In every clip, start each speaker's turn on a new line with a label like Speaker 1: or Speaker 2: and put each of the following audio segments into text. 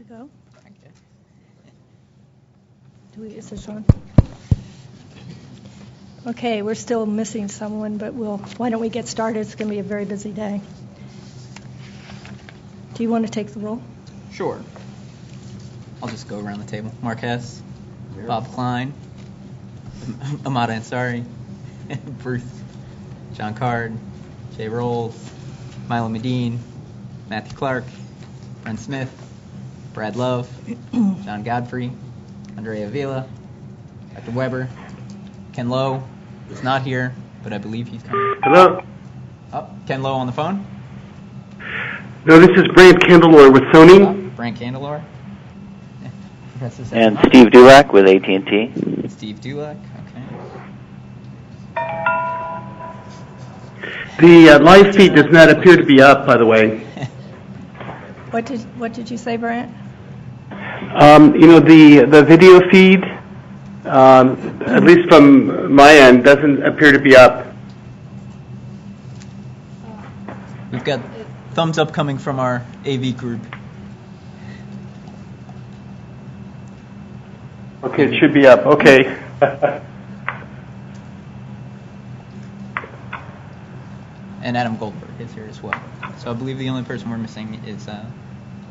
Speaker 1: go?
Speaker 2: Okay.
Speaker 1: Is this on? Okay, we're still missing someone, but why don't we get started? It's going to be a very busy day. Do you want to take the roll?
Speaker 2: Sure. I'll just go around the table. Mark Hess, Bob Klein, Ahmad Ansari, Bruce, John Card, Jay Rolls, Milo Medine, Matthew Clark, Brent Smith, Brad Love, John Godfrey, Andrea Avila, Dr. Weber, Ken Lowe is not here, but I believe he's coming.
Speaker 3: Hello?
Speaker 2: Oh, Ken Lowe on the phone?
Speaker 3: No, this is Brant Candelor with Sony.
Speaker 2: Brant Candelor.
Speaker 4: And Steve Dulac with AT&T.
Speaker 2: Steve Dulac, okay.
Speaker 3: The live feed does not appear to be up, by the way.
Speaker 1: What did you say, Brant?
Speaker 3: The video feed, at least from my end, doesn't appear to be up.
Speaker 2: We've got thumbs up coming from our AV group.
Speaker 3: Okay, it should be up. Okay.
Speaker 2: And Adam Goldberg is here as well. So I believe the only person we're missing is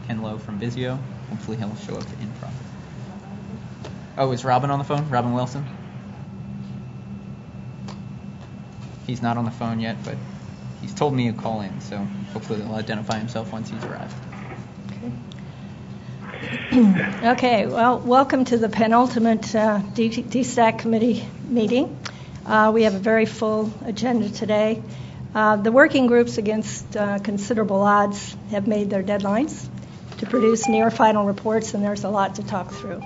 Speaker 2: Ken Lowe from Vizio. Hopefully he'll show up in profit. Oh, is Robin on the phone? Robin Wilson? He's not on the phone yet, but he's told me to call in, so hopefully he'll identify himself once he's arrived.
Speaker 1: Okay, well, welcome to the penultimate DSAC committee meeting. We have a very full agenda today. The working groups, against considerable odds, have made their deadlines to produce near final reports, and there's a lot to talk through.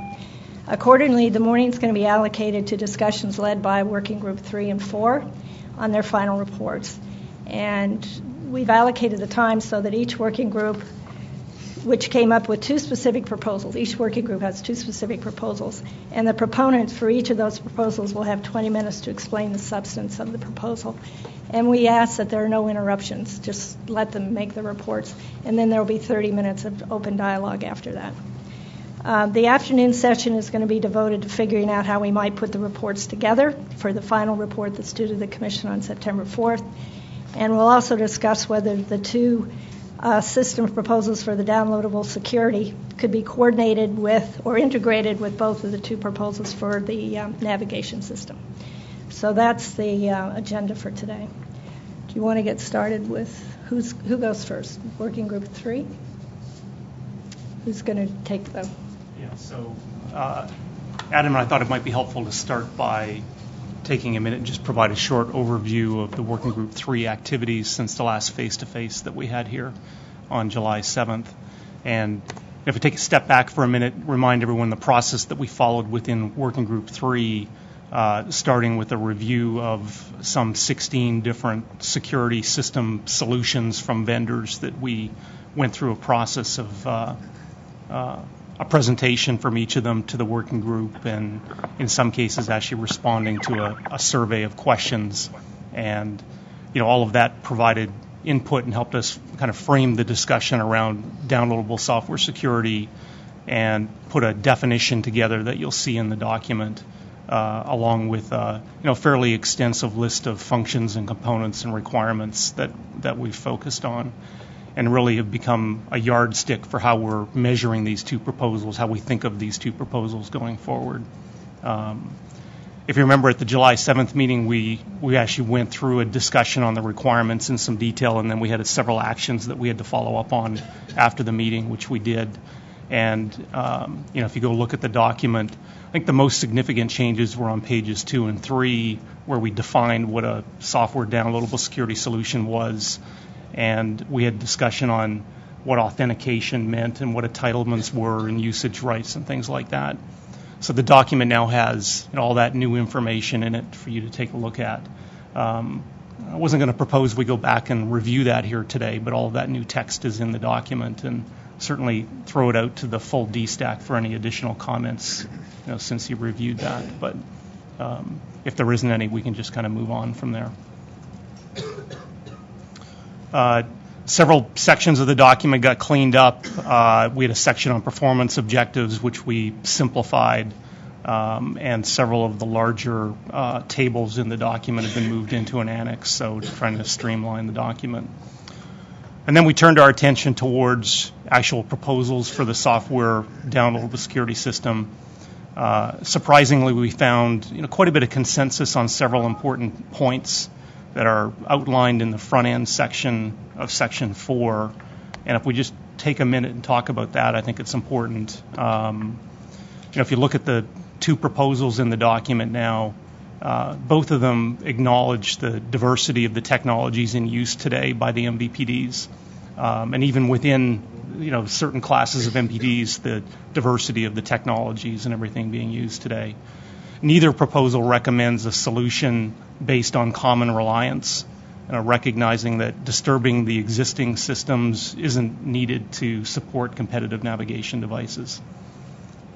Speaker 1: Accordingly, the morning's going to be allocated to discussions led by Working Group 3 and 4 on their final reports. And we've allocated the time so that each working group, which came up with two specific proposals. Each working group has two specific proposals, and the proponents for each of those proposals will have 20 minutes to explain the substance of the proposal. And we ask that there are no interruptions. Just let them make the reports, and then there will be 30 minutes of open dialogue after that. The afternoon session is going to be devoted to figuring out how we might put the reports together for the final report that's due to the Commission on September 4th. And we'll also discuss whether the two system proposals for the downloadable security could be coordinated with or integrated with both of the two proposals for the navigation system. So that's the agenda for today. Do you want to get started with who goes first? Working Group 3? Who's going to take the...
Speaker 5: Yeah, so Adam and I thought it might be helpful to start by taking a minute and just provide a short overview of the Working Group 3 activities since the last face-to-face that we had here on July 7th. And if we take a step back for a minute, remind everyone the process that we followed within Working Group 3, starting with a review of some 16 different security system solutions from vendors that we went through a process of a presentation from each of them to the working group, and in some cases actually responding to a survey of questions. And all of that provided input and helped us kind of frame the discussion around downloadable software security and put a definition together that you'll see in the document, along with fairly extensive list of functions and components and requirements that we've focused on, and really have become a yardstick for how we're measuring these two proposals, how we think of these two proposals going forward. If you remember at the July 7th meeting, we actually went through a discussion on the requirements in some detail, and then we had several actions that we had to follow up on after the meeting, which we did. And if you go look at the document, I think the most significant changes were on pages 2 and 3, where we defined what a software downloadable security solution was. And we had discussion on what authentication meant and what entitlements were and usage rights and things like that. So the document now has all that new information in it for you to take a look at. I wasn't going to propose we go back and review that here today, but all of that new text is in the document, and certainly throw it out to the full DSTAC for any additional comments since you reviewed that. But if there isn't any, we can just kind of move on from there. Several sections of the document got cleaned up. We had a section on performance objectives, which we simplified, and several of the larger tables in the document have been moved into an annex, so trying to streamline the document. And then we turned our attention towards actual proposals for the software downloadable security system. Surprisingly, we found quite a bit of consensus on several important points that are outlined in the front end section of Section 4. And if we just take a minute and talk about that, I think it's important. If you look at the two proposals in the document now, both of them acknowledge the diversity of the technologies in use today by the MVPDs. And even within certain classes of MVPDs, the diversity of the technologies and everything being used today. Neither proposal recommends a solution based on common reliance, recognizing that disturbing the existing systems isn't needed to support competitive navigation devices.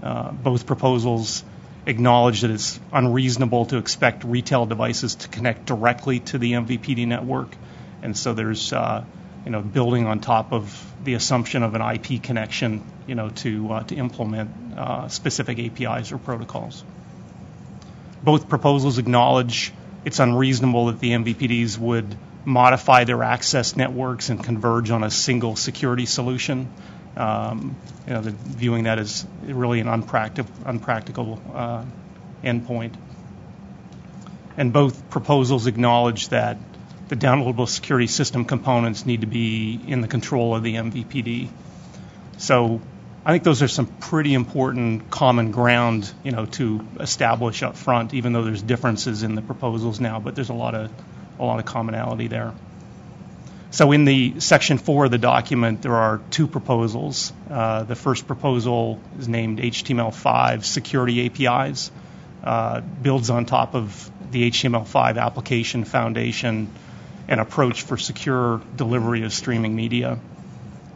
Speaker 5: Both proposals acknowledge that it's unreasonable to expect retail devices to connect directly to the MVPD network, and so there's building on top of the assumption of an IP connection, to implement specific APIs or protocols. Both proposals acknowledge it's unreasonable that the MVPDs would modify their access networks and converge on a single security solution. Viewing that as really an unpractical endpoint. And both proposals acknowledge that the downloadable security system components need to be in the control of the MVPD. So I think those are some pretty important common ground, to establish up front, even though there's differences in the proposals now, but there's a lot of commonality there. So in the Section 4 of the document, there are two proposals. The first proposal is named HTML5 Security APIs, builds on top of the HTML5 application foundation and approach for secure delivery of streaming media.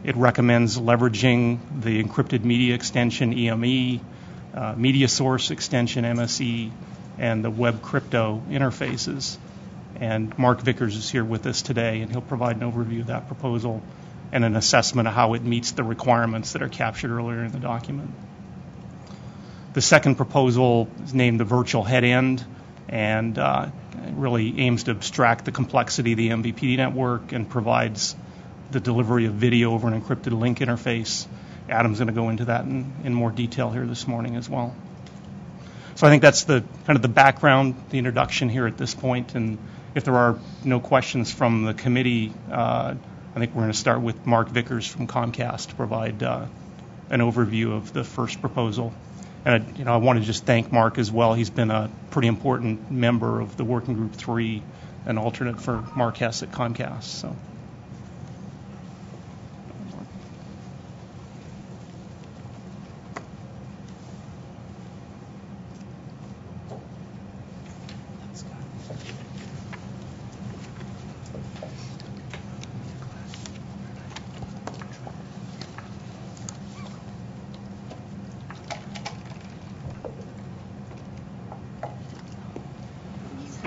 Speaker 5: It recommends leveraging the encrypted media extension EME, media source extension MSE, and the web crypto interfaces. And Mark Vickers is here with us today, and he'll provide an overview of that proposal and an assessment of how it meets the requirements that are captured earlier in the document. The second proposal is named the virtual head end, and really aims to abstract the complexity of the MVPD network and provides the delivery of video over an encrypted link interface. Adam's going to go into that in more detail here this morning as well. So I think that's the kind of the background, the introduction here at this point. And if there are no questions from the committee, I think we're going to start with Mark Vickers from Comcast to provide an overview of the first proposal. And I want to just thank Mark as well. He's been a pretty important member of the Working Group 3, an alternate for Mark Hess at Comcast. So.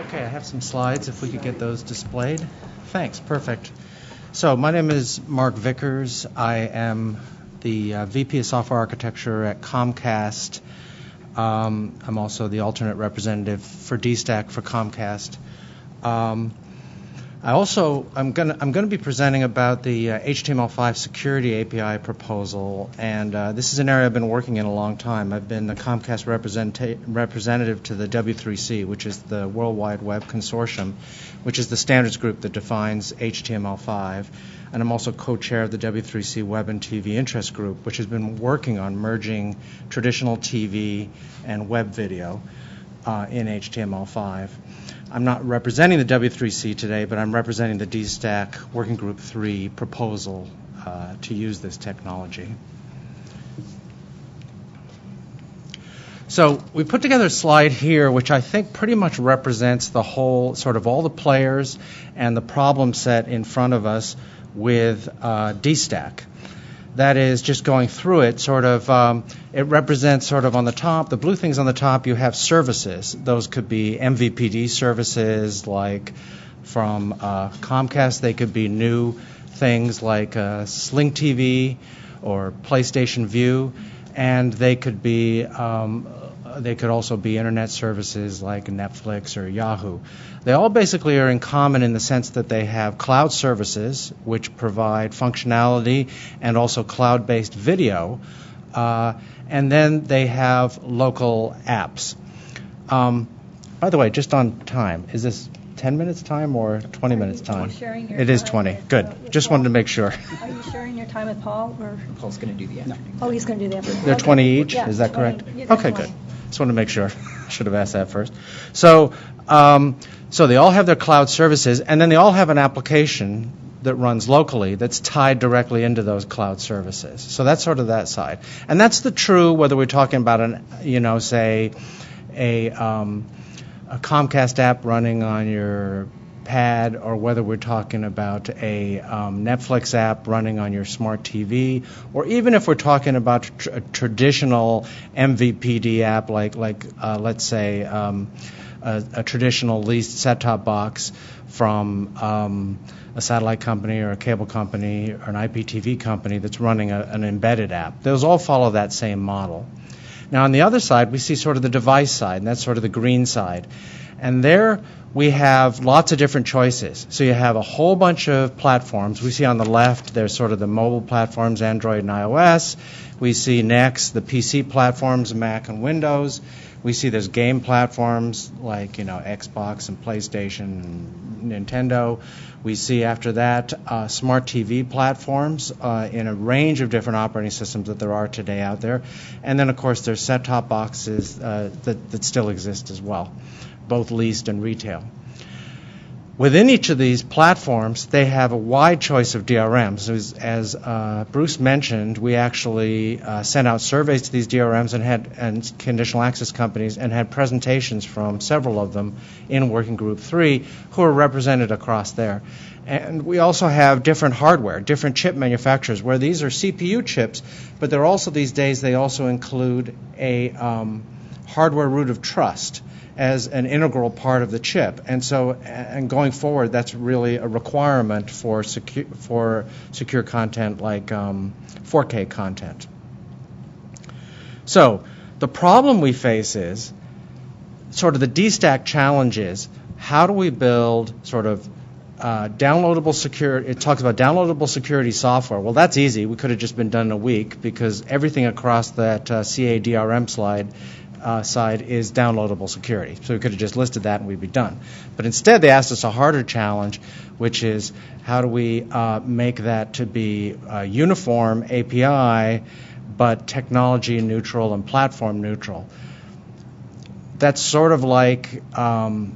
Speaker 6: Okay, I have some slides, if we could get those displayed. Thanks, perfect. So my name is Mark Vickers. I am the VP of Software Architecture at Comcast. I'm also the alternate representative for DStack for Comcast. I'm going to be presenting about the HTML5 security API proposal, and this is an area I've been working in a long time. I've been the Comcast representative to the W3C, which is the World Wide Web Consortium, which is the standards group that defines HTML5, and I'm also co-chair of the W3C Web and TV Interest Group, which has been working on merging traditional TV and web video in HTML5. I'm not representing the W3C today, but I'm representing the DStack Working Group 3 proposal to use this technology. So we put together a slide here which I think pretty much represents the whole, sort of all the players and the problem set in front of us with DStack. That is, just going through it, sort of, it represents sort of on the top, the blue things on the top, you have services. Those could be MVPD services, like from Comcast. They could be new things like Sling TV or PlayStation View, and they could be they could also be internet services like Netflix or Yahoo. They all basically are in common in the sense that they have cloud services which provide functionality and also cloud-based video, and then they have local apps. By the way, just on time, is this 10 minutes time or 20 minutes time?
Speaker 1: Sharing your
Speaker 6: It is
Speaker 1: time
Speaker 6: 20.
Speaker 1: with,
Speaker 6: Good.
Speaker 1: with
Speaker 6: Just
Speaker 1: Paul?
Speaker 6: wanted to make sure.
Speaker 1: Are you sharing your time with Paul? Or?
Speaker 2: Paul's going to do the afternoon.
Speaker 1: Oh, he's going to do the afternoon.
Speaker 6: They're
Speaker 1: Okay.
Speaker 6: 20 each?
Speaker 1: Yeah,
Speaker 6: Is that
Speaker 1: 20.
Speaker 6: correct?
Speaker 1: You got
Speaker 6: Okay,
Speaker 1: 20.
Speaker 6: good. Just wanted to make sure. Should have asked that first. So they all have their cloud services, and then they all have an application that runs locally that's tied directly into those cloud services. So that's sort of that side. And that's the true whether we're talking about say a Comcast app running on your pad, or whether we're talking about a Netflix app running on your smart TV, or even if we're talking about a traditional MVPD app like let's say a traditional leased set-top box from a satellite company or a cable company or an IPTV company that's running an embedded app. Those all follow that same model. Now, on the other side, we see sort of the device side, and that's sort of the green side. And there we have lots of different choices. So you have a whole bunch of platforms. We see on the left there's sort of the mobile platforms, Android and iOS. We see next the PC platforms, Mac and Windows. We see there's game platforms like Xbox and PlayStation and Nintendo. We see after that smart TV platforms in a range of different operating systems that there are today out there. And then, of course, there's set-top boxes that still exist as well, both leased and retail. Within each of these platforms, they have a wide choice of DRMs. As Bruce mentioned, we actually sent out surveys to these DRMs and conditional access companies and had presentations from several of them in Working Group 3 who are represented across there. And we also have different hardware, different chip manufacturers, where these are CPU chips, but they're also these days they also include a hardware root of trust as an integral part of the chip. And so, and going forward, that's really a requirement for secure content like 4K content. So the problem we face is sort of the DStack challenge is how do we build sort of downloadable security. It talks about downloadable security software. Well, that's easy. We could have just been done in a week because everything across that CA DRM slide side is downloadable security. So we could have just listed that and we'd be done. But instead, they asked us a harder challenge, which is how do we make that to be a uniform API, but technology neutral and platform neutral. That's sort of like, has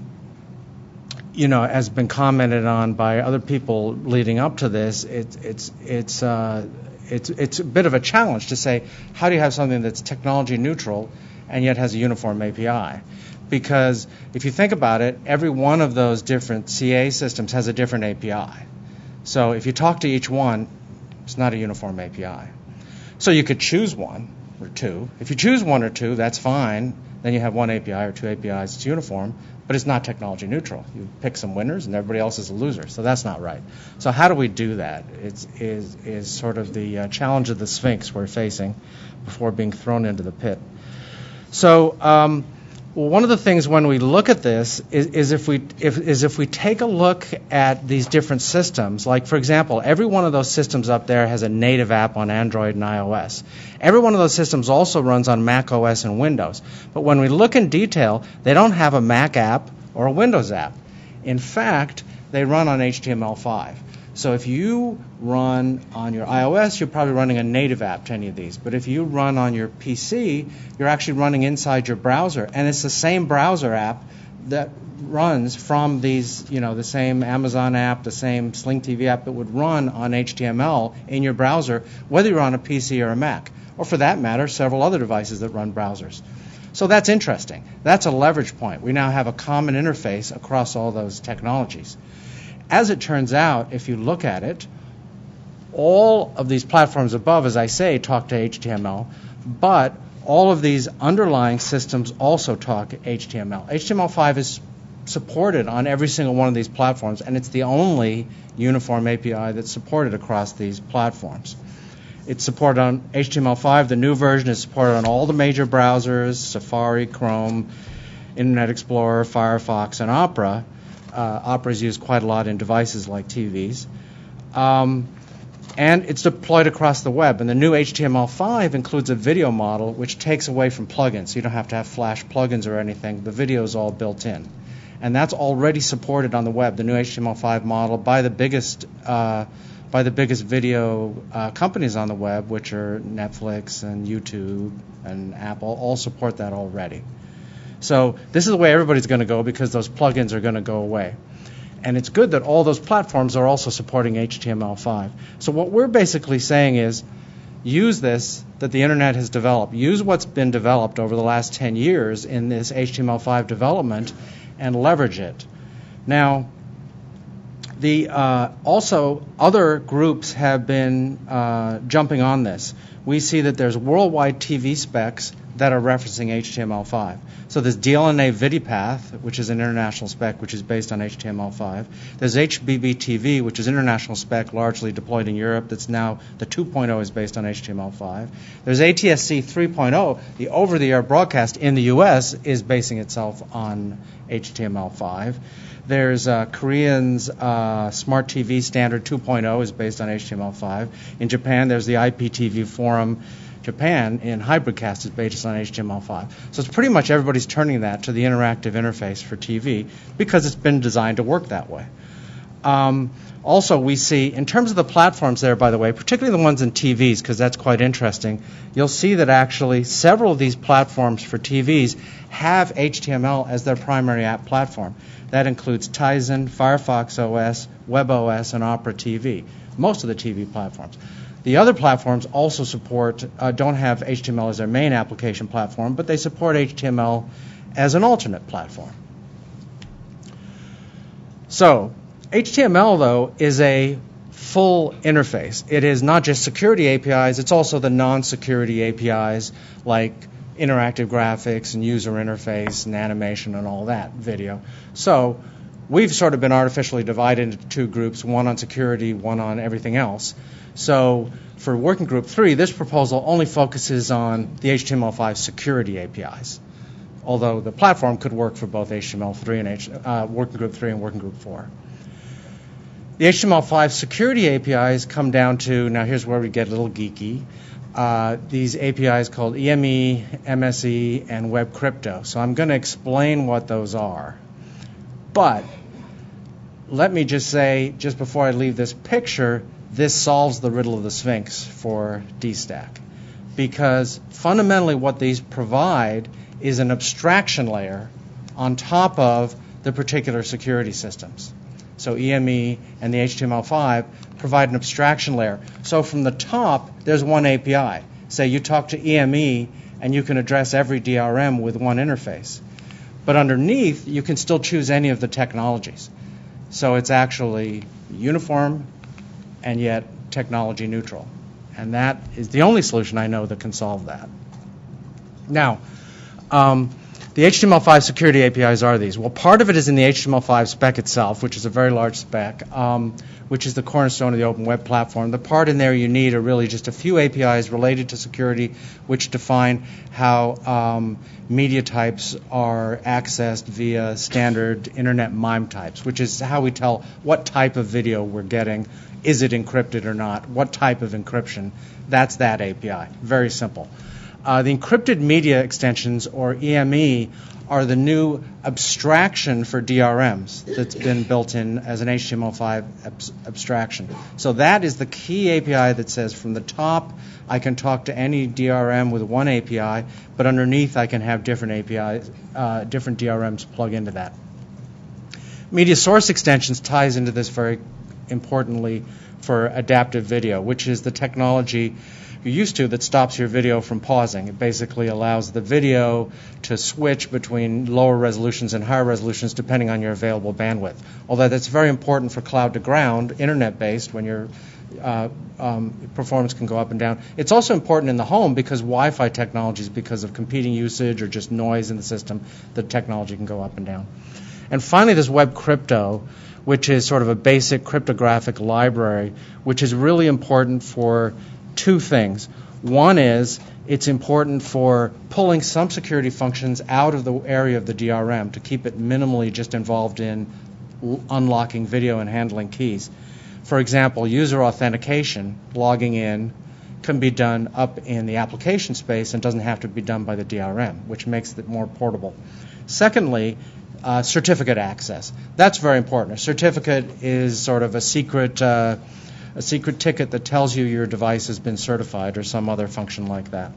Speaker 6: been commented on by other people leading up to this. It's a bit of a challenge to say, how do you have something that's technology neutral and yet has a uniform API? Because if you think about it, every one of those different CA systems has a different API. So if you talk to each one, it's not a uniform API. So you could choose one or two. If you choose one or two, that's fine. Then you have one API or two APIs. It's uniform, but it's not technology neutral. You pick some winners and everybody else is a loser. So that's not right. So how do we do that? Is sort of the challenge of the Sphinx we're facing before being thrown into the pit. So one of the things when we look at this is if we take a look at these different systems, like for example, every one of those systems up there has a native app on Android and iOS. Every one of those systems also runs on Mac OS and Windows. But when we look in detail, they don't have a Mac app or a Windows app. In fact, they run on HTML5. So if you run on your iOS, you're probably running a native app to any of these. But if you run on your PC, you're actually running inside your browser. And it's the same browser app that runs from these, the same Amazon app, the same Sling TV app that would run on HTML in your browser, whether you're on a PC or a Mac. Or for that matter, several other devices that run browsers. So that's interesting. That's a leverage point. We now have a common interface across all those technologies. As it turns out, if you look at it, all of these platforms above, as I say, talk to HTML, but all of these underlying systems also talk HTML. HTML5 is supported on every single one of these platforms, and it's the only uniform API that's supported across these platforms. It's supported on HTML5. The new version is supported on all the major browsers, Safari, Chrome, Internet Explorer, Firefox, and Opera. Opera is used quite a lot in devices like TVs. And it's deployed across the web. And the new HTML5 includes a video model which takes away from plugins. So you don't have to have Flash plugins or anything. The video is all built in. And that's already supported on the web, the new HTML5 model, by the biggest video companies on the web, which are Netflix and YouTube and Apple, all support that already. So this is the way everybody's going to go because those plugins are going to go away. And it's good that all those platforms are also supporting HTML5. So what we're basically saying is use this that the Internet has developed. Use what's been developed over the last 10 years in this HTML5 development and leverage it. Now, also other groups have been jumping on this. We see that there's worldwide TV specs that are referencing HTML5. So there's DLNA VidiPath, which is an international spec, which is based on HTML5. There's HBBTV, which is international spec, largely deployed in Europe. That's now the 2.0 is based on HTML5. There's ATSC 3.0. The over-the-air broadcast in the U.S. is basing itself on HTML5. There's Korean's Smart TV Standard 2.0 is based on HTML5. In Japan, there's the IPTV Forum Japan in Hybridcast is based on HTML5. So it's pretty much everybody's turning that to the interactive interface for TV because it's been designed to work that way. Also, we see, in terms of the platforms there, by the way, particularly the ones in TVs, because that's quite interesting, you'll see that actually several of these platforms for TVs have HTML as their primary app platform. That includes Tizen, Firefox OS, WebOS, and Opera TV, most of the TV platforms. The other platforms also don't have HTML as their main application platform, but they support HTML as an alternate platform. So, HTML, though, is a full interface. It is not just security APIs, it's also the non-security APIs like interactive graphics and user interface and animation and all that, video. So, we've sort of been artificially divided into two groups, one on security, one on everything else. So for Working Group 3, this proposal only focuses on the HTML5 security APIs, although the platform could work for both HTML3 and Working Group 3 and Working Group 4. The HTML5 security APIs come down to, now here's where we get a little geeky, these APIs called EME, MSE, and Web Crypto. So I'm going to explain what those are. But let me just say, just before I leave this picture, this solves the riddle of the Sphinx for DStack. Because fundamentally what these provide is an abstraction layer on top of the particular security systems. So EME and the HTML5 provide an abstraction layer. So from the top, there's one API. Say you talk to EME and you can address every DRM with one interface. But underneath, you can still choose any of the technologies. So it's actually uniform and yet technology neutral. And that is the only solution I know that can solve that. Now, the HTML5 security APIs are these. Well, part of it is in the HTML5 spec itself, which is a very large spec, which is the cornerstone of the Open Web Platform. The part in there you need are really just a few APIs related to security, which define how media types are accessed via standard internet MIME types, which is how we tell what type of video we're getting. Is it encrypted or not? What type of encryption? That's that API. Very simple. The encrypted media extensions, or EME, are the new abstraction for DRMs that's been built in as an HTML5 abstraction. So that is the key API that says from the top I can talk to any DRM with one API, but underneath I can have different APIs, different DRMs plug into that. Media source extensions ties into this very importantly for adaptive video, which is the technology you're used to that stops your video from pausing. It basically allows the video to switch between lower resolutions and higher resolutions depending on your available bandwidth. Although that's very important for cloud to ground, internet-based, when your performance can go up and down. It's also important in the home because Wi-Fi technologies, because of competing usage or just noise in the system, the technology can go up and down. And finally, there's Web Crypto, which is sort of a basic cryptographic library, which is really important for two things. One is it's important for pulling some security functions out of the area of the DRM to keep it minimally just involved in unlocking video and handling keys. For example, user authentication, logging in, can be done up in the application space and doesn't have to be done by the DRM, which makes it more portable. Secondly, certificate access. That's very important. A certificate is sort of a secret ticket that tells you your device has been certified or some other function like that.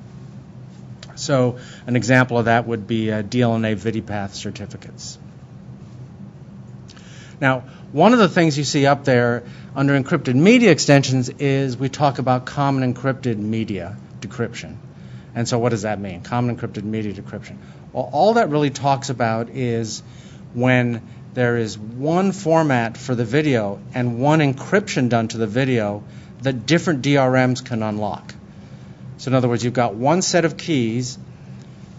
Speaker 6: So an example of that would be DLNA VidiPath certificates. Now, one of the things you see up there under encrypted media extensions is we talk about common encrypted media decryption. And so what does that mean, common encrypted media decryption? Well, all that really talks about is when there is one format for the video and one encryption done to the video that different DRMs can unlock. So in other words, you've got one set of keys.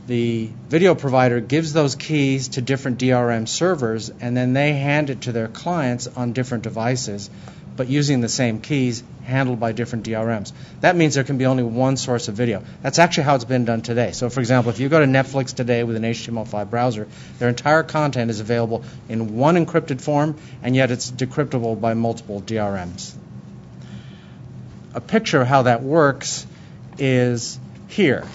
Speaker 6: The video provider gives those keys to different DRM servers, and then they hand it to their clients on different devices, but using the same keys handled by different DRMs. That means there can be only one source of video. That's actually how it's been done today. So, for example, if you go to Netflix today with an HTML5 browser, their entire content is available in one encrypted form, and yet it's decryptable by multiple DRMs. A picture of how that works is here.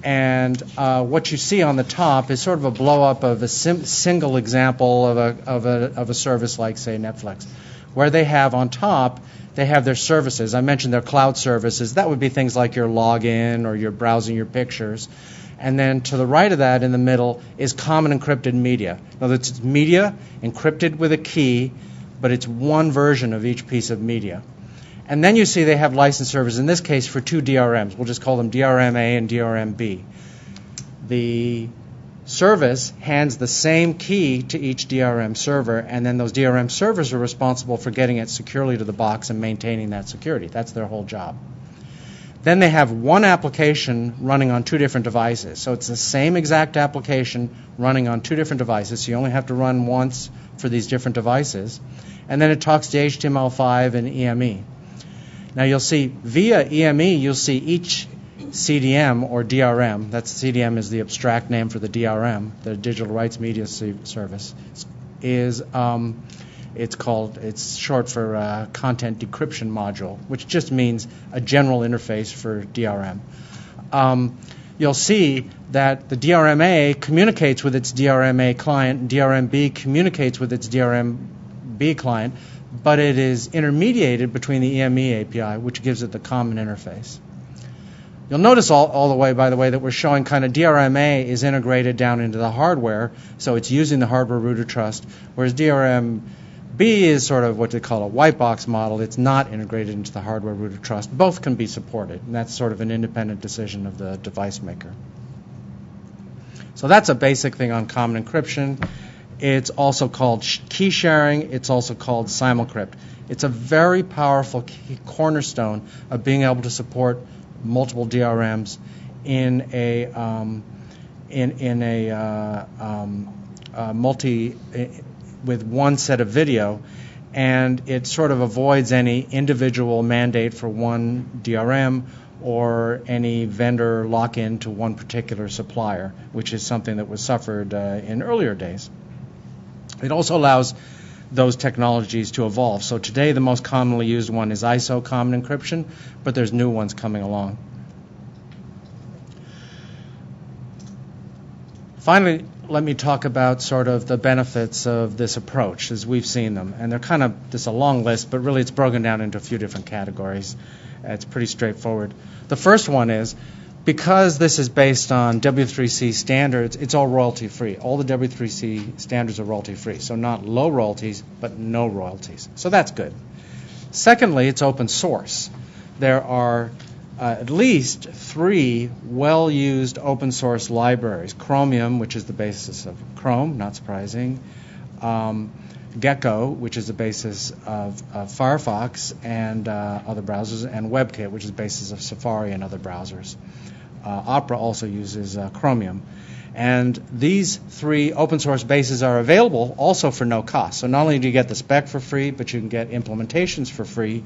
Speaker 6: And what you see on the top is sort of a blow-up of a single example of a service like, say, Netflix, where they have on top, they have their services. I mentioned their cloud services. That would be things like your login or your browsing your pictures. And then to the right of that in the middle is common encrypted media. Now, it's media encrypted with a key, but it's one version of each piece of media. And then you see they have license servers, in this case for two DRMs. We'll just call them DRM A and DRM B. The service hands the same key to each DRM server, and then those DRM servers are responsible for getting it securely to the box and maintaining that security. That's their whole job. Then they have one application running on two different devices. So it's the same exact application running on two different devices. So you only have to run once for these different devices. And then it talks to HTML5 and EME. Now you'll see via EME, you'll see each CDM or DRM, that's CDM is the abstract name for the DRM, the Digital Rights Media Service, is it's short for Content Decryption Module, which just means a general interface for DRM. You'll see that the DRM-A communicates with its DRM-A client, and DRM-B communicates with its DRM-B client, but it is intermediated between the EME API, which gives it the common interface. You'll notice all the way, by the way, that we're showing kind of DRM-A is integrated down into the hardware, so it's using the hardware root of trust, whereas DRM-B is sort of what they call a white box model. It's not integrated into the hardware root of trust. Both can be supported, and that's sort of an independent decision of the device maker. So that's a basic thing on common encryption. It's also called key sharing. It's also called Simulcrypt. It's a very powerful cornerstone of being able to support multiple DRMs in a with one set of video, and it sort of avoids any individual mandate for one DRM or any vendor lock-in to one particular supplier, which is something that was suffered in earlier days. It also allows those technologies to evolve. So today the most commonly used one is ISO common encryption, but there's new ones coming along. Finally, let me talk about sort of the benefits of this approach as we've seen them. And they're kind of, this is a long list, but really it's broken down into a few different categories. It's pretty straightforward. The first one is, because this is based on W3C standards, it's all royalty-free. All the W3C standards are royalty-free. So not low royalties, but no royalties. So that's good. Secondly, it's open source. There are at least 3 well-used open source libraries. Chromium, which is the basis of Chrome, not surprising. Gecko, which is the basis of Firefox and other browsers, and WebKit, which is the basis of Safari and other browsers. Opera also uses Chromium. And these 3 open source bases are available also for no cost. So not only do you get the spec for free, but you can get implementations for free.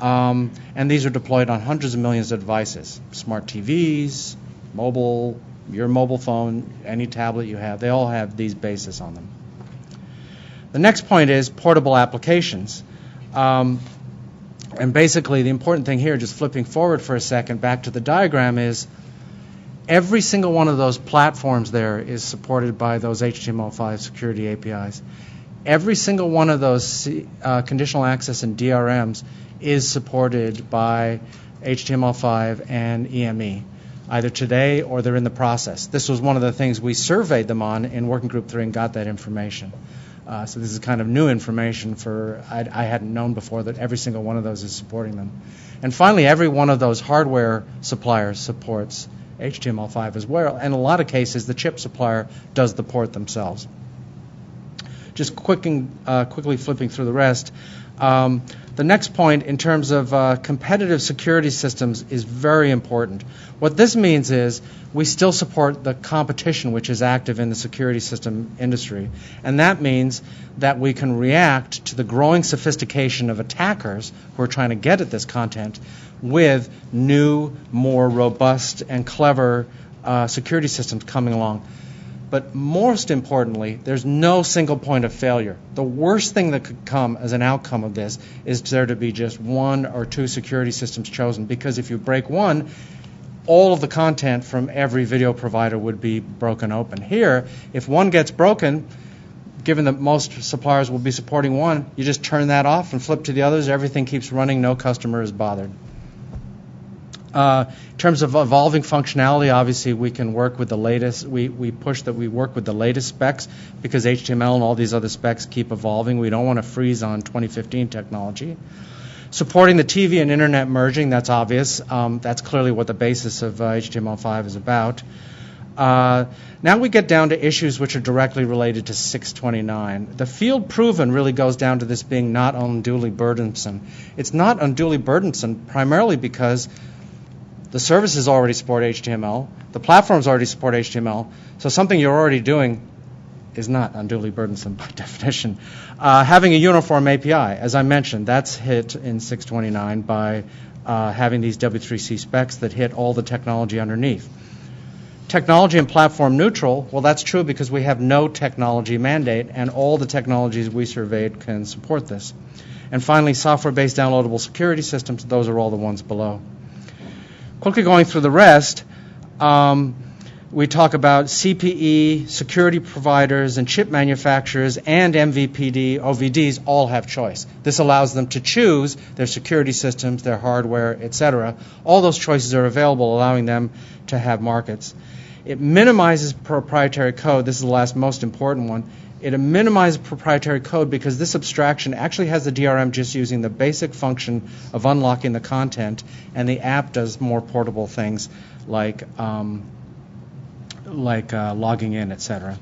Speaker 6: And these are deployed on hundreds of millions of devices. Smart TVs, mobile, your mobile phone, any tablet you have, they all have these bases on them. The next point is portable applications. And basically the important thing here, just flipping forward for a second back to the diagram, is every single one of those platforms there is supported by those HTML5 security APIs. Every single one of those conditional access and DRMs is supported by HTML5 and EME, either today or they're in the process. This was one of the things we surveyed them on in Working Group 3 and got that information. So this is kind of new information I hadn't known before that every single one of those is supporting them. And finally, every one of those hardware suppliers supports HTML5 as well. In a lot of cases, the chip supplier does the port themselves. Just quickly flipping through the rest. The next point in terms of competitive security systems is very important. What this means is we still support the competition which is active in the security system industry. And that means that we can react to the growing sophistication of attackers who are trying to get at this content with new, more robust and clever security systems coming along. But most importantly, there's no single point of failure. The worst thing that could come as an outcome of this is there to be just 1 or 2 security systems chosen, because if you break one, all of the content from every video provider would be broken open. Here, if one gets broken, given that most suppliers will be supporting one, you just turn that off and flip to the others. Everything keeps running. No customer is bothered. In terms of evolving functionality, obviously we can work with the latest. We push that we work with the latest specs because HTML and all these other specs keep evolving. We don't want to freeze on 2015 technology. Supporting the TV and internet merging, that's obvious. That's clearly what the basis of HTML5 is about. Now we get down to issues which are directly related to 629. The field proven really goes down to this being not unduly burdensome. It's not unduly burdensome primarily because the services already support HTML, the platforms already support HTML, so something you're already doing is not unduly burdensome by definition. Having a uniform API, as I mentioned, that's hit in 629 by having these W3C specs that hit all the technology underneath. Technology and platform neutral, well, that's true because we have no technology mandate, and all the technologies we surveyed can support this. And finally, software-based downloadable security systems, those are all the ones below. Quickly going through the rest, we talk about CPE, security providers, and chip manufacturers, and MVPD, OVDs all have choice. This allows them to choose their security systems, their hardware, etc. All those choices are available, allowing them to have markets. It minimizes proprietary code. This is the last most important one. It minimizes proprietary code because this abstraction actually has the DRM just using the basic function of unlocking the content, and the app does more portable things like logging in, etc.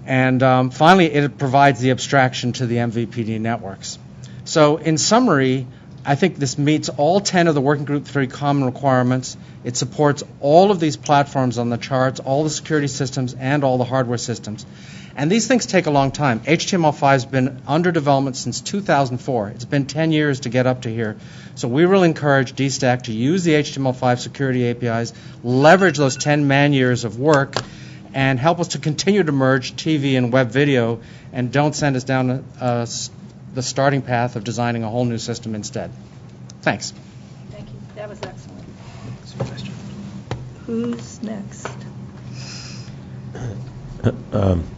Speaker 6: And finally, it provides the abstraction to the MVPD networks. So in summary, I think this meets all 10 of the Working Group 3 common requirements. It supports all of these platforms on the charts, all the security systems, and all the hardware systems. And these things take a long time. HTML5 has been under development since 2004. It's been 10 years to get up to here. So we really encourage DStack to use the HTML5 security APIs, leverage those 10 man-years of work, and help us to continue to merge TV and web video, and don't send us down the starting path of designing a whole new system instead. Thanks.
Speaker 1: Thank you. That was excellent. Who's next?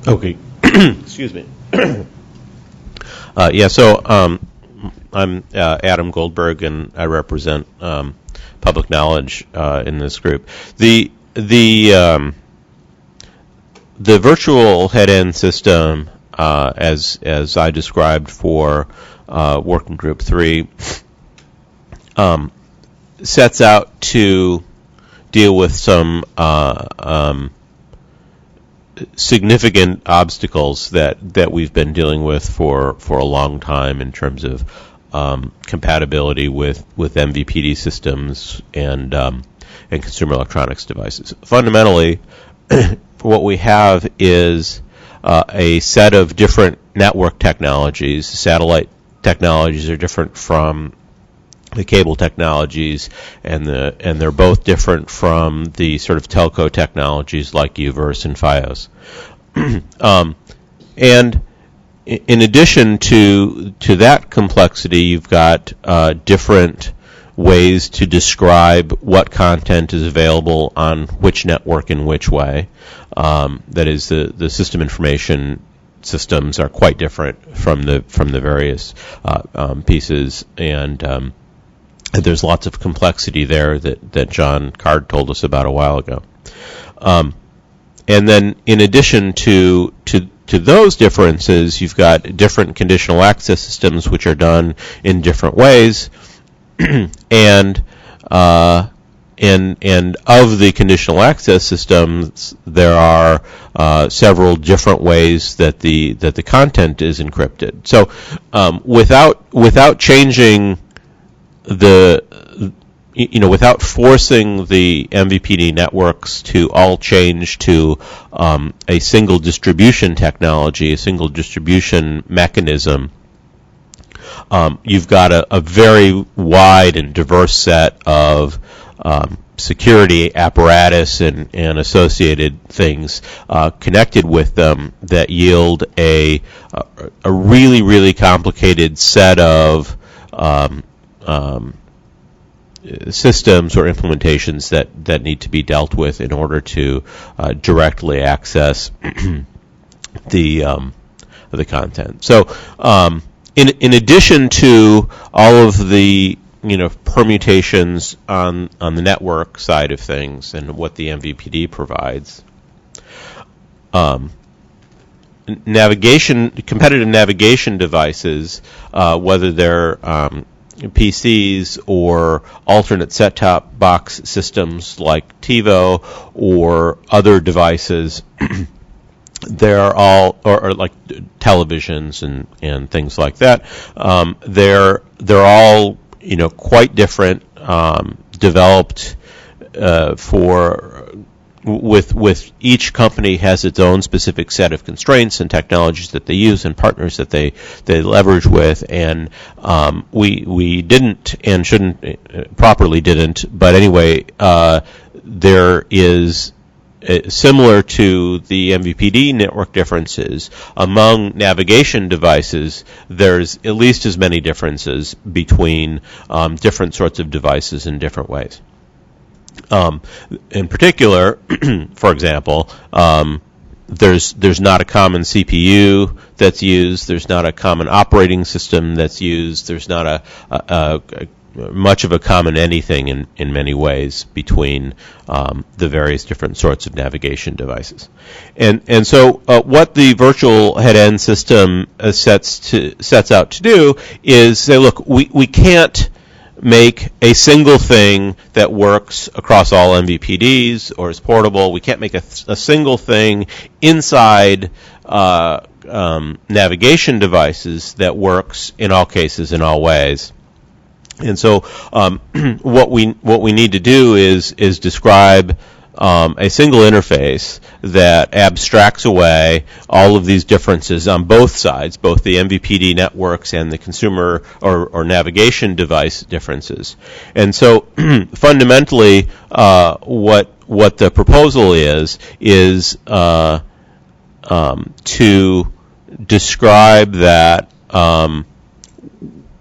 Speaker 7: Okay. Excuse me. I'm Adam Goldberg, and I represent Public Knowledge in this group. The virtual head-end system, as I described for Working Group 3, sets out to deal with some significant obstacles that we've been dealing with for a long time in terms of compatibility with MVPD systems and and consumer electronics devices. Fundamentally, what we have is a set of different network technologies. Satellite technologies are different from the cable technologies, and they're both different from the sort of telco technologies like UVerse and Fios. And in addition to that complexity, you've got different ways to describe what content is available on which network in which way. That is, the system information systems are quite different from the various pieces, and there's lots of complexity there that John Card told us about a while ago. And then, in addition to those differences, you've got different conditional access systems which are done in different ways, and of the conditional access systems, there are several different ways that the content is encrypted. So, without changing without forcing the MVPD networks to all change to a single distribution technology, a single distribution mechanism, you've got a very wide and diverse set of security apparatus and associated things connected with them that yield a really, really complicated set of systems or implementations that need to be dealt with in order to directly access the content. So, in addition to all of the permutations on the network side of things and what the MVPD provides, competitive navigation devices, whether they're PCs or alternate set-top box systems like TiVo or other devices, they're all, or like televisions and things like that. They're all quite different, developed with each company has its own specific set of constraints and technologies that they use and partners that they leverage with, and we didn't and shouldn't properly didn't, but anyway, there is similar to the MVPD network differences among navigation devices. There's at least as many differences between different sorts of devices in different ways. In particular, for example, there's not a common CPU that's used. There's not a common operating system that's used. There's not a much of a common anything in many ways between the various different sorts of navigation devices. And so what the virtual head-end system sets out to do is say, look, we can't make a single thing that works across all MVPDs or is portable. We can't make a single thing inside navigation devices that works in all cases, in all ways. And so what we need to do is describe a single interface that abstracts away all of these differences on both sides, both the MVPD networks and the consumer or navigation device differences. And so fundamentally, what the proposal is to describe that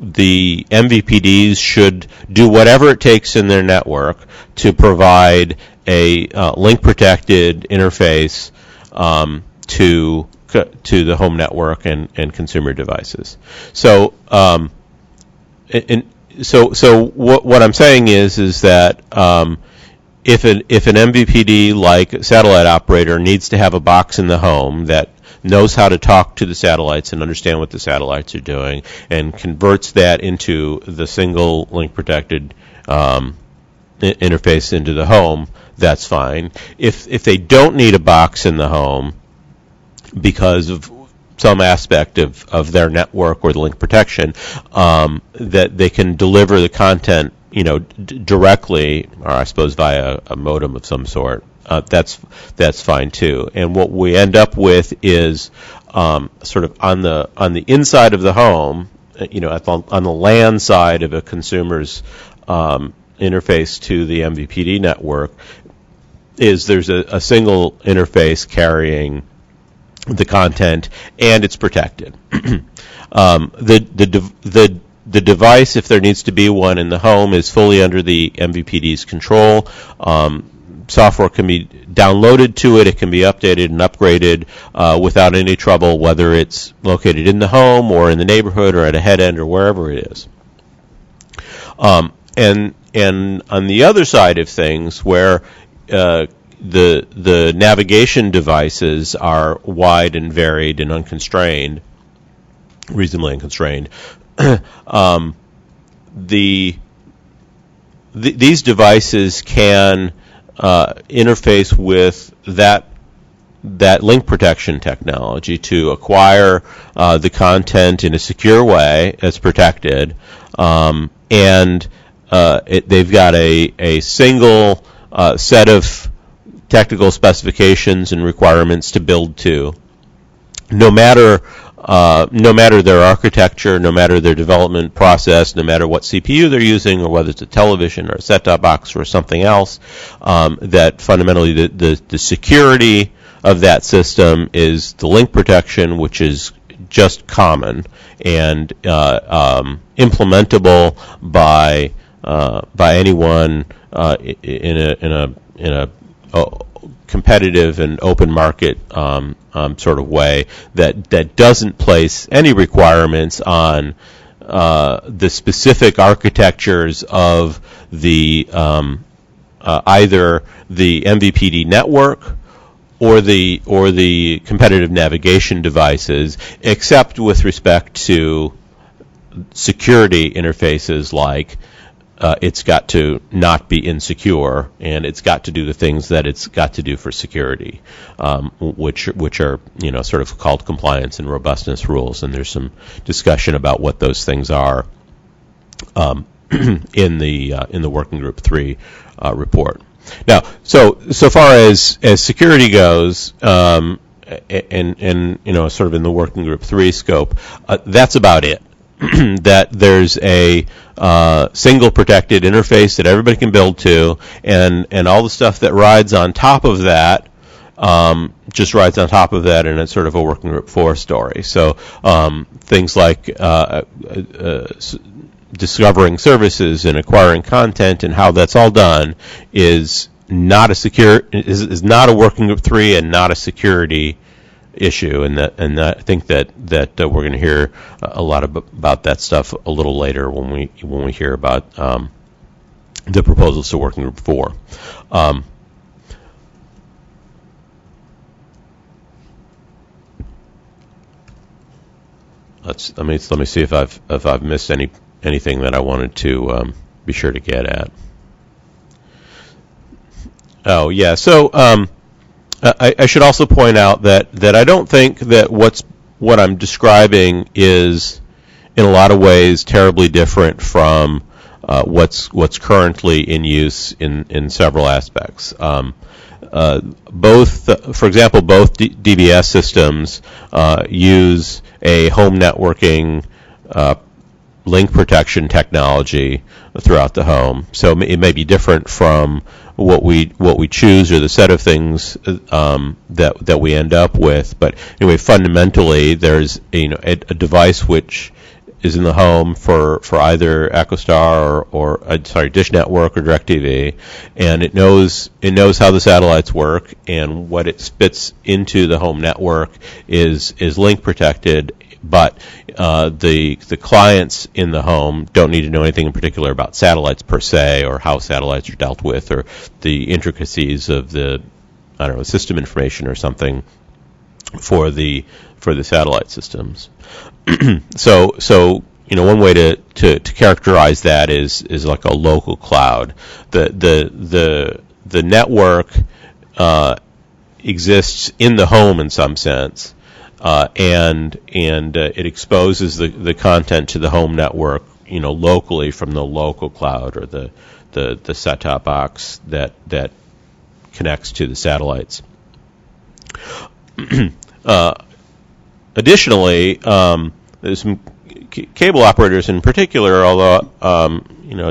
Speaker 7: the MVPDs should do whatever it takes in their network to provide a link-protected interface to the home network and consumer devices. So, so what I'm saying is that if an MVPD like a satellite operator needs to have a box in the home that knows how to talk to the satellites and understand what the satellites are doing and converts that into the single link-protected interface into the home, that's fine. If they don't need a box in the home because of some aspect of their network or the link protection, that they can deliver the content, directly, or I suppose via a modem of some sort. That's fine too. And what we end up with is sort of on the inside of the home, on the LAN side of a consumer's interface to the MVPD network, there's a single interface carrying the content, and it's protected. The device, if there needs to be one in the home, is fully under the MVPD's control. Software can be downloaded to it. It can be updated and upgraded without any trouble, whether it's located in the home or in the neighborhood or at a head end or wherever it is. And on the other side of things, where the navigation devices are wide and varied and unconstrained, reasonably unconstrained, these devices can interface with that link protection technology to acquire the content in a secure way that's protected, and they've got a single set of technical specifications and requirements to build to. No matter their architecture, no matter their development process, no matter what CPU they're using, or whether it's a television or a set-top box or something else, that fundamentally the security of that system is the link protection, which is just common and implementable by anyone in a competitive and open market sort of way that doesn't place any requirements on the specific architectures of the either the MVPD network or the competitive navigation devices, except with respect to security interfaces like it's got to not be insecure, and it's got to do the things that it's got to do for security, which are sort of called compliance and robustness rules, and there's some discussion about what those things are in the Working Group 3 report. Now, so far as security goes, and sort of in the Working Group 3 scope, that's about it. That there's a single protected interface that everybody can build to, and all the stuff that rides on top of that just rides on top of that, and it's sort of a Working Group 4 story. So things like discovering services and acquiring content and how that's all done is not is not a Working Group 3 and not a security issue, and I think that we're going to hear a lot about that stuff a little later when we hear about the proposals to Working Group 4. Let me see if I've missed anything that I wanted to be sure to get at. Oh yeah, so I should also point out that I don't think that what I'm describing is in a lot of ways terribly different from what's currently in use in several aspects. Both, for example, both DBS systems use a home networking link protection technology throughout the home. So it may be different from what we choose or the set of things that we end up with. But anyway, fundamentally, there's a device which is in the home for either EchoStar or Dish Network or DirecTV, and it knows how the satellites work, and what it spits into the home network is link protected. But the clients in the home don't need to know anything in particular about satellites per se, or how satellites are dealt with, or the intricacies of the system information or something for the satellite systems. So one way to characterize that is like a local cloud. The network exists in the home in some sense. and it exposes the content to the home network, locally from the local cloud or the set-top box that connects to the satellites. Additionally, there's some cable operators in particular, although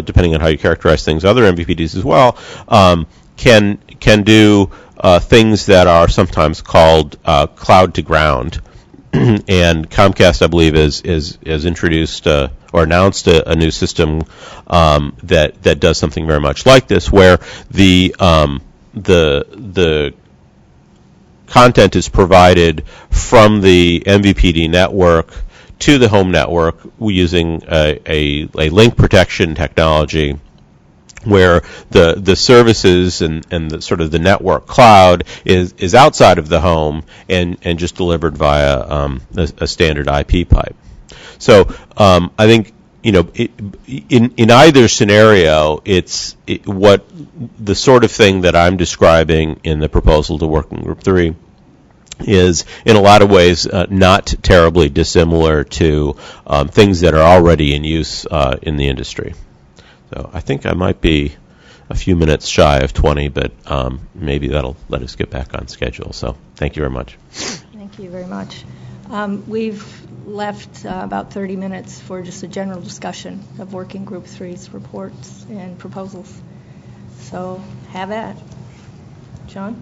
Speaker 7: depending on how you characterize things, other MVPDs as well, can do things that are sometimes called cloud to ground. And Comcast, I believe, is introduced or announced a new system that does something very much like this, where the content is provided from the MVPD network to the home network using a link protection technology, where the services and the sort of the network cloud is outside of the home and just delivered via a standard IP pipe. So I think in either scenario, it's what the sort of thing that I'm describing in the proposal to Working Group 3 is in a lot of ways not terribly dissimilar to things that are already in use in the industry. So I think I might be a few minutes shy of 20, but maybe that'll let us get back on schedule. So thank you very much.
Speaker 1: Thank you very much. We've left about 30 minutes for just a general discussion of Working Group 3's reports and proposals. So have at it. John?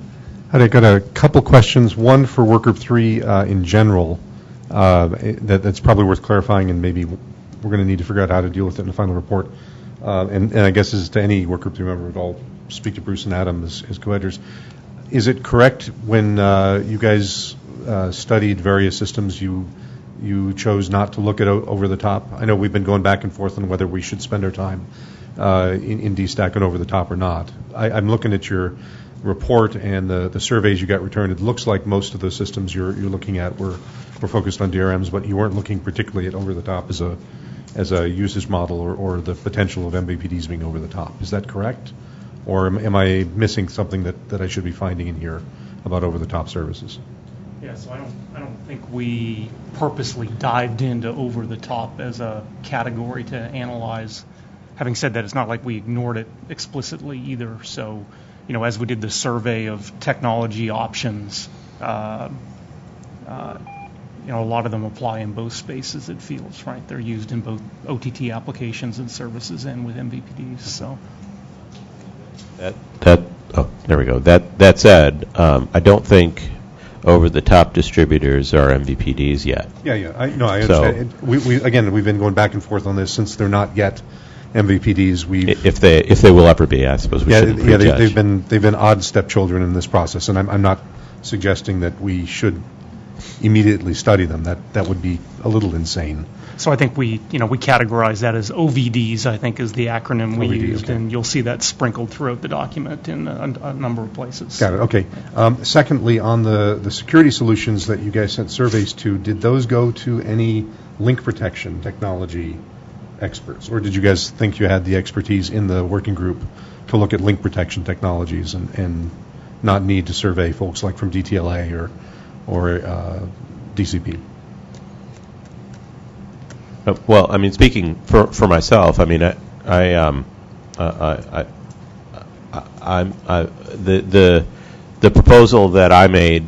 Speaker 8: I got a couple questions. One for Workgroup 3 in general. That's probably worth clarifying, and maybe we're going to need to figure out how to deal with it in the final report. And I guess this is to any Workgroup 3 member, but I'll speak to Bruce and Adam as co-editors. Is it correct when you guys studied various systems, you chose not to look at over the top? I know we've been going back and forth on whether we should spend our time in DStack and over the top or not. I'm looking at your report and the surveys you got returned. It looks like most of the systems you're looking at were focused on DRMs, but you weren't looking particularly at over the top as a usage model or the potential of MVPDs being over the top. Is that correct? Or am I missing something that I should be finding in here about over the top services?
Speaker 5: Yeah, so I don't think we purposely dived into over the top as a category to analyze. Having said that, it's not like we ignored it explicitly either. So, as we did the survey of technology options, a lot of them apply in both spaces, it feels, right? They're used in both OTT applications and services and with MVPDs. So
Speaker 7: there we go. That said, I don't think over-the-top distributors are MVPDs yet.
Speaker 8: Yeah. I understand. So, we've been going back and forth on this since they're not yet MVPDs.
Speaker 7: If they will ever be, I suppose we shouldn't prejudge.
Speaker 8: They've been odd stepchildren in this process, and I'm not suggesting that we should immediately study them. That would be a little insane.
Speaker 5: So I think we categorize that as OVDs, I think is the acronym we used, okay. And you'll see that sprinkled throughout the document in a number of places.
Speaker 8: Got it, okay. Secondly, on the security solutions that you guys sent surveys to, did those go to any link protection technology experts, or did you guys think you had the expertise in the working group to look at link protection technologies and not need to survey folks like from DTLA or DCP?
Speaker 7: Well, I mean, speaking for myself, I mean, the proposal that I made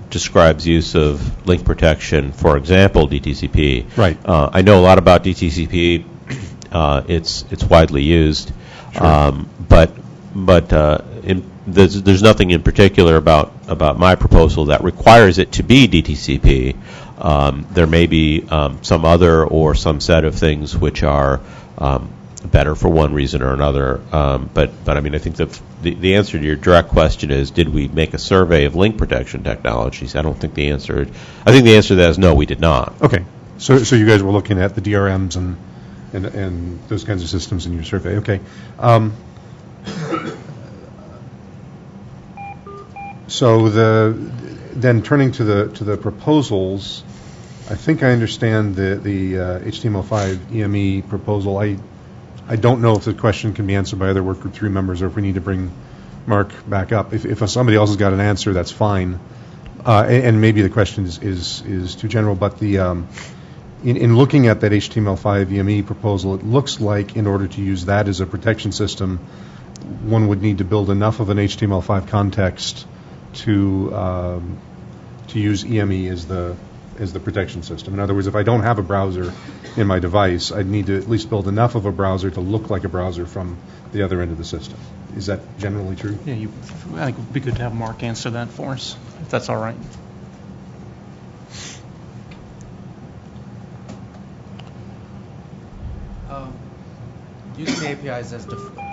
Speaker 7: describes use of link protection, for example, DTCP.
Speaker 8: Right.
Speaker 7: I know a lot about DTCP. It's widely used, sure. But there's nothing in particular about my proposal that requires it to be DTCP. There may be some other or some set of things which are better for one reason or another. But I mean, I think the answer to your direct question is, did we make a survey of link protection technologies? I think the answer to that is no, we did not.
Speaker 8: Okay. So you guys were looking at the DRMs and those kinds of systems in your survey. Okay. So then turning to the proposals, I think I understand the HTML5 EME proposal. I don't know if the question can be answered by other Workgroup 3 members or if we need to bring Mark back up. If somebody else has got an answer, that's fine. And maybe the question is too general, but in looking at that HTML5 EME proposal, it looks like in order to use that as a protection system, one would need to build enough of an HTML5 context to use EME as the protection system. In other words, if I don't have a browser in my device, I'd need to at least build enough of a browser to look like a browser from the other end of the system. Is that generally true?
Speaker 5: Yeah, I think it would be good to have Mark answer that for us, if that's all right.
Speaker 6: Using the APIs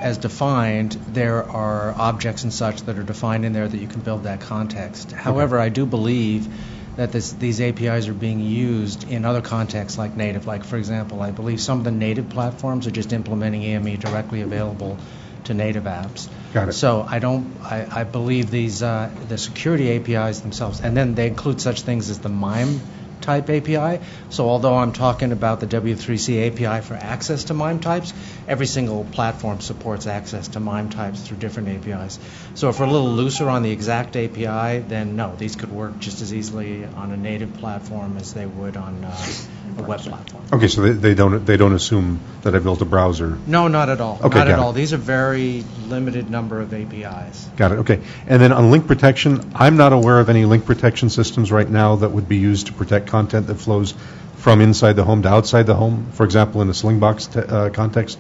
Speaker 6: as defined, there are objects and such that are defined in there that you can build that context. However, I do believe that these APIs are being used in other contexts like native. Like, for example, I believe some of the native platforms are just implementing EME directly available to native apps.
Speaker 8: Got it.
Speaker 6: So I believe these the security APIs themselves, and then they include such things as the MIME type API. So although I'm talking about the W3C API for access to MIME types, every single platform supports access to MIME types through different APIs. So if we're a little looser on the exact API, then no, these could work just as easily on a native platform as they would on a web platform.
Speaker 8: Okay, so they don't assume that I built a browser.
Speaker 6: No, not at all.
Speaker 8: Okay,
Speaker 6: not at
Speaker 8: got
Speaker 6: all.
Speaker 8: it.
Speaker 6: These are very limited number of APIs.
Speaker 8: Got it, okay. And then on link protection, I'm not aware of any link protection systems right now that would be used to protect content that flows from inside the home to outside the home, for example, in a Slingbox context.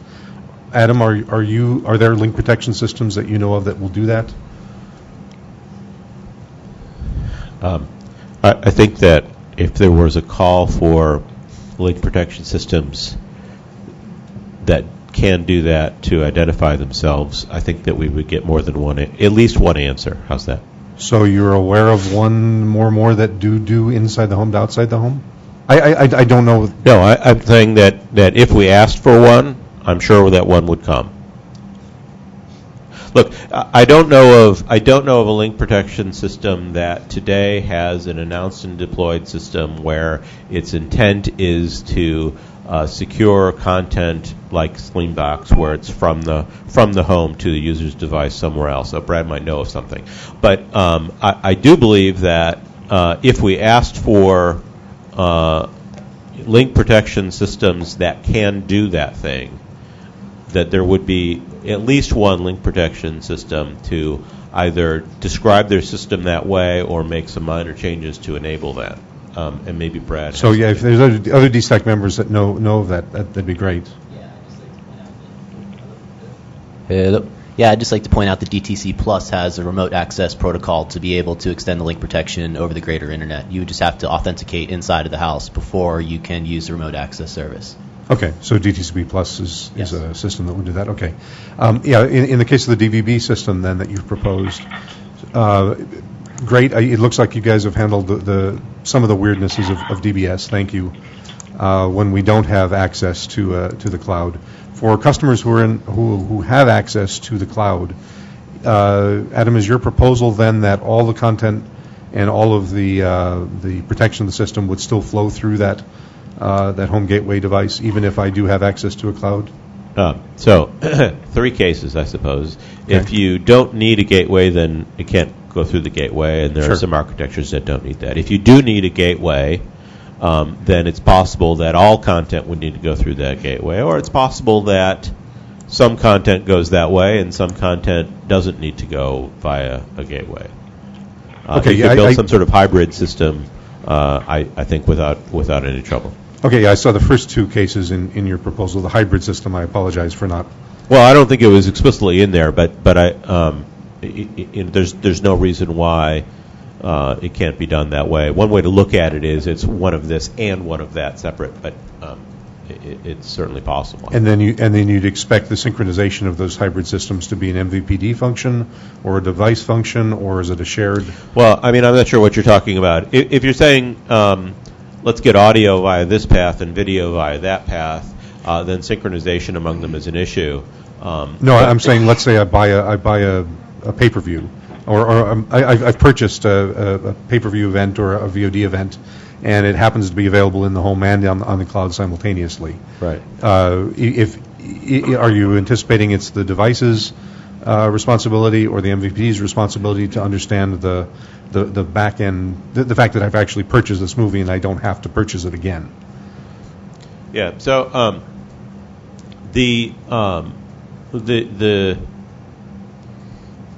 Speaker 8: Adam, are there link protection systems that you know of that will do that?
Speaker 7: I think that if there was a call for link protection systems that can do that to identify themselves, I think that we would get more than one, at least one answer. How's that?
Speaker 8: So you're aware of one more that do inside the home to outside the home? I don't know.
Speaker 7: No, I'm saying that if we asked for one, I'm sure that one would come. Look, I don't know of a link protection system that today has an announced and deployed system where its intent is to secure content like Slingbox, where it's from the home to the user's device somewhere else. So Brad might know of something, but I do believe that if we asked for link protection systems that can do that thing, that there would be at least one link protection system to either describe their system that way or make some minor changes to enable that. And maybe Brad.
Speaker 8: So yeah, if there's other DSAC members that know of that'd be great.
Speaker 9: Yeah, I'd just like to point out that DTC Plus has a remote access protocol to be able to extend the link protection over the greater internet. You would just have to authenticate inside of the house before you can use the remote access service.
Speaker 8: Okay, so DTCP Plus is
Speaker 9: Yes.
Speaker 8: a system that would do that. Okay. In the case of the DVB system then that you've proposed, great. It looks like you guys have handled some of the weirdnesses of DBS. Thank you. When we don't have access to the cloud. For customers who have access to the cloud, Adam, is your proposal then that all the content and all of the protection of the system would still flow through that home gateway device, even if I do have access to a cloud?
Speaker 7: So, three cases, I suppose.
Speaker 8: Okay.
Speaker 7: If you don't need a gateway, then it can't go through the gateway, and there
Speaker 8: Sure.
Speaker 7: are some architectures that don't need that. If you do need a gateway, then it's possible that all content would need to go through that gateway, or it's possible that some content goes that way and some content doesn't need to go via a gateway.
Speaker 8: Okay,
Speaker 7: you
Speaker 8: yeah,
Speaker 7: could build
Speaker 8: I-
Speaker 7: some sort of hybrid system, I think, without any trouble.
Speaker 8: Okay, yeah, I saw the first two cases in your proposal, the hybrid system. I apologize for not.
Speaker 7: Well, I don't think it was explicitly in there, but there's no reason why it can't be done that way. One way to look at it is it's one of this and one of that separate, but it's certainly possible.
Speaker 8: And then you'd expect the synchronization of those hybrid systems to be an MVPD function or a device function, or is it a shared?
Speaker 7: Well, I mean, I'm not sure what you're talking about. If you're saying let's get audio via this path and video via that path, then synchronization among them is an issue.
Speaker 8: No, I'm saying let's say I buy a pay-per-view, or I've purchased a pay-per-view event or a VOD event, and it happens to be available in the home and on the cloud simultaneously.
Speaker 7: Right.
Speaker 8: Are you anticipating it's the devices responsibility or the MVPD's responsibility to understand the back end, the fact that I've actually purchased this movie and I don't have to purchase it again?
Speaker 7: Yeah. So the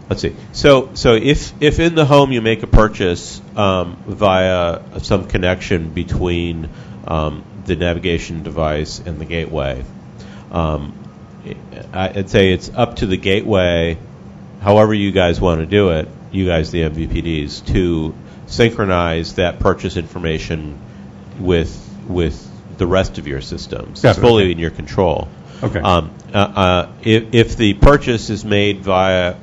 Speaker 7: let's see. So if in the home you make a purchase via some connection between the navigation device and the gateway, I'd say it's up to the gateway, however you guys want to do it, you guys the MVPDs, to synchronize that purchase information with the rest of your systems.
Speaker 8: Got
Speaker 7: It's
Speaker 8: it,
Speaker 7: fully
Speaker 8: okay.
Speaker 7: in your control.
Speaker 8: Okay.
Speaker 7: If the purchase is made via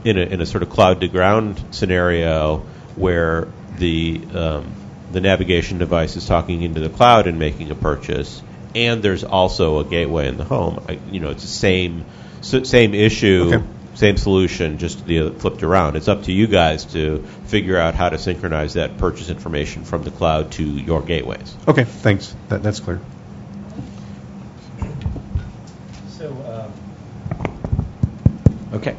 Speaker 7: in a sort of cloud to ground scenario where the navigation device is talking into the cloud and making a purchase, and there's also a gateway in the home, it's the same issue,
Speaker 8: Okay.
Speaker 7: same solution, just flipped around. It's up to you guys to figure out how to synchronize that purchase information from the cloud to your gateways.
Speaker 8: Okay, thanks. That's clear.
Speaker 10: Okay.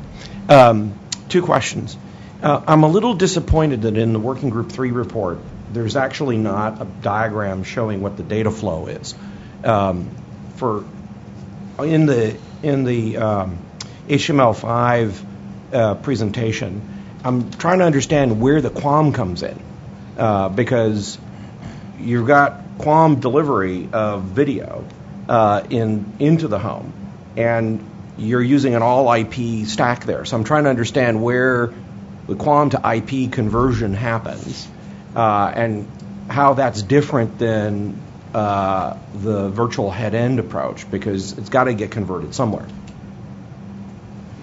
Speaker 10: Two questions. I'm a little disappointed that in the Working Group 3 report, there's actually not a diagram showing what the data flow is. In the HTML5 presentation, I'm trying to understand where the QAM comes in, because you've got QAM delivery of video into the home, and you're using an all IP stack there. So I'm trying to understand where the QAM to IP conversion happens, and how that's different than the virtual head-end approach, because it's got to get converted somewhere.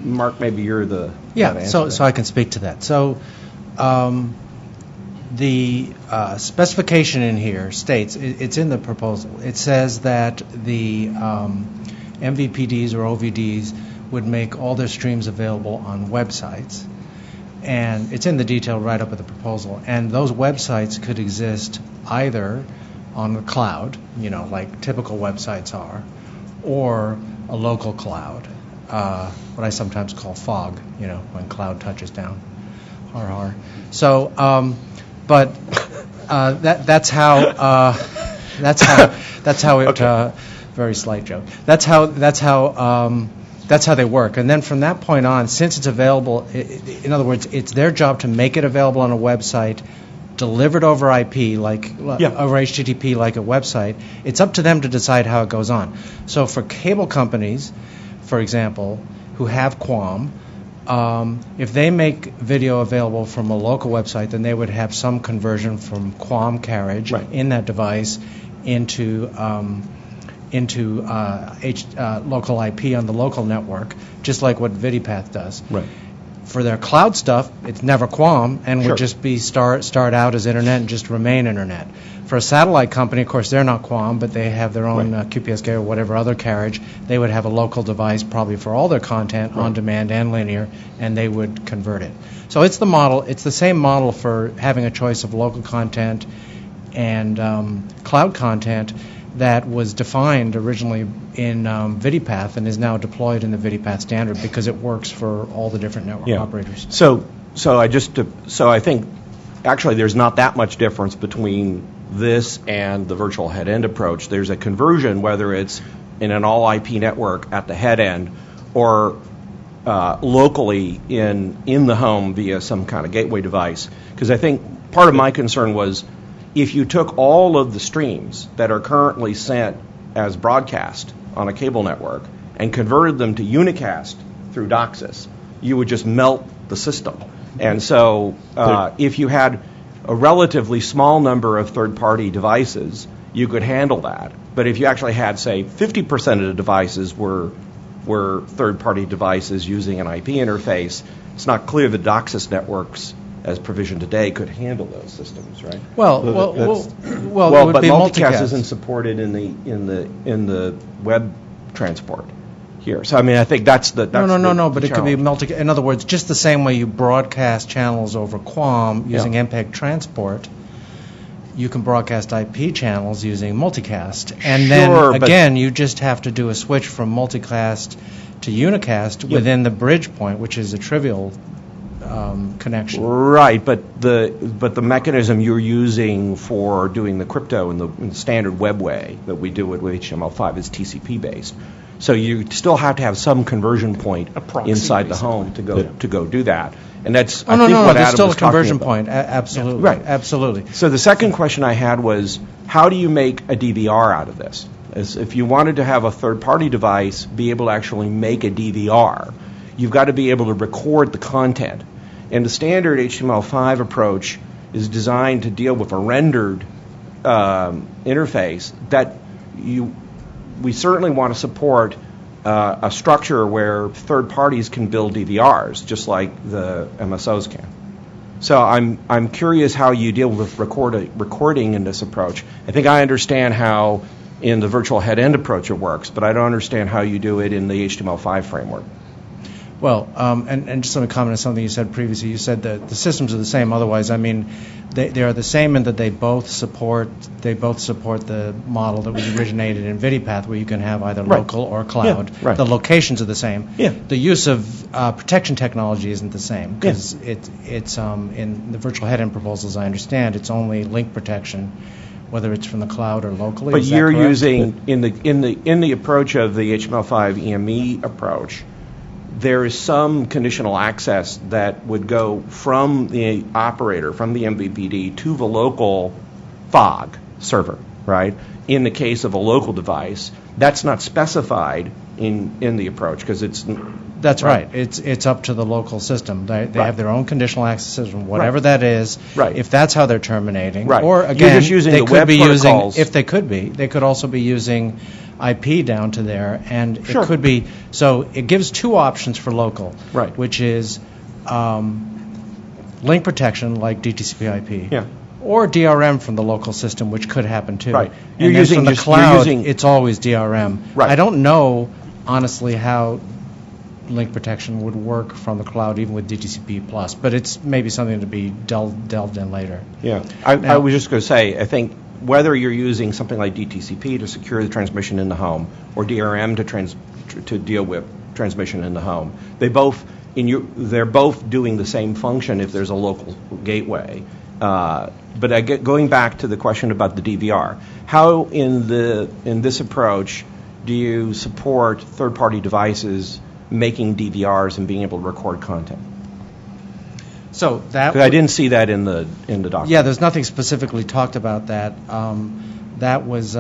Speaker 10: Mark, maybe you're the
Speaker 6: Yeah, so I can speak to that. So the specification in here states, it's in the proposal, it says that the MVPDs or OVDs would make all their streams available on websites. And it's in the detail right up at the proposal. And those websites could exist either on the cloud, like typical websites are, or a local cloud, what I sometimes call fog, when cloud touches down. Har har. So, but that's how it. Okay. Very slight joke. That's how they work. And then from that point on, since it's available, in other words, it's their job to make it available on a website, delivered over IP, over HTTP, like a website. It's up to them to decide how it goes on. So for cable companies, for example, who have QAM, if they make video available from a local website, then they would have some conversion from QAM carriage in that device into local IP on the local network, just like what VidiPath does.
Speaker 10: Right.
Speaker 6: For their cloud stuff, it's never QAM and would just be start out as internet and just remain internet. For a satellite company, of course, they're not QAM, but they have their own QPSK or whatever other carriage. They would have a local device probably for all their content, on demand and linear, and they would convert it. So it's the model. It's the same model for having a choice of local content and cloud content that was defined originally in VidiPath and is now deployed in the VidiPath standard because it works for all the different network operators.
Speaker 10: So I think actually there's not that much difference between this and the virtual head-end approach. There's a conversion, whether it's in an all-IP network at the head end or locally in the home via some kind of gateway device. Because I think part of my concern was, if you took all of the streams that are currently sent as broadcast on a cable network and converted them to unicast through DOCSIS, you would just melt the system. And so if you had a relatively small number of third-party devices, you could handle that. But if you actually had, say, 50% of the devices were third-party devices using an IP interface, it's not clear the DOCSIS networks as provisioned today could handle those systems, right?
Speaker 6: Well, it would
Speaker 10: but
Speaker 6: be
Speaker 10: multicast isn't supported in the web transport here. So I mean, I think that's the
Speaker 6: No. But
Speaker 10: the
Speaker 6: it could be
Speaker 10: challenge.
Speaker 6: In other words, just the same way you broadcast channels over QAM using MPEG transport, you can broadcast IP channels using multicast. And then again, you just have to do a switch from multicast to unicast within the bridge point, which is a trivial connection.
Speaker 10: Right, but the mechanism you're using for doing the crypto in the standard web way that we do it with HTML5 is TCP based. So you still have to have some conversion point
Speaker 5: proxy,
Speaker 10: inside the
Speaker 5: basically.
Speaker 10: home to go do that. And that's
Speaker 6: Oh,
Speaker 10: I
Speaker 6: no,
Speaker 10: think
Speaker 6: no,
Speaker 10: what
Speaker 6: there's
Speaker 10: Adam
Speaker 6: still a
Speaker 10: was talking
Speaker 6: conversion
Speaker 10: about.
Speaker 6: point. Absolutely.
Speaker 10: Right.
Speaker 6: Absolutely.
Speaker 10: So the second question I had was, how do you make a DVR out of this? As if you wanted to have a third-party device be able to actually make a DVR, you've got to be able to record the content. And the standard HTML5 approach is designed to deal with a rendered interface that we certainly want to support a structure where third parties can build DVRs, just like the MSOs can. So I'm curious how you deal with recording in this approach. I think I understand how in the virtual head-end approach it works, but I don't understand how you do it in the HTML5 framework.
Speaker 6: Well, and just let me comment on something you said previously. You said that the systems are the same. Otherwise, I mean, they are the same in that they both support the model that was originated in Vidipath, where you can have either local or cloud.
Speaker 10: Yeah, right.
Speaker 6: The locations are the same.
Speaker 10: Yeah.
Speaker 6: The use of protection technology isn't the same because it's in the virtual head-end proposals. I understand it's only link protection, whether it's from the cloud or locally.
Speaker 10: But
Speaker 6: Is that
Speaker 10: you're
Speaker 6: correct?
Speaker 10: using in the approach of the HTML5 EME approach, there is some conditional access that would go from the operator, from the MVPD, to the local FOG server, right? In the case of a local device, that's not specified in the approach because it's...
Speaker 6: That's right. It's up to the local system. They have their own conditional access system, whatever that is.
Speaker 10: Right.
Speaker 6: If that's how they're terminating,
Speaker 10: Right.
Speaker 6: or
Speaker 10: You're
Speaker 6: again,
Speaker 10: just using
Speaker 6: they
Speaker 10: the
Speaker 6: could
Speaker 10: web
Speaker 6: be
Speaker 10: protocols.
Speaker 6: using. If they could be, they could also be using IP down to there, and
Speaker 10: Sure.
Speaker 6: it could be. So it gives two options for local,
Speaker 10: Right.
Speaker 6: which is link protection like DTCP/IP.
Speaker 10: Yeah.
Speaker 6: Or DRM from the local system, which could happen too.
Speaker 10: Right.
Speaker 6: And
Speaker 10: You're
Speaker 6: then
Speaker 10: using
Speaker 6: from the
Speaker 10: just- you're
Speaker 6: cloud,
Speaker 10: using-
Speaker 6: it's always DRM.
Speaker 10: Right.
Speaker 6: I don't know, honestly, how link protection would work from the cloud, even with DTCP+, but it's maybe something to be delved in later.
Speaker 10: Yeah. I was just going to say, I think whether you're using something like DTCP to secure the transmission in the home or DRM to deal with transmission in the home, they're both doing the same function if there's a local gateway. But going back to the question about the DVR, how in this approach do you support third-party devices making DVRs and being able to record content?
Speaker 6: So that
Speaker 10: 'Cause I didn't see that in the document.
Speaker 6: Yeah, there's nothing specifically talked about that. That was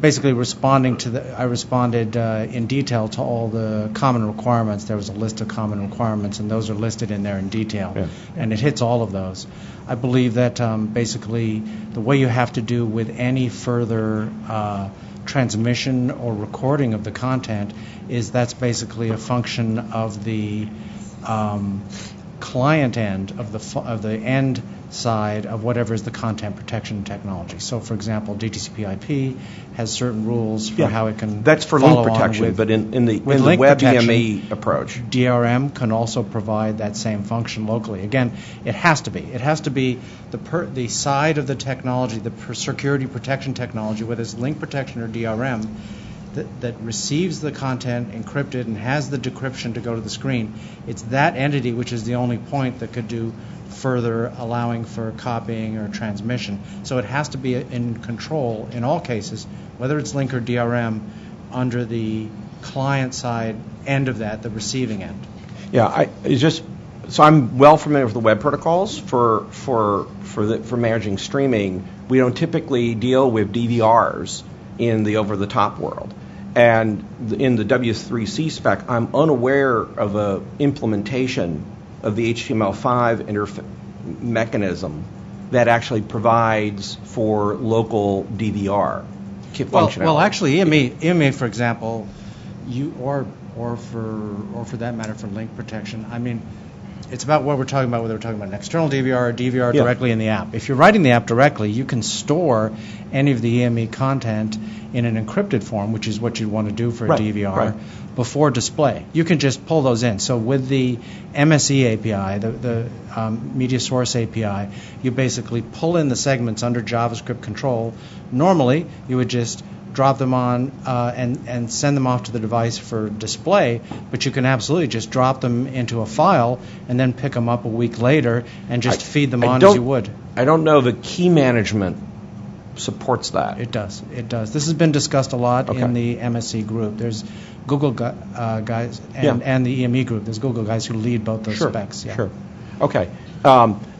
Speaker 6: basically responding to I responded in detail to all the common requirements. There was a list of common requirements, and those are listed in there in detail.
Speaker 10: Yeah.
Speaker 6: And it hits all of those. I believe that basically the way you have to do with any further transmission or recording of the content is that's basically a function of the client end of the end side of whatever is the content protection technology. So, for example, DTCP/IP has certain rules for how it can.
Speaker 10: That's for
Speaker 6: follow
Speaker 10: link
Speaker 6: on
Speaker 10: protection,
Speaker 6: with-
Speaker 10: but in the
Speaker 6: with link
Speaker 10: web
Speaker 6: protection,
Speaker 10: EME approach.
Speaker 6: DRM can also provide that same function locally. Again, it has to be. It has to be the side of the technology, the security protection technology, whether it's link protection or DRM, that receives the content encrypted and has the decryption to go to the screen. It's that entity which is the only point that could do further allowing for copying or transmission. So it has to be in control in all cases, whether it's link or DRM, under the client side end of that, the receiving end.
Speaker 10: Yeah, so I'm well familiar with the web protocols for managing streaming. We don't typically deal with DVRs in the over-the-top world. And in the W3C spec, I'm unaware of a implementation of the HTML5 mechanism that actually provides for local DVR functionality.
Speaker 6: Well, actually, EME, for example, or for that matter, for link protection. I mean, it's about what we're talking about, whether we're talking about an external DVR or DVR directly in the app. If you're writing the app directly, you can store any of the EME content in an encrypted form, which is what you'd want to do for a DVR, before display. You can just pull those in. So with the MSE API, the Media Source API, you basically pull in the segments under JavaScript control. Normally, you would just drop them on and send them off to the device for display, but you can absolutely just drop them into a file and then pick them up a week later and just feed them on as you would.
Speaker 10: I don't know the key management supports that.
Speaker 6: It does. It does. This has been discussed a lot in the MSC group. There's Google guys and the EME group. There's Google guys who lead both those specs. Yeah.
Speaker 10: Sure. Okay.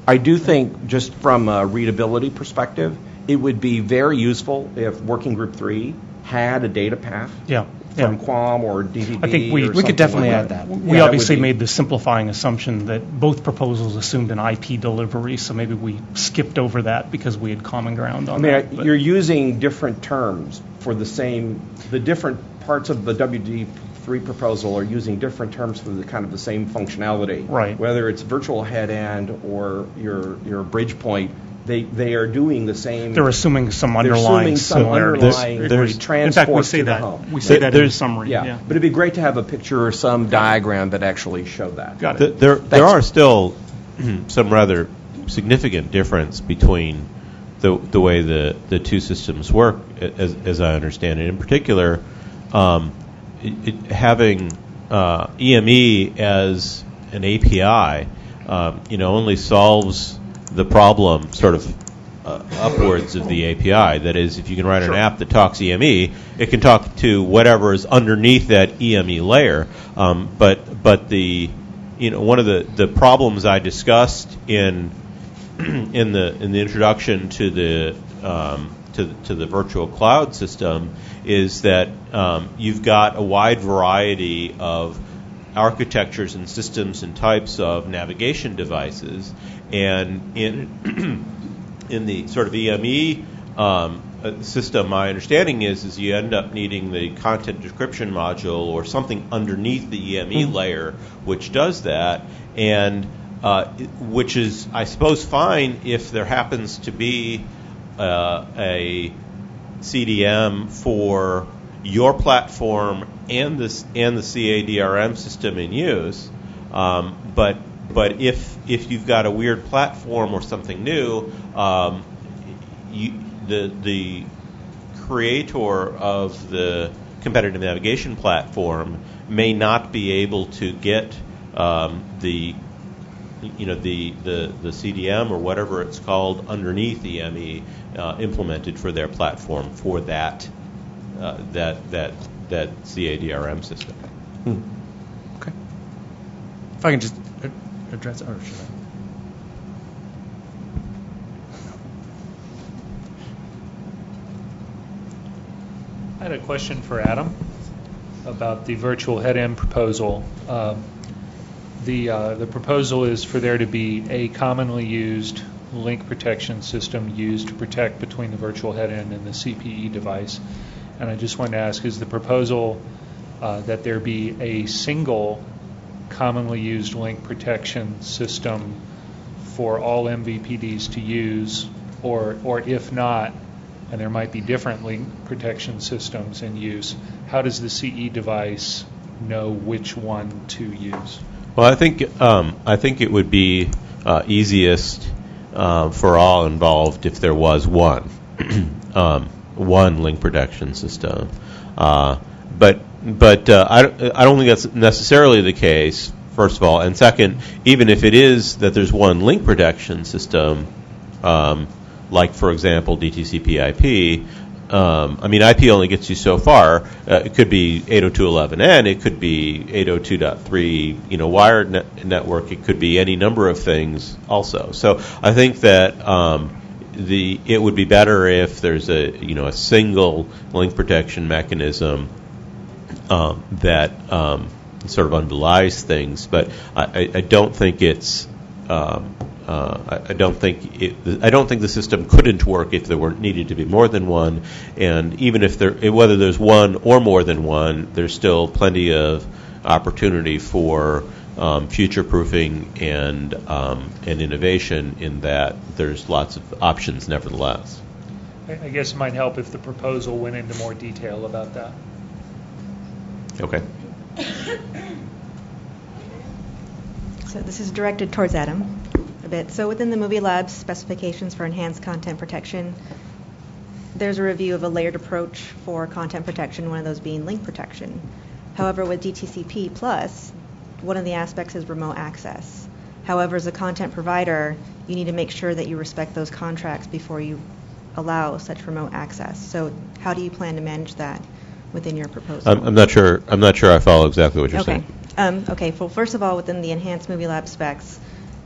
Speaker 10: I do think, just from a readability perspective, it would be very useful if Working Group 3 had a data path from QAM or DVD.
Speaker 5: I think we
Speaker 6: could definitely add that.
Speaker 5: We obviously made the simplifying assumption that both proposals assumed an IP delivery, so maybe we skipped over that because we had common ground on that.
Speaker 10: You're using different terms for the different parts of the WD3 proposal are using different terms for the same functionality.
Speaker 5: Right.
Speaker 10: Whether it's virtual head end or your bridge point, they are doing the same.
Speaker 5: They're assuming some underlying similarities. In fact, we say that. We say that in the summary.
Speaker 10: Yeah. But it'd be great to have a picture or some diagram that actually showed that.
Speaker 5: Got it.
Speaker 7: There are still some rather significant difference between the way the two systems work, as I understand it. In particular, having EME as an API, only solves the problem sort of upwards of the API. That is, if you can write an app that talks EME, it can talk to whatever is underneath that EME layer. But the one of the problems I discussed in the introduction to the virtual cloud system is that you've got a wide variety of architectures and systems and types of navigation devices, and in the sort of EME system, my understanding is you end up needing the content description module or something underneath the EME layer which does that, and which is, I suppose, fine if there happens to be a CDM for your platform and the CADRM system in use, but if you've got a weird platform or something new, the creator of the competitive navigation platform may not be able to get the CDM or whatever it's called underneath EME implemented for their platform for that CADRM system.
Speaker 10: Okay.
Speaker 6: If I can just address, or should I?
Speaker 11: I had a question for Adam about the virtual head-end proposal. The proposal is for there to be a commonly used link protection system used to protect between the virtual head-end and the CPE device. And I just wanted to ask, is the proposal that there be a single commonly used link protection system for all MVPDs to use, or if not, and there might be different link protection systems in use, how does the CE device know which one to use?
Speaker 7: Well, I think it would be easiest for all involved if there was one link protection system. But I don't think that's necessarily the case, first of all. And second, even if it is that there's one link protection system, like, for example, DTCP/IP, IP only gets you so far. It could be 802.11n, it could be 802.3, wired network. It could be any number of things also. So I think that it would be better if there's a single link protection mechanism that sort of underlies things. But I don't think it's. I don't think the system couldn't work if there needed to be more than one, and even if whether there's one or more than one, there's still plenty of opportunity for future-proofing and innovation in that there's lots of options nevertheless.
Speaker 11: I guess it might help if the proposal went into more detail about that.
Speaker 7: Okay.
Speaker 12: So this is directed towards Adam a bit. So within the Movie Labs specifications for enhanced content protection, there's a review of a layered approach for content protection, one of those being link protection. However, with DTCP Plus, one of the aspects is remote access. However, as a content provider, you need to make sure that you respect those contracts before you allow such remote access. So how do you plan to manage that within your proposal?
Speaker 7: I'm not sure I follow exactly what you're saying.
Speaker 12: Okay. Well, first of all, within the enhanced Movie Lab specs,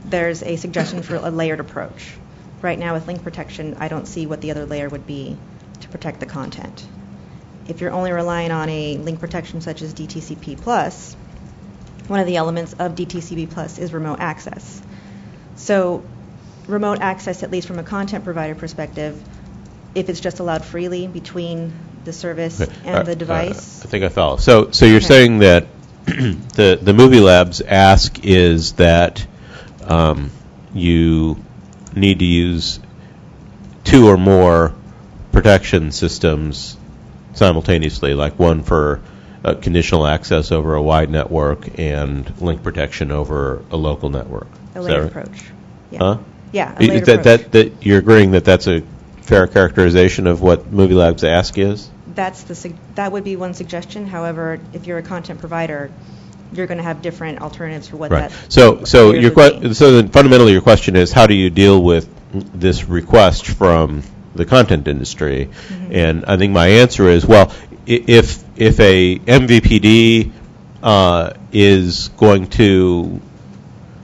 Speaker 12: there's a suggestion for a layered approach. Right now, with link protection, I don't see what the other layer would be to protect the content. If you're only relying on a link protection such as DTCP Plus, one of the elements of DTCP Plus is remote access. So remote access, at least from a content provider perspective, if it's just allowed freely between the service and the device.
Speaker 7: I think I follow. So you're saying that the Movie Lab's ask is that you need to use 2 or more protection systems simultaneously, like one for conditional access over a wide network and link protection over a local network.
Speaker 12: A layered approach. Yeah.
Speaker 7: Huh?
Speaker 12: Yeah, a layered approach.
Speaker 7: That you're agreeing that that's a fair characterization of what Movie Lab's ask is?
Speaker 12: That would be one suggestion. However, if you're a content provider, you're going to have different alternatives for what that.
Speaker 7: So then fundamentally your question is, how do you deal with this request from the content industry? Mm-hmm. And I think my answer is, well, if a MVPD is going to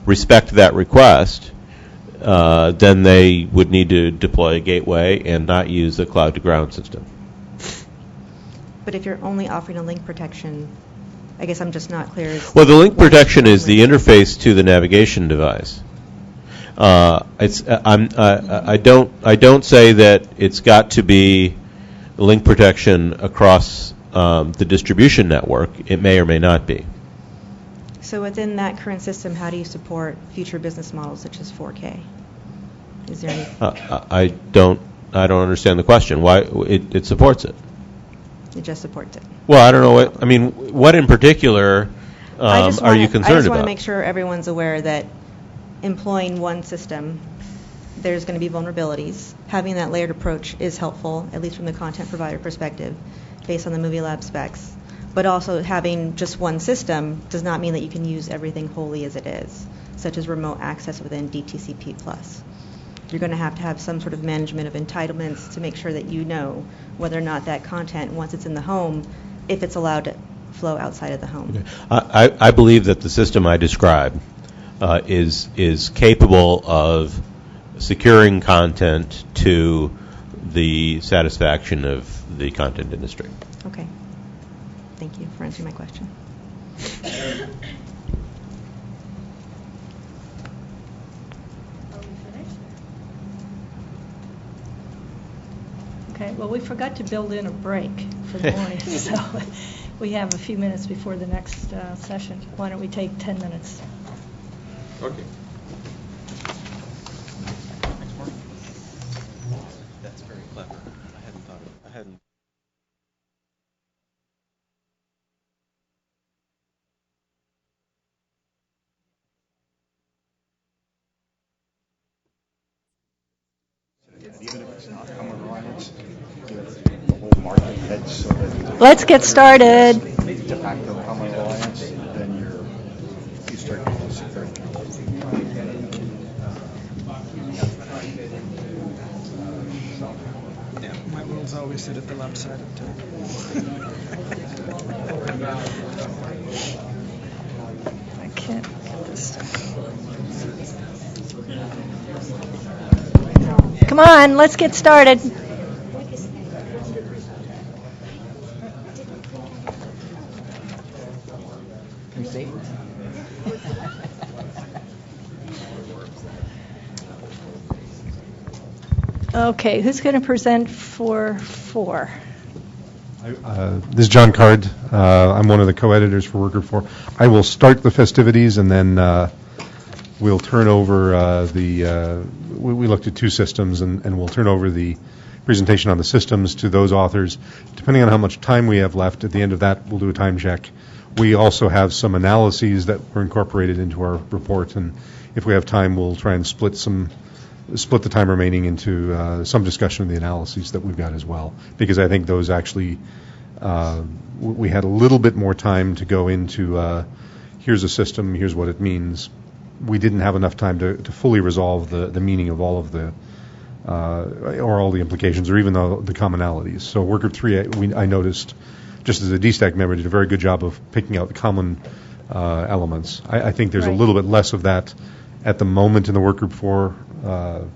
Speaker 7: respect that request, then they would need to deploy a gateway and not use a cloud-to-ground system.
Speaker 12: But if you're only offering a link protection, I guess I'm just not clear.
Speaker 7: Well, the link protection is the interface to the navigation device. I don't say that it's got to be link protection across the distribution network. It may or may not be.
Speaker 12: So within that current system, how do you support future business models such as 4K? Is there any?
Speaker 7: I don't understand the question. Why it supports it?
Speaker 12: It just supports it.
Speaker 7: Well, I don't know what in particular are you concerned about?
Speaker 12: I just want to make sure everyone's aware that employing one system, there's going to be vulnerabilities. Having that layered approach is helpful, at least from the content provider perspective, based on the Movie Lab specs. But also having just one system does not mean that you can use everything wholly as it is, such as remote access within DTCP+. You're going to have some sort of management of entitlements to make sure that you know whether or not that content, once it's in the home, if it's allowed to flow outside of the home.
Speaker 7: Okay. I believe that the system I described is capable of securing content to the satisfaction of the content industry.
Speaker 12: Okay. Thank you for answering my question.
Speaker 1: Okay, well, we forgot to build in a break for the morning, so we have a few minutes before the next session. Why don't we take 10 minutes?
Speaker 7: Okay.
Speaker 13: That's very clever. I hadn't thought of it. I hadn't.
Speaker 14: Even if it's not common alliance, the whole market heads so that
Speaker 1: Let's get started.
Speaker 14: de facto common alliance, then you start getting security.
Speaker 15: Yeah, my rules always sit at the left side of the table.
Speaker 1: I can't get this. Come on, let's get started.
Speaker 2: Can you see?
Speaker 1: Okay, who's going to present for 4?
Speaker 8: This is John Card. I'm one of the co-editors for Worker 4. I will start the festivities, and then we'll turn over we looked at 2 systems, and we'll turn over the presentation on the systems to those authors. Depending on how much time we have left, at the end of that, we'll do a time check. We also have some analyses that were incorporated into our report, and if we have time, we'll try and split some split the time remaining into some discussion of the analyses that we've got as well, because I think those actually, we had a little bit more time to go into, here's a system, here's what it means. We didn't have enough time to fully resolve the meaning of all of the, or all the implications, or even the commonalities. So Workgroup 3, I noticed, just as a DSTAC member, did a very good job of picking out the common elements. I think there's a little bit less of that at the moment in the Workgroup 4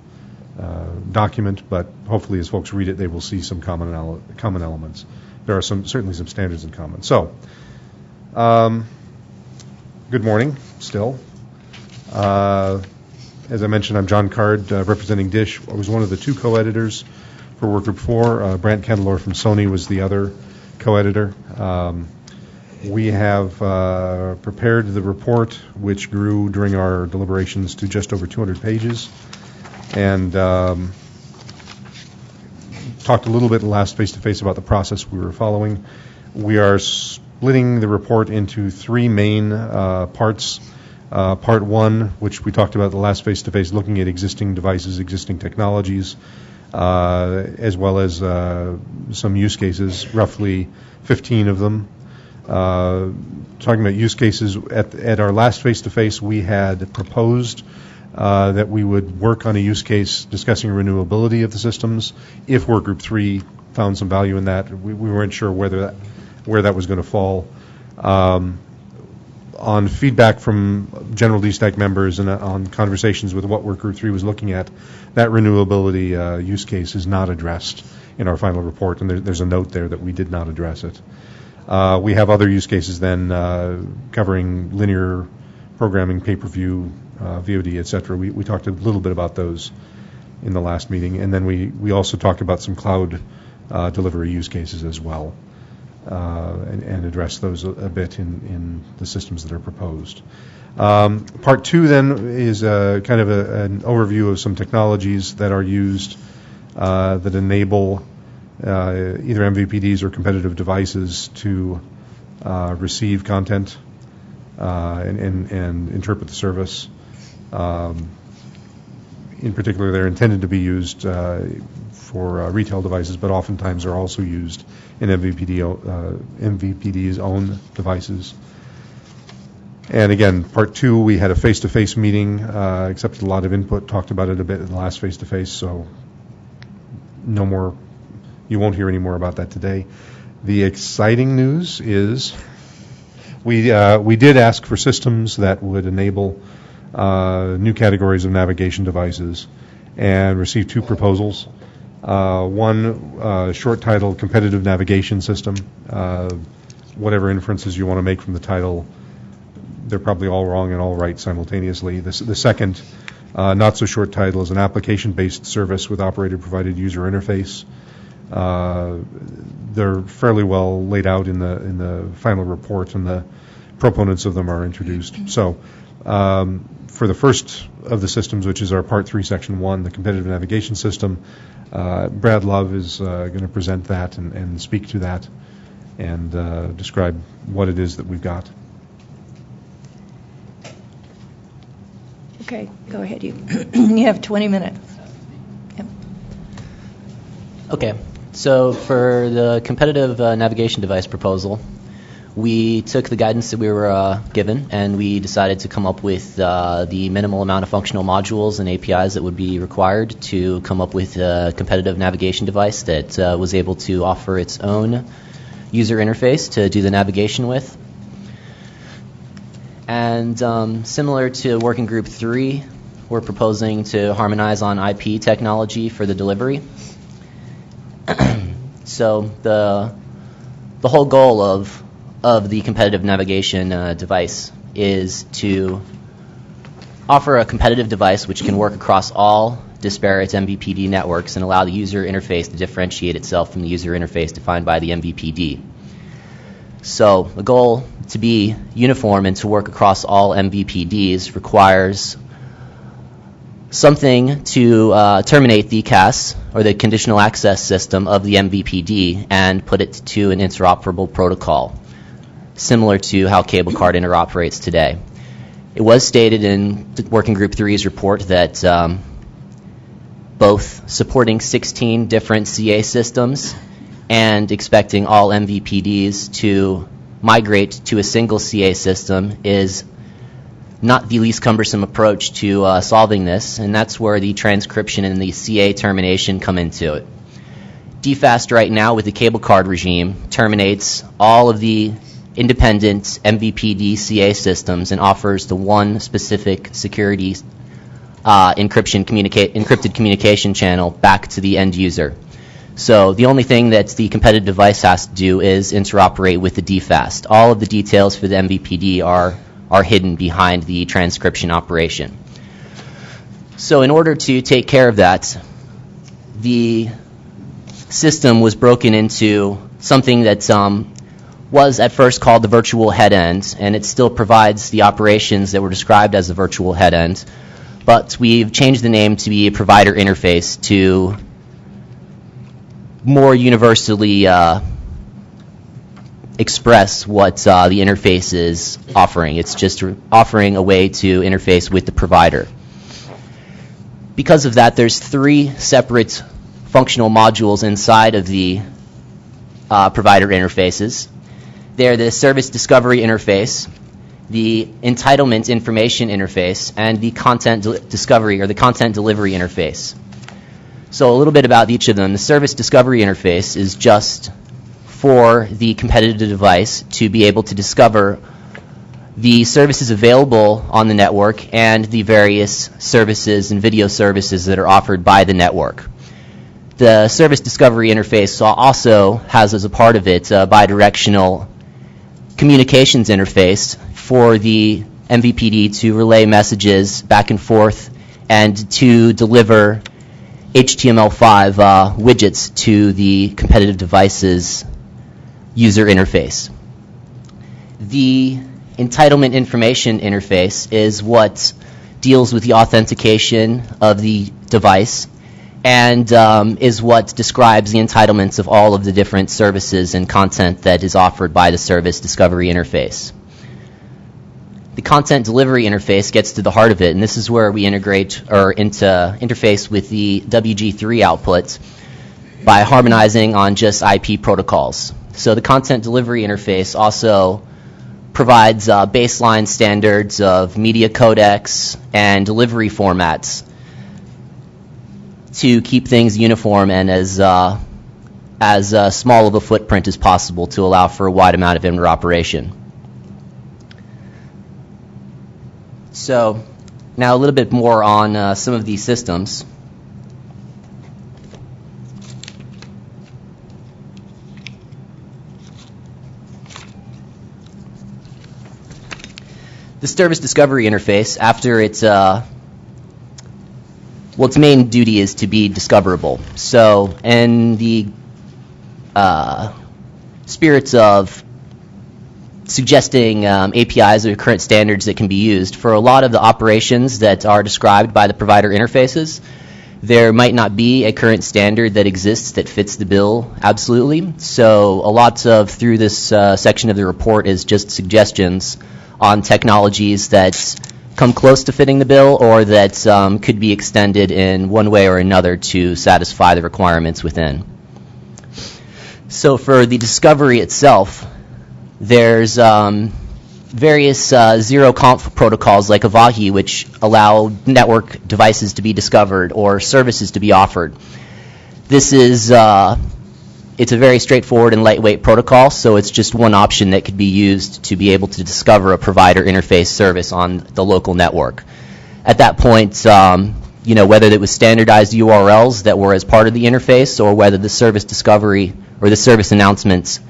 Speaker 8: document, but hopefully as folks read it, they will see some common elements. There are certainly some standards in common. So, good morning, still. As I mentioned, I'm John Card, representing DISH. I was one of the two co-editors for Workgroup 4. Brant Kendallor from Sony was the other co-editor. We have prepared the report, which grew during our deliberations to just over 200 pages, and talked a little bit last face-to-face about the process we were following. We are splitting the report into three main parts. Part 1, which we talked about the last face-to-face, looking at existing devices, existing technologies, as well as some use cases, roughly 15 of them. Talking about use cases, at our last face-to-face, we had proposed that we would work on a use case discussing renewability of the systems. If Workgroup 3 found some value in that, we weren't sure where that was going to fall. On feedback from general DSTAC members and on conversations with what Workgroup 3 was looking at, that renewability use case is not addressed in our final report, and there's a note there that we did not address it. We have other use cases then covering linear programming, pay-per-view, VOD, etc. We talked a little bit about those in the last meeting, and then we also talked about some cloud delivery use cases as well. And address those a bit in the systems that are proposed. Part 2 then is kind of an overview of some technologies that are used that enable either MVPDs or competitive devices to receive content and interpret the service. In particular, they're intended to be used for retail devices, but oftentimes are also used in MVPD's own devices. And again, part 2, we had a face-to-face meeting, accepted a lot of input, talked about it a bit in the last face-to-face, so no more, you won't hear any more about that today. The exciting news is we did ask for systems that would enable new categories of navigation devices and received 2 proposals. One short title, competitive navigation system. Whatever inferences you want to make from the title, they're probably all wrong and all right simultaneously. The second, not so short title, is an application-based service with operator-provided user interface. They're fairly well laid out in the final report, and the proponents of them are introduced. So, for the first of the systems, which is our Part 3, Section 1, the competitive navigation system, Brad Love is going to present that and speak to that and describe what it is that we've got.
Speaker 1: Okay, go ahead. You have 20 minutes. Yep.
Speaker 9: Okay, so for the competitive navigation device proposal, we took the guidance that we were given, and we decided to come up with the minimal amount of functional modules and APIs that would be required to come up with a competitive navigation device that was able to offer its own user interface to do the navigation with. And similar to Working Group 3, we're proposing to harmonize on IP technology for the delivery. So the whole goal of the competitive navigation device is to offer a competitive device which can work across all disparate MVPD networks and allow the user interface to differentiate itself from the user interface defined by the MVPD. So the goal to be uniform and to work across all MVPDs requires something to terminate the CAS, or the conditional access system of the MVPD, and put it to an interoperable protocol, similar to how cable card interoperates today. It was stated in Working Group 3's report that both supporting 16 different CA systems and expecting all MVPDs to migrate to a single CA system is not the least cumbersome approach to solving this, and that's where the transcription and the CA termination come into it. DFAST right now with the cable card regime terminates all of the independent MVPD CA systems and offers the one specific security encrypted communication channel back to the end user. So the only thing that the competitive device has to do is interoperate with the DFAST. All of the details for the MVPD are hidden behind the transcription operation. So in order to take care of that, the system was broken into something that was at first called the virtual head end, and it still provides the operations that were described as the virtual head end, but we've changed the name to be a provider interface to more universally express what the interface is offering. It's just offering a way to interface with the provider. Because of that, there's 3 separate functional modules inside of the provider interfaces. They're the service discovery interface, the entitlement information interface, and the content discovery or the content delivery interface. So a little bit about each of them. The service discovery interface is just for the competitive device to be able to discover the services available on the network and the various services and video services that are offered by the network. The service discovery interface also has as a part of it a bidirectional communications interface for the MVPD to relay messages back and forth and to deliver HTML5 widgets to the competitive device's user interface. The entitlement information interface is what deals with the authentication of the device and is what describes the entitlements of all of the different services and content that is offered by the service discovery interface. The content delivery interface gets to the heart of it, and this is where we interface with the WG3 output by harmonizing on just IP protocols. So the content delivery interface also provides baseline standards of media codecs and delivery formats to keep things uniform and as small of a footprint as possible to allow for a wide amount of interoperation. So now a little bit more on some of these systems. The service discovery interface, after its main duty is to be discoverable. So in the spirits of suggesting APIs or current standards that can be used, for a lot of the operations that are described by the provider interfaces, there might not be a current standard that exists that fits the bill absolutely. So a lot of, through this section of the report, is just suggestions on technologies that come close to fitting the bill or that could be extended in one way or another to satisfy the requirements within. So for the discovery itself, there's various zero-conf protocols like Avahi, which allow network devices to be discovered or services to be offered. This is it's a very straightforward and lightweight protocol, so it's just one option that could be used to be able to discover a provider interface service on the local network. At that point, whether it was standardized URLs that were as part of the interface or whether the service discovery or the service announcements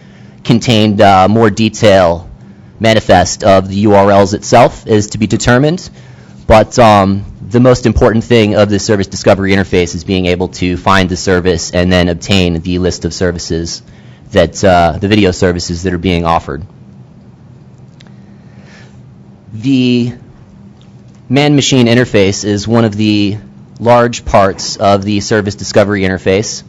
Speaker 9: contained more detail manifest of the URLs itself is to be determined. But the most important thing of the service discovery interface is being able to find the service and then obtain the list of services that the video services that are being offered. The man-machine interface is one of the large parts of the service discovery interface.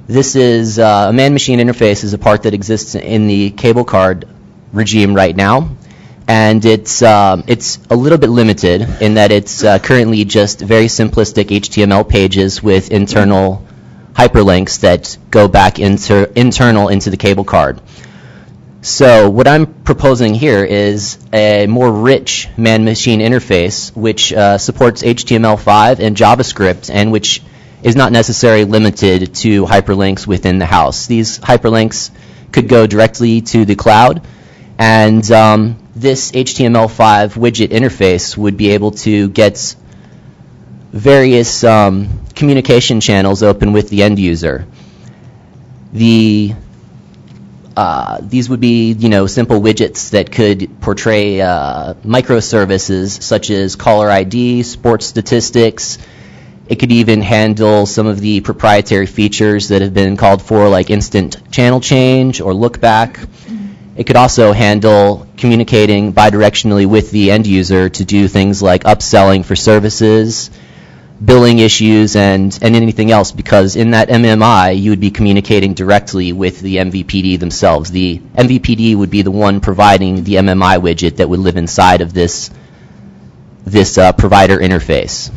Speaker 9: This is a man-machine interface is a part that exists in the cable card regime right now, And it's a little bit limited in that it's currently just very simplistic HTML pages with internal hyperlinks that go back internal into the cable card. So what I'm proposing here is a more rich man-machine interface which supports HTML5 and JavaScript, and which is not necessarily limited to hyperlinks within the house. These hyperlinks could go directly to the cloud, and this HTML5 widget interface would be able to get various communication channels open with the end user. These would be, simple widgets that could portray microservices such as caller ID, sports statistics. It could even handle some of the proprietary features that have been called for, like instant channel change or look back. It could also handle communicating bidirectionally with the end user to do things like upselling for services, billing issues, and anything else, because in that MMI you would be communicating directly with the MVPD themselves. The MVPD would be the one providing the MMI widget that would live inside of this provider interface.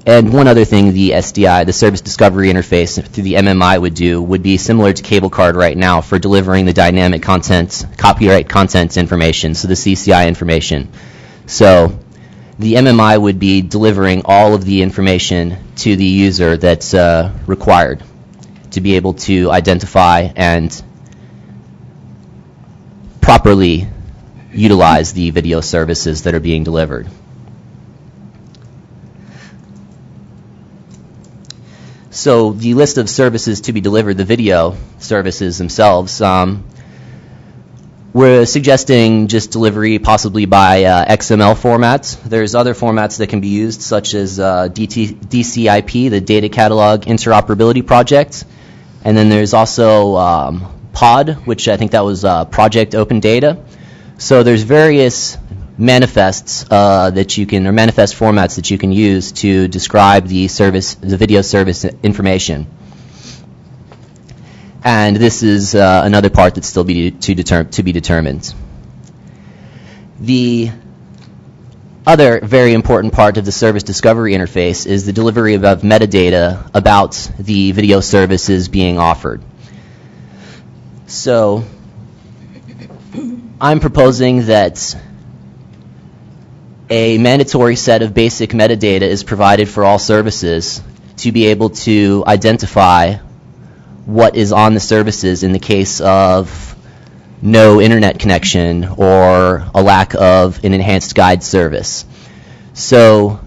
Speaker 9: And one other thing the SDI, the Service Discovery Interface, through the MMI would do would be similar to Cable Card right now for delivering the dynamic content, copyright content information, so the CCI information. So the MMI would be delivering all of the information to the user that's required to be able to identify and properly utilize the video services that are being delivered. So the list of services to be delivered, the video services themselves, we're suggesting just delivery possibly by XML formats. There's other formats that can be used, such as DCIP, the Data Catalog Interoperability Project. And then there's also POD, which I think that was Project Open Data. So there's various manifests that you can, or manifest formats that you can use to describe the service, the video service information. And this is another part that's still to be determined. The other very important part of the service discovery interface is the delivery of metadata about the video services being offered. So I'm proposing that a mandatory set of basic metadata is provided for all services to be able to identify what is on the services in the case of no internet connection or a lack of an enhanced guide service. So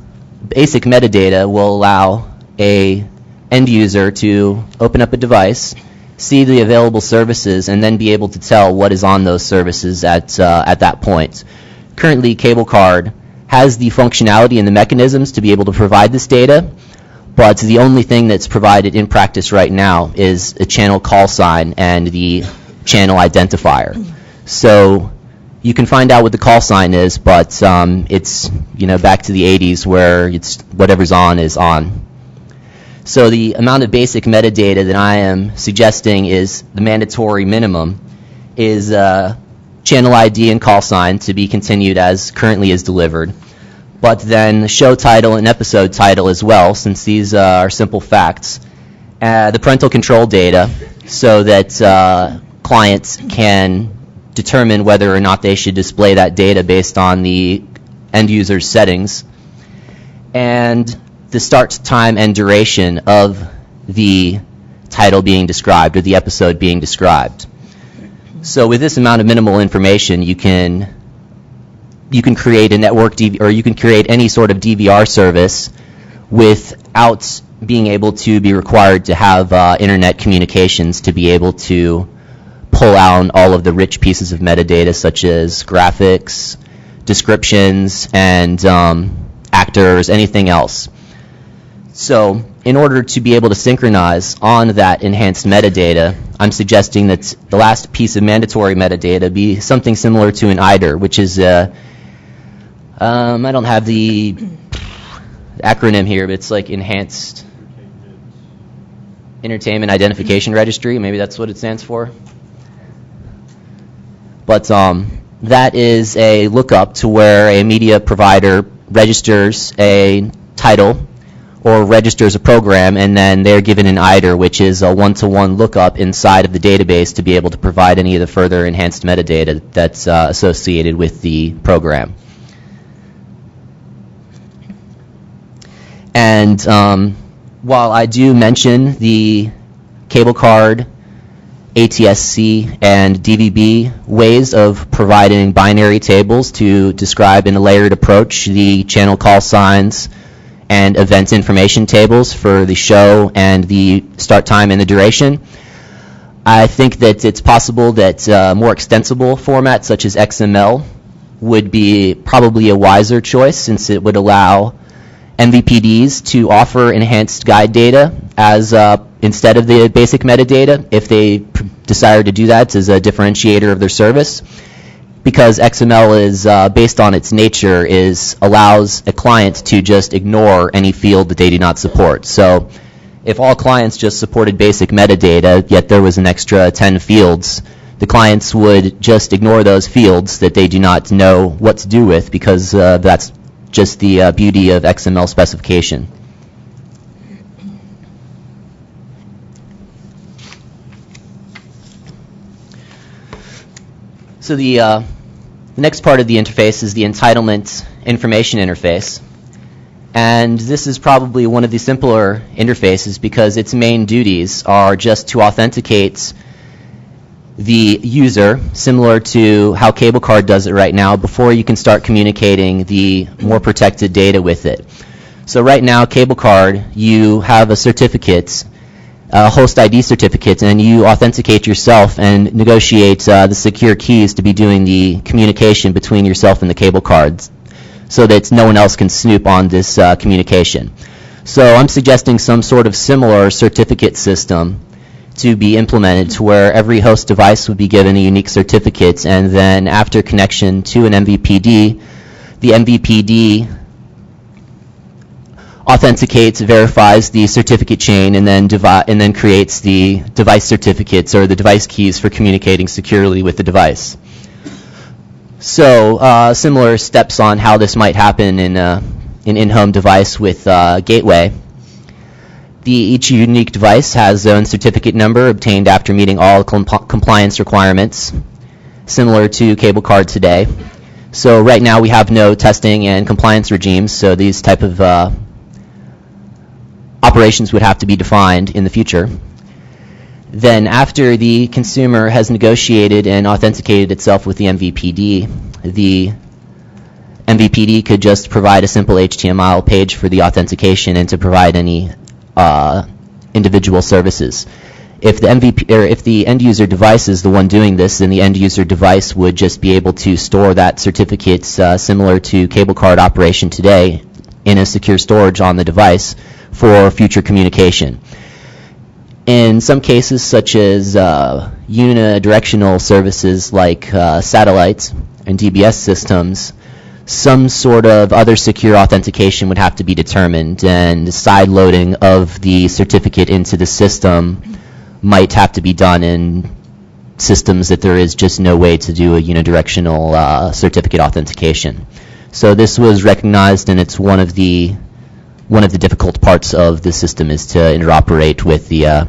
Speaker 9: basic metadata will allow a end user to open up a device, see the available services, and then be able to tell what is on those services at that point. Currently, Cable Card has the functionality and the mechanisms to be able to provide this data, but the only thing that's provided in practice right now is a channel call sign and the channel identifier. So you can find out what the call sign is, but it's back to the 80s where it's whatever's on is on. So the amount of basic metadata that I am suggesting is the mandatory minimum is channel ID and call sign to be continued as currently is delivered, but then the show title and episode title as well, since these are simple facts. The parental control data, so that clients can determine whether or not they should display that data based on the end user's settings, and the start time and duration of the title being described or the episode being described. So with this amount of minimal information, you can create a network or you can create any sort of DVR service without being able to be required to have internet communications to be able to pull out all of the rich pieces of metadata such as graphics, descriptions, and actors, anything else. So in order to be able to synchronize on that enhanced metadata, I'm suggesting that the last piece of mandatory metadata be something similar to an IDER, which is I don't have the acronym here, but it's like Enhanced Entertainment Identification Registry. Maybe that's what it stands for. but that is a lookup to where a media provider registers a title or registers a program, and then they're given an IDER, which is a one-to-one lookup inside of the database to be able to provide any of the further enhanced metadata that's associated with the program. And while I do mention the cable card, ATSC, and DVB ways of providing binary tables to describe in a layered approach the channel call signs and event information tables for the show and the start time and the duration, I think that it's possible that more extensible formats such as XML would be probably a wiser choice, since it would allow MVPDs to offer enhanced guide data as instead of the basic metadata, if they desire to do that as a differentiator of their service. Because XML is, based on its nature, allows a client to just ignore any field that they do not support. So if all clients just supported basic metadata, yet there was an extra 10 fields, the clients would just ignore those fields that they do not know what to do with, because that's just the beauty of XML specification. So the next part of the interface is the entitlement information interface. And this is probably one of the simpler interfaces because its main duties are just to authenticate the user, similar to how Cable Card does it right now, before you can start communicating the more protected data with it. So right now, Cable Card, you have a certificate, a host ID certificate, and you authenticate yourself and negotiate the secure keys to be doing the communication between yourself and the cable cards, so that no one else can snoop on this communication. So I'm suggesting some sort of similar certificate system to be implemented, to where every host device would be given a unique certificate, and then after connection to an MVPD, the MVPD authenticates, verifies the certificate chain, and then creates the device certificates or the device keys for communicating securely with the device. So similar steps on how this might happen in an in-home device with Gateway. Each unique device has its own certificate number obtained after meeting all compliance requirements, similar to Cable Card today. So right now we have no testing and compliance regimes, so these type of operations would have to be defined in the future. Then after the consumer has negotiated and authenticated itself with the MVPD could just provide a simple HTML page for the authentication and to provide any individual services. If the end user device is the one doing this, then the end user device would just be able to store that certificate similar to Cable Card operation today in a secure storage on the device for future communication. In some cases, such as unidirectional services like satellites and DBS systems, some sort of other secure authentication would have to be determined, and side loading of the certificate into the system might have to be done in systems that there is just no way to do a unidirectional certificate authentication. So this was recognized, and it's one of the difficult parts of the system is to interoperate with the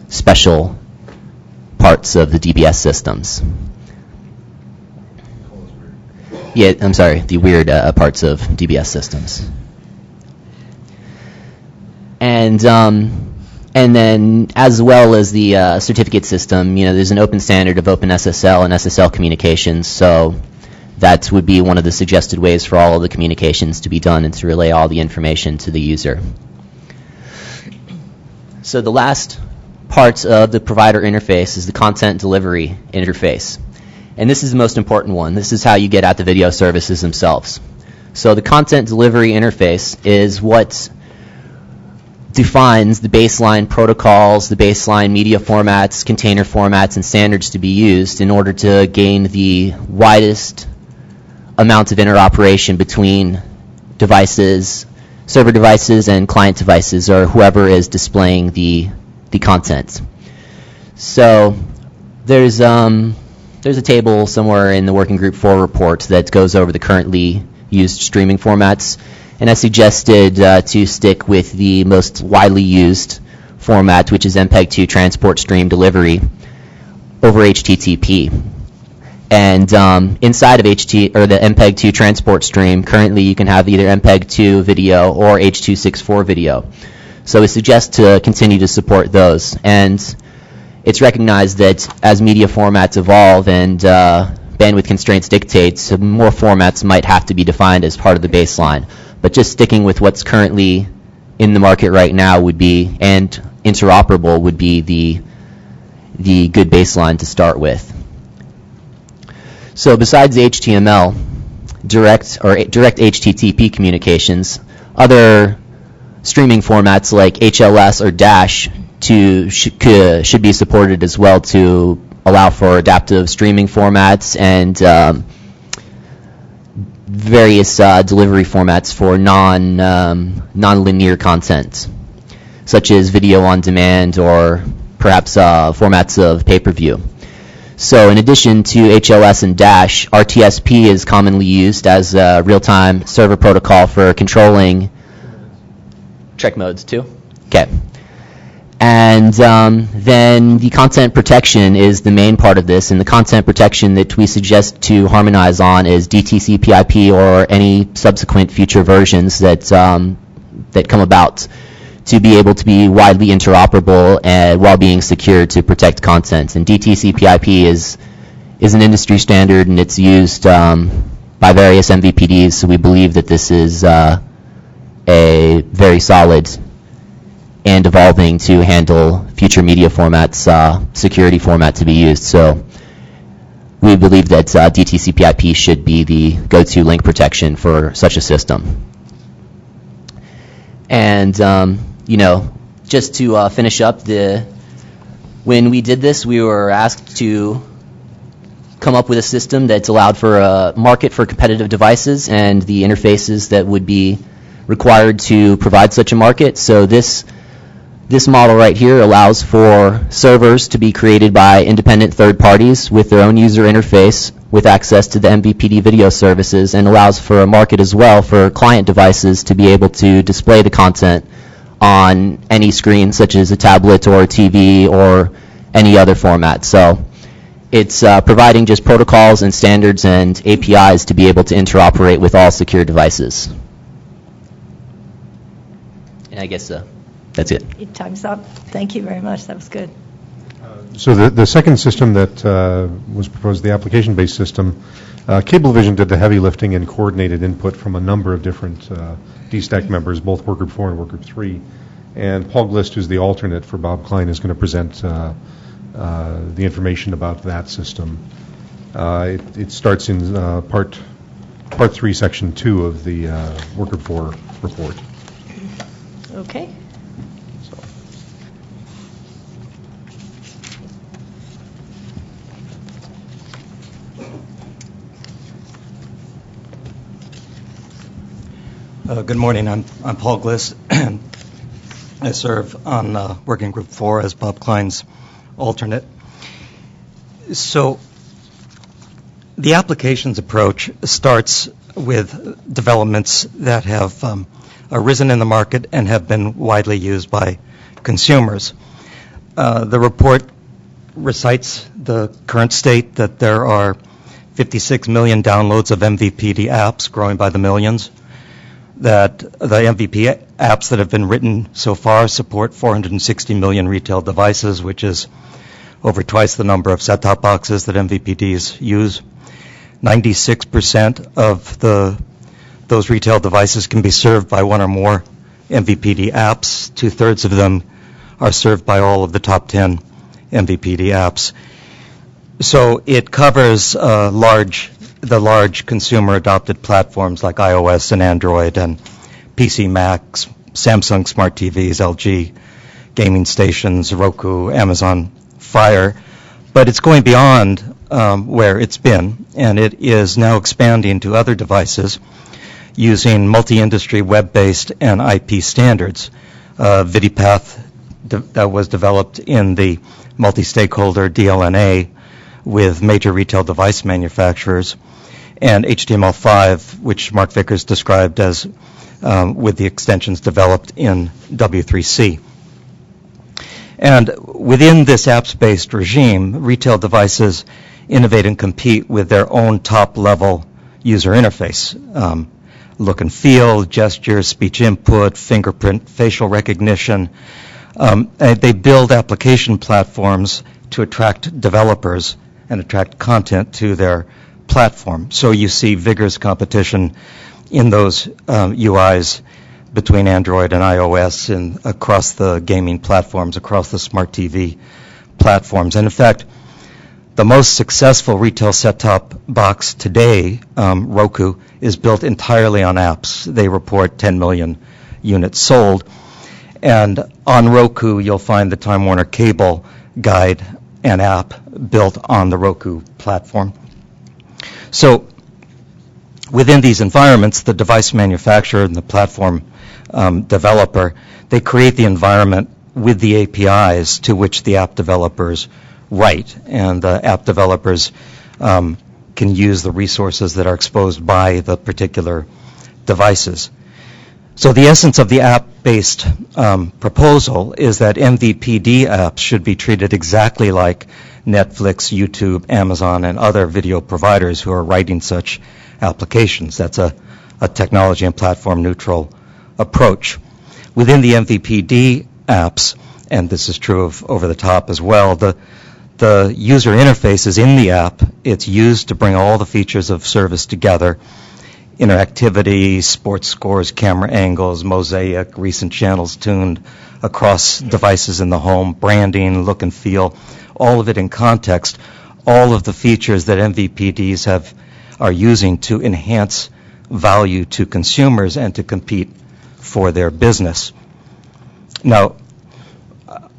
Speaker 9: special parts of the DBS systems. Yeah, I'm sorry, the weird parts of DBS systems. And then, as well as the certificate system, there's an open standard of OpenSSL and SSL communications, so that would be one of the suggested ways for all of the communications to be done and to relay all the information to the user. So the last part of the provider interface is the content delivery interface. And this is the most important one. This is how you get at the video services themselves. So the content delivery interface is what defines the baseline protocols, the baseline media formats, container formats, and standards to be used in order to gain the widest amount of interoperation between devices, server devices, and client devices, or whoever is displaying the content. So there's there's a table somewhere in the Working Group 4 report that goes over the currently used streaming formats, and I suggested to stick with the most widely used format, which is MPEG-2 transport stream delivery over HTTP. And inside of the MPEG-2 transport stream, currently you can have either MPEG-2 video or H.264 video. So we suggest to continue to support those. And it's recognized that as media formats evolve and bandwidth constraints dictate, so more formats might have to be defined as part of the baseline. But just sticking with what's currently in the market right now would be, and interoperable would be the good baseline to start with. So besides HTML, direct HTTP communications, other streaming formats like HLS or Dash should be supported as well to allow for adaptive streaming formats and various delivery formats for non-linear content, such as video on demand or perhaps formats of pay-per-view. So in addition to HLS and Dash, RTSP is commonly used as a real-time server protocol for controlling check modes too. Okay. And then the content protection is the main part of this, and the content protection that we suggest to harmonize on is DTC-PIP or any subsequent future versions that that come about, to be able to be widely interoperable while being secure to protect content. And DTC-PIP is an industry standard, and it's used by various MVPDs, so we believe that this is a very solid and evolving to handle future media formats, security format to be used. So we believe that DTC-PIP should be the go-to link protection for such a system. And just to finish up, when we did this, we were asked to come up with a system that's allowed for a market for competitive devices and the interfaces that would be required to provide such a market. So this model right here allows for servers to be created by independent third parties with their own user interface with access to the MVPD video services, and allows for a market as well for client devices to be able to display the content on any screen, such as a tablet or a TV or any other format. So it's providing just protocols and standards and APIs to be able to interoperate with all secure devices. And I guess that's it.
Speaker 1: Your time's up. Thank you very much. That was good.
Speaker 8: So the second system that was proposed, the application-based system, Cablevision did the heavy lifting and coordinated input from a number of different DSTAC members, both Workgroup 4 and Workgroup 3. And Paul Glist, who's the alternate for Bob Klein, is going to present the information about that system. It starts in Part 3, Section 2 of the Workgroup 4 report.
Speaker 1: Okay.
Speaker 16: Good morning. I'm Paul Glist. I serve on Working Group 4 as Bob Klein's alternate. So the applications approach starts with developments that have arisen in the market and have been widely used by consumers. The report recites the current state that there are 56 million downloads of MVPD apps, growing by the millions. That the MVP apps that have been written so far support 460 million retail devices, which is over twice the number of set-top boxes that MVPDs use. 96% of those retail devices can be served by one or more MVPD apps. 2/3 of them are served by all of the top 10 MVPD apps. So it covers the large consumer-adopted platforms like iOS and Android and PC, Macs, Samsung Smart TVs, LG gaming stations, Roku, Amazon Fire. But it's going beyond where it's been, and it is now expanding to other devices using multi-industry web-based and IP standards. VidiPath that was developed in the multi-stakeholder DLNA with major retail device manufacturers, and HTML5, which Mark Vickers described as with the extensions developed in W3C. And within this apps-based regime, retail devices innovate and compete with their own top-level user interface. Look and feel, gesture, speech input, fingerprint, facial recognition. And they build application platforms to attract developers and attract content to their platform. So you see vigorous competition in those UIs between Android and iOS and across the gaming platforms, across the smart TV platforms. And in fact, the most successful retail set-top box today, Roku, is built entirely on apps. They report 10 million units sold. And on Roku, you'll find the Time Warner Cable guide and app built on the Roku platform. So within these environments, the device manufacturer and the platform developer, they create the environment with the APIs to which the app developers write, and the app developers can use the resources that are exposed by the particular devices. So the essence of the app-based proposal is that MVPD apps should be treated exactly like Netflix, YouTube, Amazon, and other video providers who are writing such applications. That's a technology and platform neutral approach. Within the MVPD apps, and this is true of over-the-top as well, the user interface is in the app. It's used to bring all the features of service together: interactivity, sports scores, camera angles, mosaic, recent channels tuned across devices in the home, branding, look and feel, all of it in context, all of the features that MVPDs are using to enhance value to consumers and to compete for their business. Now,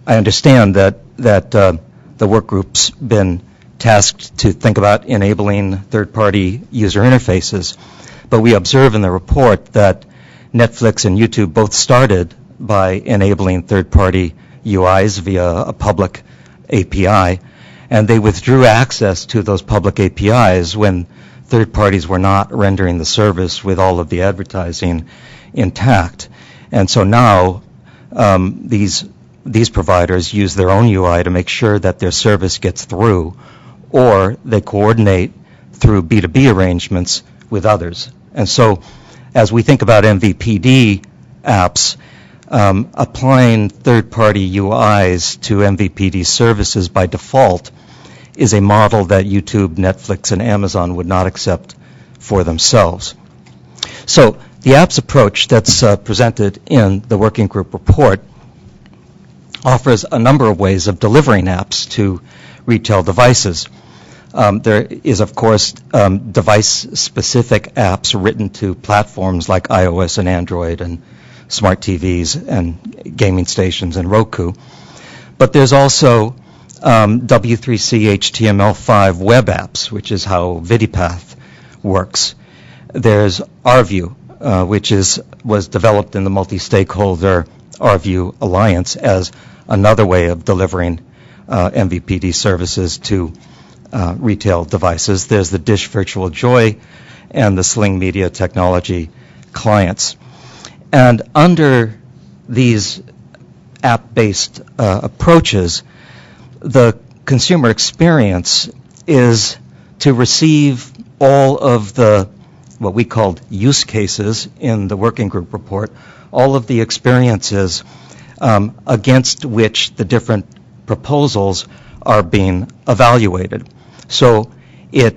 Speaker 16: I understand that the work group's been tasked to think about enabling third-party user interfaces, but we observe in the report that Netflix and YouTube both started by enabling third-party UIs via a public API, and they withdrew access to those public APIs when third parties were not rendering the service with all of the advertising intact. And so now these providers use their own UI to make sure that their service gets through, or they coordinate through B2B arrangements with others. And so as we think about MVPD apps, applying third-party UIs to MVPD services by default is a model that YouTube, Netflix, and Amazon would not accept for themselves. So the apps approach that's presented in the working group report offers a number of ways of delivering apps to retail devices. There is, of course, device-specific apps written to platforms like iOS and Android and smart TVs and gaming stations and Roku. But there's also W3C HTML5 web apps, which is how VidiPath works. There's RView, which was developed in the multi-stakeholder RView Alliance as another way of delivering MVPD services to retail devices. There's the Dish Virtual Joy and the Sling Media Technology clients. And under these app-based approaches, the consumer experience is to receive all of the, what we called use cases in the working group report, all of the experiences against which the different proposals are being evaluated. So the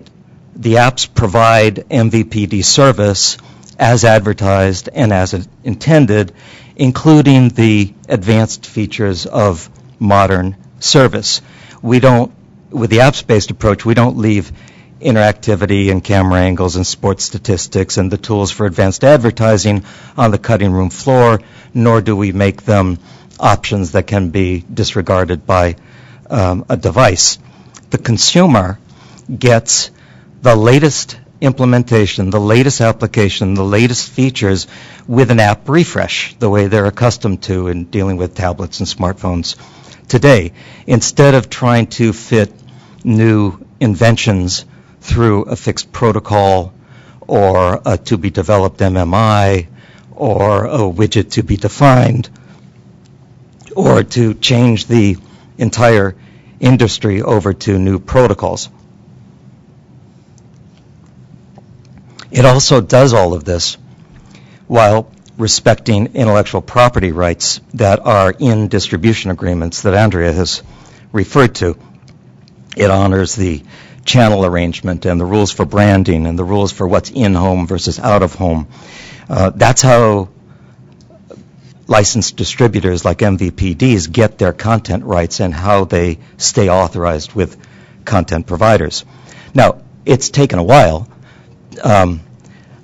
Speaker 16: apps provide MVPD service as advertised and as intended, including the advanced features of modern service. With the apps-based approach, we don't leave interactivity and camera angles and sports statistics and the tools for advanced advertising on the cutting room floor, nor do we make them options that can be disregarded by a device. The consumer gets the latest implementation, the latest application, the latest features with an app refresh, the way they're accustomed to in dealing with tablets and smartphones today. Instead of trying to fit new inventions through a fixed protocol or a to-be-developed MMI or a widget to be defined, or to change the entire industry over to new protocols. It also does all of this while respecting intellectual property rights that are in distribution agreements that Andrea has referred to. It honors the channel arrangement and the rules for branding and the rules for what's in-home versus out-of-home. That's how licensed distributors like MVPDs get their content rights and how they stay authorized with content providers. Now, it's taken a while.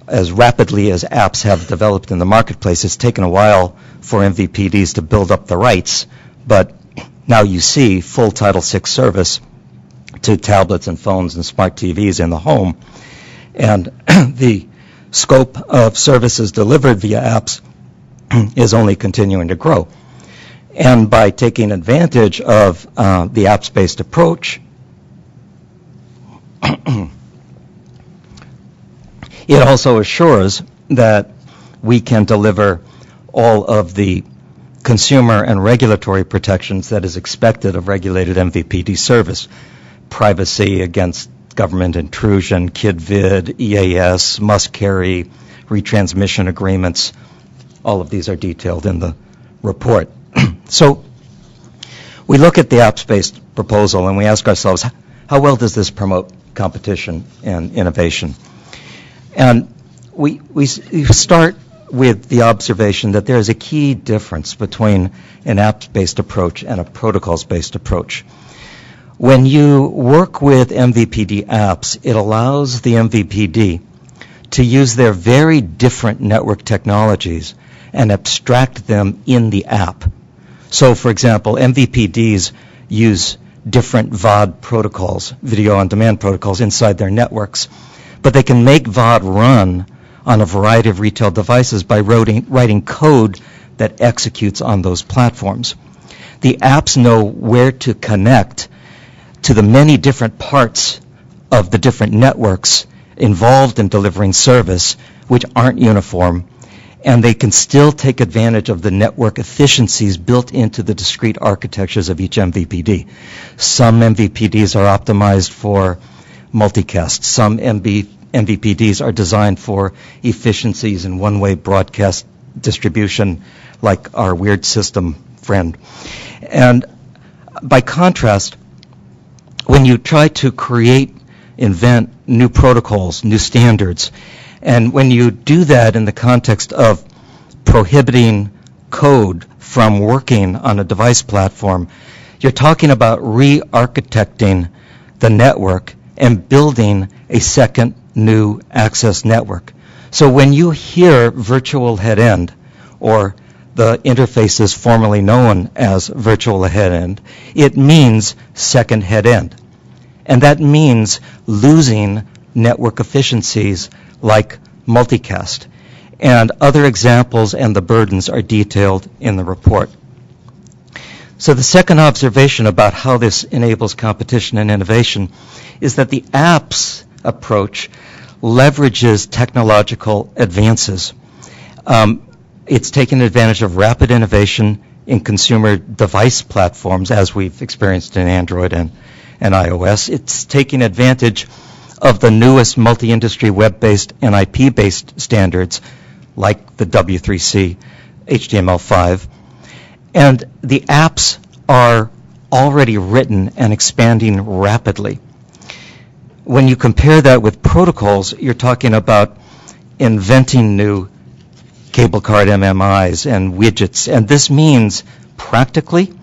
Speaker 16: As rapidly as apps have developed in the marketplace, it's taken a while for MVPDs to build up the rights, but now you see full Title VI service to tablets and phones and smart TVs in the home, and the scope of services delivered via apps is only continuing to grow. And by taking advantage of the apps-based approach, it also assures that we can deliver all of the consumer and regulatory protections that is expected of regulated MVPD service. Privacy against government intrusion, KidVid, EAS, must carry, retransmission agreements. All of these are detailed in the report. So we look at the apps-based proposal and we ask ourselves, how well does this promote competition and innovation? And we start with the observation that there is a key difference between an apps-based approach and a protocols-based approach. When you work with MVPD apps, it allows the MVPD to use their very different network technologies and abstract them in the app. So, for example, MVPDs use different VOD protocols, video on demand protocols, inside their networks, but they can make VOD run on a variety of retail devices by writing code that executes on those platforms. The apps know where to connect to the many different parts of the different networks involved in delivering service, which aren't uniform, and they can still take advantage of the network efficiencies built into the discrete architectures of each MVPD. Some MVPDs are optimized for multicast. Some MVPDs are designed for efficiencies in one-way broadcast distribution, like our Weird System friend. And by contrast, when you try to invent new protocols, new standards, and when you do that in the context of prohibiting code from working on a device platform, you're talking about re-architecting the network and building a second new access network. So when you hear virtual head-end, or the interfaces formerly known as virtual head-end, it means second head-end. And that means losing network efficiencies like multicast. And other examples and the burdens are detailed in the report. So the second observation about how this enables competition and innovation is that the apps approach leverages technological advances. It's taken advantage of rapid innovation in consumer device platforms, as we've experienced in Android and iOS. It's taking advantage of the newest multi-industry web-based and IP-based standards, like the W3C, HTML5. And the apps are already written and expanding rapidly. When you compare that with protocols, you're talking about inventing new cable card MMIs and widgets, and this means practically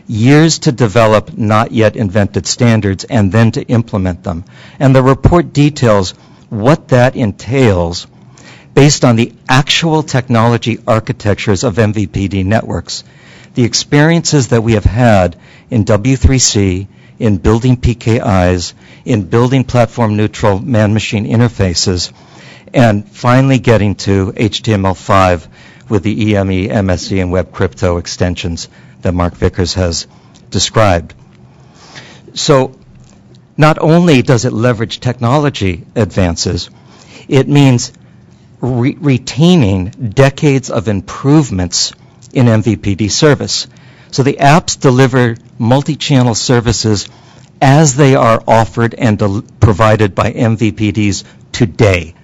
Speaker 16: years to develop not yet invented standards and then to implement them. And the report details what that entails based on the actual technology architectures of MVPD networks. The experiences that we have had in W3C, in building PKIs, in building platform-neutral man-machine interfaces, and finally getting to HTML5 with the EME, MSE, and Web Crypto extensions that Mark Vickers has described. So not only does it leverage technology advances, it means retaining decades of improvements in MVPD service. So the apps deliver multi-channel services as they are offered and provided by MVPDs today,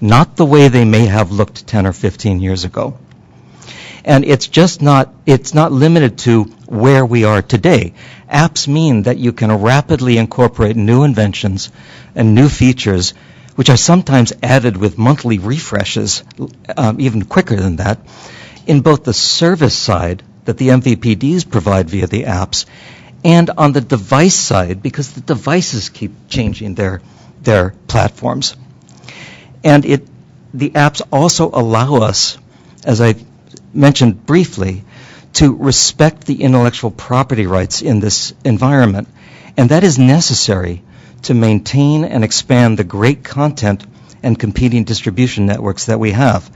Speaker 16: not the way they may have looked 10 or 15 years ago. And it's not limited to where we are today. Apps mean that you can rapidly incorporate new inventions and new features, which are sometimes added with monthly refreshes, even quicker than that, in both the service side that the MVPDs provide via the apps and on the device side, because the devices keep changing their platforms. And the apps also allow us, as I mentioned briefly, to respect the intellectual property rights in this environment. And that is necessary to maintain and expand the great content and competing distribution networks that we have.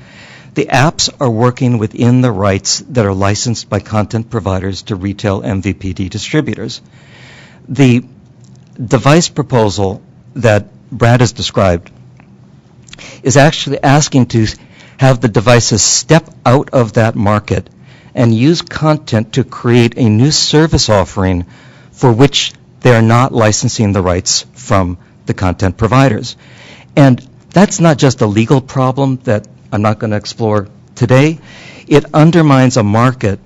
Speaker 16: The apps are working within the rights that are licensed by content providers to retail MVPD distributors. The device proposal that Brad has described is actually asking to have the devices step out of that market and use content to create a new service offering for which they are not licensing the rights from the content providers. And that's not just a legal problem that I'm not going to explore today. It undermines a market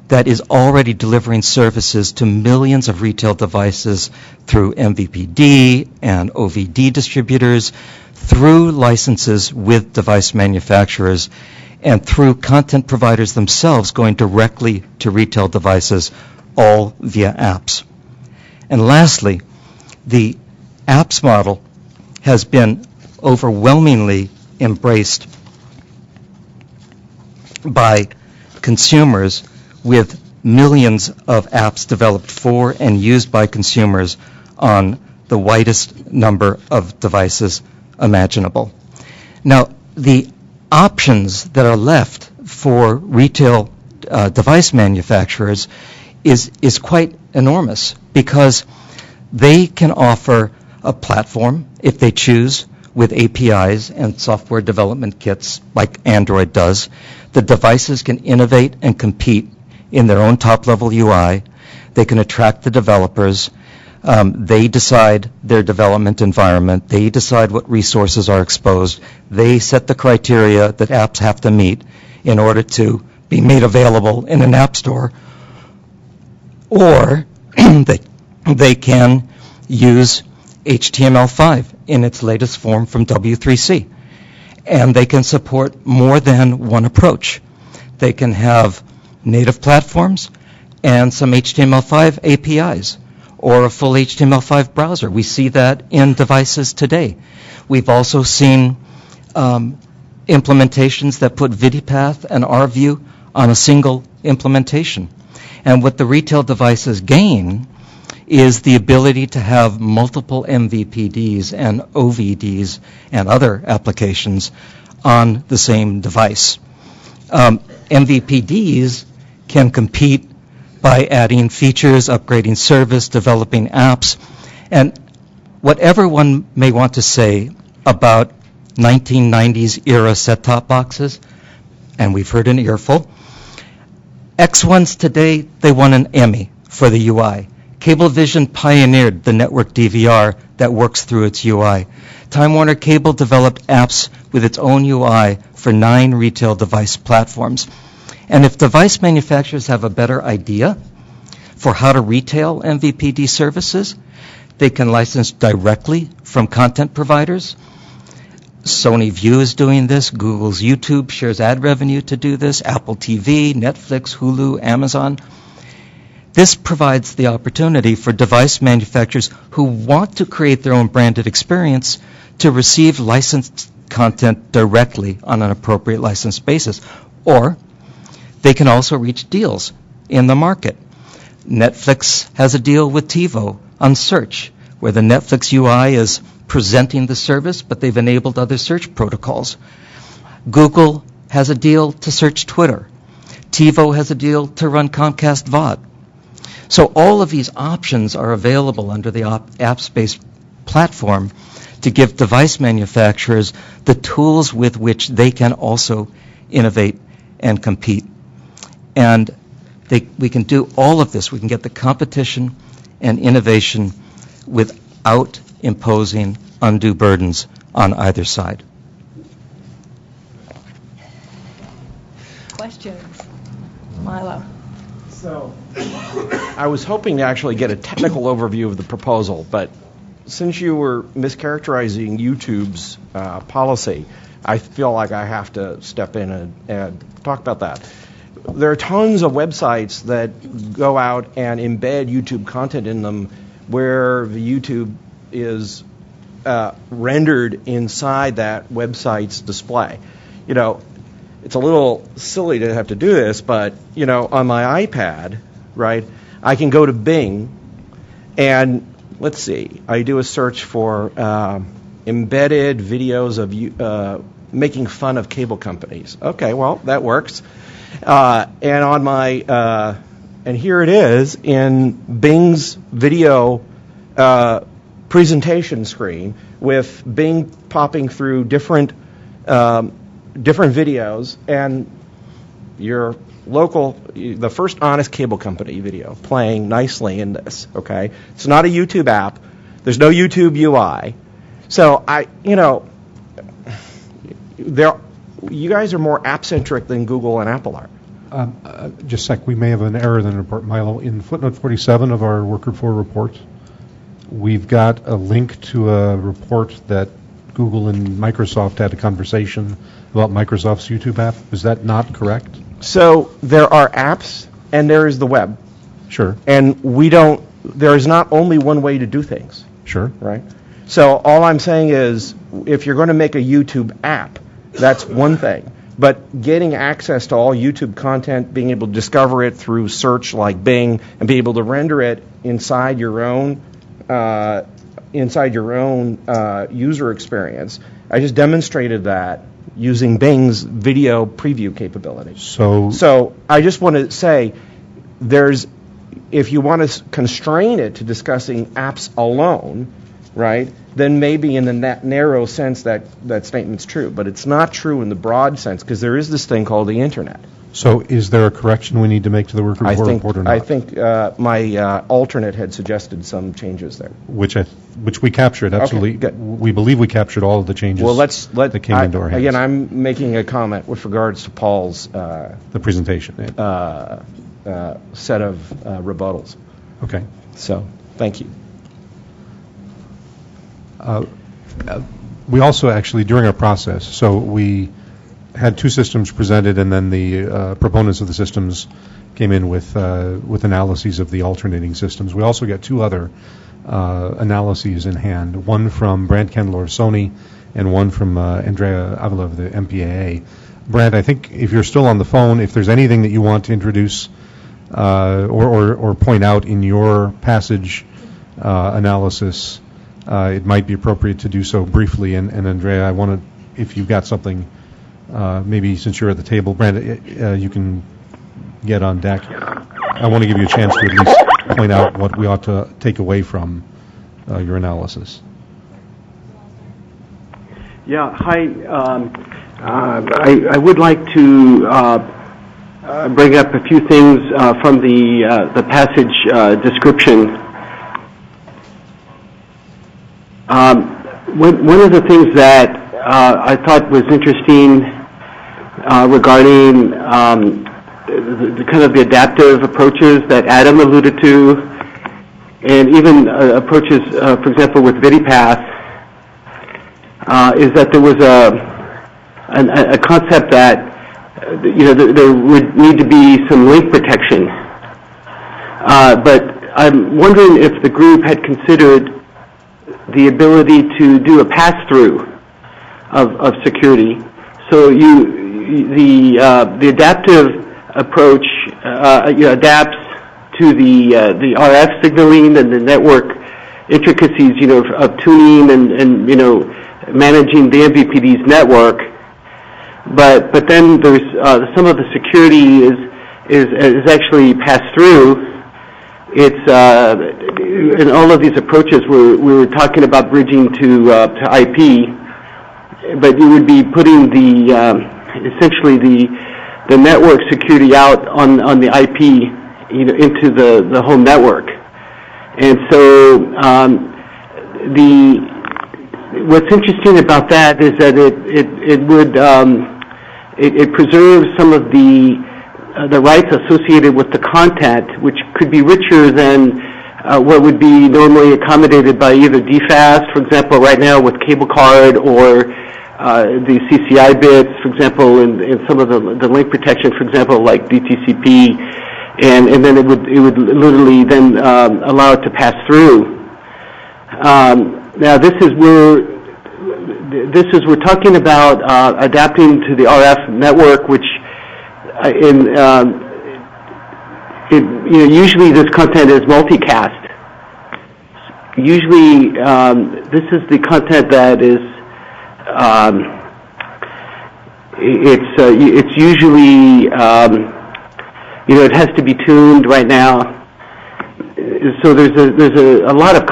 Speaker 16: that is already delivering services to millions of retail devices through MVPD and OVD distributors, through licenses with device manufacturers, and through content providers themselves going directly to retail devices, all via apps. And lastly, the apps model has been overwhelmingly embraced by consumers, with millions of apps developed for and used by consumers on the widest number of devices imaginable. Now, the options that are left for retail device manufacturers is quite enormous, because they can offer a platform, if they choose, with APIs and software development kits like Android does. The devices can innovate and compete in their own top-level UI. They can attract the developers. They decide their development environment. They decide what resources are exposed. They set the criteria that apps have to meet in order to be made available in an app store. Or they can use HTML5 in its latest form from W3C. And they can support more than one approach. They can have native platforms and some HTML5 APIs, or a full HTML5 browser. We see that in devices today. We've also seen implementations that put VidiPath and RView on a single implementation. And what the retail devices gain is the ability to have multiple MVPDs and OVDs and other applications on the same device. MVPDs can compete by adding features, upgrading service, developing apps. And whatever one may want to say about 1990s era set-top boxes, and we've heard an earful, X1s today, they won an Emmy for the UI. Cablevision pioneered the network DVR that works through its UI. Time Warner Cable developed apps with its own UI for 9 retail device platforms. And if device manufacturers have a better idea for how to retail MVPD services, they can license directly from content providers. Sony View is doing this. Google's YouTube shares ad revenue to do this. Apple TV, Netflix, Hulu, Amazon. This provides the opportunity for device manufacturers who want to create their own branded experience to receive licensed content directly on an appropriate license basis. Or they can also reach deals in the market. Netflix has a deal with TiVo on search, where the Netflix UI is presenting the service, but they've enabled other search protocols. Google has a deal to search Twitter. TiVo has a deal to run Comcast VOD. So all of these options are available under the app space platform to give device manufacturers the tools with which they can also innovate and compete. And we can do all of this. We can get the competition and innovation without imposing undue burdens on either side.
Speaker 1: Questions? Milo.
Speaker 10: So, I was hoping to actually get a technical overview of the proposal, but since you were mischaracterizing YouTube's policy, I feel like I have to step in and talk about that. There are tons of websites that go out and embed YouTube content in them where the YouTube is rendered inside that website's display. You know, it's a little silly to have to do this, but, you know, on my iPad, right, I can go to Bing and, let's see, I do a search for embedded videos of making fun of cable companies. Okay, well, that works. And on my, and here it is in Bing's video presentation screen with Bing popping through different videos, and your local, the first honest cable company video playing nicely in this, okay? It's not a YouTube app. There's no YouTube UI. So you guys are more app-centric than Google and Apple are.
Speaker 8: Just a sec, we may have an error in the report, Milo. In footnote 47 of our Worker 4 report, we've got a link to a report that Google and Microsoft had a conversation about Microsoft's YouTube app. Is that not correct?
Speaker 10: So there are apps and there is the web.
Speaker 8: Sure.
Speaker 10: And there is not only one way to do things.
Speaker 8: Sure.
Speaker 10: Right? So all I'm saying is, if you're going to make a YouTube app, that's one thing. But getting access to all YouTube content, being able to discover it through search like Bing, and be able to render it inside your own user experience, I just demonstrated that using Bing's video preview capability. So I just want to say, if you want to constrain it to discussing apps alone, right, then maybe in the narrow sense that statement's true. But it's not true in the broad sense, because there is this thing called the Internet.
Speaker 8: So is there a correction we need to make to the Worker 4 report or not?
Speaker 10: I think my alternate had suggested some changes there.
Speaker 8: Which we captured, absolutely.
Speaker 10: Okay,
Speaker 8: we believe we captured all of the changes that came into our hands.
Speaker 10: Again, I'm making a comment with regards to Paul's
Speaker 8: the presentation
Speaker 10: set of rebuttals.
Speaker 8: Okay.
Speaker 10: So, thank you.
Speaker 8: We also actually, during our process, so we had two systems presented, and then the proponents of the systems came in with analyses of the alternating systems. We also got two other analyses in hand, one from Brant Kendall of Sony and one from Andrea Avila of the MPAA. Brant, I think if you're still on the phone, if there's anything that you want to introduce or point out in your passage analysis, it might be appropriate to do so briefly. And Andrea, I want to, if you've got something, maybe since you're at the table, Brent, you can get on deck. I want to give you a chance to at least point out what we ought to take away from your analysis.
Speaker 3: Yeah, hi. I would like to bring up a few things from the passage description. One of the things that I thought was interesting regarding the kind of the adaptive approaches that Adam alluded to, and even approaches, for example, with VidiPath, is that there was a concept that there would need to be some link protection. But I'm wondering if the group had considered the ability to do a pass-through of security. So the adaptive approach adapts to the RF signaling and the network intricacies of tuning and managing the MVPD's network. But then there's some of the security is actually passed through in all of these approaches, we were talking about bridging to IP, but you would be putting essentially the network security out on the IP, into the home network. And so what's interesting about that is that it preserves some of the rights associated with the content, which could be richer than what would be normally accommodated by either DFAST, for example, right now with cable card, or the CCI bits, for example, in some of the link protection, for example, like DTCP, and then it would literally then allow it to pass through. Now we're talking about adapting to the RF network, which usually this content is multicast. Usually, this is the content that is it's usually it has to be tuned right now. So there's a lot of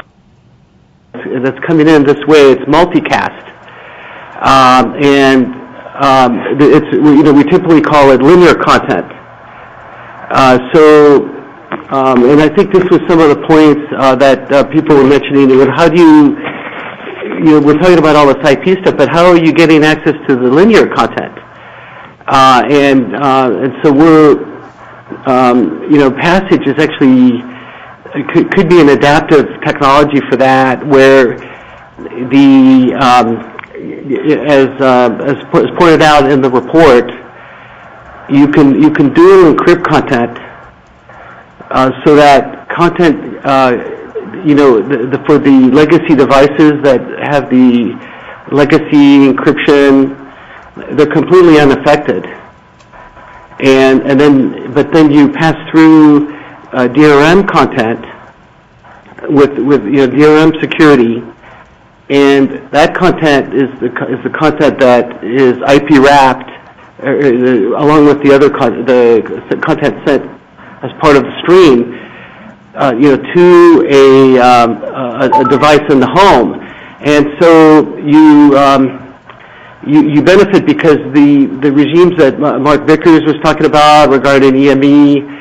Speaker 3: that's coming in this way. It's multicast, and we typically call it linear content. And I think this was some of the points that people were mentioning. How do you, we're talking about all this IP stuff, but how are you getting access to the linear content? And so Passage is actually could be an adaptive technology for that, where as pointed out in the report, you can dual encrypt content, so that content, for the legacy devices that have the legacy encryption, they're completely unaffected. But then you pass through DRM content with DRM security, and that content is the content that is IP wrapped, along with the other the content sent as part of the stream, to a device in the home. And so you benefit because the regimes that Mark Vickers was talking about regarding EME,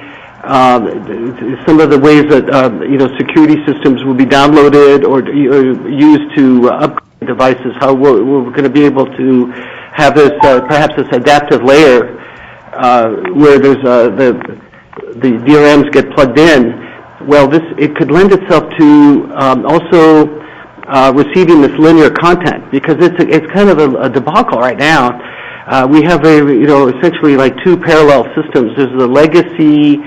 Speaker 3: some of the ways that security systems will be downloaded or used to upgrade devices, how we're going to be able to have this perhaps this adaptive layer where there's the DRMs get plugged in. Well, it could lend itself to also receiving this linear content, because it's kind of a debacle right now. We have essentially like two parallel systems. There's the legacy.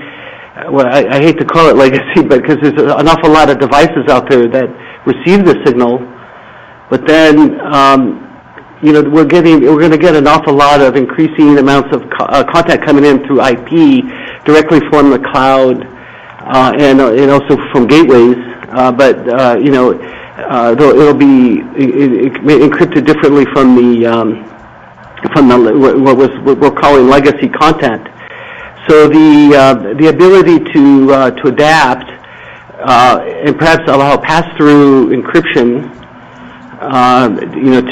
Speaker 3: Well, I hate to call it legacy, but because there's an awful lot of devices out there that receive the signal, but then we're going to get an awful lot of increasing amounts of content coming in through IP directly from the cloud and also from gateways. But it'll be encrypted differently from what we're calling legacy content. So the ability to adapt and perhaps allow pass-through encryption,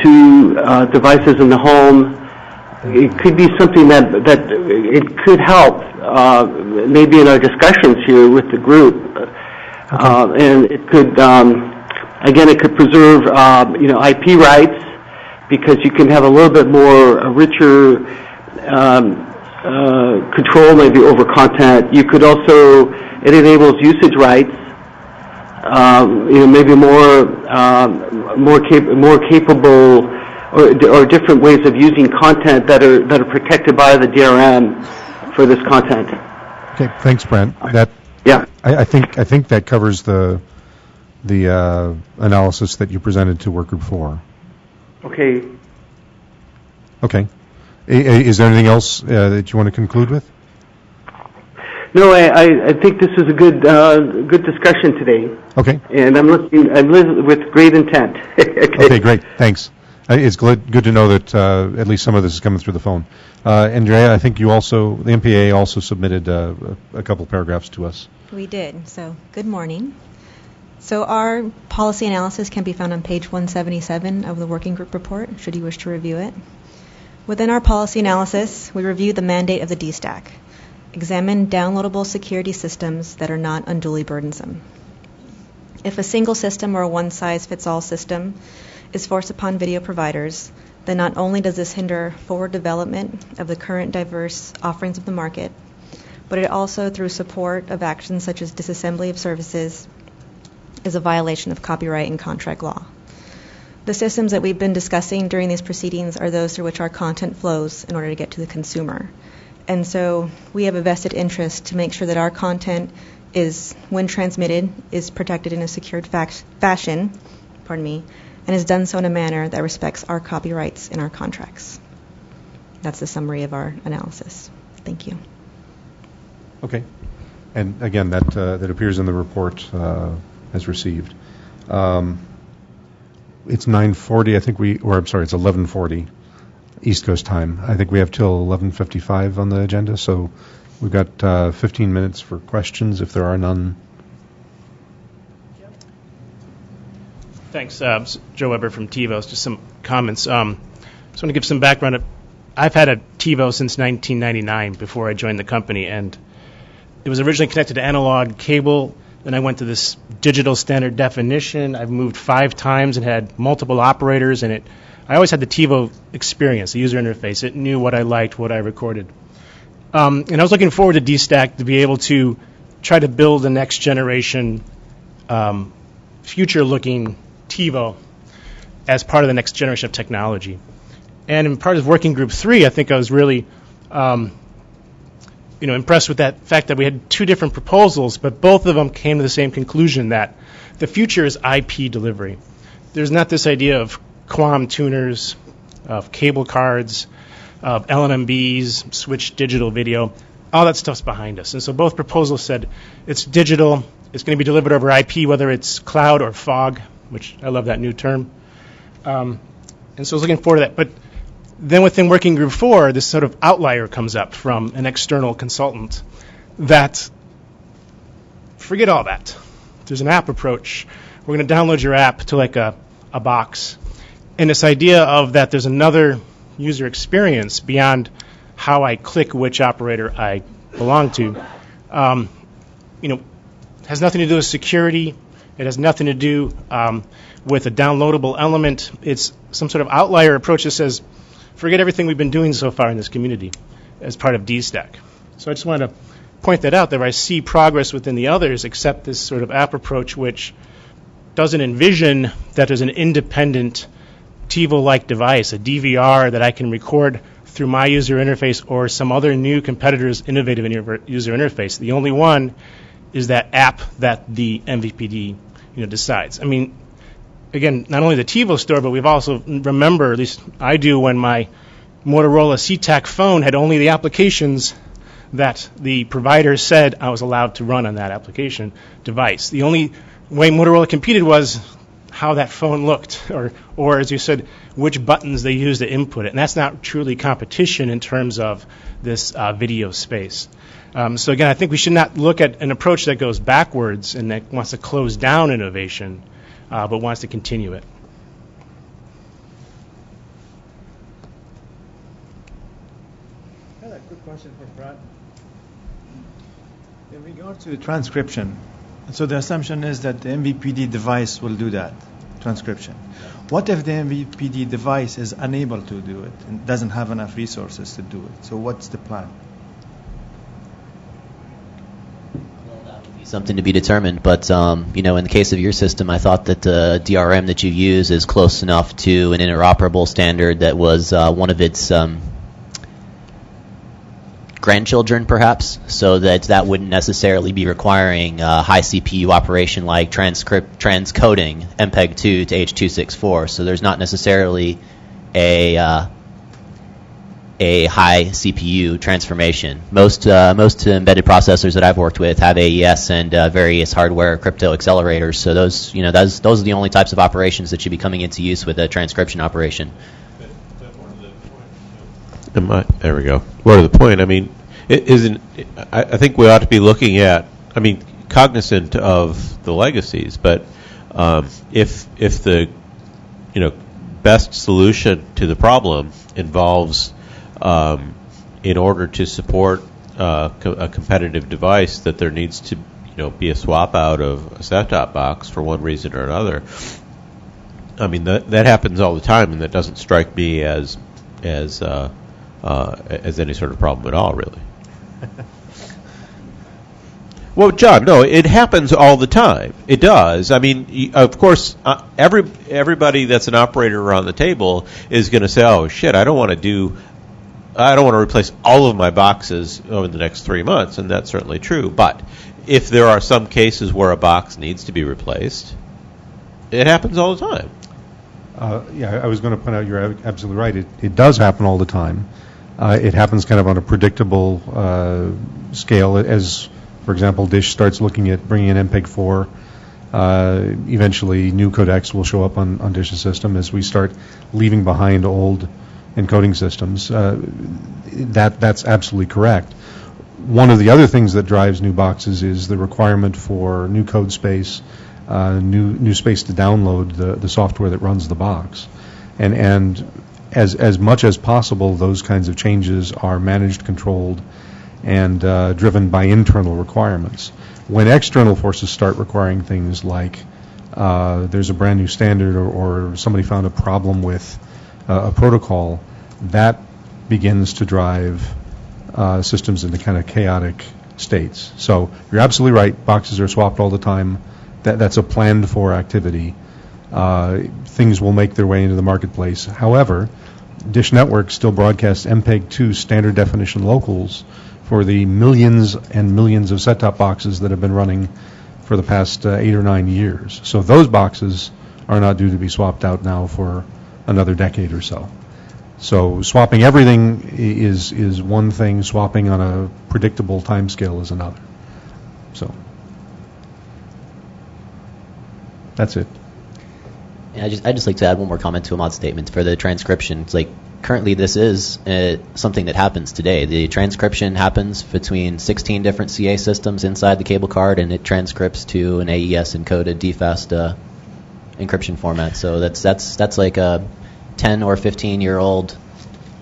Speaker 3: to devices in the home, it could be something that it could help maybe in our discussions here with the group, and it could it could preserve IP rights, because you can have a little bit more richer control maybe over content. You could also, it enables usage rights, maybe more capable or different ways of using content that are protected by the DRM for this content.
Speaker 8: Okay, thanks, Brent. I think that covers the analysis that you presented to Workgroup 4.
Speaker 3: Okay.
Speaker 8: Okay. Is there anything else that you want to conclude with?
Speaker 3: No, I think this is a good discussion today.
Speaker 8: Okay.
Speaker 3: And I'm listening with great intent.
Speaker 8: Okay, great. Thanks. It's good to know that at least some of this is coming through the phone. Andrea, I think the MPA also submitted a couple paragraphs to us.
Speaker 12: We did. So, good morning. So, our policy analysis can be found on page 177 of the working group report, should you wish to review it. Within our policy analysis, we reviewed the mandate of the DSTAC. Examine downloadable security systems that are not unduly burdensome. If a single system or a one-size-fits-all system is forced upon video providers, then not only does this hinder forward development of the current diverse offerings of the market, but it also, through support of actions such as disassembly of services, is a violation of copyright and contract law. The systems that we've been discussing during these proceedings are those through which our content flows in order to get to the consumer. And so we have a vested interest to make sure that our content is, when transmitted, is protected in a secured fashion, and is done so in a manner that respects our copyrights in our contracts. That's the summary of our analysis. Thank you.
Speaker 8: Okay. And again, that appears in the report as received. It's 9:40. I think it's 11:40 East Coast time. I think we have till 11:55 on the agenda, so we've got 15 minutes for questions if there are none.
Speaker 17: Thanks. Joe Weber from TiVo. Just some comments. Just want to give some background. I've had a TiVo since 1999 before I joined the company, and it was originally connected to analog cable. Then I went to this digital standard definition. I've moved 5 times and had multiple operators, and I always had the TiVo experience, the user interface. It knew what I liked, what I recorded. And I was looking forward to DSTAC to be able to try to build the next generation, future-looking TiVo as part of the next generation of technology. And in part of Working Group 3, I think I was really impressed with that fact that we had 2 different proposals, but both of them came to the same conclusion that the future is IP delivery. There's not this idea of QAM tuners, of cable cards, of LNMBs, switch digital video. All that stuff's behind us. And so both proposals said it's digital, it's going to be delivered over IP, whether it's cloud or fog, which I love that new term. And so I was looking forward to that. But then within Working Group 4, this sort of outlier comes up from an external consultant that, forget all that. There's an app approach. We're going to download your app to like a box. And this idea of that there's another user experience beyond how I click which operator I belong to, has nothing to do with security. It has nothing to do with a downloadable element. It's some sort of outlier approach that says, forget everything we've been doing so far in this community as part of DSTAC. So I just want to point that out, that I see progress within the others except this sort of app approach, which doesn't envision that there's an independent TiVo-like device, a DVR that I can record through my user interface or some other new competitor's innovative user interface. The only one is that app that the MVPD decides. I mean, again, not only the TiVo store, but we've also remember, at least I do, when my Motorola SeaTac phone had only the applications that the provider said I was allowed to run on that application device. The only way Motorola competed was how that phone looked, or as you said, which buttons they used to input it. And that's not truly competition in terms of this video space. So again, I think we should not look at an approach that goes backwards and that wants to close down innovation, but wants to continue it.
Speaker 18: I had a quick question for Brad. In regard to transcription, so the assumption is that the MVPD device will do that, transcription. What if the MVPD device is unable to do it and doesn't have enough resources to do it? So what's the plan?
Speaker 9: Something to be determined, but in the case of your system, I thought that the DRM that you use is close enough to an interoperable standard that was one of its grandchildren, perhaps, so that wouldn't necessarily be requiring high CPU operation like transcoding MPEG-2 to H.264. So there's not necessarily a high CPU transformation. Most embedded processors that I've worked with have AES and various hardware crypto accelerators. So those are the only types of operations that should be coming into use with a transcription operation.
Speaker 7: There we go. More to the point, I mean, I think we ought to be looking at, cognizant of the legacies, but if the best solution to the problem involves, in order to support a competitive device, that there needs to be a swap out of a set-top box for one reason or another. I mean, that happens all the time, and that doesn't strike me as any sort of problem at all, really. Well, John, no, it happens all the time. It does. I mean, of course, everybody that's an operator around the table is going to say, "Oh shit, I don't want to replace all of my boxes over the next 3 months," and that's certainly true. But if there are some cases where a box needs to be replaced, it happens all the time.
Speaker 8: I was going to point out you're absolutely right. It does happen all the time. It happens kind of on a predictable scale. As, for example, Dish starts looking at bringing in MPEG-4, eventually new codecs will show up on Dish's system as we start leaving behind old encoding systems. That's absolutely correct. One of the other things that drives new boxes is the requirement for new code space, new space to download the software that runs the box, and as much as possible, those kinds of changes are managed, controlled, and driven by internal requirements. When external forces start requiring things like there's a brand new standard or somebody found a problem with a protocol, that begins to drive systems into kind of chaotic states. So you're absolutely right. Boxes are swapped all the time. That's a planned for activity. Things will make their way into the marketplace. However, Dish Network still broadcasts MPEG-2 standard definition locals for the millions and millions of set-top boxes that have been running for the past 8 or 9 years. So those boxes are not due to be swapped out now for another decade or so. So swapping everything is one thing. Swapping on a predictable timescale is another. So that's it.
Speaker 9: Yeah, I'd just like to add one more comment to Ahmad's statement for the transcription. It's like currently this is something that happens today. The transcription happens between 16 different CA systems inside the cable card, and it transcripts to an AES encoded DFAST encryption format. So that's like a 10 or 15-year-old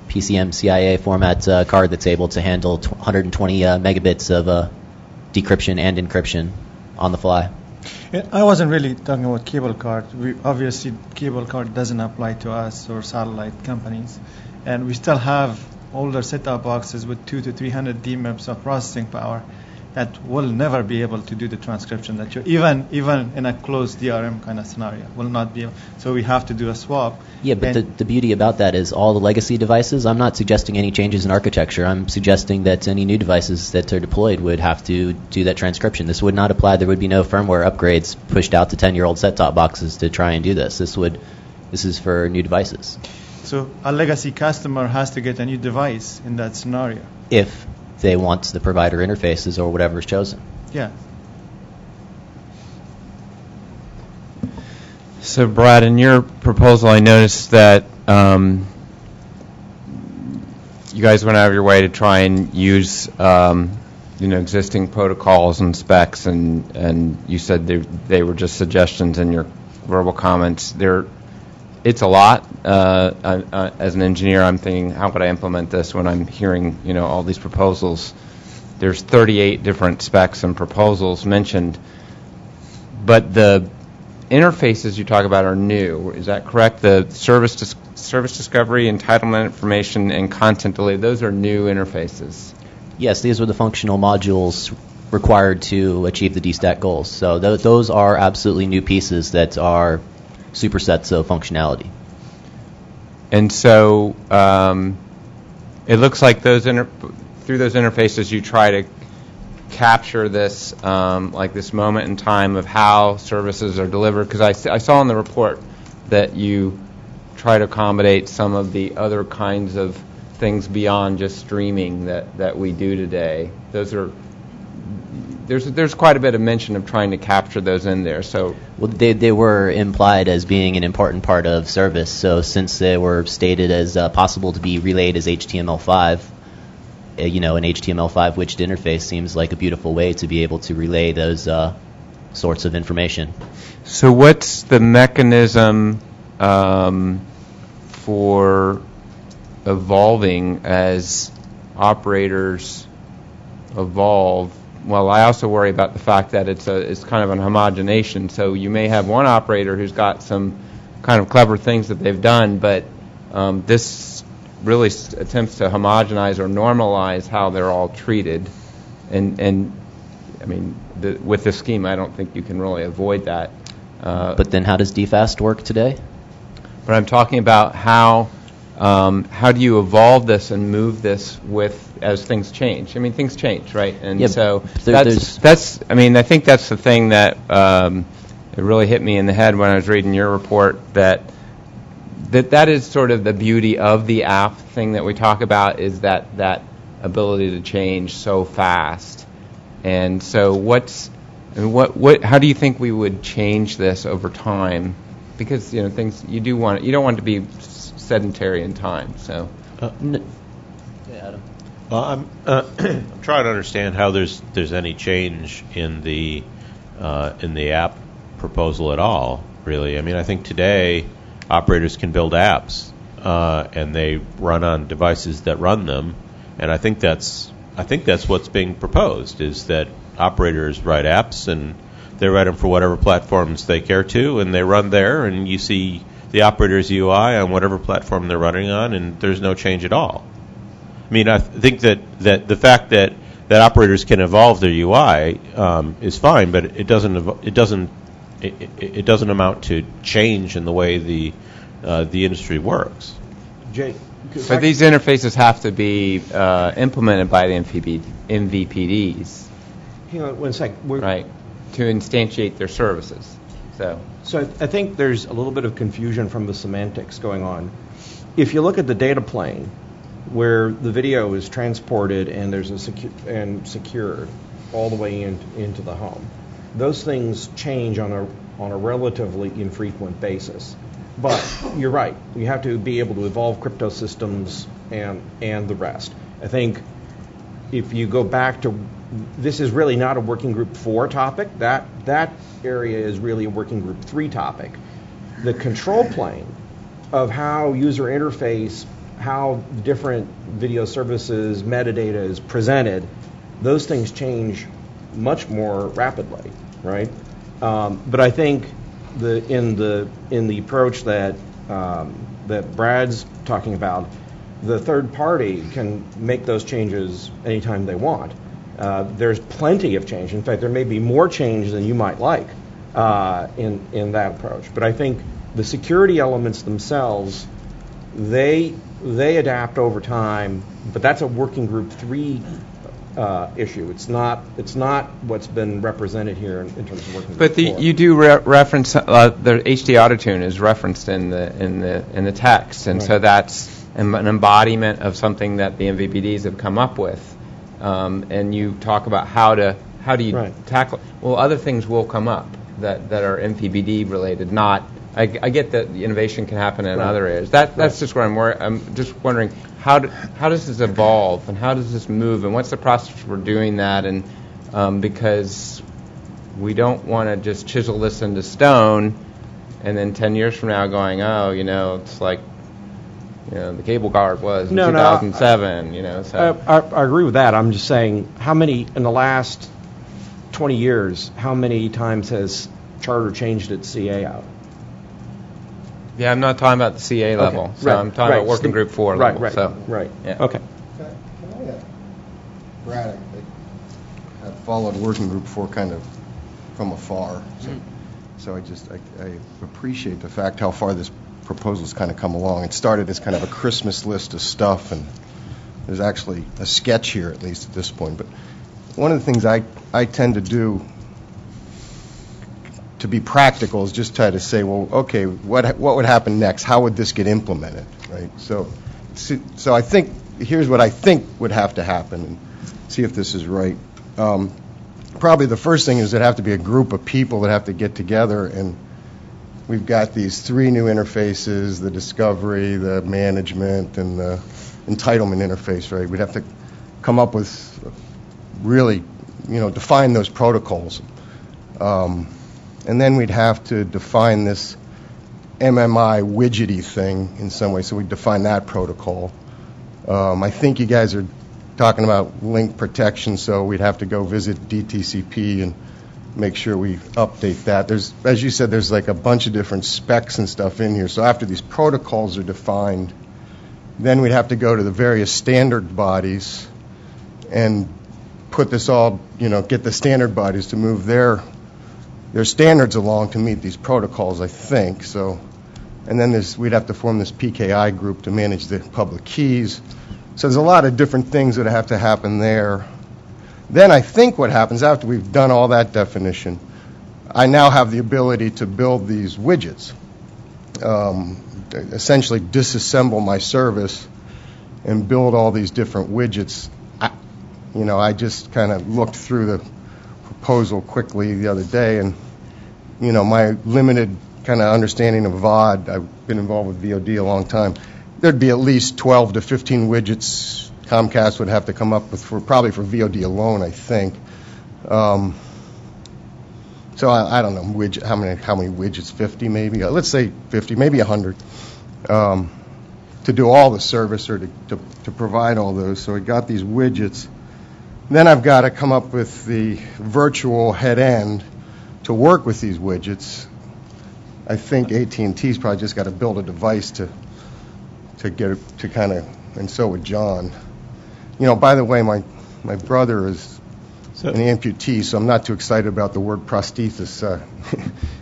Speaker 9: PCM CIA format card that's able to handle 120 megabits of decryption and encryption on the fly.
Speaker 18: I wasn't really talking about cable card. Obviously, cable card doesn't apply to us or satellite companies. And we still have older set-top boxes with 200 to 300 DMIPS of processing power that will never be able to do the transcription that you even in a closed DRM kind of scenario will not be able. So we have to do a swap.
Speaker 9: Yeah, but the beauty about that is all the legacy devices, I'm not suggesting any changes in architecture. I'm suggesting that any new devices that are deployed would have to do that transcription. This would not apply. There would be no firmware upgrades pushed out to 10-year-old set-top boxes to try and do this. This is for new devices.
Speaker 18: So a legacy customer has to get a new device in that scenario.
Speaker 9: If they want the provider interfaces or whatever is chosen.
Speaker 18: Yeah.
Speaker 19: So, Brad, in your proposal, I noticed that you guys went out of your way to try and use, existing protocols and specs, and you said they were just suggestions in your verbal comments. It's a lot. As an engineer, I'm thinking, how could I implement this when I'm hearing, all these proposals? There's 38 different specs and proposals mentioned, but the interfaces you talk about are new. Is that correct? The service discovery, entitlement information, and content delay, those are new interfaces.
Speaker 9: Yes, these are the functional modules required to achieve the DStack goals. So those are absolutely new pieces that are supersets of functionality.
Speaker 19: And so it looks like through those interfaces you try to capture this this moment in time of how services are delivered, because I saw in the report that you try to accommodate some of the other kinds of things beyond just streaming that we do today. There's quite a bit of mention of trying to capture those in there. So,
Speaker 9: well, they were implied as being an important part of service. So since they were stated as possible to be relayed as HTML5, an HTML5 widget interface seems like a beautiful way to be able to relay those sorts of information.
Speaker 19: So what's the mechanism for evolving as operators evolve? Well, I also worry about the fact that it's kind of an homogenation. So you may have one operator who's got some kind of clever things that they've done, but this really attempts to homogenize or normalize how they're all treated. And I mean, with this scheme, I don't think you can really avoid that.
Speaker 9: But then how does DFAST work today?
Speaker 19: But I'm talking about how do you evolve this and move this as things change? I mean, things change, right? And so that's. I mean, I think that's the thing that it really hit me in the head when I was reading your report. That is sort of the beauty of the app thing that we talk about, is that ability to change so fast. And so how do you think we would change this over time? Because things you don't want it to be sedentary in time. So
Speaker 9: Adam.
Speaker 7: I'm trying to understand how there's any change in the app proposal at all. Really, I mean, I think today operators can build apps and they run on devices that run them, and I think that's what's being proposed, is that operators write apps and they write them for whatever platforms they care to, and they run there, and you see the operator's UI on whatever platform they're running on, and there's no change at all. I mean, I think that the fact that operators can evolve their UI is fine, but it doesn't amount to change in the way the industry works.
Speaker 10: Jake,
Speaker 19: but these interfaces have to be implemented by the MVPDs.
Speaker 10: Hang on one sec.
Speaker 19: Right, to instantiate their services. So
Speaker 10: I think there's a little bit of confusion from the semantics going on. If you look at the data plane, where the video is transported and there's secured all the way into the home, those things change on a relatively infrequent basis. But you're right, you have to be able to evolve crypto systems and the rest. I think if you go back to, this is really not a working group 4 topic. That area is really a working group 3 topic. The control plane of how user interface, how different video services, metadata is presented, those things change much more rapidly, right? But I think in the approach that Brad's talking about, the third party can make those changes anytime they want. There's plenty of change. In fact, there may be more change than you might like in that approach. But I think the security elements themselves, they adapt over time. But that's a working group 3 issue. It's not what's been represented here in terms of working group 4.
Speaker 19: But you do reference the HD AutoTune is referenced in the text, and so that's an embodiment of something that the MVPDs have come up with. And you talk about how do you tackle. Well, other things will come up that are MVPD related. Not, I get that the innovation can happen in other areas. That's just where I'm just wondering how does this evolve and how does this move and what's the process for doing that, and because we don't want to just chisel this into stone and then 10 years from now going, it's like the cable guard was in 2007. So
Speaker 10: I agree with that. I'm just saying, how many in the last 20 years? How many times has Charter changed its CA out?
Speaker 19: Yeah, I'm not talking about the CA level.
Speaker 10: Okay.
Speaker 19: So I'm talking about working group 4 level.
Speaker 10: Right.
Speaker 19: Yeah.
Speaker 10: Okay.
Speaker 14: Can I, Brad, I have followed working group 4 kind of from afar. So I appreciate the fact how far this proposal's kind of come along. It started as kind of a Christmas list of stuff, and there's actually a sketch here, at least at this point. But one of the things I tend to do to be practical is just try to say, well, okay, what would happen next? How would this get implemented, right? So I think, here's what I think would have to happen, and see if this is right. Probably the first thing is there'd have to be a group of people that have to get together, and we've got these 3 new interfaces, the discovery, the management, and the entitlement interface, right? We'd have to come up with really, define those protocols. And then we'd have to define this MMI widgety thing in some way, so we'd define that protocol. I think you guys are talking about link protection, so we'd have to go visit DTCP and make sure we update that. There's, as you said, there's like a bunch of different specs and stuff in here. So after these protocols are defined, then we'd have to go to the various standard bodies and put this all, get the standard bodies to move their standards along to meet these protocols, I think. So, and then we'd have to form this PKI group to manage the public keys. So there's a lot of different things that have to happen there. Then I think what happens after we've done all that definition, I now have the ability to build these widgets, essentially disassemble my service and build all these different widgets. I just kind of looked through the proposal quickly the other day, and my limited kind of understanding of VOD, I've been involved with VOD a long time, there'd be at least 12 to 15 widgets Comcast would have to come up with probably for VOD alone, I think. So I don't know how many widgets, 50 maybe, let's say 50, maybe 100, to do all the service or to provide all those. So I got these widgets. Then I've got to come up with the virtual head end to work with these widgets. I think AT&T's probably just got to build a device to get it to kind of, and so would John. By the way, my brother is an amputee, so I'm not too excited about the word prosthesis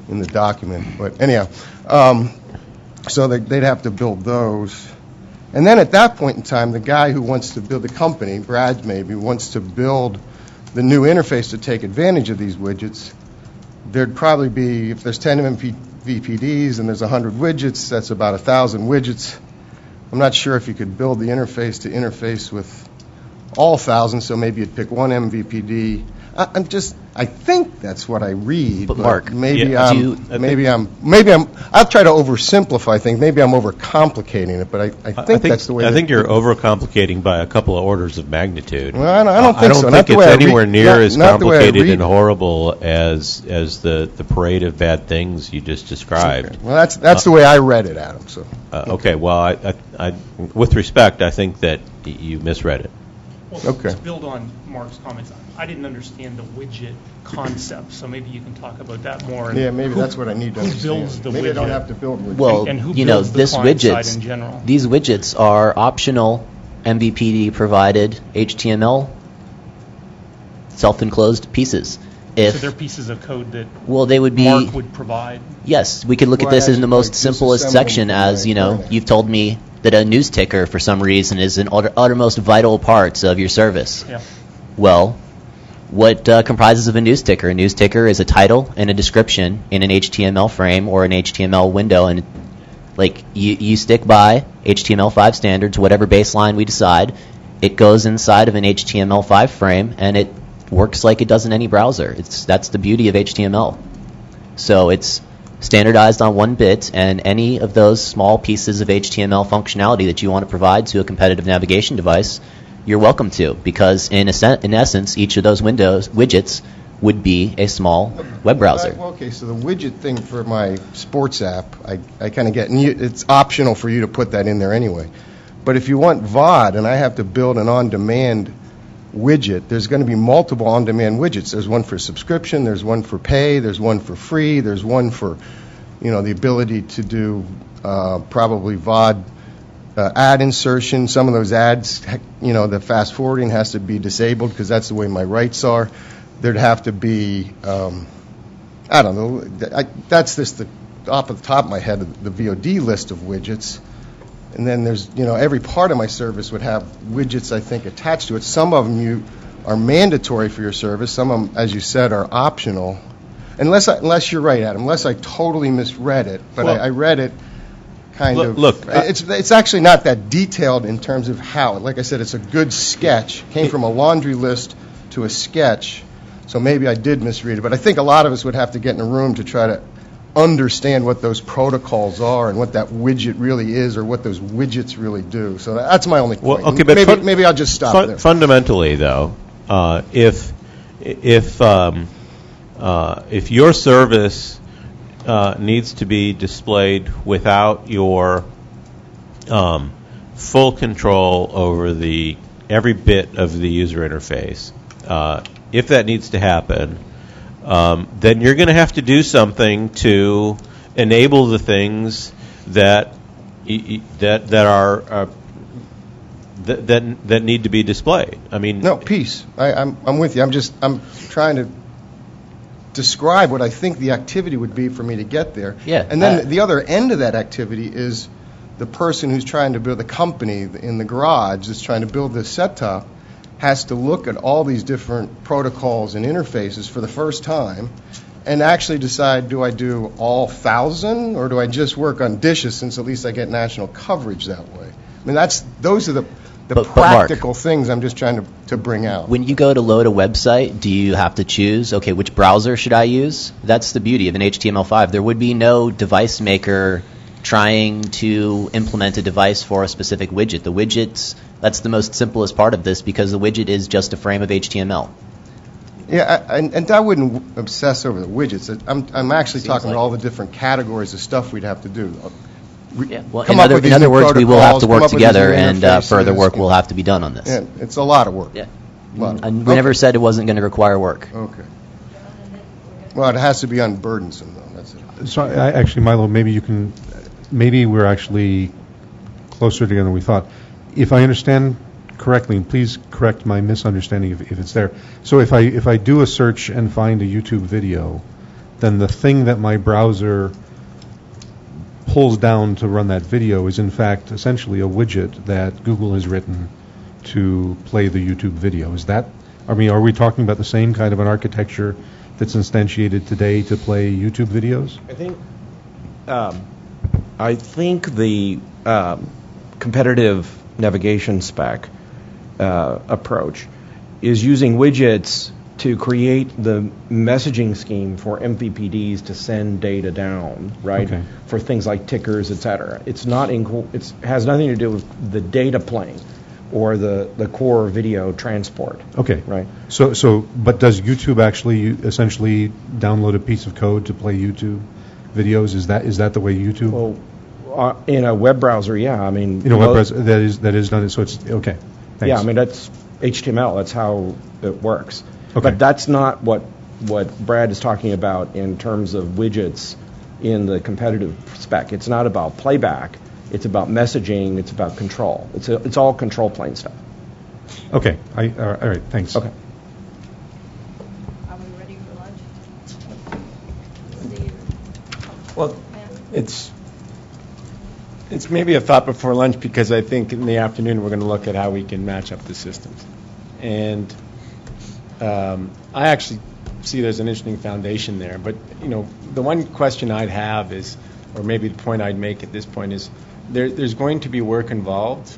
Speaker 14: in the document. But anyhow, so they'd have to build those. And then at that point in time, the guy who wants to build the company, Brad maybe, wants to build the new interface to take advantage of these widgets. There'd probably be, if there's 10 MVPDs and there's 100 widgets, that's about 1,000 widgets. I'm not sure if you could build the interface to interface with all 1,000, so maybe you'd pick one MVPD. I think that's what I read.
Speaker 9: But Mark,
Speaker 14: maybe I'll try to oversimplify things. Maybe I'm overcomplicating it, but I think that's the way.
Speaker 7: I think you're overcomplicating by a couple of orders of magnitude.
Speaker 14: Well, I don't think so.
Speaker 7: I don't think it's anywhere near as complicated and horrible as the parade of bad things you just described.
Speaker 14: Okay. Well, that's the way I read it, Adam. So.
Speaker 7: Okay. Well, I with respect, I think that you misread it.
Speaker 5: Well, to build on Mark's comments, I didn't understand the widget concept, so maybe you can talk about that more.
Speaker 14: Yeah, maybe that's what I need to understand.
Speaker 5: Who builds the
Speaker 14: maybe
Speaker 5: widget?
Speaker 14: I don't have to build widgets.
Speaker 9: Well,
Speaker 5: and who builds the client side in general?
Speaker 9: These widgets are optional MVPD provided HTML self-enclosed pieces.
Speaker 5: So they're pieces of code that
Speaker 9: they would be,
Speaker 5: Mark would provide?
Speaker 9: Yes, we could look at this in the most simplest section as, you've told me that a news ticker for some reason is an uttermost vital part of your service.
Speaker 5: Yeah.
Speaker 9: Well, what comprises of a news ticker? A news ticker is a title and a description in an HTML frame or an HTML window, and you stick by HTML5 standards, whatever baseline we decide, it goes inside of an HTML5 frame, and it works like it does in any browser. That's the beauty of HTML. So it's standardized on one bit, and any of those small pieces of HTML functionality that you want to provide to a competitive navigation device, you're welcome to, because in essence, each of those widgets would be a small web browser.
Speaker 14: Okay, so the widget thing for my sports app, I kind of get, and it's optional for you to put that in there anyway. But if you want VOD and I have to build an on-demand widget, there's going to be multiple on-demand widgets. There's one for subscription, there's one for pay, there's one for free, there's one for, the ability to do probably VOD ad insertion. Some of those ads, the fast forwarding has to be disabled because that's the way my rights are. There'd have to be, I don't know, that's just off the top of my head, the VOD list of widgets. And then there's, every part of my service would have widgets, I think, attached to it. Some of them are mandatory for your service. Some of them, as you said, are optional. Unless you're right, Adam, unless I totally misread it. But I read it kind of.
Speaker 7: Look,
Speaker 14: it's actually not that detailed in terms of how. Like I said, it's a good sketch. Came from a laundry list to a sketch. So maybe I did misread it. But I think a lot of us would have to get in a room to try to understand what those protocols are and what that widget really is or what those widgets really do. So that's my only point.
Speaker 7: Well, okay, but
Speaker 14: maybe I'll just stop there.
Speaker 7: Fundamentally, though, if your service needs to be displayed without your full control over every bit of the user interface, if that needs to happen, then you're going to have to do something to enable the things that need to be displayed. I mean,
Speaker 14: no, peace. I'm with you. I'm trying to describe what I think the activity would be for me to get there.
Speaker 9: Yeah.
Speaker 14: And then the other end of that activity is the person who's trying to build the company in the garage that's trying to build this set-top has to look at all these different protocols and interfaces for the first time and actually decide, do I do all 1,000 or do I just work on dishes since at least I get national coverage that way? I mean, those are the practical things I'm just trying to bring out.
Speaker 9: When you go to load a website, do you have to choose, okay, which browser should I use? That's the beauty of an HTML5. There would be no device maker trying to implement a device for a specific widget. The widgets, that's the most simplest part of this because the widget is just a frame of HTML.
Speaker 14: Yeah, and I wouldn't obsess over the widgets. I'm actually talking about all the different categories of stuff we'd have to do.
Speaker 9: Yeah. Well, in other words, we will have to work together, and further work will have to be done on this.
Speaker 14: Yeah, it's a lot of work.
Speaker 9: Yeah. And we never said it wasn't going to require work.
Speaker 14: Okay. Well, it has to be unburdensome, though. That's it.
Speaker 8: So, actually, Milo, maybe we're actually closer together than we thought. If I understand correctly, and please correct my misunderstanding if it's there. So if I do a search and find a YouTube video, then the thing that my browser pulls down to run that video is in fact essentially a widget that Google has written to play the YouTube video. Are we talking about the same kind of an architecture that's instantiated today to play YouTube videos?
Speaker 10: I think the competitive navigation spec approach is using widgets to create the messaging scheme for MVPDs to send data down, right?
Speaker 8: Okay.
Speaker 10: For things like tickers, et cetera. It has nothing to do with the data plane or the core video transport.
Speaker 8: Okay.
Speaker 10: Right.
Speaker 8: But does YouTube actually essentially download a piece of code to play YouTube videos? Is that the way YouTube?
Speaker 10: Well, in a web browser, yeah. I mean,
Speaker 8: in a web browser that is done. So it's okay. Thanks.
Speaker 10: Yeah, I mean that's HTML. That's how it works.
Speaker 8: Okay.
Speaker 10: But that's not what Brad is talking about in terms of widgets in the competitive spec. It's not about playback. It's about messaging. It's about control. It's all control plane stuff.
Speaker 8: Okay. All right. Thanks.
Speaker 10: Okay.
Speaker 1: Are we ready for lunch?
Speaker 15: Well, it's maybe a thought before lunch because I think in the afternoon we're going to look at how we can match up the systems. And I actually see there's an interesting foundation there. But, the one question I'd have is, or maybe the point I'd make at this point is, there's going to be work involved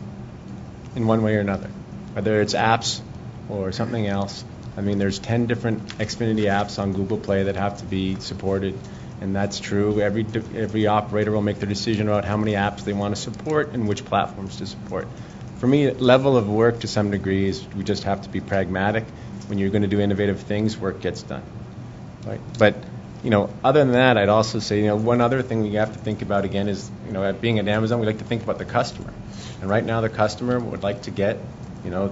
Speaker 15: in one way or another, whether it's apps or something else. I mean, there's 10 different Xfinity apps on Google Play that have to be supported, and that's true. Every operator will make their decision about how many apps they want to support and which platforms to support. For me, level of work to some degree is we just have to be pragmatic. When you're going to do innovative things, work gets done. Right? But other than that, I'd also say, one other thing we have to think about again is, being at Amazon, we like to think about the customer. And right now, the customer would like to get,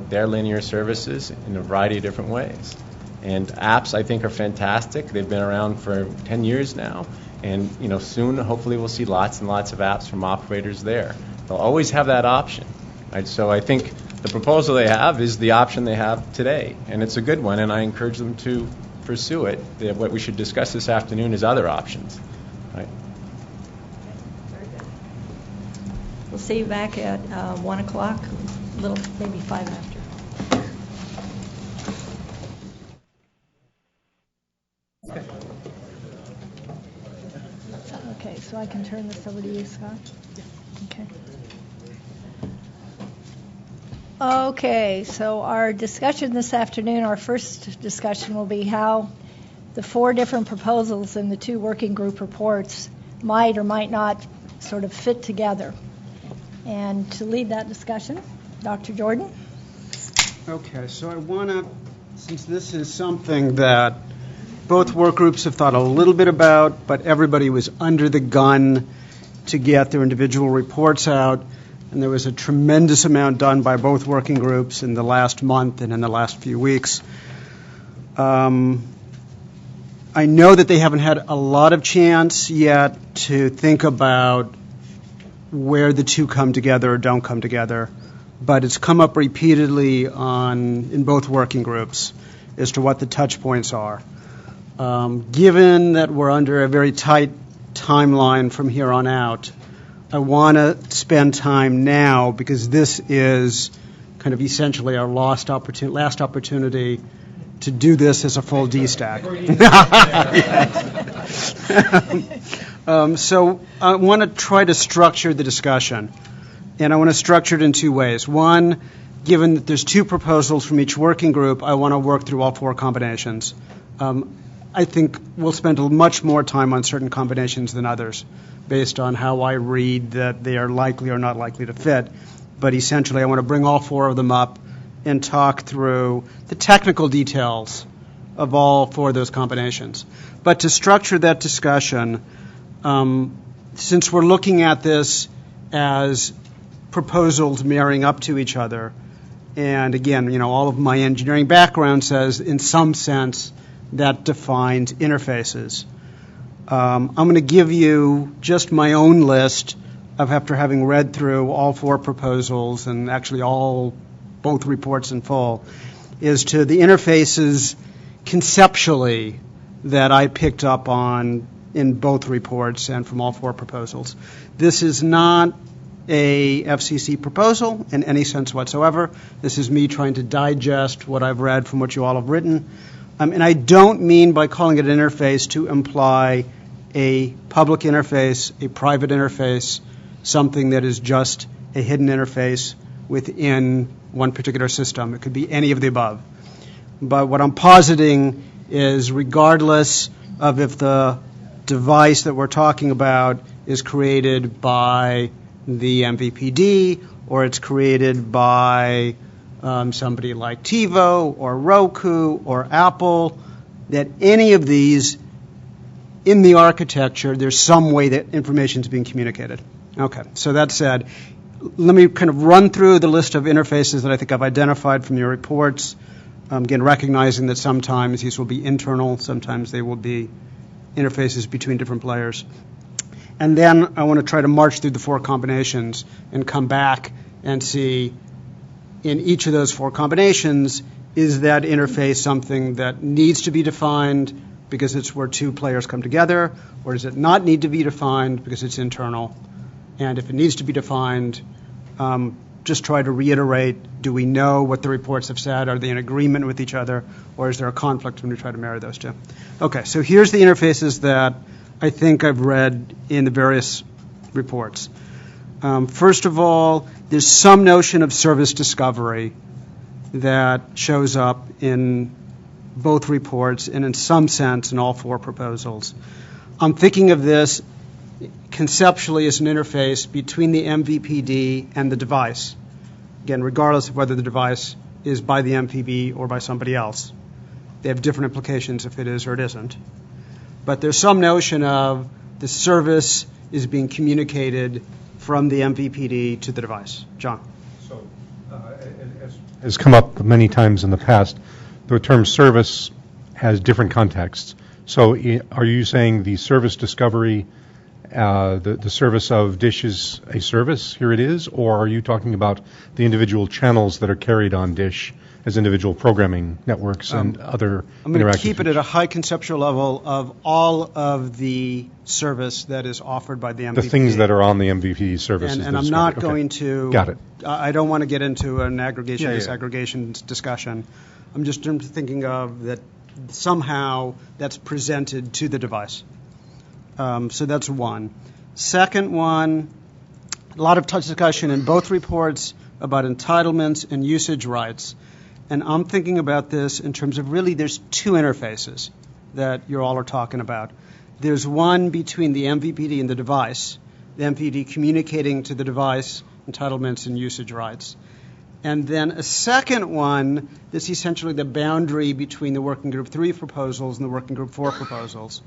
Speaker 15: their linear services in a variety of different ways. And apps, I think, are fantastic. They've been around for 10 years now. And, soon, hopefully, we'll see lots and lots of apps from operators there. They'll always have that option. Right? So I think the proposal they have is the option they have today. And it's a good one, and I encourage them to pursue it. What we should discuss this afternoon is other options. Right?
Speaker 1: Very good. We'll see you back at 1 o'clock, maybe 5 after. Okay, so I can turn this over to you, Scott? Okay. Okay, so our discussion this afternoon, our first discussion will be how the 4 different proposals in the 2 working group reports might or might not sort of fit together. And to lead that discussion, Dr. Jordan.
Speaker 20: Okay, so I want to, since this is something that both work groups have thought a little bit about, but everybody was under the gun to get their individual reports out, and there was a tremendous amount done by both working groups in the last month and in the last few weeks. I know that they haven't had a lot of chance yet to think about where the 2 come together or don't come together, but it's come up repeatedly in both working groups as to what the touch points are. Given that we're under a very tight timeline from here on out, I want to spend time now, because this is kind of essentially our last opportunity to do this as a full DStack. So I want to try to structure the discussion, and I want to structure it in 2 ways. One, given that there's 2 proposals from each working group, I want to work through all 4 combinations. I think we'll spend much more time on certain combinations than others, based on how I read that they are likely or not likely to fit. But essentially, I want to bring all 4 of them up and talk through the technical details of all 4 of those combinations. But to structure that discussion, since we're looking at this as proposals marrying up to each other, and again, all of my engineering background says, in some sense, that defines interfaces. I'm going to give you just my own list of, after having read through all 4 proposals and actually both reports in full, is to the interfaces conceptually that I picked up on in both reports and from all 4 proposals. This is not a FCC proposal in any sense whatsoever. This is me trying to digest what I've read from what you all have written. And I don't mean by calling it an interface to imply a public interface, a private interface, something that is just a hidden interface within one particular system. It could be any of the above. But what I'm positing is, regardless of if the device that we're talking about is created by the MVPD or it's created by somebody like TiVo or Roku or Apple, that any of these, in the architecture, there's some way that information is being communicated. Okay, so that said, let me kind of run through the list of interfaces that I think I've identified from your reports, again, recognizing that sometimes these will be internal, sometimes they will be interfaces between different players. And then I want to try to march through the 4 combinations and come back and see, in each of those 4 combinations, is that interface something that needs to be defined because it's where 2 players come together, or does it not need to be defined because it's internal? And if it needs to be defined, just try to reiterate, do we know what the reports have said? Are they in agreement with each other? Or is there a conflict when we try to marry those 2? Okay, so here's the interfaces that I think I've read in the various reports. First of all, there's some notion of service discovery that shows up in both reports and in some sense in all 4 proposals. I'm thinking of this conceptually as an interface between the MVPD and the device, again, regardless of whether the device is by the MVPD or by somebody else. They have different implications if it is or it isn't. But there's some notion of the service is being communicated from the MVPD to the device. John.
Speaker 8: So, has come up many times in the past, the term service has different contexts. So are you saying the service discovery, the service of DISH is a service, here it is, or are you talking about the individual channels that are carried on DISH as individual programming networks and other
Speaker 20: I'm going to keep it at a high conceptual level of all of the service that is offered by the MVP.
Speaker 8: The things that are on the MVP services.
Speaker 20: And I'm not going to...
Speaker 8: Got it.
Speaker 20: I don't want to get into an aggregation, disaggregation discussion. I'm just thinking of that somehow that's presented to the device. So that's one. Second one, a lot of discussion in both reports about entitlements and usage rights. And I'm thinking about this in terms of really there's 2 interfaces that you all are talking about. There's one between the MVPD and the device, the MVPD communicating to the device entitlements and usage rights. And then a second one that's essentially the boundary between the Working Group 3 proposals and the Working Group 4 proposals,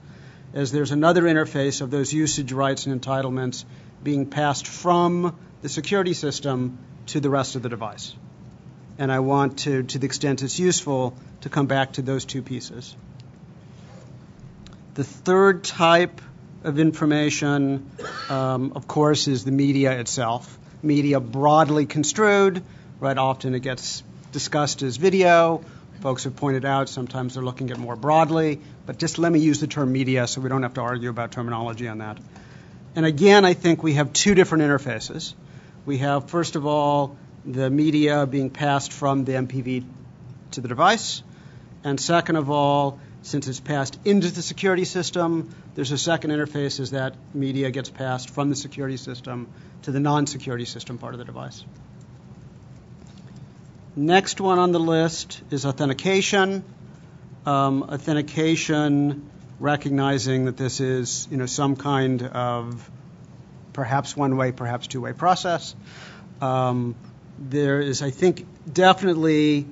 Speaker 20: as there's another interface of those usage rights and entitlements being passed from the security system to the rest of the device. And I want to the extent it's useful, to come back to those two pieces. The third type of information, of course, is the media itself. Media broadly construed, right? Often it gets discussed as video. Folks have pointed out sometimes they're looking at more broadly, but just let me use the term media so we don't have to argue about terminology on that. And again, I think we have two different interfaces. We have, first of all, the media being passed from the MPV to the device, and second of all, since it's passed into the security system, there's a second interface as that media gets passed from the security system to the non-security system part of the device. Next one on the list is authentication. Authentication, recognizing that this is, some kind of perhaps one-way, perhaps two-way process. There is, I think, definitely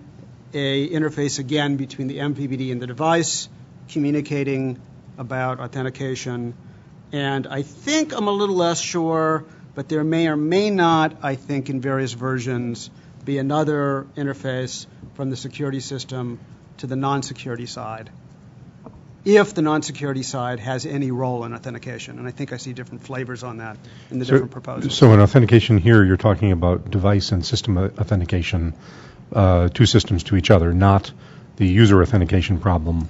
Speaker 20: a interface again between the MVPD and the device, communicating about authentication. And I think I'm a little less sure, but there may or may not, I think, in various versions, be another interface from the security system to the non-security side, if the non-security side has any role in authentication. And I think I see different flavors on that in the different proposals.
Speaker 8: So in authentication here, you're talking about device and system authentication, two systems to each other, not the user authentication problem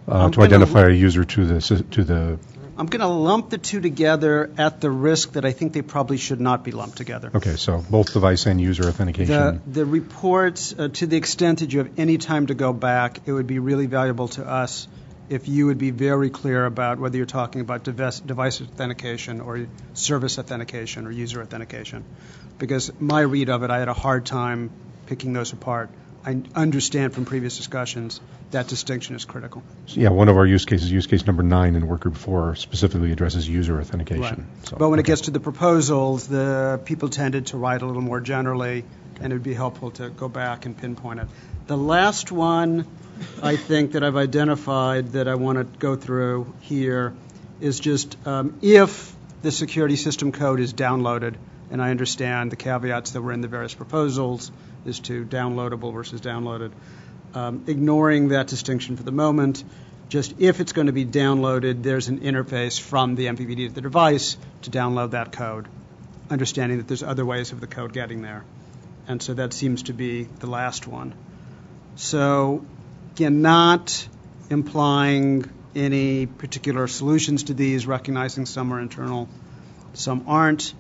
Speaker 8: to identify a user to the.
Speaker 20: I'm going to lump the two together at the risk that I think they probably should not be lumped together.
Speaker 8: Okay, so both device and user authentication.
Speaker 20: The reports, to the extent that you have any time to go back, it would be really valuable to us if you would be very clear about whether you're talking about device authentication or service authentication or user authentication. Because my read of it, I had a hard time picking those apart. I understand from previous discussions that distinction is critical.
Speaker 8: So, yeah, one of our use cases, use case number 9 in Workgroup 4, specifically addresses user authentication.
Speaker 20: Right.
Speaker 8: So,
Speaker 20: but when it gets to the proposals, the people tended to write a little more generally, and it would be helpful to go back and pinpoint it. The last one I think that I've identified that I want to go through here is just if the security system code is downloaded, and I understand the caveats that were in the various proposals is to downloadable versus downloaded. Ignoring that distinction for the moment, just if it's going to be downloaded, there's an interface from the MVPD to the device to download that code, understanding that there's other ways of the code getting there. And so that seems to be the last one. So, again, not implying any particular solutions to these, recognizing some are internal, some aren't.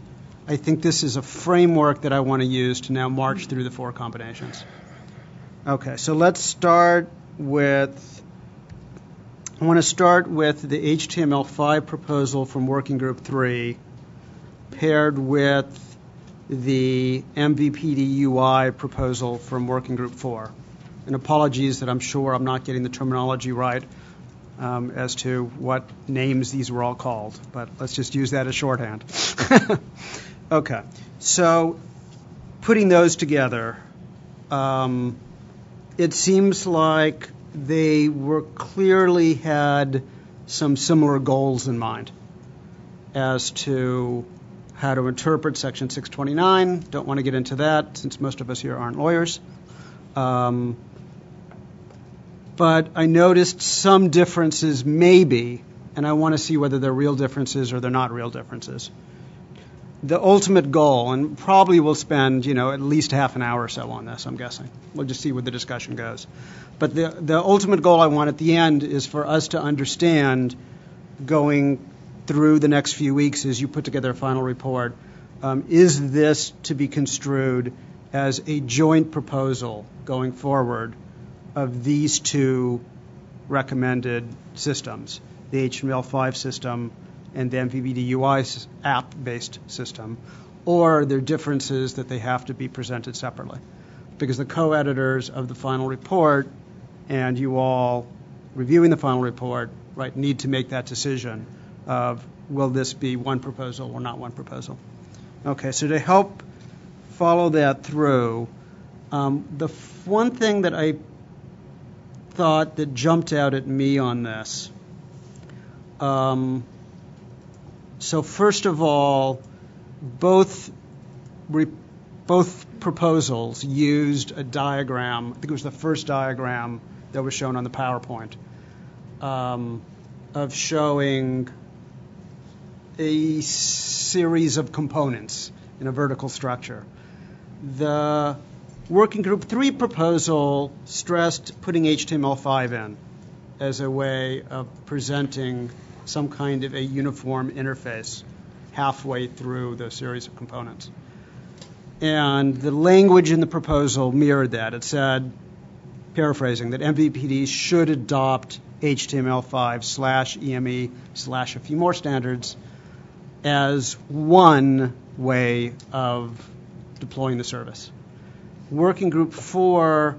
Speaker 20: I think this is a framework that I want to use to now march through the 4 combinations. Okay, so let's start with, I want to start with the HTML5 proposal from Working Group 3 paired with the MVPD UI proposal from Working Group 4. And apologies that I'm sure I'm not getting the terminology right as to what names these were all called, but let's just use that as shorthand. Okay, so putting those together, it seems like they were clearly had some similar goals in mind as to how to interpret Section 629. Don't want to get into that since most of us here aren't lawyers. But I noticed some differences maybe, and I want to see whether they're real differences or they're not real differences. The ultimate goal, and probably we'll spend, at least half an hour or so on this, I'm guessing. We'll just see where the discussion goes. But the ultimate goal I want at the end is for us to understand, going through the next few weeks as you put together a final report, is this to be construed as a joint proposal going forward of these two recommended systems, the HTML5 system and the MVPD UI app-based system, or are there differences that they have to be presented separately? Because the co-editors of the final report and you all reviewing the final report, right, need to make that decision of will this be one proposal or not one proposal. Okay, so to help follow that through, one thing that I thought that jumped out at me on this, so first of all, both proposals used a diagram. I think it was the first diagram that was shown on the PowerPoint of showing a series of components in a vertical structure. The Working Group 3 proposal stressed putting HTML5 in as a way of presenting some kind of a uniform interface halfway through the series of components. And the language in the proposal mirrored that. It said, paraphrasing, that MVPDs should adopt HTML5/EME/ a few more standards as one way of deploying the service. Working Group 4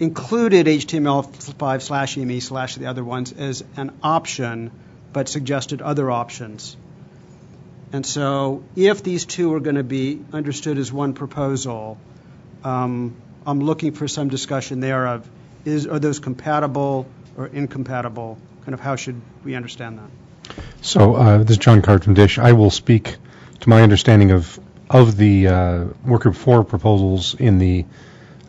Speaker 20: included HTML5/EME/ the other ones as an option, but suggested other options. And so if these two are going to be understood as one proposal, I'm looking for some discussion there of are those compatible or incompatible? Kind of how should we understand that?
Speaker 8: So this is John Card from DISH. I will speak to my understanding of the Workgroup 4 proposals in the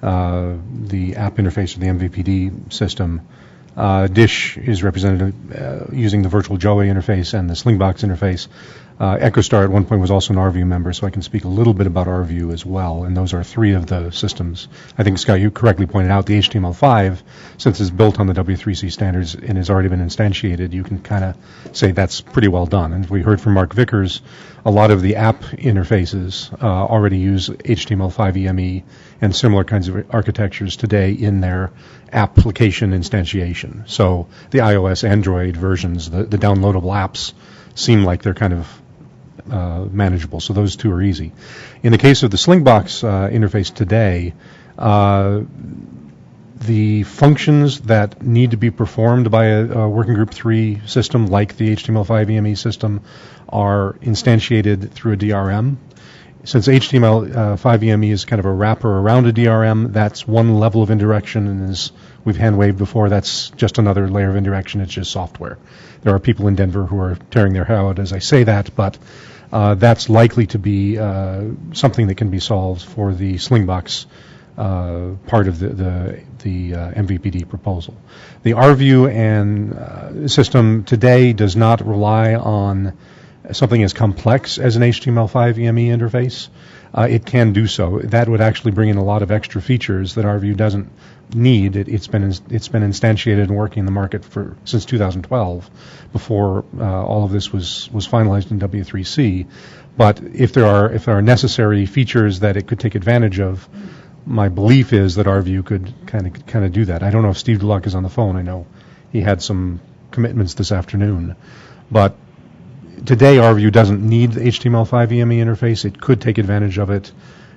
Speaker 8: app interface of the MVPD system. DISH is represented using the virtual Joey interface and the Slingbox interface. EchoStar at one point was also an RView member, so I can speak a little bit about RView as well, and those are three of the systems. I think, Scott, you correctly pointed out the HTML5, since it's built on the W3C standards and has already been instantiated, you can kind of say that's pretty well done. And we heard from Mark Vickers, a lot of the app interfaces already use HTML5 EME and similar kinds of architectures today in their application instantiation. So the iOS, Android versions, the downloadable apps seem like they're kind of manageable. So those two are easy. In the case of the Slingbox interface today, the functions that need to be performed by a Working Group 3 system, like the HTML5 EME system, are instantiated through a DRM. Since HTML5 EME is kind of a wrapper around a DRM, that's one level of indirection, and as we've hand-waved before, that's just another layer of indirection. It's just software. There are people in Denver who are tearing their hair out as I say that, but that's likely to be something that can be solved for the Slingbox part of the MVPD proposal. The RView and system today does not rely on something as complex as an HTML5 EME interface. It can do so. That would actually bring in a lot of extra features that RView doesn't need. It's been instantiated and working in the market since 2012, before all of this was finalized in W3C. But if there are necessary features that it could take advantage of, my belief is that RView could kind of do that. I don't know if Steve DeLuck is on the phone. I know he had some commitments this afternoon, but today RView doesn't need the HTML5 EME interface. It could take advantage of it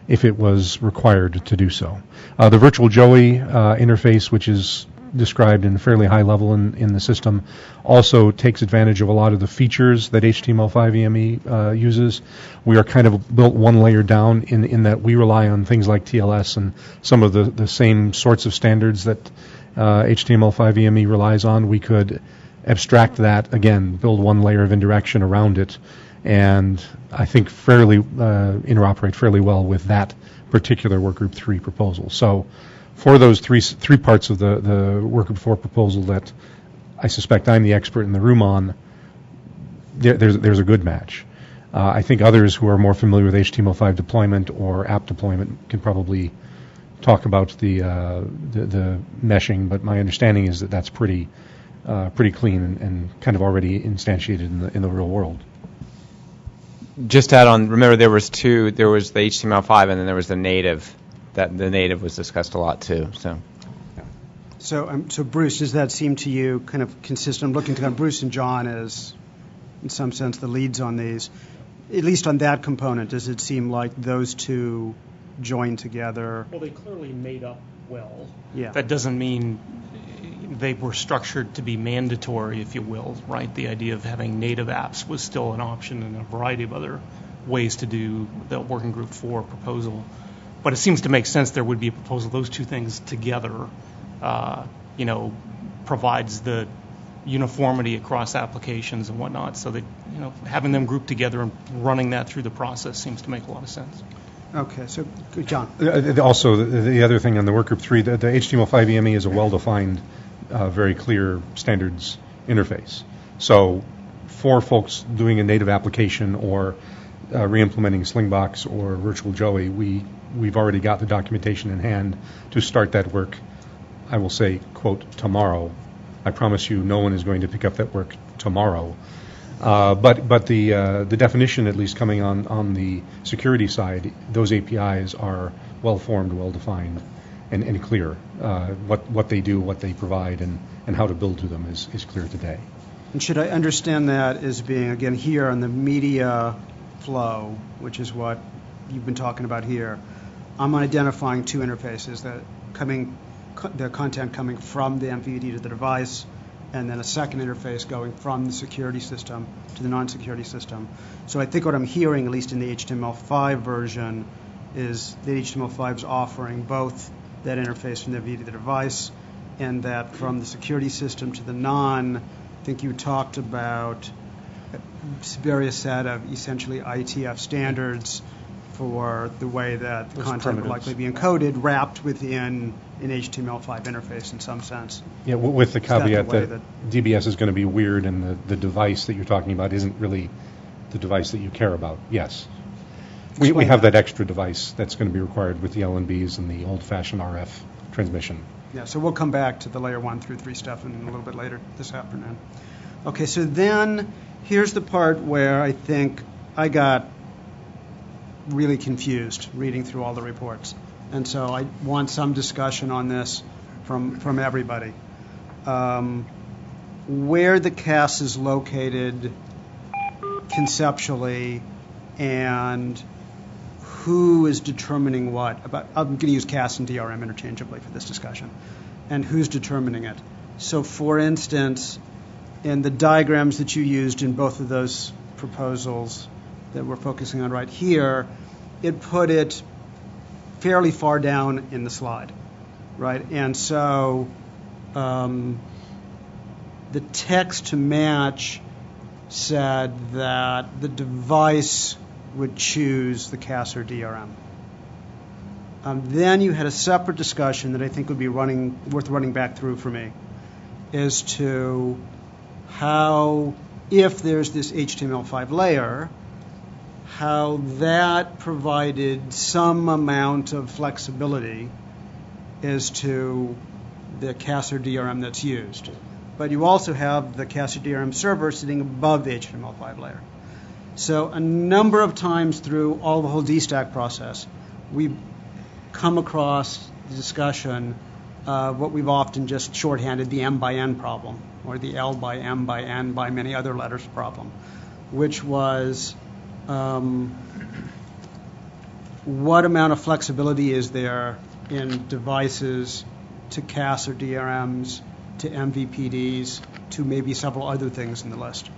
Speaker 8: if it was required to do so. The virtual Joey interface, which is described in fairly high level in the system, also takes advantage of a lot of the features that HTML5 EME uses. We are kind of built one layer down in that we rely on things like TLS and some of the same sorts of standards that HTML5 EME relies on. We could abstract that, again, build one layer of indirection around it, and I think fairly interoperate fairly well with that particular Workgroup 3 proposal. So for those three parts of the Workgroup 4 proposal that I suspect I'm the expert in the room on, there's a good match. I think others who are more familiar with HTML5 deployment or app deployment can probably talk about the meshing, but my understanding is that that's pretty clean and kind of already instantiated in the real world.
Speaker 19: Just to add on, remember there was the HTML5 and then there was the native. That the native was discussed a lot too.
Speaker 20: So Bruce, does that seem to you kind of consistent? I'm looking to kind of Bruce and John as, in some sense, the leads on these. At least on that component, does it seem like those two join together?
Speaker 17: Well, they clearly made up well.
Speaker 20: Yeah.
Speaker 5: That doesn't mean they were structured to be mandatory, if you will, right? The idea of having native apps was still an option and a variety of other ways to do the Working Group 4 proposal. But it seems to make sense there would be a proposal. Those two things together, provides the uniformity across applications and whatnot, so that, having them grouped together and running that through the process seems to make a lot of sense.
Speaker 20: Okay, so, John.
Speaker 8: Also, the other thing on the Workgroup 3, the HTML5 EME is a well-defined, very clear standards interface. So for folks doing a native application or re-implementing Slingbox or Virtual Joey, we've already got the documentation in hand to start that work. I will say, quote, tomorrow. I promise you no one is going to pick up that work tomorrow. But the definition, at least coming on the security side, those APIs are well-formed, well-defined, and clear. What they do, what they provide, and how to build to them is clear today.
Speaker 20: And should I understand that as being, again, here on the media flow, which is what you've been talking about here, I'm identifying two interfaces, the content coming from the MVPD to the device, and then a second interface going from the security system to the non-security system. So I think what I'm hearing, at least in the HTML5 version, is that HTML5 is offering both that interface from the MVPD to the device, and that from the security system to the non, I think you talked about various set of essentially IETF standards for the way that the content would likely be encoded, wrapped within an HTML5 interface in some sense.
Speaker 8: Yeah, with the caveat that DBS is going to be weird and the device that you're talking about isn't really the device that you care about. Yes. We have that extra device that's going to be required with the LNBs and the old-fashioned RF transmission.
Speaker 20: Yeah, so we'll come back to the layer 1 through 3 stuff in a little bit later this afternoon. Okay, so then here's the part where I think I got really confused reading through all the reports. And so I want some discussion on this from everybody. Where the CAS is located conceptually and who is determining what. I'm going to use CAS and DRM interchangeably for this discussion. And who's determining it. So for instance, in the diagrams that you used in both of those proposals that we're focusing on right here, it put it fairly far down in the slide, right? And so the text to match said that the device would choose the CAS or DRM. Then you had a separate discussion that I think would be worth running back through for me as to how, if there's this HTML5 layer, how that provided some amount of flexibility as to the CAS or DRM that's used. But you also have the CAS or DRM server sitting above the HTML5 layer. So a number of times through all the whole DStack process, we've come across the discussion of what we've often just shorthanded the M by N problem, or the L by M by N by many other letters problem, which was what amount of flexibility is there in devices to CAS or DRMs, to MVPDs, to maybe several other things in the list.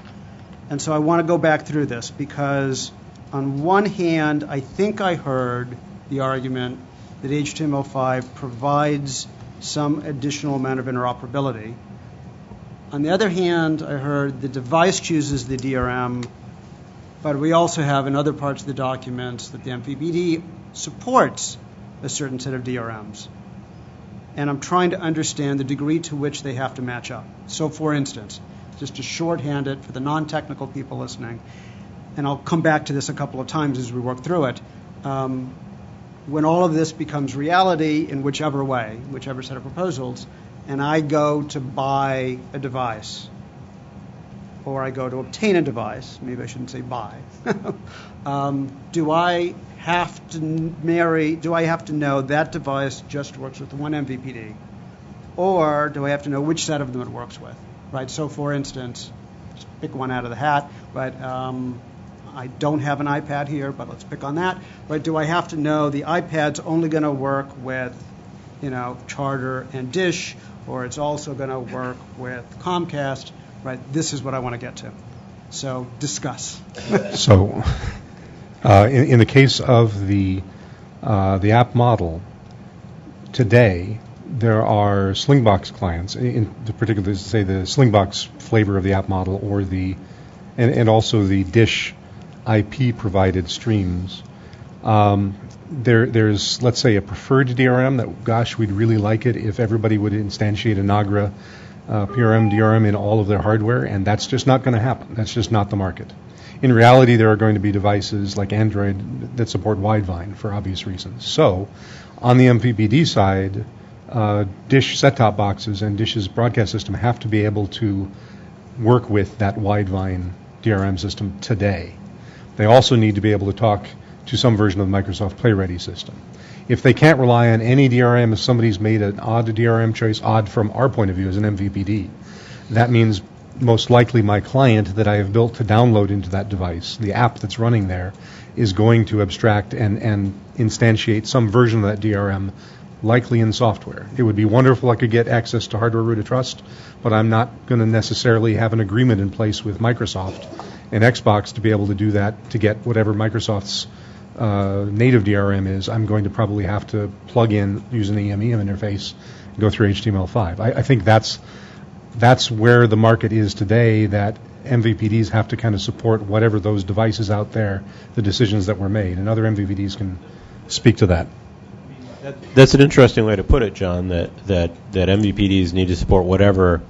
Speaker 20: And so I want to go back through this because on one hand, I think I heard the argument that HTML5 provides some additional amount of interoperability. On the other hand, I heard the device chooses the DRM, but we also have in other parts of the documents that the MVPD supports a certain set of DRMs. And I'm trying to understand the degree to which they have to match up. So for instance, just to shorthand it for the non-technical people listening, and I'll come back to this a couple of times as we work through it, when all of this becomes reality in whichever way, whichever set of proposals, and I go to buy a device, or I go to obtain a device, maybe I shouldn't say buy, do I have to know that device just works with the one MVPD, or do I have to know which set of them it works with, right? So for instance, just pick one out of the hat, right? I don't have an iPad here, but let's pick on that, right? Do I have to know the iPad's only going to work with, Charter and Dish, or it's also going to work with Comcast, right? This is what I want to get to. So discuss.
Speaker 8: So, in the case of the app model, today there are Slingbox clients, in particular, say the Slingbox flavor of the app model, or and also the Dish IP provided streams. There's, let's say, a preferred DRM that, gosh, we'd really like it if everybody would instantiate a Nagra PRM DRM in all of their hardware, and that's just not going to happen. That's just not the market. In reality, there are going to be devices like Android that support Widevine for obvious reasons. So, on the MVPD side, Dish set-top boxes and Dish's broadcast system have to be able to work with that Widevine DRM system today. They also need to be able to talk to some version of the Microsoft PlayReady system. If they can't rely on any DRM, if somebody's made an odd DRM choice, odd from our point of view as an MVPD, that means most likely my client that I have built to download into that device, the app that's running there, is going to abstract and instantiate some version of that DRM, likely in software. It would be wonderful I could get access to hardware root of trust, but I'm not going to necessarily have an agreement in place with Microsoft and Xbox to be able to do that, to get whatever Microsoft's native DRM is. I'm going to probably have to plug in, use an EMEM interface, and go through HTML5. I think that's where the market is today, that MVPDs have to kind of support whatever those devices out there, the decisions that were made, and other MVPDs can speak to that.
Speaker 7: That's an interesting way to put it, John, that MVPDs need to support whatever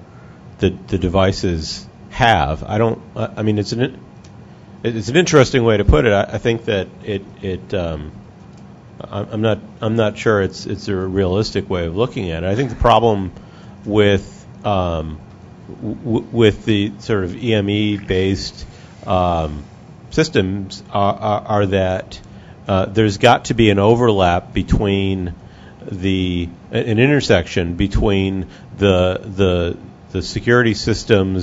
Speaker 7: the devices have. I mean, it's an interesting way to put it. I think that I'm not sure it's a realistic way of looking at it. I think the problem with the sort of EME based systems are that there's got to be an overlap between an intersection between the security system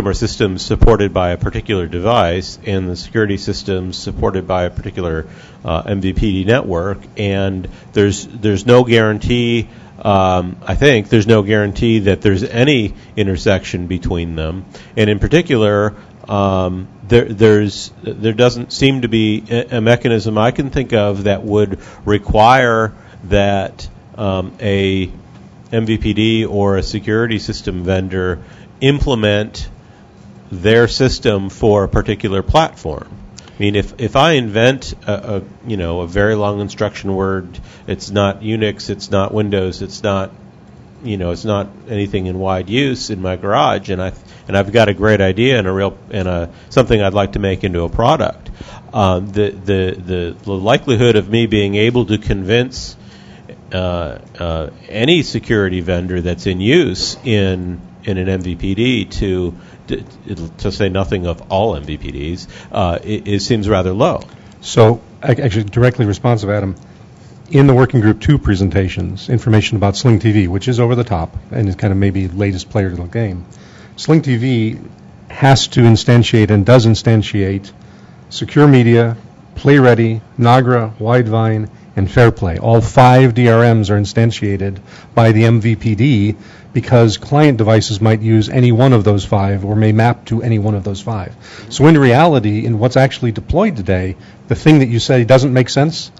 Speaker 7: or systems supported by a particular device and the security systems supported by a particular MVPD network, and there's no guarantee. I think there's no guarantee that there's any intersection between them, and in particular, there doesn't seem to be a mechanism I can think of that would require that a MVPD or a security system vendor implement their system for a particular platform. I mean, if I invent a very long instruction word, it's not Unix, it's not Windows, it's not anything in wide use in my garage, and I've got a great idea and something I'd like to make into a product. The likelihood of me being able to convince any security vendor that's in use in an MVPD to say nothing of all MVPDs, it seems rather low.
Speaker 8: So, actually, directly responsive, Adam, in the Working Group 2 presentations, information about Sling TV, which is over the top and is kind of maybe latest player to the game, Sling TV has to instantiate and does instantiate Secure Media, PlayReady, Nagra, Widevine, and Fairplay. All 5 DRMs are instantiated by the MVPD because client devices might use any one of those 5 or may map to any one of those 5. So in reality, in what's actually deployed today, the thing that you say doesn't make sense,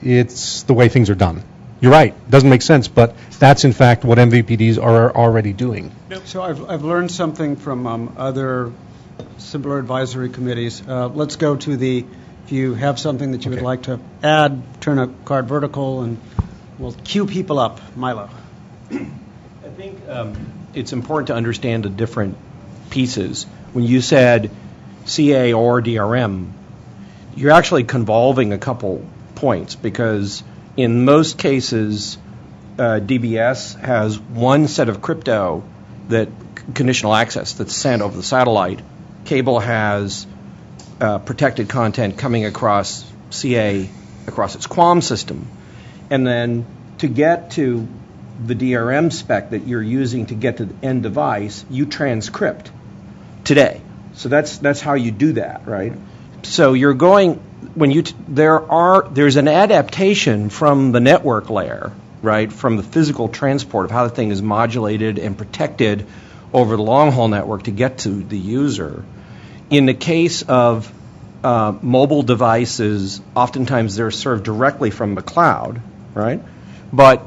Speaker 8: it's the way things are done. You're right, it doesn't make sense, but that's in fact what MVPDs are already doing.
Speaker 20: So I've learned something from other similar advisory committees. Let's go to if you have something that you would like to add, turn a card vertical, and we'll queue people up. Milo.
Speaker 10: I think it's important to understand the different pieces. When you said CA or DRM, you're actually convolving a couple points, because in most cases, DBS has one set of crypto that conditional access that's sent over the satellite. Cable has protected content coming across CA across its QAM system. And then to get to the DRM spec that you're using to get to the end device, you transcript today. So that's how you do that, right? So you're going there's an adaptation from the network layer, right, from the physical transport of how the thing is modulated and protected over the long-haul network to get to the user. In the case of mobile devices, oftentimes they're served directly from the cloud, right? But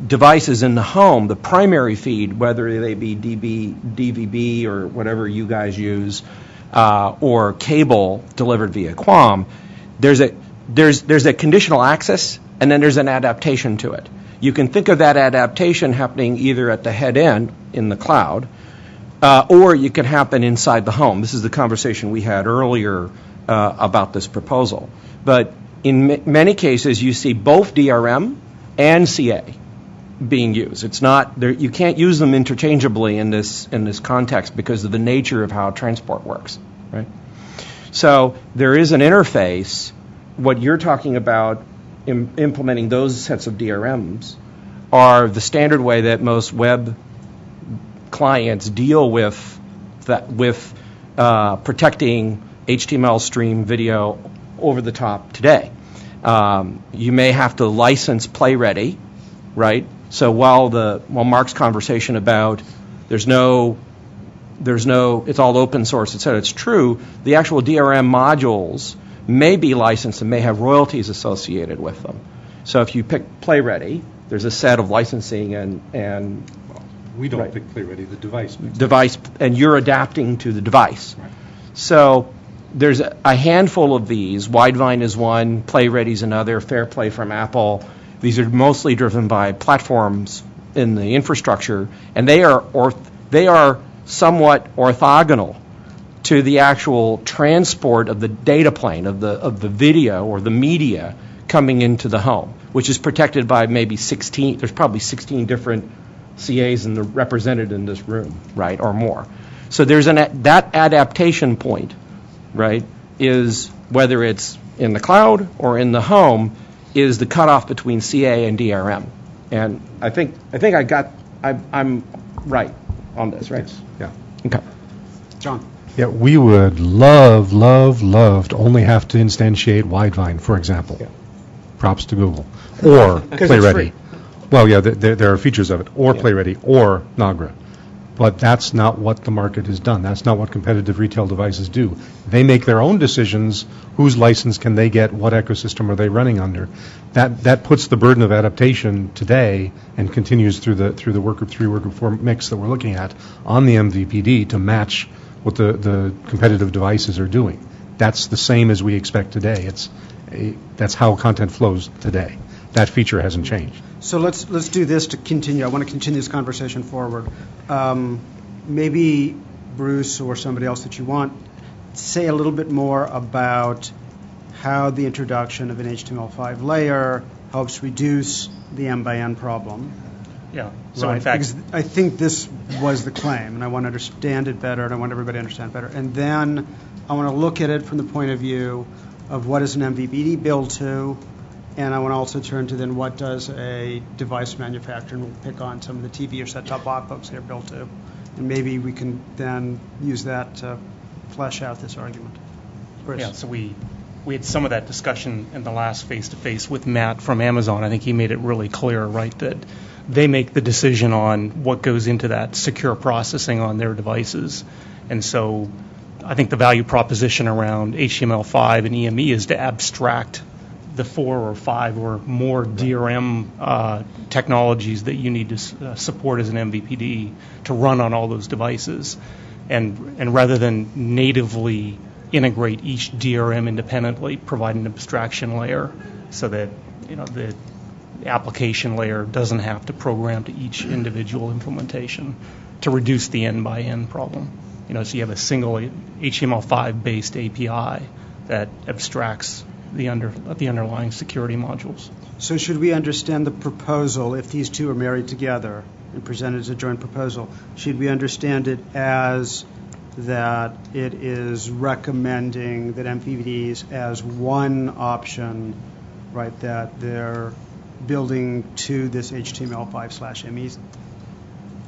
Speaker 10: devices in the home, the primary feed, whether they be DVB or whatever you guys use, or cable delivered via QAM, there's a conditional access, and then there's an adaptation to it. You can think of that adaptation happening either at the head end in the cloud, or it can happen inside the home. This is the conversation we had earlier about this proposal. But in many cases, you see both DRM and CA being used. It's not you can't use them interchangeably in this context because of the nature of how transport works, right? So there is an interface. What you're talking about implementing those sets of DRMs are the standard way that most web clients deal with protecting HTML stream video over the top today. You may have to license PlayReady, right? So while Mark's conversation about there's no it's all open source, et cetera, it's true. The actual DRM modules may be licensed and may have royalties associated with them. So if you pick PlayReady, there's a set of licensing and
Speaker 8: we don't pick PlayReady, the device.
Speaker 10: And you're adapting to the device.
Speaker 8: Right.
Speaker 10: So there's a handful of these. Widevine is one, PlayReady is another, FairPlay from Apple. These are mostly driven by platforms in the infrastructure, and they are somewhat orthogonal to the actual transport of the data plane of the video or the media coming into the home, which is protected by maybe 16. There's probably 16 different CAs represented in this room, right, or more. So there's that adaptation point, right, is whether it's in the cloud or in the home, is the cutoff between CA and DRM. And I think I'm right on this, right?
Speaker 8: Yes. Yeah.
Speaker 10: Okay.
Speaker 20: John.
Speaker 8: Yeah, we would love to only have to instantiate Widevine, for example. Yeah. Props to Google. Or PlayReady. Well, yeah, there are features of it. Or PlayReady or Nagra. But that's not what the market has done. That's not what competitive retail devices do. They make their own decisions. Whose license can they get? What ecosystem are they running under? That puts the burden of adaptation today and continues through the Workgroup 3, Workgroup 4 mix that we're looking at on the MVPD to match what the competitive devices are doing. That's the same as we expect today. That's how content flows today. That feature hasn't changed.
Speaker 20: So let's do this to continue. I want to continue this conversation forward. Maybe Bruce or somebody else that you want, say a little bit more about how the introduction of an HTML5 layer helps reduce the M/N problem.
Speaker 5: Yeah. So in fact,
Speaker 20: I think this was the claim, and I want to understand it better, and I want everybody to understand better. And then I want to look at it from the point of view of what does an MVPD build to, and I want to also turn to then what does a device manufacturer, and we'll pick on some of the TV or set-top box folks they're built to, and maybe we can then use that to flesh out this argument. Chris.
Speaker 5: Yeah, so we had some of that discussion in the last face-to-face with Matt from Amazon. I think he made it really clear, right, that they make the decision on what goes into that secure processing on their devices. And so I think the value proposition around HTML5 and EME is to abstract the 4 or 5 or more DRM technologies that you need to support as an MVPD to run on all those devices. And rather than natively integrate each DRM independently, provide an abstraction layer so that the application layer doesn't have to program to each individual implementation to reduce the N/N problem. So you have a single HTML5 based API that abstracts the underlying security modules.
Speaker 20: So should we understand the proposal, if these two are married together and presented as a joint proposal, should we understand it as that it is recommending that MVPDs as one option, right, that they're building to this HTML5/ME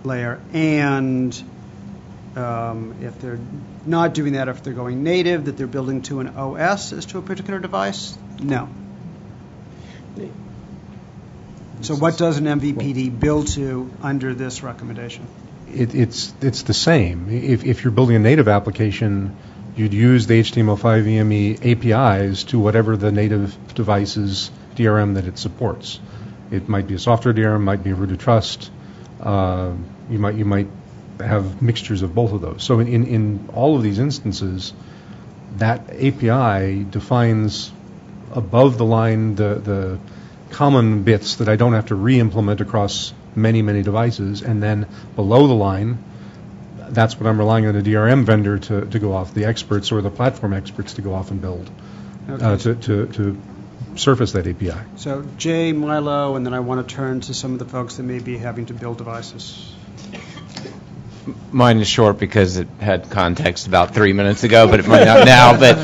Speaker 20: layer, and if they're not doing that, if they're going native, that they're building to an OS as to a particular device? No. So what does an MVPD build to under this recommendation?
Speaker 8: It's the same. If you're building a native application, you'd use the HTML5 EME APIs to whatever the native device's DRM that it supports. It might be a software DRM, might be a root of trust. You might have mixtures of both of those. So in all of these instances, that API defines above the line the common bits that I don't have to re-implement across many devices, and then below the line, that's what I'm relying on a DRM vendor to go off, the experts or the platform experts to go off and build, to surface that API.
Speaker 20: So Jay, Milo, and then I want to turn to some of the folks that may be having to build devices.
Speaker 19: Mine is short because it had context about 3 minutes ago, but it might not now. But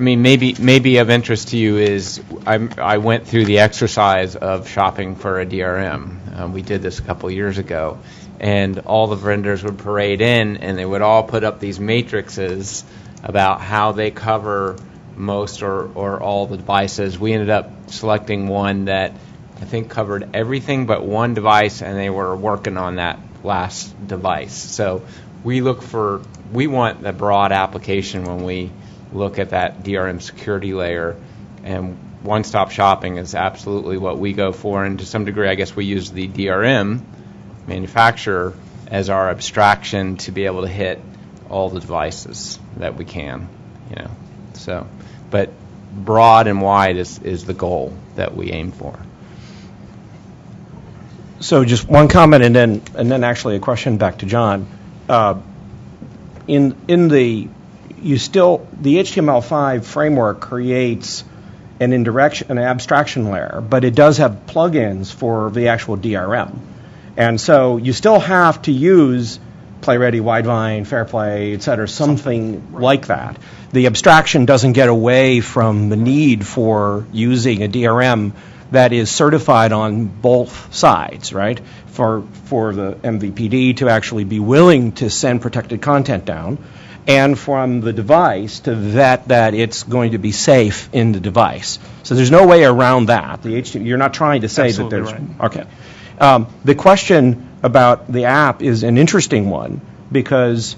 Speaker 19: maybe of interest to you is I went through the exercise of shopping for a DRM. We did this a couple years ago, and all the vendors would parade in, and they would all put up these matrices about how they cover most or all the devices. We ended up selecting one that I think covered everything but one device, and they were working on that last device. So we want the broad application when we look at that DRM security layer, and one-stop shopping is absolutely what we go for. And to some degree, I guess we use the DRM manufacturer as our abstraction to be able to hit all the devices that we can, So, but broad and wide is the goal that we aim for.
Speaker 10: So just one comment and then actually a question back to John. The HTML5 framework creates an abstraction layer, but it does have plugins for the actual DRM. And so you still have to use PlayReady, Widevine, Fairplay, et cetera, something like that. The abstraction doesn't get away from the need for using a DRM that is certified on both sides, right? For the MVPD to actually be willing to send protected content down, and from the device to vet that it's going to be safe in the device. So there's no way around that. You're not trying to say
Speaker 5: Absolutely
Speaker 10: that there's...
Speaker 5: right.
Speaker 10: Okay. The question about the app is an interesting one because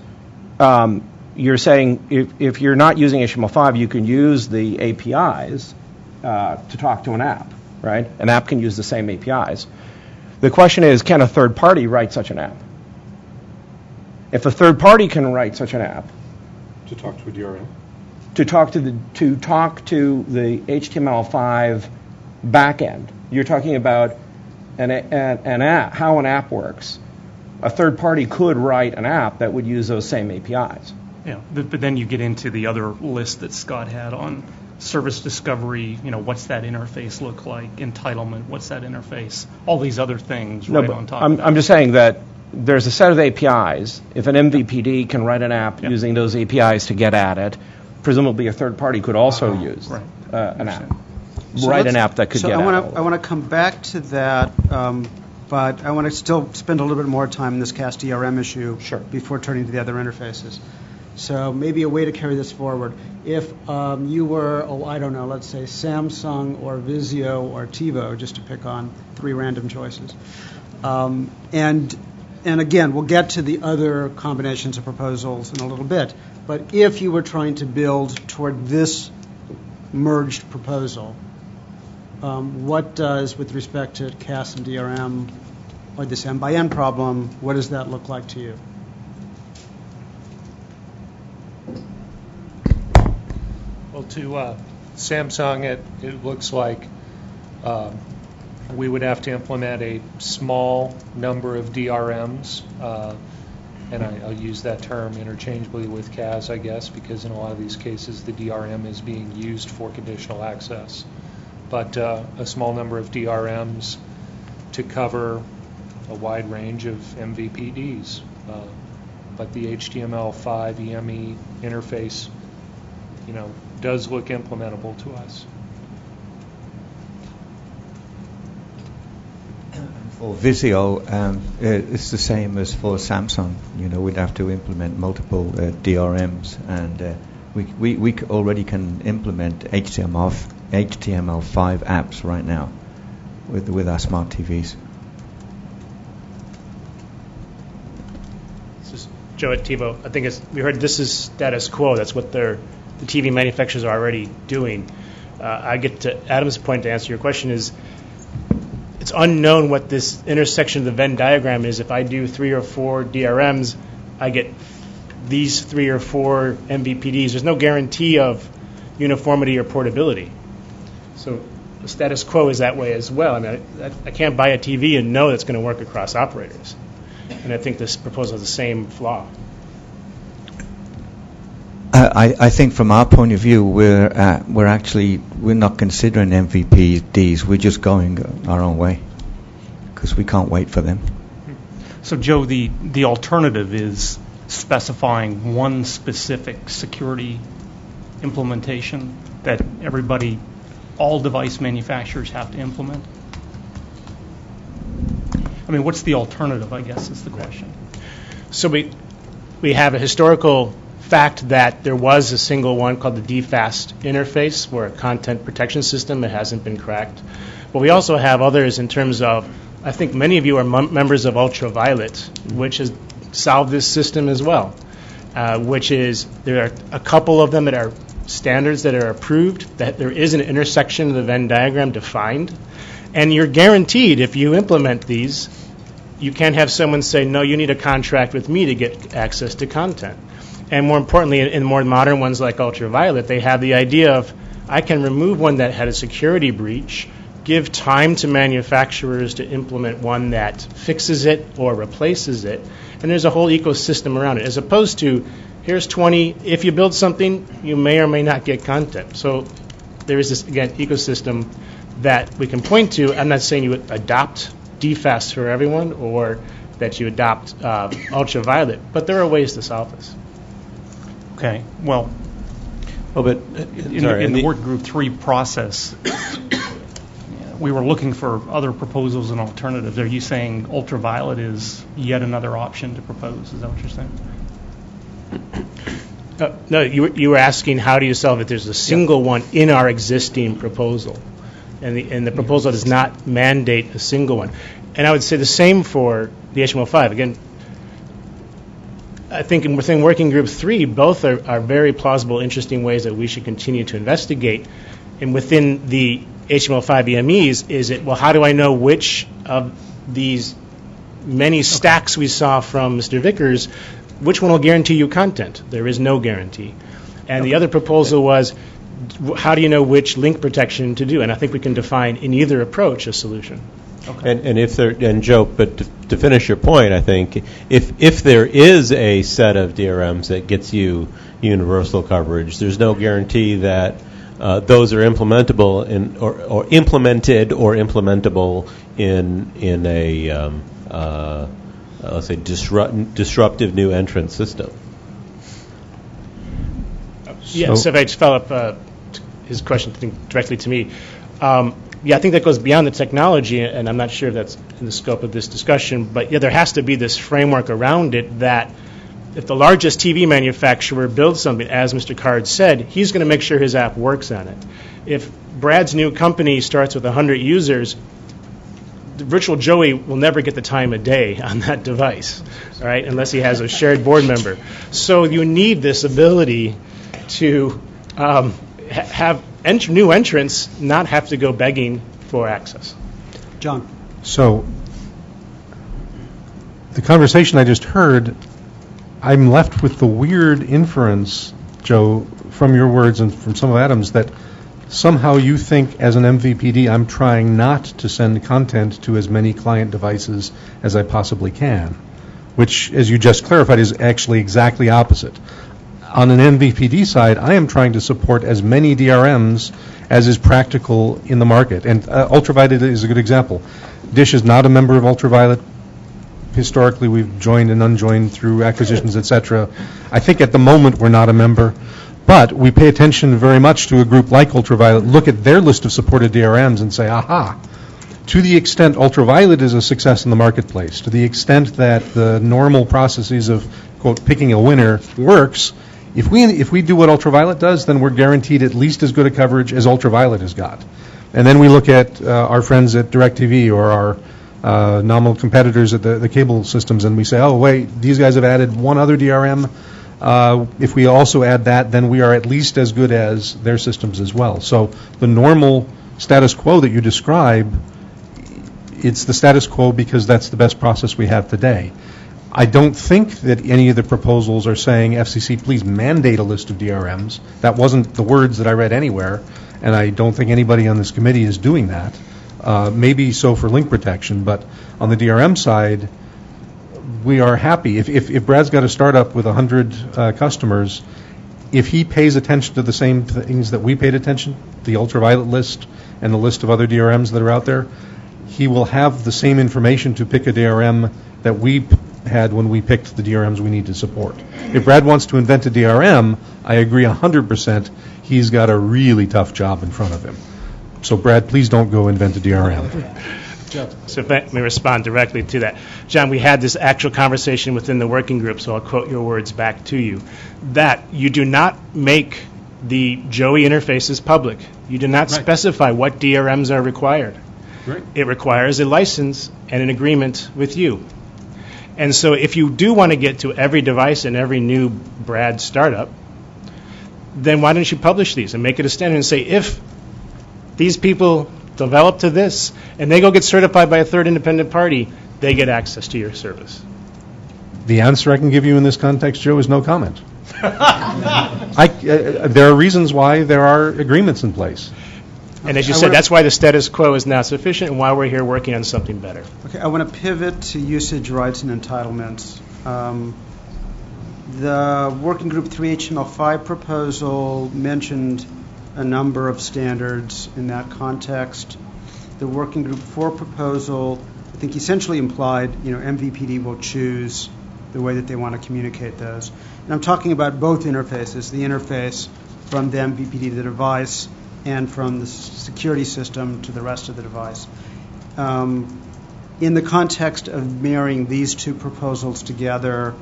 Speaker 10: you're saying if you're not using HTML5, you can use the APIs to talk to an app, right? An app can use the same APIs. The question is, can a third party write such an app? If a third party can write such an app
Speaker 8: To talk to a DRM?
Speaker 10: to talk to the HTML5 backend, you're talking about an app, how an app works. A third party could write an app that would use those same APIs.
Speaker 5: Yeah, but then you get into the other list that Scott had on service discovery. What's that interface look like? Entitlement, what's that interface? All these other things right on top of that.
Speaker 10: I'm just saying that there's a set of APIs. If an MVPD can write an app using those APIs to get at it, presumably a third party could also use an app. Write an app that could get at it.
Speaker 20: I want to come back to that, but I want to still spend a little bit more time in this CAS DRM issue before turning to the other interfaces. So maybe a way to carry this forward. If you were, let's say Samsung or Vizio or TiVo, just to pick on three random choices. And again, we'll get to the other combinations of proposals in a little bit. But if you were trying to build toward this merged proposal, what does, with respect to CAS and DRM, or this M/N problem, what does that look like to you?
Speaker 11: Well, to Samsung, it looks like we would have to implement a small number of DRMs, and I'll use that term interchangeably with CAS, I guess, because in a lot of these cases the DRM is being used for conditional access. But a small number of DRMs to cover a wide range of MVPDs. But the HTML5 EME interface, does look implementable to us.
Speaker 21: For Vizio, it's the same as for Samsung. We'd have to implement multiple DRMs, and we already can implement HTML5 apps right now. with our smart TVs.
Speaker 17: This is Joe at TiVo. I think we heard this is status quo. That's what the TV manufacturers are already doing. I get to Adam's point to answer your question is it's unknown what this intersection of the Venn diagram is. If I do 3 or 4 DRMs, I get these 3 or 4 MVPDs. There's no guarantee of uniformity or portability. So the status quo is that way as well. I mean, I can't buy a TV and know it's going to work across operators. And I think this proposal has the same flaw.
Speaker 21: I think from our point of view, we're not considering MVPDs. We're just going our own way because we can't wait for them.
Speaker 5: So, Joe, the alternative is specifying one specific security implementation that all device manufacturers have to implement? I mean, what's the alternative, I guess, is the question.
Speaker 17: So we have a historical fact that there was a single one called the DFAST interface for a content protection system. It hasn't been cracked. But we also have others in terms of, I think many of you are members of Ultraviolet, which has solved this system as well, which is there are a couple of them that are standards that are approved, that there is an intersection of the Venn diagram defined, and you're guaranteed if you implement these, you can't have someone say, no, you need a contract with me to get access to content. And more importantly, in more modern ones like Ultraviolet, they have the idea of, I can remove one that had a security breach, give time to manufacturers to implement one that fixes it or replaces it, and there's a whole ecosystem around it, as opposed to, here's 20, if you build something, you may or may not get content. So there is this, again, ecosystem that we can point to. I'm not saying you would adopt DFAST for everyone or that you adopt Ultraviolet, but there are ways to solve this.
Speaker 5: Okay, well,
Speaker 7: but
Speaker 5: in the work group 3 process, we were looking for other proposals and alternatives. Are you saying Ultraviolet is yet another option to propose? Is that what you're saying?
Speaker 17: No, you were asking how do you solve it? There's a single one in our existing proposal, and the proposal does not mandate a single one. And I would say the same for the HTML5. Again, I think within Working Group 3, both are very plausible, interesting ways that we should continue to investigate. And within the HTML5 EMEs, is it, well, how do I know which of these many stacks we saw from Mr. Vickers, which one will guarantee you content? There is no guarantee. And the other proposal was, how do you know which link protection to do? And I think we can define in either approach a solution.
Speaker 7: Okay. And Joe, but to finish your point, I think if there is a set of DRMs that gets you universal coverage, there's no guarantee that those are implementable or implemented or implementable in a let's say disruptive new entrant system.
Speaker 17: Yes, so if I just follow up his question directly to me. I think that goes beyond the technology, and I'm not sure if that's in the scope of this discussion, but there has to be this framework around it that if the largest TV manufacturer builds something, as Mr. Card said, he's going to make sure his app works on it. If Brad's new company starts with 100 users, the virtual Joey will never get the time of day on that device, all right, unless he has a shared board member. So you need this ability to have new entrants not have to go begging for access.
Speaker 20: John.
Speaker 8: So the conversation I just heard, I'm left with the weird inference, Joe, from your words and from some of Adam's, that somehow you think as an MVPD I'm trying not to send content to as many client devices as I possibly can, which, as you just clarified, is actually exactly opposite. On an MVPD side, I am trying to support as many DRMs as is practical in the market. And Ultraviolet is a good example. Dish is not a member of Ultraviolet. Historically, we've joined and unjoined through acquisitions, etc. I think at the moment we're not a member. But we pay attention very much to a group like Ultraviolet, look at their list of supported DRMs and say, aha, to the extent Ultraviolet is a success in the marketplace, to the extent that the normal processes of, quote, picking a winner works, if we do what Ultraviolet does, then we're guaranteed at least as good a coverage as Ultraviolet has got. And then we look at our friends at DirecTV or our nominal competitors at the cable systems, and we say, oh, wait, these guys have added one other DRM. If we also add that, then we are at least as good as their systems as well. So the normal status quo that you describe, it's the status quo because that's the best process we have today. I don't think that any of the proposals are saying, FCC, please mandate a list of DRMs. That wasn't the words that I read anywhere, and I don't think anybody on this committee is doing that. Maybe so for link protection, but on the DRM side, we are happy. If Brad's got a startup with 100 customers, if he pays attention to the same things that we paid attention, the ultraviolet list and the list of other DRMs that are out there, he will have the same information to pick a DRM that we had when we picked the DRMs we need to support. If Brad wants to invent a DRM, I agree 100%, he's got a really tough job in front of him. So Brad, please don't go invent a DRM.
Speaker 17: So if I may respond directly to that. John, we had this actual conversation within the working group, so I'll quote your words back to you, that you do not make the Joey interfaces public. You do not specify what DRMs are required.
Speaker 8: Right.
Speaker 17: It requires a license and an agreement with you. And so if you do want to get to every device and every new Brad startup, then why don't you publish these and make it a standard and say, if these people develop to this and they go get certified by a third independent party, they get access to your service.
Speaker 8: The answer I can give you in this context, Joe, is no comment. There are reasons why there are agreements in place.
Speaker 17: And as you said, that's why the status quo is not sufficient and why we're here working on something better.
Speaker 20: Okay, I want to pivot to usage rights and entitlements. The Working Group 3 HTML5 proposal mentioned a number of standards in that context. The Working Group 4 proposal, I think, essentially implied, MVPD will choose the way that they want to communicate those. And I'm talking about both interfaces, the interface from the MVPD to the device and from the security system to the rest of the device. In the context of marrying these two proposals together,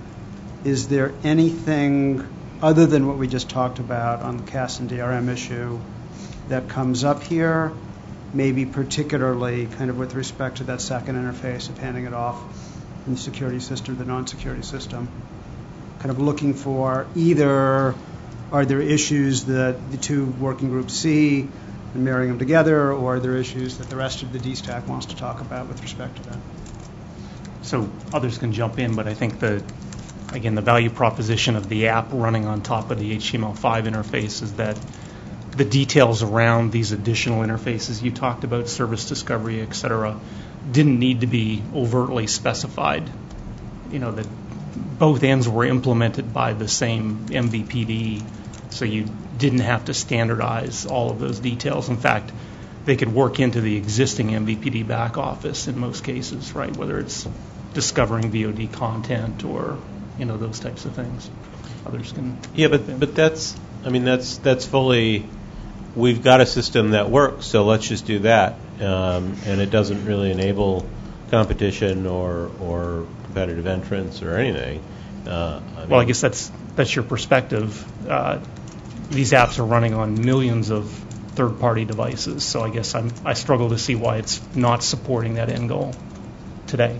Speaker 20: is there anything other than what we just talked about on the CAS and DRM issue that comes up here, maybe particularly kind of with respect to that second interface of handing it off from the security system to the non-security system? Kind of looking for either, are there issues that the two working groups see and marrying them together, or are there issues that the rest of the DSTAC wants to talk about with respect to that?
Speaker 5: So others can jump in, but I think the value proposition of the app running on top of the HTML5 interface is that the details around these additional interfaces you talked about, service discovery, et cetera, didn't need to be overtly specified. That both ends were implemented by the same MVPD, so you didn't have to standardize all of those details. In fact, they could work into the existing MVPD back office in most cases, right? Whether it's discovering VOD content or those types of things. Others can.
Speaker 7: Yeah, but that's fully. We've got a system that works, so let's just do that, and it doesn't really enable competition or competitive entrance or anything.
Speaker 5: I guess that's your perspective. These apps are running on millions of third-party devices, so I guess I struggle to see why it's not supporting that end goal today.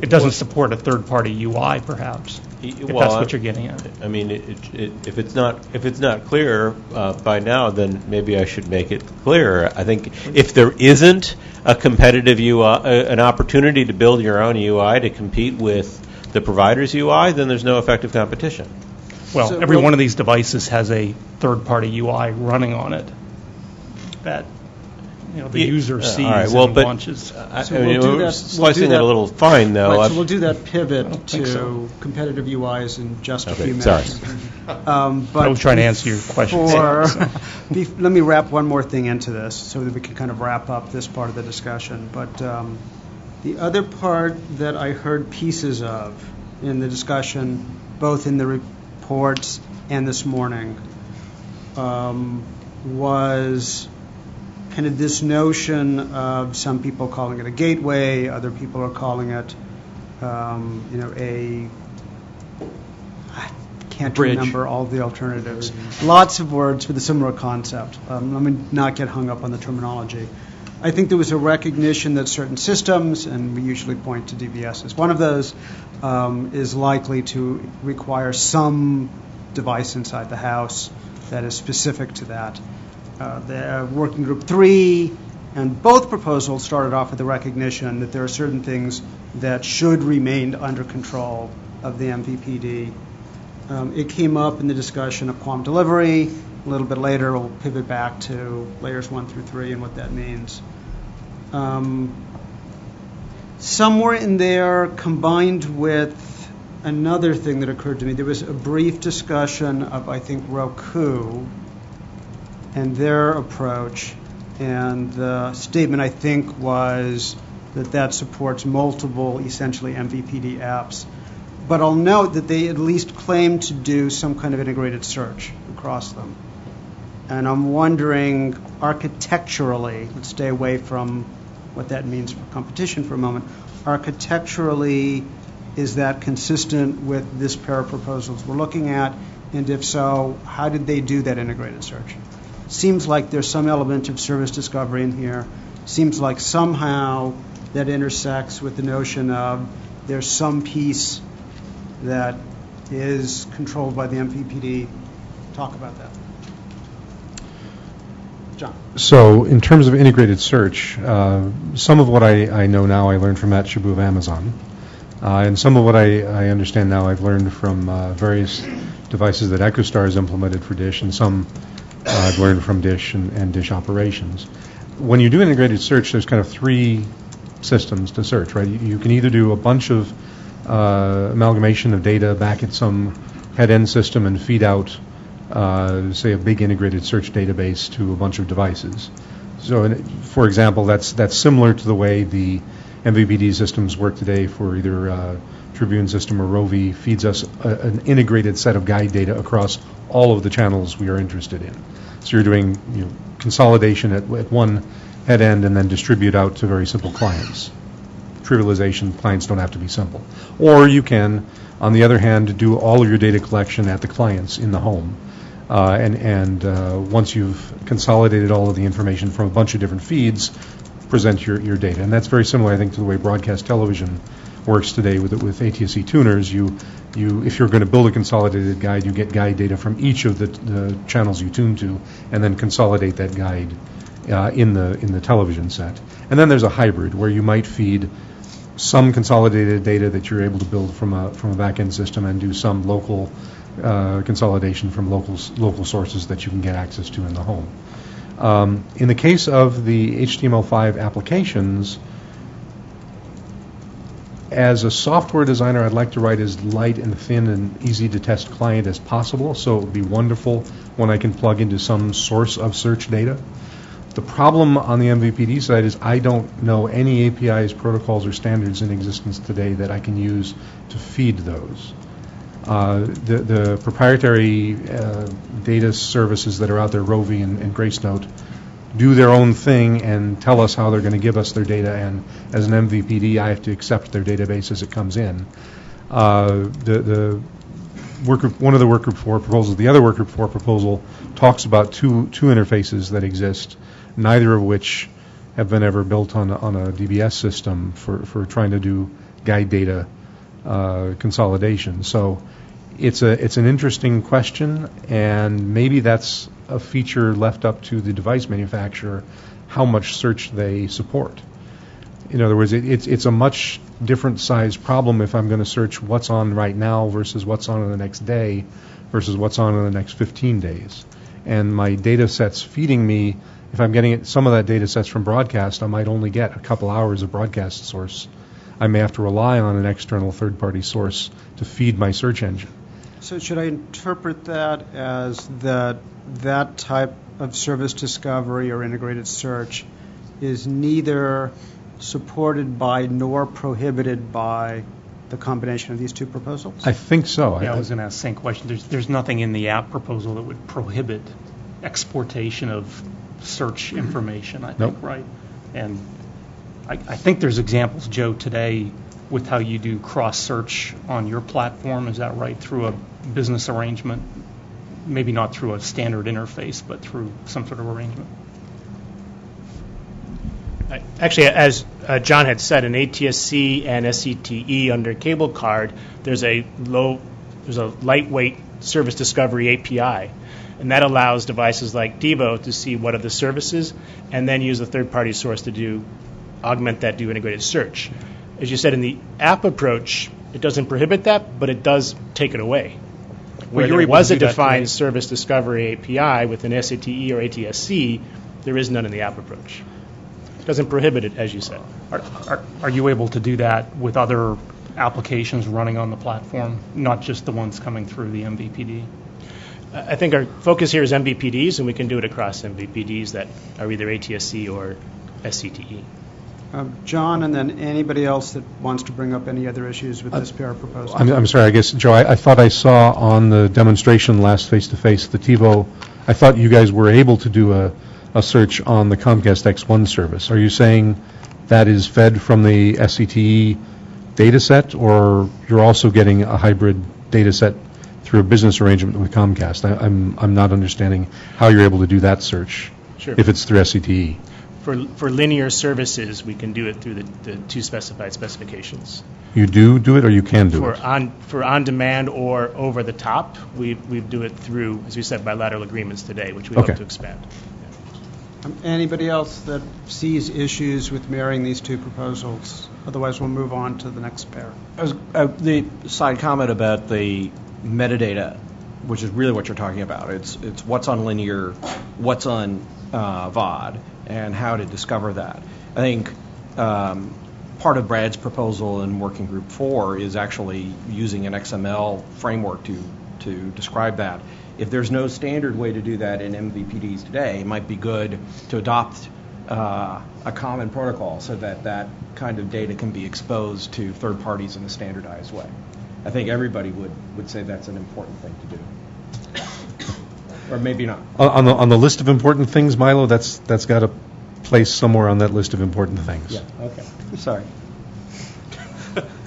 Speaker 5: It doesn't support a third-party UI, perhaps. If that's what you're getting at.
Speaker 7: I mean, if it's not clear by now, then maybe I should make it clearer. I think if there isn't a competitive UI, an opportunity to build your own UI to compete with the provider's UI, then there's no effective competition.
Speaker 5: Well, every one of these devices has a third-party UI running on it that the user sees and launches.
Speaker 7: We're slicing it a little fine, though.
Speaker 20: Right, so we'll do that pivot to competitive UIs in just a few minutes.
Speaker 7: Sorry.
Speaker 5: I was trying to answer your question.
Speaker 20: Let me wrap one more thing into this so that we can kind of wrap up this part of the discussion. But the other part that I heard pieces of in the discussion, both in the reports and this morning, was kind of this notion of some people calling it a gateway, other people are calling it, I can't can't
Speaker 5: Bridge.
Speaker 20: remember all the alternatives. Lots of words with a similar concept. Let me not get hung up on the terminology. I think there was a recognition that certain systems, and we usually point to DBS as one of those, is likely to require some device inside the house that is specific to that. The Working Group 3 and both proposals started off with the recognition that there are certain things that should remain under control of the MVPD. It came up in the discussion of QAM delivery. A little bit later, we'll pivot back to layers 1 through 3 and what that means. Somewhere in there, combined with another thing that occurred to me, there was a brief discussion of, I think, Roku and their approach. And the statement, I think, was that supports multiple, essentially, MVPD apps. But I'll note that they at least claim to do some kind of integrated search across them. And I'm wondering, architecturally, let's stay away from what that means for competition for a moment. Architecturally, is that consistent with this pair of proposals we're looking at? And if so, how did they do that integrated search? Seems like there's some element of service discovery in here. Seems like somehow that intersects with the notion of there's some piece that is controlled by the MVPD. Talk about that. John.
Speaker 8: So in terms of integrated search, some of what I know now I learned from Matt Shabu of Amazon. And some of what I understand now I've learned from various devices that EchoStar has implemented for Dish, and some I've learned from Dish and Dish operations. When you do integrated search, there's kind of three systems to search, right? You can either do a bunch of amalgamation of data back at some head-end system and feed out, say, a big integrated search database to a bunch of devices. So, for example, that's similar to the way the MVPD systems work today for either Tribune system or Rovi. Feeds us an integrated set of guide data across all of the channels we are interested in. So you're doing consolidation at one head end and then distribute out to very simple clients. Trivialization, clients don't have to be simple. Or you can, on the other hand, do all of your data collection at the clients in the home. And once you've consolidated all of the information from a bunch of different feeds, present your data. And that's very similar, I think, to the way broadcast television works today with ATSC tuners. If you're going to build a consolidated guide, you get guide data from each of the channels you tune to, and then consolidate that guide in the television set. And then there's a hybrid where you might feed some consolidated data that you're able to build from a back-end system and do some local consolidation from local sources that you can get access to in the home. In the case of the HTML5 applications, as a software designer, I'd like to write as light and thin and easy to test client as possible, so it would be wonderful when I can plug into some source of search data. The problem on the MVPD side is I don't know any APIs, protocols, or standards in existence today that I can use to feed those. The proprietary data services that are out there, Rovi and Gracenote, do their own thing and tell us how they're going to give us their data, and as an MVPD, I have to accept their database as it comes in. The one of the Workgroup 4 proposals, the other Workgroup 4 proposal, talks about two interfaces that exist, neither of which have been ever built on a DBS system for trying to do guide data consolidation. So it's an interesting question, and maybe that's a feature left up to the device manufacturer, how much search they support. In other words, it's a much different size problem if I'm going to search what's on right now versus what's on in the next day versus what's on in the next 15 days. And my data set's feeding me, if I'm getting some of that data set's from broadcast, I might only get a couple hours of broadcast source. I may have to rely on an external third-party source to feed my search engine.
Speaker 20: So should I interpret that as that type of service discovery or integrated search is neither supported by nor prohibited by the combination of these two proposals?
Speaker 8: I think so.
Speaker 5: Yeah, I was going to ask the same question. There's nothing in the app proposal that would prohibit exportation of search information, I think, right? And I think there's examples, Joe, today with how you do cross-search on your platform. Is that right? Through a business arrangement? Maybe not through a standard interface, but through some sort of arrangement?
Speaker 17: Actually, as John had said, in ATSC and SCTE under cable card, there's a lightweight service discovery API, and that allows devices like Devo to see what are the services, and then use a third-party source to augment that, do integrated search. As you said, in the app approach, it doesn't prohibit that, but it does take it away. Where there was a defined service discovery API within SCTE or ATSC, there is none in the app approach. It doesn't prohibit it, as you said.
Speaker 5: Are you able to do that with other applications running on the platform, not just the ones coming through the MVPD?
Speaker 17: I think our focus here is MVPDs, and we can do it across MVPDs that are either ATSC or SCTE.
Speaker 20: John, and then anybody else that wants to bring up any other issues with this pair of proposals.
Speaker 8: I'm sorry, I guess, Joe, I thought I saw on the demonstration last face-to-face, the TiVo, I thought you guys were able to do a search on the Comcast X1 service. Are you saying that is fed from the SCTE data set, or you're also getting a hybrid data set through a business arrangement with Comcast? I'm not understanding how you're able to do that search.
Speaker 17: Sure.
Speaker 8: If it's through SCTE.
Speaker 17: For linear services, we can do it through the two specified specifications.
Speaker 8: You do it, or you can do it?
Speaker 17: For on-demand or over-the-top, we do it through, as we said, bilateral agreements today, which we hope to expand.
Speaker 20: Anybody else that sees issues with marrying these two proposals? Otherwise, we'll move on to the next pair.
Speaker 10: The side comment about the metadata, which is really what you're talking about. It's what's on linear, what's on VOD, and how to discover that. I think part of Brad's proposal in Working Group 4 is actually using an XML framework to describe that. If there's no standard way to do that in MVPDs today, it might be good to adopt a common protocol so that that kind of data can be exposed to third parties in a standardized way. I think everybody would say that's an important thing to do. Or maybe not.
Speaker 8: On the list of important things, Milo, that's got a place somewhere on that list of important things.
Speaker 10: Yeah, okay. Sorry.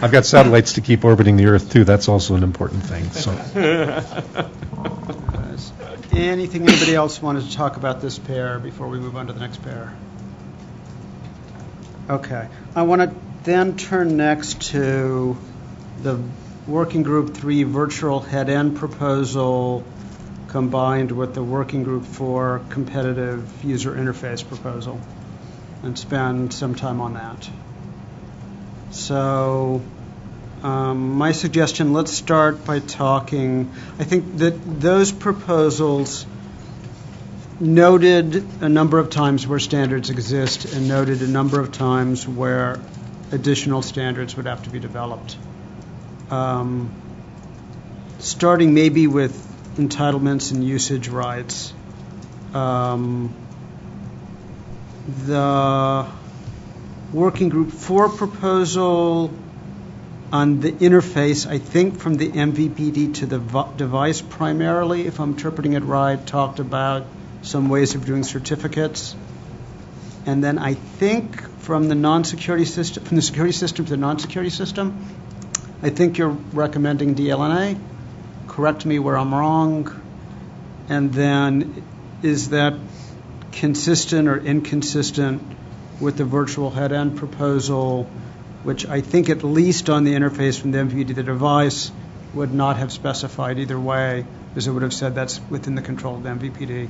Speaker 8: I've got satellites to keep orbiting the Earth, too. That's also an important thing. So.
Speaker 20: Anything anybody else wanted to talk about this pair before we move on to the next pair? Okay. I want to then turn next to the Working Group 3 virtual head-end proposal combined with the Working Group 4 competitive user interface proposal and spend some time on that. So my suggestion, let's start by talking, I think that those proposals noted a number of times where standards exist and noted a number of times where additional standards would have to be developed. Starting maybe with entitlements and usage rights. The Working Group 4 proposal on the interface, I think from the MVPD to the device primarily, if I'm interpreting it right, talked about some ways of doing certificates. And then I think from the non-security system, from the security system to the non-security system, I think you're recommending DLNA. Correct me where I'm wrong. And then is that consistent or inconsistent with the virtual head-end proposal, which I think at least on the interface from the MVPD to the device would not have specified either way, because it would have said that's within the control of the MVPD.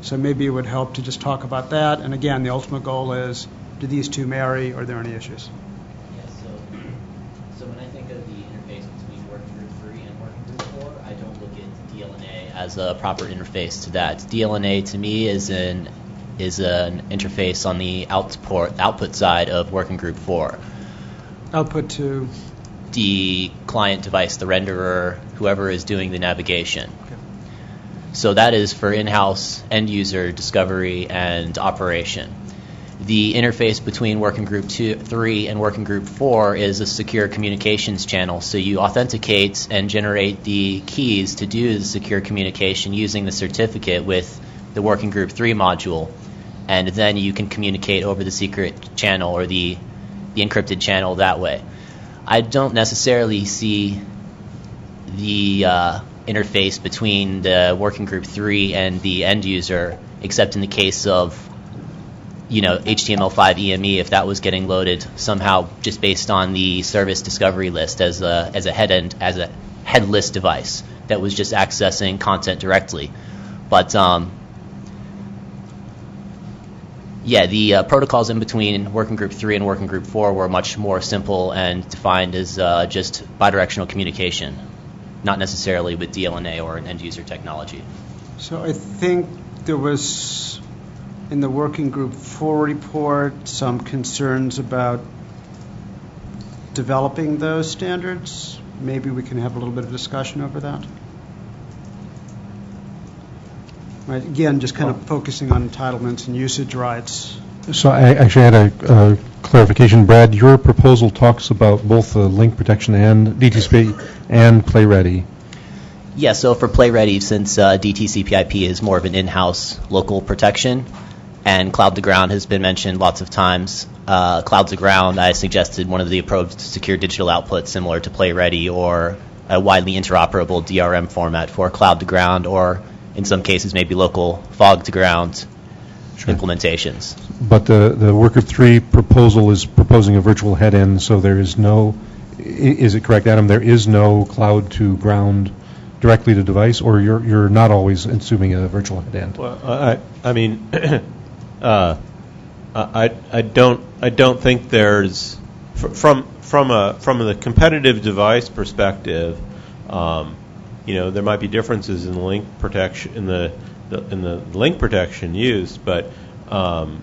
Speaker 20: So maybe it would help to just talk about that. And again, the ultimate goal is, do these two marry, or are there any issues?
Speaker 9: So when I think of the interface between Working Group 3 and Working Group 4, I don't look at DLNA as a proper interface to that. DLNA to me is an interface on the output side of Working Group 4.
Speaker 20: Output to?
Speaker 9: The client device, the renderer, whoever is doing the navigation. Okay. So that is for in-house end-user discovery and operation. The interface between Working Group 3 and Working Group 4 is a secure communications channel. So you authenticate and generate the keys to do the secure communication using the certificate with the Working Group 3 module. And then you can communicate over the secret channel or the encrypted channel that way. I don't necessarily see the interface between the working group 3 and the end user, except in the case of HTML5 EME, if that was getting loaded somehow just based on the service discovery list as a headless device that was just accessing content directly. But the protocols in between working group 3 and working group 4 were much more simple and defined as just bidirectional communication, not necessarily with DLNA or an end user technology.
Speaker 20: So I think there was, in the working group 4 report, some concerns about developing those standards. Maybe we can have a little bit of discussion over that. Right, again, just kind of focusing on entitlements and usage rights.
Speaker 8: So I actually had a clarification. Brad, your proposal talks about both link protection and DTCP and PlayReady.
Speaker 9: Yeah, so for PlayReady, since DTCP/IP is more of an in-house local protection, and Cloud to Ground has been mentioned lots of times, Cloud to Ground, I suggested one of the approaches to secure digital output similar to PlayReady, or a widely interoperable DRM format for Cloud to Ground, or in some cases maybe local fog to ground implementations.
Speaker 8: But the Workgroup 3 proposal is proposing a virtual head-end, so there is no, is it correct, Adam, there is no Cloud to Ground directly to device, or you're not always assuming a virtual head-end?
Speaker 7: Well, I don't think there's from the competitive device perspective. There might be differences in the link protection in the link protection used, but from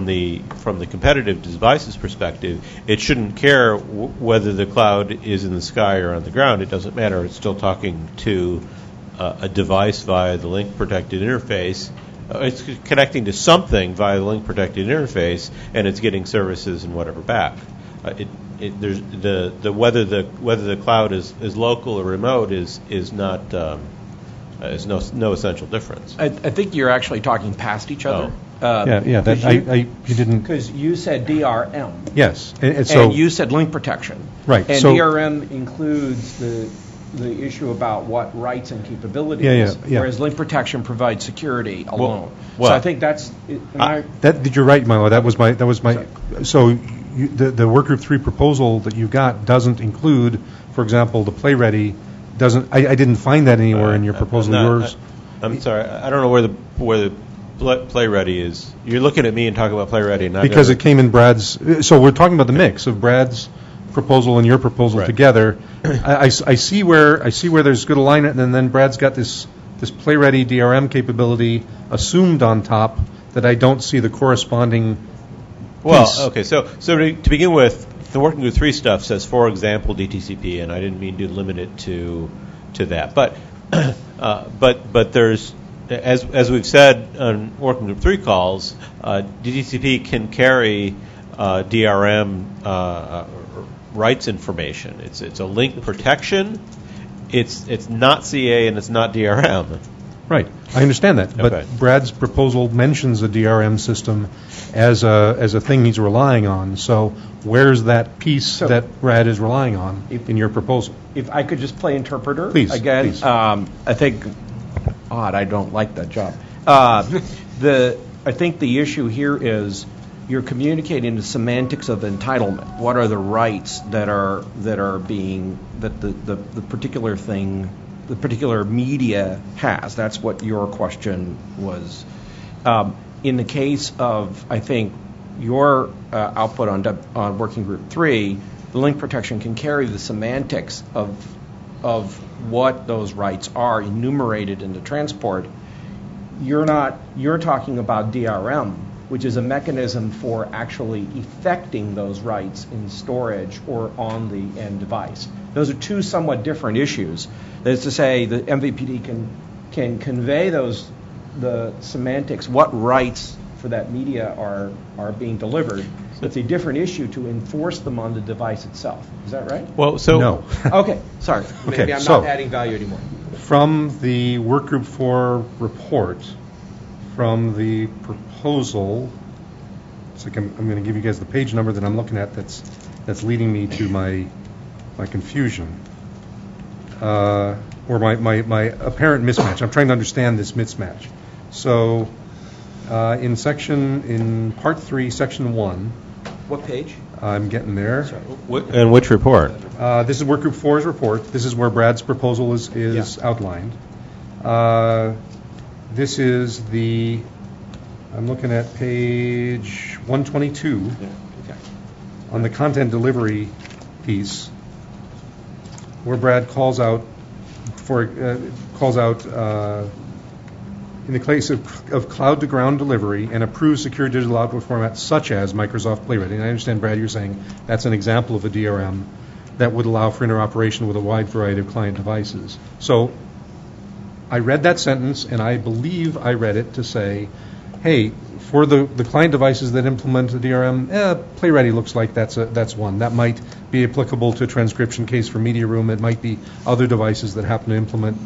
Speaker 7: the competitive devices perspective, it shouldn't care whether the cloud is in the sky or on the ground. It doesn't matter. It's still talking to a device via the link protected interface. It's connecting to something via the link protected interface, and it's getting services and whatever back. There's whether the cloud is local or remote is not is no essential difference.
Speaker 10: I think you're actually talking past each other.
Speaker 8: You didn't,
Speaker 10: because you said DRM.
Speaker 8: Yes,
Speaker 10: and you said link protection.
Speaker 8: Right.
Speaker 10: And
Speaker 8: so
Speaker 10: DRM includes the issue about what rights and capabilities, whereas link protection provides security alone. So I think that's.
Speaker 8: You're right, Milo. That was my. So the Workgroup 3 proposal that you got doesn't include, for example, the PlayReady. Doesn't. I didn't find that anywhere in your proposal.
Speaker 7: I'm sorry. I don't know where the PlayReady is. You're looking at me and talking about PlayReady, not
Speaker 8: because it came in Brad's. So we're talking about the mix of Brad's proposal and your proposal together. I see where there's good alignment, and then Brad's got this PlayReady DRM capability assumed on top that I don't see the corresponding piece.
Speaker 7: Well, okay, so to begin with, the Working Group 3 stuff says, for example, DTCP, and I didn't mean to limit it to that. But there's, as we've said on Working Group 3 calls, DTCP can carry DRM rights information. It's a link protection. It's not CA and it's not DRM.
Speaker 8: Right, I understand that. But Brad's proposal mentions a DRM system as a thing he's relying on. So where's that piece that Brad is relying on in your proposal?
Speaker 10: If I could just play interpreter
Speaker 8: again.
Speaker 10: I think I don't like that job. I think the issue here is you're communicating the semantics of entitlement. What are the rights that are being that the particular thing, the particular media has? That's what your question was. In the case of, I think, your output on Working Group 3, the link protection can carry the semantics of what those rights are enumerated in the transport. You're talking about DRM, which is a mechanism for actually effecting those rights in storage or on the end device. Those are two somewhat different issues. That is to say, the MVPD can convey the semantics, what rights for that media are being delivered. It's a different issue to enforce them on the device itself. Is that right?
Speaker 8: No.
Speaker 10: Okay, sorry. Maybe I'm not adding value anymore.
Speaker 8: From the Workgroup 4 report, from the proposal, it's like I'm going to give you guys the page number that I'm looking at that's that's leading me to my confusion, or my apparent mismatch. I'm trying to understand this mismatch. So, in Part 3, Section 1.
Speaker 10: What page?
Speaker 8: I'm getting there.
Speaker 7: And which report?
Speaker 8: This is Workgroup 4's report. This is where Brad's proposal is outlined. This is I'm looking at page 122 on the content delivery piece, where Brad calls out in the case of cloud-to-ground delivery and approves secure digital output formats such as Microsoft PlayReady. And I understand, Brad, you're saying that's an example of a DRM that would allow for interoperation with a wide variety of client devices. So I read that sentence, and I believe I read it to say, hey, for the client devices that implement the DRM, PlayReady looks like that's one. That might be applicable to a transcription case for Media Room. It might be other devices that happen to implement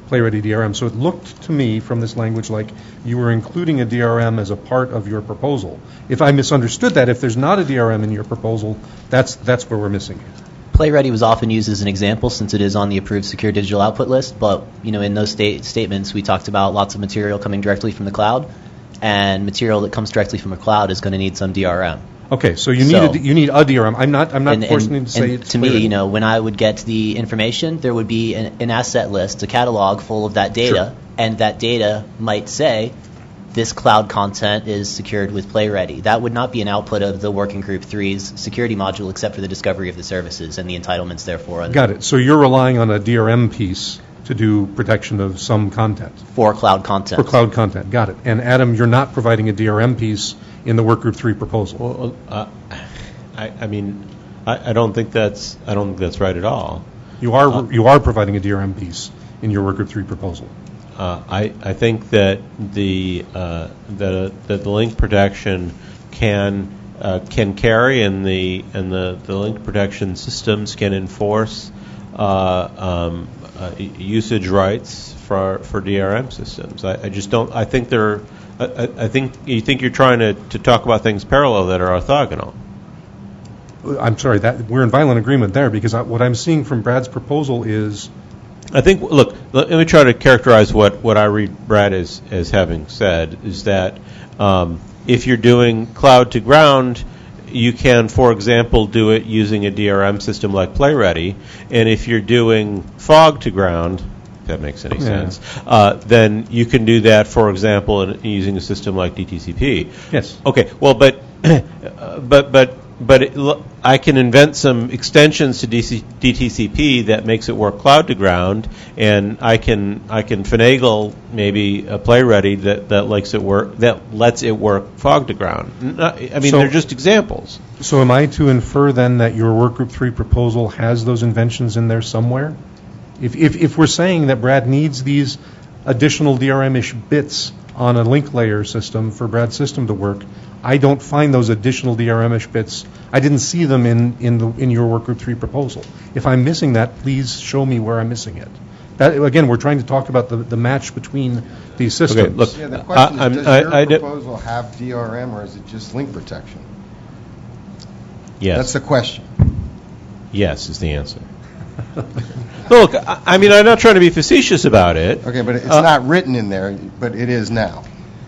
Speaker 8: PlayReady DRM. So it looked to me from this language like you were including a DRM as a part of your proposal. If I misunderstood that, if there's not a DRM in your proposal, that's where we're missing it.
Speaker 9: PlayReady was often used as an example since it is on the approved secure digital output list, but in those statements we talked about lots of material coming directly from the cloud, and material that comes directly from a cloud is going to need some DRM.
Speaker 8: Okay, so you need a DRM. I'm not forcing you to say it's
Speaker 9: to me, when I would get the information, there would be an asset list, a catalog full of that data,
Speaker 8: Sure.
Speaker 9: And that data might say this cloud content is secured with PlayReady. That would not be an output of the Working Group 3's security module, except for the discovery of the services and the entitlements, therefore.
Speaker 8: Got it. So you're relying on a DRM piece to do protection of some content.
Speaker 9: For cloud content.
Speaker 8: For cloud content. Got it. And Adam, you're not providing a DRM piece in the Workgroup 3 proposal.
Speaker 7: Well, I don't think that's right at all.
Speaker 8: You are providing a DRM piece in your Workgroup 3 proposal.
Speaker 7: I think that the link protection can carry, and the link protection systems can enforce usage rights for DRM systems. I just don't. I think they're. I think you're trying to talk about things parallel that are orthogonal.
Speaker 8: I'm sorry, that we're in violent agreement there, because what I'm seeing from Brad's proposal is,
Speaker 7: I think, look, let me try to characterize what I read Brad as having said, is that if you're doing cloud to ground, you can, for example, do it using a DRM system like PlayReady, and if you're doing fog to ground, if that makes any sense, then you can do that, for example, using a system like DTCP.
Speaker 8: Yes.
Speaker 7: Okay. Well, but I can invent some extensions to DTCP that makes it work cloud to ground, and I can finagle maybe a PlayReady that lets it work fog to ground. They're just examples.
Speaker 8: So am I to infer then that your Workgroup 3 proposal has those inventions in there somewhere? If we're saying that Brad needs these additional DRM-ish bits on a link layer system for Brad's system to work, I don't find those additional DRM-ish bits. I didn't see them in your Workgroup 3 proposal. If I'm missing that, please show me where I'm missing it. That, again, we're trying to talk about the match between these systems.
Speaker 7: Okay, look,
Speaker 14: the question is, does your proposal have DRM, or is it just link protection?
Speaker 7: Yes.
Speaker 14: That's the question.
Speaker 7: Yes is the answer. Look, I'm not trying to be facetious about it.
Speaker 14: Okay, but it's not written in there, but it is now.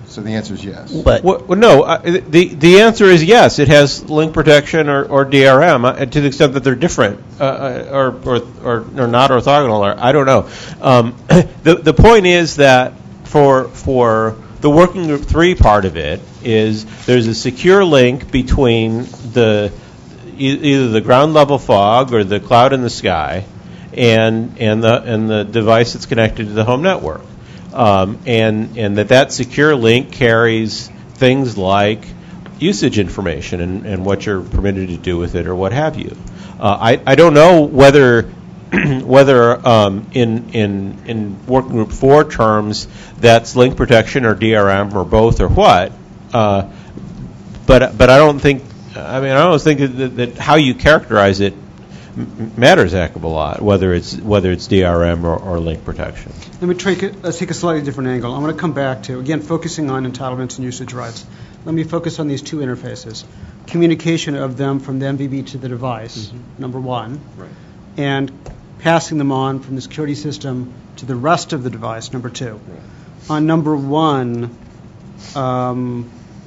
Speaker 14: So the answer is yes.
Speaker 7: But the answer is yes. It has link protection or DRM to the extent that they're different or not orthogonal. Or I don't know. The point is that for the Working Group 3 part of it is there's a secure link between either the ground level fog or the cloud in the sky and the device that's connected to the home network. And that secure link carries things like usage information and what you're permitted to do with it or what have you. I don't know whether in Working Group 4 terms that's link protection or DRM or both or what. But I don't think. I always think that how you characterize it matters a heck of a lot, whether it's DRM or link protection.
Speaker 20: Let's take a slightly different angle. I want to come back to, again, focusing on entitlements and usage rights. Let me focus on these two interfaces. Communication of them from the MVB to the device, number one, and passing them on from the security system to the rest of the device, number two. On number one,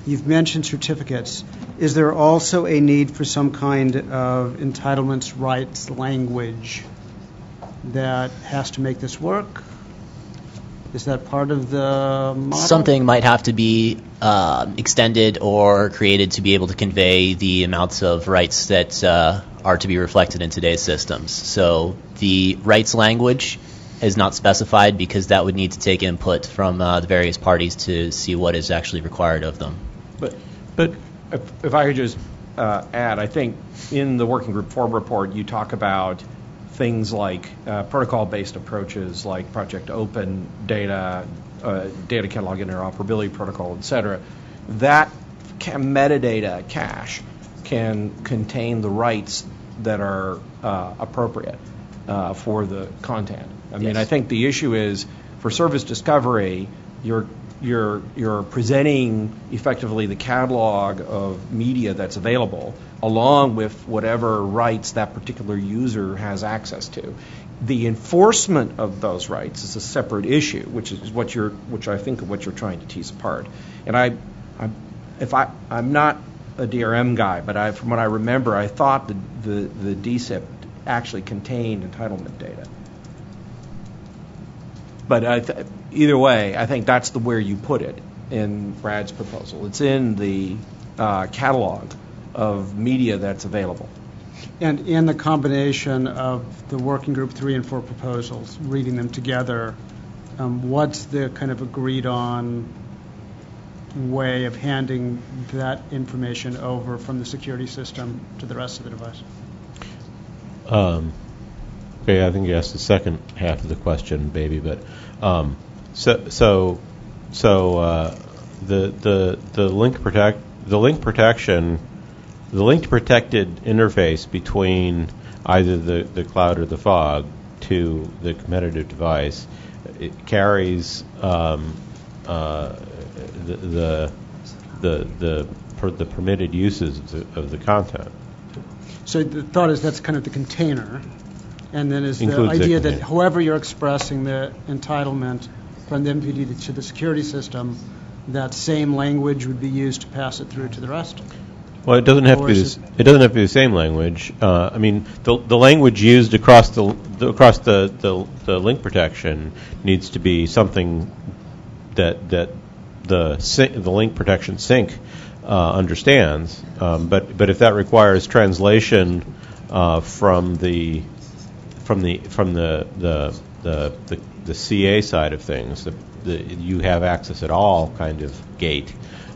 Speaker 20: you've mentioned certificates. Is there also a need for some kind of entitlements rights language that has to make this work? Is that part of the model?
Speaker 9: Something might have to be extended or created to be able to convey the amounts of rights that are to be reflected in today's systems. So the rights language is not specified because that would need to take input from the various parties to see what is actually required of them.
Speaker 10: But if I could just add, I think in the Working Group 4 report, you talk about things like protocol-based approaches like Project Open, data catalog interoperability protocol, et cetera. That metadata cache can contain the rights that are appropriate for the content. I mean, I think the issue is for service discovery, you're presenting effectively the catalog of media that's available along with whatever rights that particular user has access to. The enforcement of those rights is a separate issue, which I think what you're trying to tease apart. And I'm not a DRM guy, but from what I remember, I thought the DSIP actually contained entitlement data. But either way, I think that's where you put it in Brad's proposal. It's in the catalog of media that's available.
Speaker 20: And in the combination of the Working Group 3 and 4 proposals, reading them together, what's the kind of agreed on way of handing that information over from the security system to the rest of the device?
Speaker 7: Okay, I think you asked the second half of the question, baby. But the linked protected interface between either the cloud or the fog to the competitive device, it carries the permitted uses of the content.
Speaker 20: So the thought is that's kind of the container, and then is the
Speaker 7: Includes the
Speaker 20: idea that
Speaker 7: container.
Speaker 20: however you're expressing the entitlement from the MPD to the security system, that same language would be used to pass it through to the rest?
Speaker 7: Well, it doesn't have to be. It doesn't have to be the same language. I mean, the language used across the link protection needs to be something that the link protection sync understands. But if that requires translation from the CA side of things, the you have access at all kind of gate,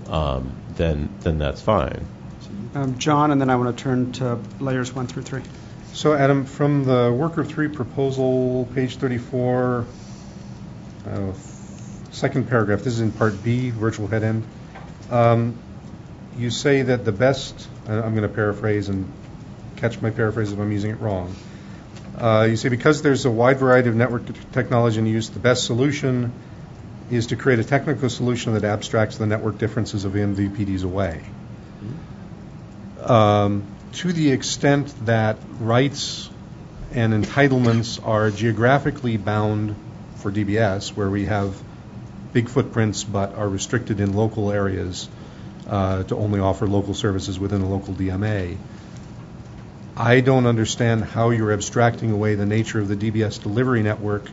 Speaker 7: then that's fine.
Speaker 20: John, and then I want to turn to layers 1 through 3.
Speaker 8: So, Adam, from the Worker 3 proposal, page 34, second paragraph, this is in part B, virtual head end. You say that the best, I'm going to paraphrase and catch my paraphrase if I'm using it wrong. You say because there's a wide variety of network technology in use, the best solution is to create a technical solution that abstracts the network differences of MVPDs away. To the extent that rights and entitlements are geographically bound for DBS, where we have big footprints but are restricted in local areas to only offer local services within a local DMA, I don't understand how you're abstracting away the nature of the DBS delivery network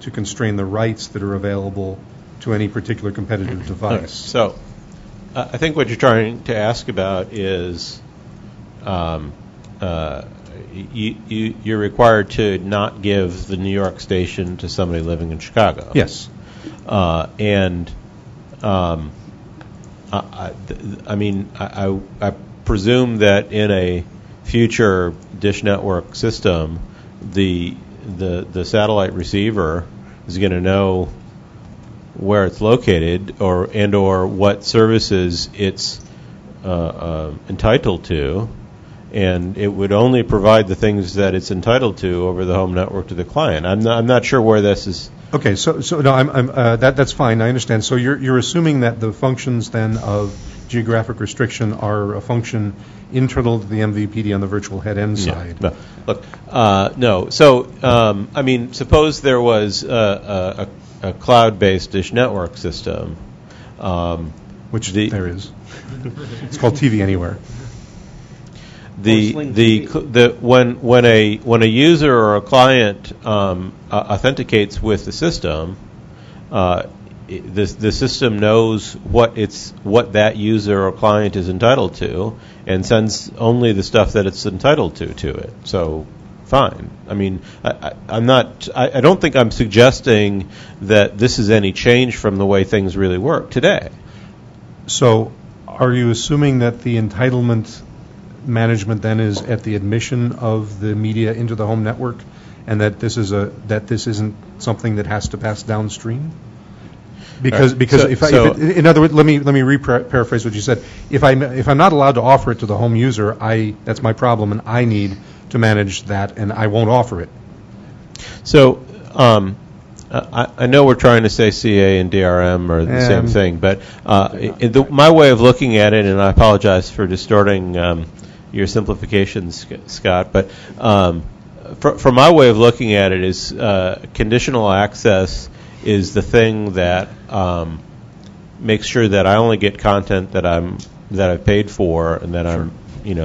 Speaker 8: to constrain the rights that are available to any particular competitive device.
Speaker 7: So, I think what you're trying to ask about is you're required to not give the New York station to somebody living in Chicago.
Speaker 8: Yes.
Speaker 7: I presume that in a future dish network system, the satellite receiver is going to know where it's located or what services it's entitled to, and it would only provide the things that it's entitled to over the home network to the client. I'm not sure where this is.
Speaker 8: Okay, so no, that's fine. I understand. So you're assuming that the functions then of geographic restriction are a function internal to the MVPD on the virtual head-end side.
Speaker 7: No. Look, no. So, I mean, suppose there was a cloud-based dish network system.
Speaker 8: Which there is. It's called TV Anywhere.
Speaker 7: When a user or a client authenticates with the system, the system knows what that user or client is entitled to, and sends only the stuff that it's entitled to it. So, fine. I mean, I don't think I'm suggesting that this is any change from the way things really work today.
Speaker 8: So, are you assuming that the entitlement management then is at the admission of the media into the home network, and that this isn't something that has to pass downstream? Because in other words, let me paraphrase what you said. If I'm not allowed to offer it to the home user, that's my problem, and I need to manage that, and I won't offer it.
Speaker 7: So I know we're trying to say CA and DRM are the same thing, but my way of looking at it, and I apologize for distorting your simplifications, Scott, but from my way of looking at it is conditional access is the thing that makes sure that I only get content that I've paid for, and that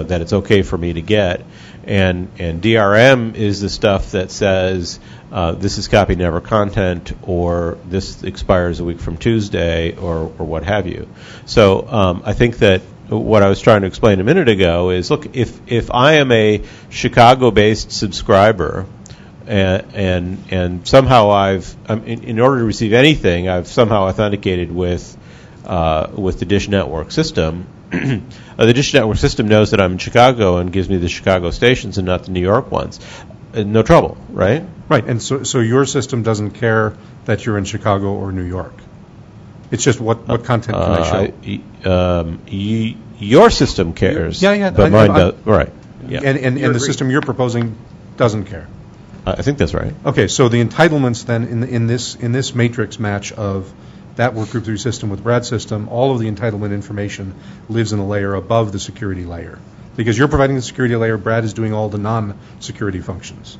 Speaker 7: that it's okay for me to get. And DRM is the stuff that says this is copy never content, or this expires a week from Tuesday, or what have you. So I think that what I was trying to explain a minute ago is, look, if I am a Chicago-based subscriber, and somehow in order to receive anything, I've somehow authenticated with the Dish Network system. The Dish Network system knows that I'm in Chicago and gives me the Chicago stations and not the New York ones. No trouble, right?
Speaker 8: Right, and so your system doesn't care that you're in Chicago or New York. It's just what content can I show?
Speaker 7: Your system cares.
Speaker 8: Yeah,
Speaker 7: but mine does. Right. Yeah.
Speaker 8: And the system you're proposing doesn't care.
Speaker 7: I think that's right.
Speaker 8: Okay, so the entitlements then in this matrix match of that Workgroup 3 system with Brad's system, all of the entitlement information lives in a layer above the security layer. Because you're providing the security layer, Brad is doing all the non-security functions.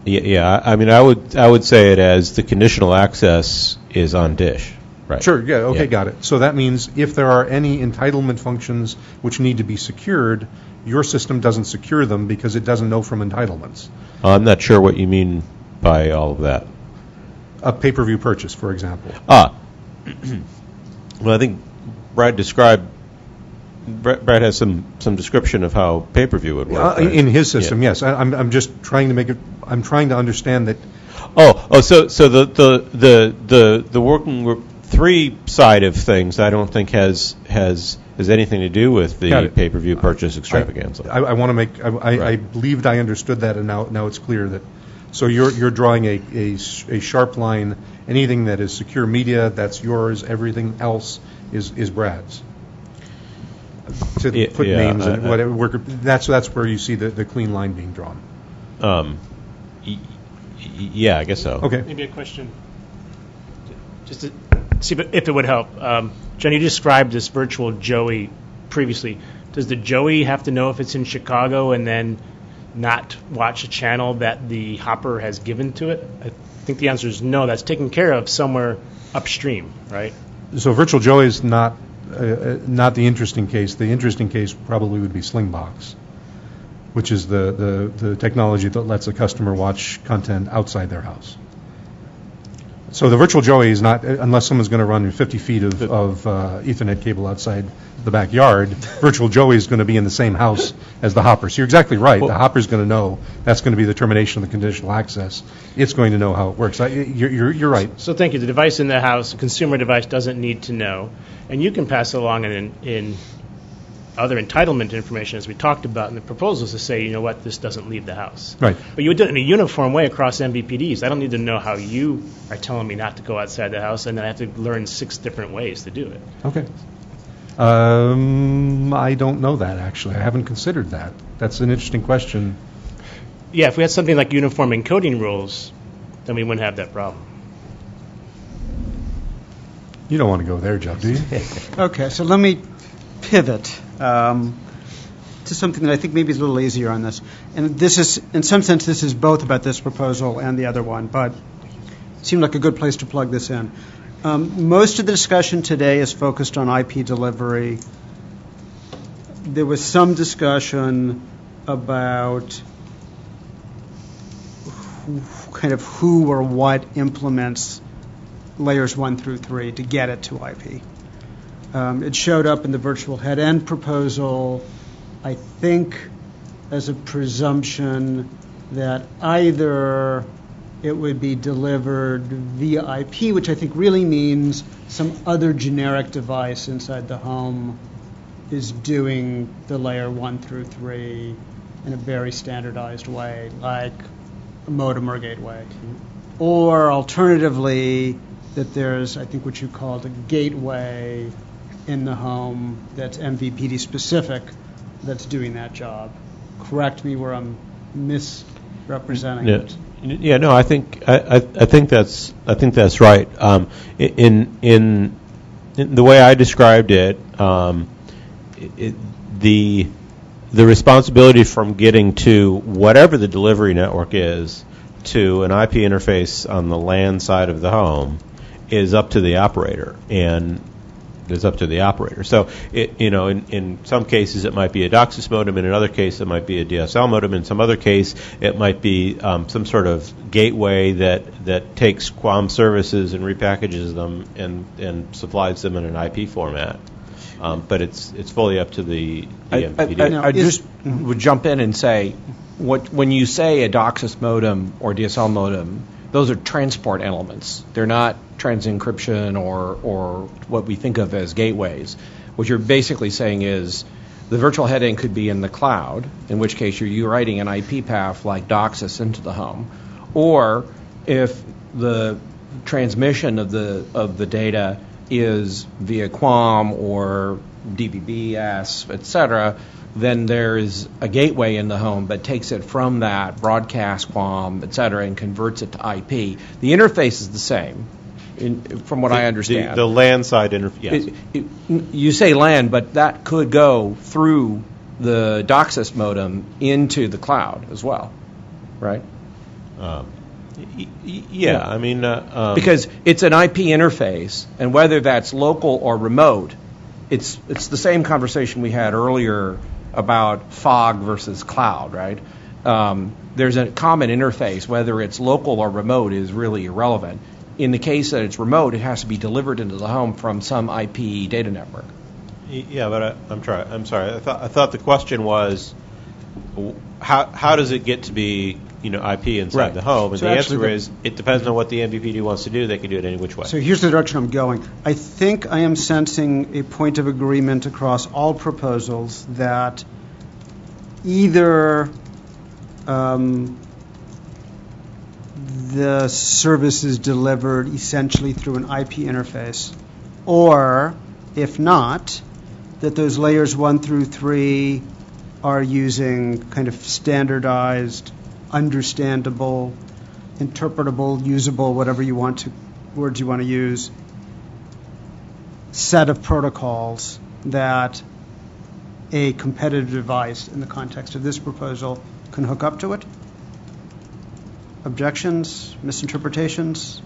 Speaker 7: Yeah. I mean, I would say it as the conditional access is on Dish. Right.
Speaker 8: Sure, yeah, okay, got it. So that means if there are any entitlement functions which need to be secured, your system doesn't secure them because it doesn't know from entitlements.
Speaker 7: I'm not sure what you mean by all of that.
Speaker 8: A pay-per-view purchase, for example.
Speaker 7: Well, I think Brad has some description of how pay-per-view would work. Right?
Speaker 8: In his system, yes. I'm just trying to make it. I'm trying to understand that.
Speaker 7: So the Working Group 3 side of things, I don't think has anything to do with the pay-per-view purchase extravaganza.
Speaker 8: I want to make. I believed I understood that, and now it's clear that. So you're drawing a sharp line. Anything that is secure media, that's yours. Everything else is Brad's. To put names and whatever. That's where you see the clean line being drawn.
Speaker 7: Yeah, I guess so.
Speaker 8: Okay.
Speaker 17: Maybe a question, just to see if it would help. John, you described this virtual Joey previously. Does the Joey have to know if it's in Chicago and then not watch a channel that the hopper has given to it? I think the answer is no. That's taken care of somewhere upstream, right?
Speaker 8: So virtual Joey is not the interesting case. The interesting case probably would be Slingbox, which is the technology that lets a customer watch content outside their house. So the virtual Joey is not, unless someone's going to run 50 feet of Ethernet cable outside the backyard, virtual Joey is going to be in the same house as the hopper. So you're exactly right. The hopper's going to know that's going to be the termination of the conditional access. It's going to know how it works. You're right.
Speaker 17: So thank you. The device in the house, the consumer device, doesn't need to know. And you can pass along in other entitlement information, as we talked about in the proposals, to say, you know what, this doesn't leave the house.
Speaker 8: Right.
Speaker 17: But you would do it in a uniform way across MVPDs. I don't need to know how you are telling me not to go outside the house, and then I have to learn 6 different ways to do it.
Speaker 8: Okay. I don't know that, actually. I haven't considered that. That's an interesting question.
Speaker 17: Yeah, if we had something like uniform encoding rules, then we wouldn't have that problem.
Speaker 8: You don't want to go there, Joe, do you?
Speaker 20: Okay, so let me pivot to something that I think maybe is a little easier on this. And this is, in some sense, this is both about this proposal and the other one, but it seemed like a good place to plug this in. Most of the discussion today is focused on IP delivery. There was some discussion about who or what implements layers 1 through 3 to get it to IP. It showed up in the virtual head-end proposal, I think, as a presumption that either it would be delivered via IP, which I think really means some other generic device inside the home is doing the layer 1 through 3 in a very standardized way, like a modem or gateway. Or alternatively, that there's, I think, what you called a gateway in the home that's MVPD specific that's doing that job. Correct me where I'm misrepresenting it.
Speaker 7: Yeah, no, I think that's right. In the way I described it, the responsibility from getting to whatever the delivery network is to an IP interface on the LAN side of the home is up to the operator, and it's up to the operator. So, in some cases it might be a DOCSIS modem, in another case it might be a DSL modem, in some other case it might be some sort of gateway that takes QAM services and repackages them and supplies them in an IP format. But it's fully up to the MPD.
Speaker 10: I just would jump in and say, when you say a DOCSIS modem or DSL modem, those are transport elements. They're not trans-encryption or what we think of as gateways. What you're basically saying is the virtual headend could be in the cloud, in which case you're writing an IP path like DOCSIS into the home, or if the transmission of the data is via QAM or DVB-S, etc., then there's a gateway in the home that takes it from that broadcast QAM, etc., and converts it to IP. The interface is the same, from what I understand.
Speaker 7: The LAN side interface. Yes.
Speaker 10: You say LAN, but that could go through the DOCSIS modem into the cloud as well, right?
Speaker 7: Yeah, I mean...
Speaker 10: because it's an IP interface, and whether that's local or remote, it's the same conversation we had earlier about fog versus cloud, right? There's a common interface. Whether it's local or remote is really irrelevant. In the case that it's remote, it has to be delivered into the home from some IP data network.
Speaker 7: Yeah, but I'm sorry. I thought the question was, how does it get to be IP inside the home? And
Speaker 20: so
Speaker 7: the answer is it depends on what the MVPD wants to do. They can do it any which way.
Speaker 20: So here's the direction I'm going. I think I am sensing a point of agreement across all proposals that either the service is delivered essentially through an IP interface, or if not, that those layers 1 through 3 are using kind of standardized, understandable, interpretable, usable, whatever you want to, words you want to use, set of protocols that a competitive device in the context of this proposal can hook up to it? Objections? Misinterpretations?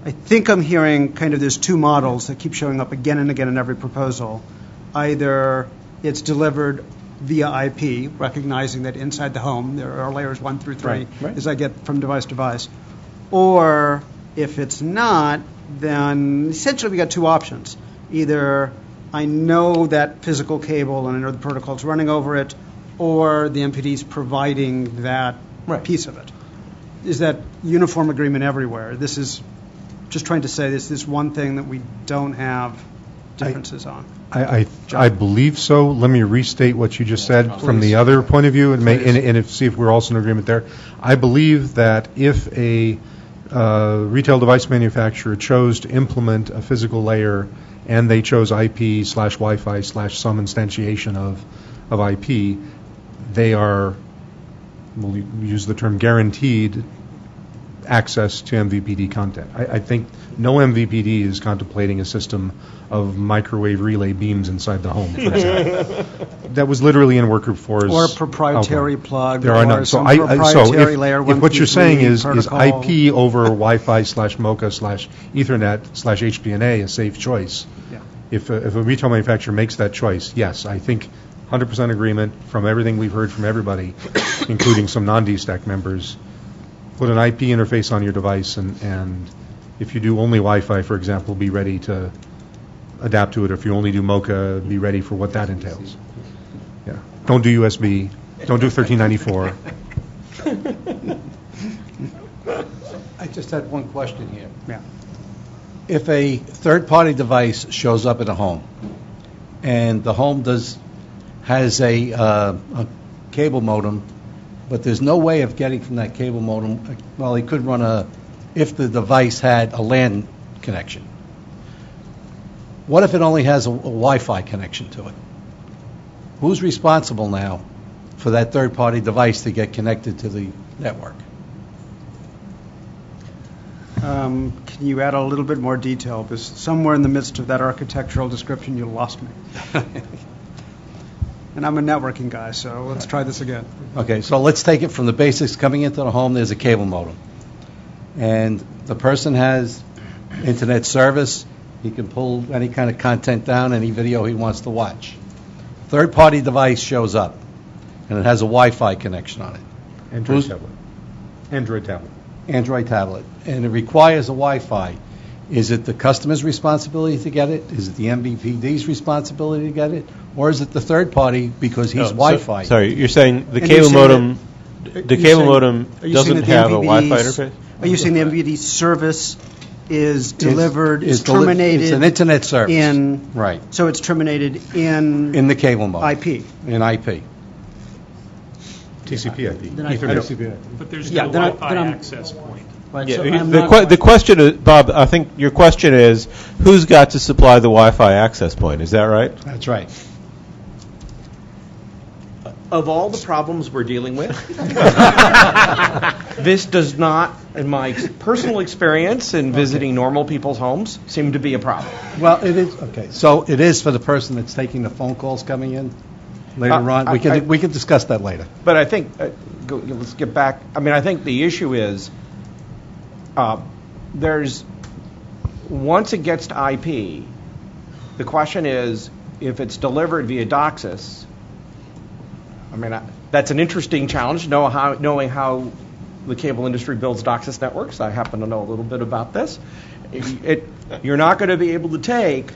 Speaker 20: I think I'm hearing kind of there's two models that keep showing up again and again in every proposal. Either it's delivered via IP, recognizing that inside the home there are layers 1 through 3, as I get from device to device. Or if it's not, then essentially we got two options. Either I know that physical cable and I know the protocol's running over it, or the MPD is providing that piece of it. Is that uniform agreement everywhere? This is just trying to say this one thing that we don't have differences on.
Speaker 8: I believe so. Let me restate what you just said from the other point of view and see if we're also in agreement there. I believe that if a retail device manufacturer chose to implement a physical layer and they chose IP/Wi-Fi/some instantiation of IP, they are, we'll use the term guaranteed access to MVPD content. I think no MVPD is contemplating a system of microwave relay beams inside the home, for example. That was literally in Workgroup 4's
Speaker 20: Or a proprietary
Speaker 8: outline.
Speaker 20: plug,
Speaker 8: There are
Speaker 20: or
Speaker 8: none.
Speaker 20: some proprietary layer
Speaker 8: if what you're
Speaker 20: 123
Speaker 8: saying is
Speaker 20: protocol.
Speaker 8: IP over Wi-Fi/MoCA/Ethernet/HPNA a safe choice,
Speaker 20: Yeah.
Speaker 8: if a retail manufacturer makes that choice, yes, I think 100% agreement from everything we've heard from everybody, including some non-DSTAC members. Put an IP interface on your device, and if you do only Wi-Fi, for example, be ready to adapt to it. Or if you only do MoCA, be ready for what that entails. Yeah. Don't do USB. Don't do 1394.
Speaker 4: I just had one question here.
Speaker 20: Yeah.
Speaker 4: If a third-party device shows up in a home, and the home has a cable modem, but there's no way of getting from that cable modem, well, he could run if the device had a LAN connection. What if it only has a Wi-Fi connection to it? Who's responsible now for that third-party device to get connected to the network?
Speaker 20: Can you add a little bit more detail? Because somewhere in the midst of that architectural description, you lost me. And I'm a networking guy, so let's try this again.
Speaker 4: Okay, so let's take it from the basics. Coming into the home, there's a cable modem. And the person has internet service. He can pull any kind of content down, any video he wants to watch. Third-party device shows up, and it has a Wi-Fi connection on it.
Speaker 8: Android tablet. Android tablet.
Speaker 4: Android tablet. And it requires a Wi-Fi. Is it the customer's responsibility to get it? Is it the MVPD's responsibility to get it? Or is it the third party because he's Wi-Fi?
Speaker 7: Sorry, you're saying the
Speaker 20: And
Speaker 7: cable
Speaker 20: you're saying
Speaker 7: modem,
Speaker 20: that-
Speaker 7: the
Speaker 20: are you
Speaker 7: cable
Speaker 20: saying-
Speaker 7: modem
Speaker 20: are you saying
Speaker 7: doesn't
Speaker 20: that the
Speaker 7: have a Wi-Fi
Speaker 20: MVPD's
Speaker 7: interface?
Speaker 20: Are you saying the MVPD service is delivered,
Speaker 4: It's
Speaker 20: is terminated?
Speaker 4: It's an internet service.
Speaker 20: In,
Speaker 4: right.
Speaker 20: so it's terminated in
Speaker 4: the cable modem.
Speaker 20: IP.
Speaker 4: In IP.
Speaker 8: TCP IP.
Speaker 20: Then I-
Speaker 8: Ethernet.
Speaker 11: But there's
Speaker 20: Yeah,
Speaker 11: no
Speaker 20: then I-
Speaker 11: Wi-Fi
Speaker 20: then I'm-
Speaker 11: access point.
Speaker 20: Right,
Speaker 7: Yeah,
Speaker 20: so I'm
Speaker 7: the,
Speaker 20: not-
Speaker 7: the question is, Bob, I think your question is, who's got to supply the Wi-Fi access point? Is that right?
Speaker 4: That's right.
Speaker 10: Of all the problems we're dealing with, this does not, in my personal experience in visiting normal people's homes, seem to be a problem.
Speaker 4: Well, it is, okay, so it is for the person that's taking the phone calls coming in later on? We can discuss that later.
Speaker 10: But I think, let's get back, I think the issue is, once it gets to IP, the question is, if it's delivered via DOCSIS, that's an interesting challenge, knowing how the cable industry builds DOCSIS networks. I happen to know a little bit about this. You're not going to be able to take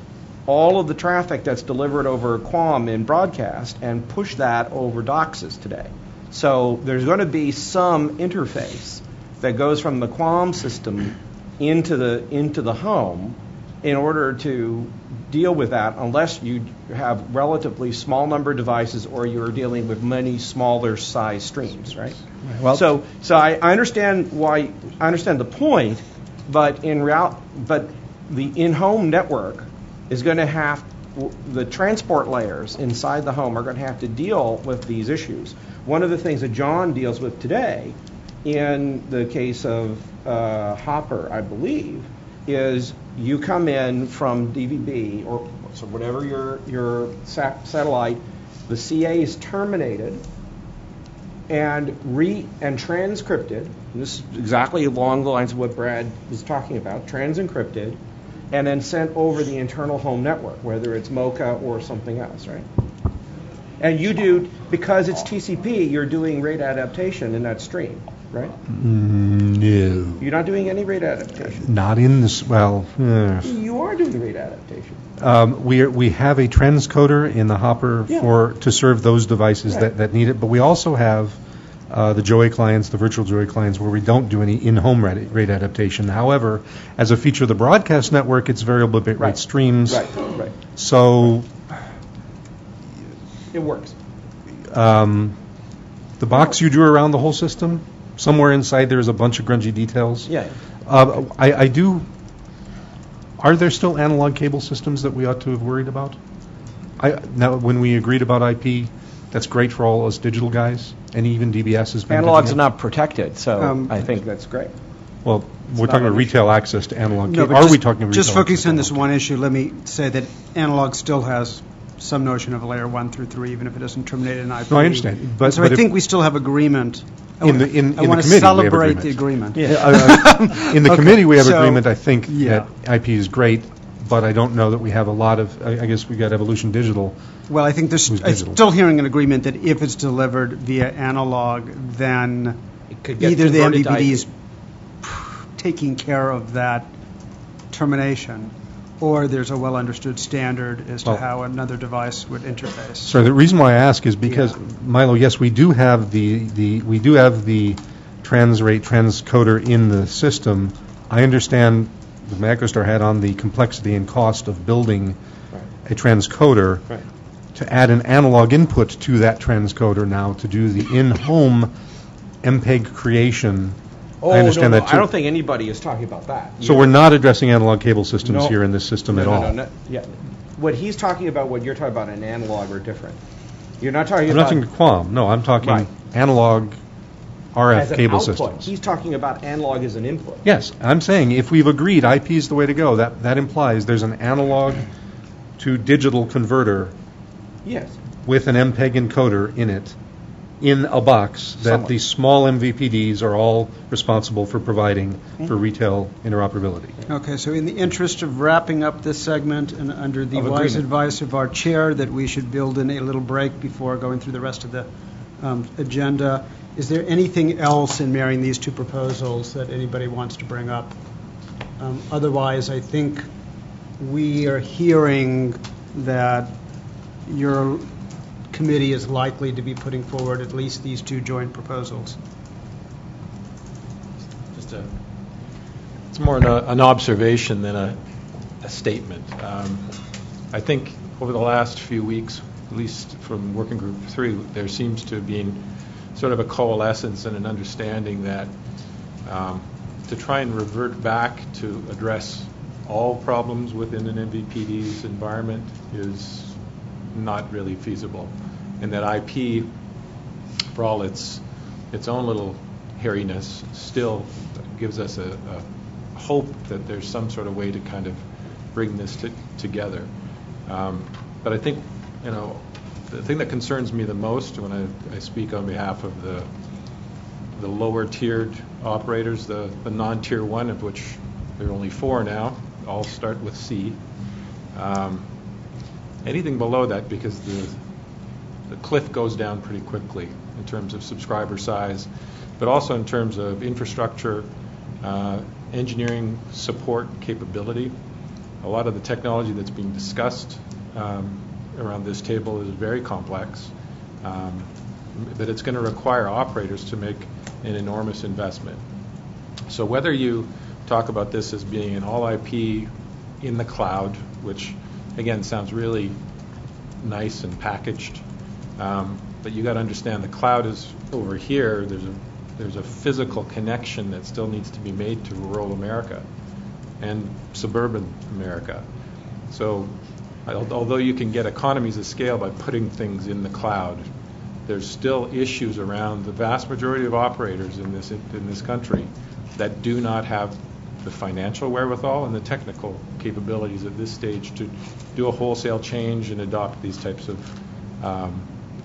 Speaker 10: all of the traffic that's delivered over QAM in broadcast and push that over DOCSIS today. So there's going to be some interface that goes from the QAM system into the home in order to deal with that, unless you have relatively small number of devices or you're dealing with many smaller size streams, right?
Speaker 4: Well,
Speaker 10: so I understand the point, but the in-home network is going to have, the transport layers inside the home are going to have to deal with these issues. One of the things that John deals with today, in the case of Hopper, I believe, is you come in from DVB or so whatever your satellite, the CA is terminated and transcripted. This is exactly along the lines of what Brad was talking about, transencrypted, and then sent over the internal home network, whether it's MoCA or something else, right? And you do, because it's TCP, you're doing rate adaptation in that stream, right?
Speaker 8: No.
Speaker 10: You're not doing any rate adaptation.
Speaker 8: Not in this, well,
Speaker 10: You are doing rate adaptation.
Speaker 8: we have a transcoder in the Hopper to serve those devices that need it, but we also have the Joey clients, the virtual Joey clients, where we don't do any in-home rate adaptation. However, as a feature of the broadcast network, it's variable bit rate streams.
Speaker 10: Right.
Speaker 8: So
Speaker 10: it works.
Speaker 8: The box you drew around the whole system, somewhere inside there's a bunch of grungy details.
Speaker 10: Yeah.
Speaker 8: I do Are there still analog cable systems that we ought to have worried about? Now, when we agreed about IP, that's great for all us digital guys, and even DBS has been.
Speaker 10: Analog's not protected, so I think that's great.
Speaker 8: Well, we're talking about retail access to analog
Speaker 20: No,
Speaker 8: cable.
Speaker 20: but
Speaker 8: Are we talking retail
Speaker 20: just focus
Speaker 8: access to
Speaker 20: on this one issue. Let me say that analog still has some notion of layer 1 through 3, even if it doesn't terminate in IP.
Speaker 8: No, I understand. But,
Speaker 20: so I think we still have agreement.
Speaker 8: In the
Speaker 20: I want to
Speaker 8: committee,
Speaker 20: celebrate
Speaker 8: we have
Speaker 20: the agreement.
Speaker 8: In the
Speaker 20: Okay,
Speaker 8: committee, we have
Speaker 20: so-
Speaker 8: agreement. I think
Speaker 20: Yeah.
Speaker 8: that IP is great, but I don't know that we have a lot of. I guess we got Evolution Digital.
Speaker 20: Well, I think
Speaker 8: Who's
Speaker 20: I'm
Speaker 8: digital.
Speaker 20: still hearing an agreement that if it's delivered via analog, then
Speaker 10: could get
Speaker 20: either the
Speaker 10: converted to
Speaker 20: MVPD
Speaker 10: IP.
Speaker 20: is taking care of that termination, or there's a well-understood standard as to
Speaker 8: Well-
Speaker 20: how another device would interface.
Speaker 8: So the reason why I ask is because, Milo, yes, we do have the transrate transcoder in the system. I understand the MicroStar had on the complexity and cost of building a transcoder.
Speaker 10: Right.
Speaker 8: To add an analog input to that transcoder now to do the in-home MPEG creation. I understand that too.
Speaker 10: I don't think anybody is talking about that.
Speaker 8: So we're not addressing analog cable systems
Speaker 10: No.
Speaker 8: here in this system at
Speaker 10: No,
Speaker 8: all.
Speaker 10: no, no. Yeah. What he's talking about, what you're talking about, an analog are different. You're not talking
Speaker 8: I'm
Speaker 10: about...
Speaker 8: not talking QAM. No, I'm talking
Speaker 10: Right.
Speaker 8: analog RF
Speaker 10: as an
Speaker 8: cable
Speaker 10: output.
Speaker 8: systems.
Speaker 10: He's talking about analog as an input.
Speaker 8: Yes, I'm saying if we've agreed IP is the way to go, that implies there's an analog to digital converter
Speaker 10: Yes.
Speaker 8: with an MPEG encoder in it, in a box that
Speaker 10: Somewhat.
Speaker 8: the small MVPDs are all responsible for providing for retail interoperability.
Speaker 20: Okay, so in the interest of wrapping up this segment and under the
Speaker 8: Of
Speaker 20: wise
Speaker 8: agreement.
Speaker 20: advice of our chair that we should build in a little break before going through the rest of the agenda, is there anything else in marrying these two proposals that anybody wants to bring up? Otherwise, I think we are hearing that your committee is likely to be putting forward at least these two joint proposals.
Speaker 6: It's more an observation than a statement. I think over the last few weeks, at least from Working Group 3, there seems to have been sort of a coalescence and an understanding that to try and revert back to address all problems within an MVPD's environment is not really feasible, and that IP, for all its own little hairiness, still gives us a hope that there's some sort of way to kind of bring this together. But I think, the thing that concerns me the most when I speak on behalf of the lower tiered operators, the non-tier 1, of which there are only 4 now, all start with C. Anything below that, because the cliff goes down pretty quickly in terms of subscriber size, but also in terms of infrastructure, engineering support capability. A lot of the technology that's being discussed around this table is very complex, but it's going to require operators to make an enormous investment. So whether you talk about this as being an all IP in the cloud, which again sounds really nice and packaged, but you got to understand the cloud is over here. There's a physical connection that still needs to be made to rural America and suburban America. So although you can get economies of scale by putting things in the cloud, there's still issues around the vast majority of operators in this country that do not have the financial wherewithal and the technical capabilities at this stage to do a wholesale change and adopt these types of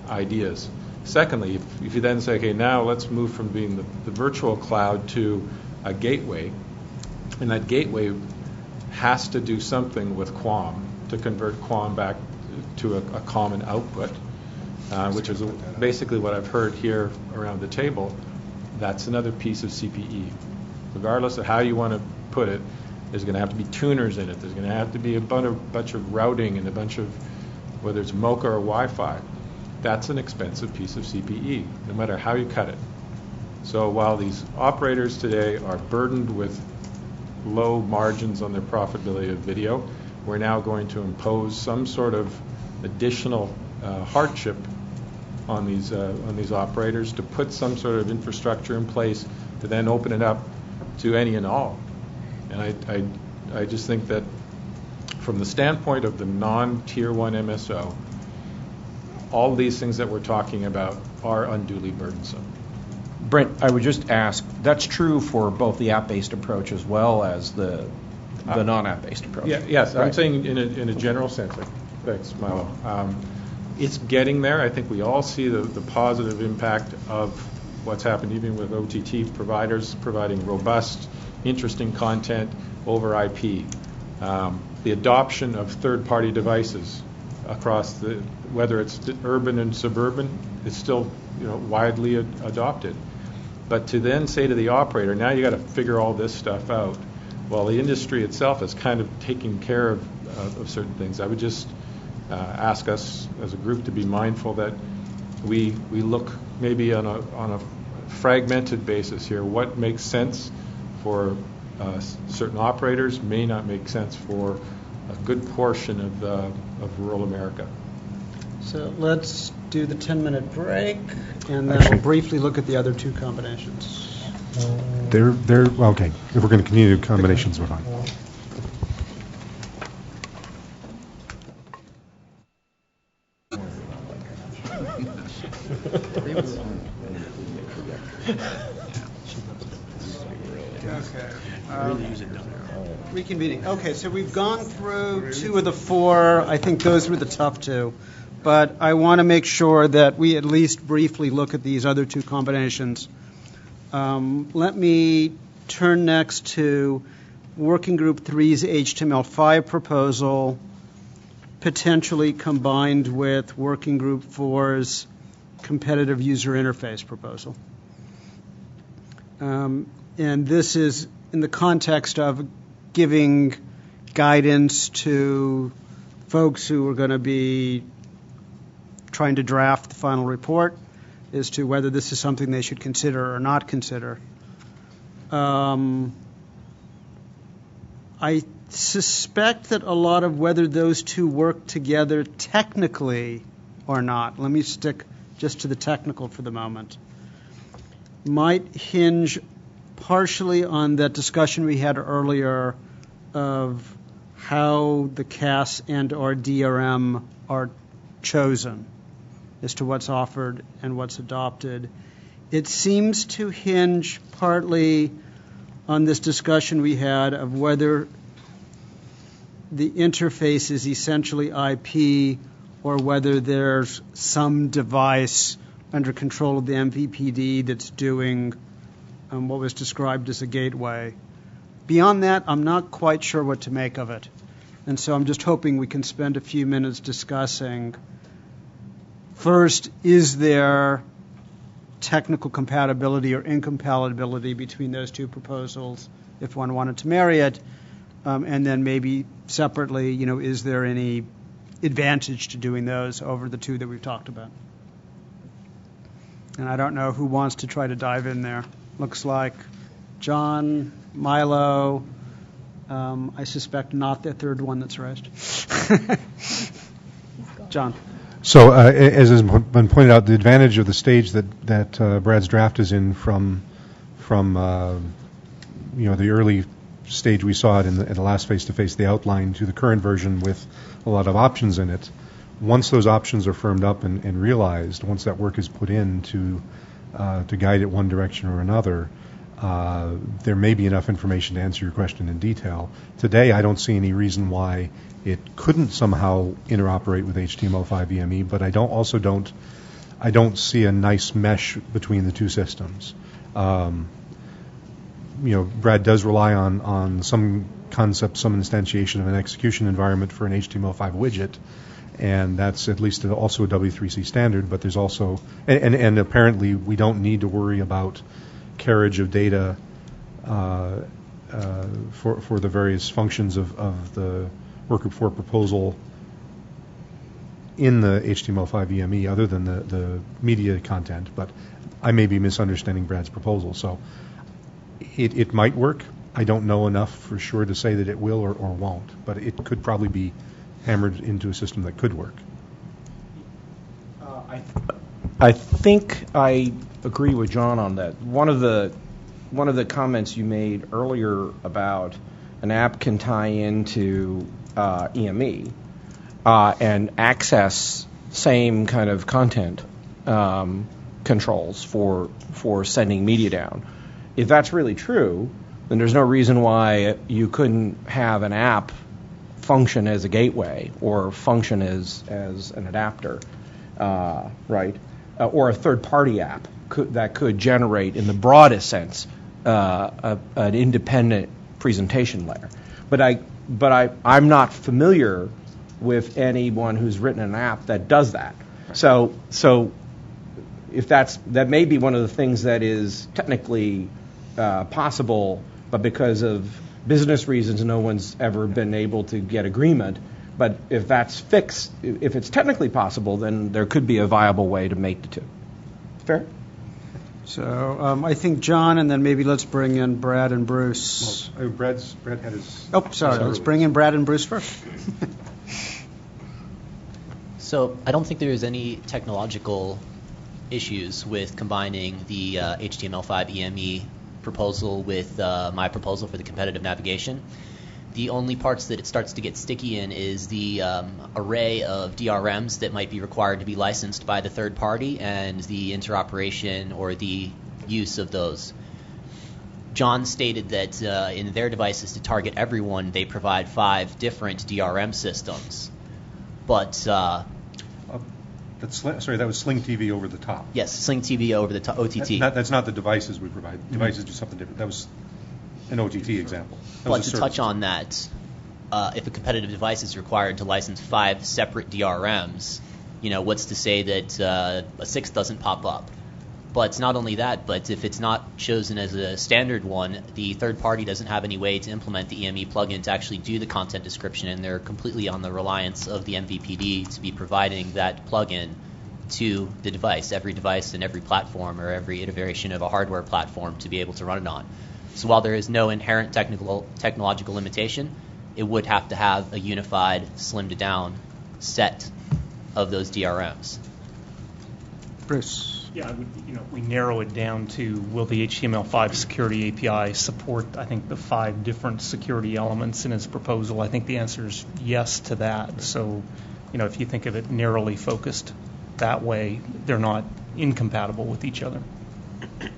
Speaker 6: ideas. Secondly, if you then say, okay, now let's move from being the virtual cloud to a gateway, and that gateway has to do something with QAM to convert QAM back to a common output, which is basically what I've heard here around the table. That's another piece of CPE. Regardless of how you want to put it, there's going to have to be tuners in it. There's going to have to be a bunch of routing and a bunch of, whether it's MoCA or Wi-Fi. That's an expensive piece of CPE, no matter how you cut it. So while these operators today are burdened with low margins on their profitability of video, we're now going to impose some sort of additional hardship on these operators to put some sort of infrastructure in place to then open it up to any and all. And I just think that from the standpoint of the non-Tier 1 MSO, all these things that we're talking about are unduly burdensome.
Speaker 10: Brent, I would just ask, that's true for both the app-based approach as well as the non-app-based approach?
Speaker 6: Yes,
Speaker 10: right.
Speaker 6: I'm saying in a general sense. Thanks, Milo. It's getting there. I think we all see the positive impact of what's happened even with OTT providers providing robust, interesting content over IP. The adoption of third-party devices across whether it's urban and suburban, is still widely adopted. But to then say to the operator, now you got to figure all this stuff out, while the industry itself is kind of taking care of certain things. I would just ask us as a group to be mindful that we look maybe on a fragmented basis here. What makes sense for certain operators may not make sense for a good portion of rural America.
Speaker 20: So let's do the 10-minute break, and then we'll briefly look at the other two combinations.
Speaker 8: They're okay. If we're going to continue combinations, we're fine.
Speaker 20: Reconvening. Okay, so we've gone through two of the four. I think those were the tough two. But I want to make sure that we at least briefly look at these other two combinations. Let me turn next to Working Group 3's HTML5 proposal, potentially combined with Working Group 4's competitive user interface proposal. And this is in the context of giving guidance to folks who are going to be trying to draft the final report as to whether this is something they should consider or not consider. I suspect that a lot of whether those two work together technically or not, let me stick just to the technical for the moment, might hinge partially on that discussion we had earlier of how the CAS and or DRM are chosen as to what's offered and what's adopted. It seems to hinge partly on this discussion we had of whether the interface is essentially IP or whether there's some device under control of the MVPD that's doing what was described as a gateway. Beyond that, I'm not quite sure what to make of it. And so I'm just hoping we can spend a few minutes discussing, first, is there technical compatibility or incompatibility between those two proposals if one wanted to marry it? And then maybe separately, is there any advantage to doing those over the two that we've talked about? And I don't know who wants to try to dive in there. Looks like John, Milo, I suspect not the third one that's raised. John.
Speaker 8: So, as has been pointed out, the advantage of the stage that Brad's draft is in from the early stage we saw it in the last face-to-face, the outline, to the current version with a lot of options in it. Once those options are firmed up and realized, once that work is put in to guide it one direction or another, there may be enough information to answer your question in detail. Today, I don't see any reason why it couldn't somehow interoperate with HTML5 EME, but I don't see a nice mesh between the two systems. Brad does rely on some concept, some instantiation of an execution environment for an HTML5 widget, and that's at least also a W3C standard, but there's also, and apparently we don't need to worry about carriage of data for the various functions of the Workgroup 4 proposal in the HTML5 EME other than the media content, but I may be misunderstanding Brad's proposal. So it might work. I don't know enough for sure to say that it will or won't, but it could probably be hammered into a system that could work.
Speaker 10: I think I agree with John on that. One of the comments you made earlier about an app can tie into EME and access same kind of content controls for sending media down. If that's really true, then there's no reason why you couldn't have an app function as a gateway or function as an adapter, right? Or a third-party app that could generate, in the broadest sense, an independent presentation layer. But I'm not familiar with anyone who's written an app that does that. So if that may be one of the things that is technically possible, but because of business reasons, no one's ever been able to get agreement. But if that's fixed, if it's technically possible, then there could be a viable way to make the two. Fair?
Speaker 20: So I think John, and then maybe let's bring in Brad and Bruce.
Speaker 8: Well, Brad had his...
Speaker 20: Oh, sorry. Let's bring in Brad and Bruce first.
Speaker 9: So I don't think there's any technological issues with combining the HTML5 EME proposal with my proposal for the competitive navigation. The only parts that it starts to get sticky in is the array of DRMs that might be required to be licensed by the third party and the interoperation or the use of those. John stated that in their devices to target everyone, they provide 5 different DRM systems. But
Speaker 8: that was Sling TV over the top.
Speaker 9: Yes, Sling TV over the top, OTT.
Speaker 8: That's not the devices we provide. Devices do something different. That was an OTT example.
Speaker 9: But to touch on that, if a competitive device is required to license 5 separate DRMs, what's to say that a 6th doesn't pop up? But not only that, but if it's not chosen as a standard one, the third party doesn't have any way to implement the EME plugin to actually do the content description, and they're completely on the reliance of the MVPD to be providing that plugin to the device, every device and every platform or every iteration of a hardware platform to be able to run it on. So while there is no inherent technological limitation, it would have to have a unified, slimmed down set of those DRMs.
Speaker 20: Bruce.
Speaker 5: Yeah, we narrow it down to, will the HTML5 security API support, I think, the 5 different security elements in its proposal? I think the answer is yes to that. So, if you think of it narrowly focused that way, they're not incompatible with each other.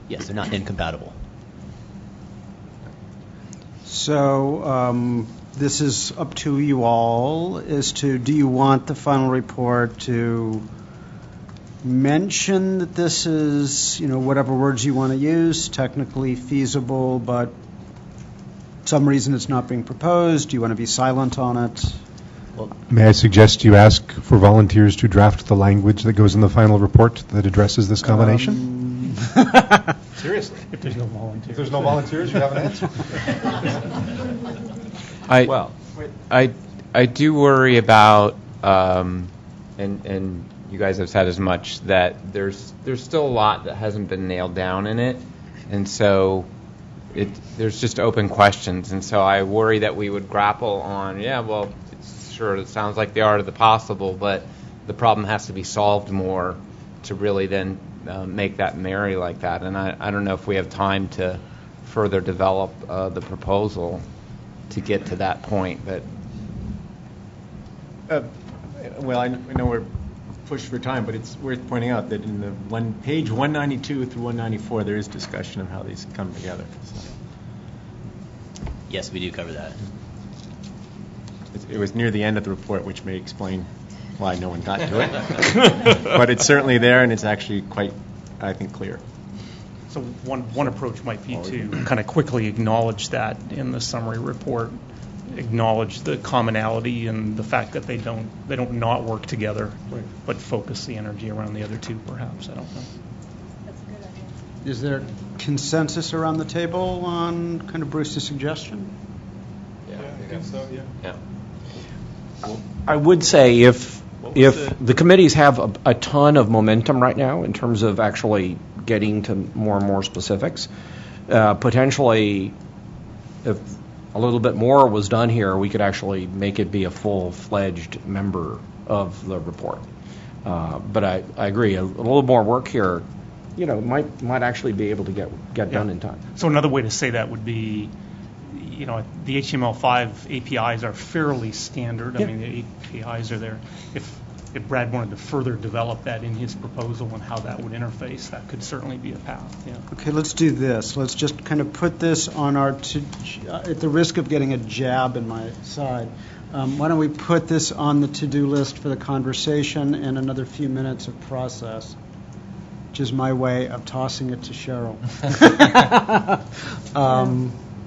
Speaker 9: Yes, they're not incompatible.
Speaker 20: So this is up to you all as to, do you want the final report to mention that this is, whatever words you want to use, technically feasible, but some reason it's not being proposed? Do you want to be silent on it?
Speaker 8: May I suggest you ask for volunteers to draft the language that goes in the final report that addresses this combination?
Speaker 5: Seriously? If there's no volunteers.
Speaker 8: If there's no volunteers, you have an answer.
Speaker 19: I do worry about, and you guys have said as much, that there's still a lot that hasn't been nailed down in it, and so there's just open questions, and so I worry that we would grapple on, it sounds like the art of the possible, but the problem has to be solved more to really then make that marry like that, and I don't know if we have time to further develop the proposal to get to that point, but...
Speaker 18: I know we're pushed for time, but it's worth pointing out that in the page 192 through 194, there is discussion of how these come together. So.
Speaker 9: Yes, we do cover that.
Speaker 18: It was near the end of the report, which may explain why no one got to it. But it's certainly there, and it's actually quite, I think, clear.
Speaker 5: So one approach might be to kind of quickly acknowledge that in the summary report, acknowledge the commonality and the fact that they don't not work together, right, but focus the energy around the other two, perhaps. I don't know.
Speaker 1: That's a good idea.
Speaker 20: Is there consensus around the table on kind of Bruce's suggestion?
Speaker 6: Yeah, I think so, yeah.
Speaker 10: I would say if the committees have a ton of momentum right now in terms of actually getting to more and more specifics, potentially if a little bit more was done here, we could actually make it be a full-fledged member of the report. But I agree, a little more work here, might actually be able to get done in time.
Speaker 5: So another way to say that would be, the HTML5 APIs are fairly standard. I mean, the APIs are there. If Brad wanted to further develop that in his proposal and how that would interface, that could certainly be a path. Yeah.
Speaker 20: Okay, let's do this. Let's just kind of put this on our, at the risk of getting a jab in my side, why don't we put this on the to-do list for the conversation and another few minutes of process, which is my way of tossing it to Cheryl.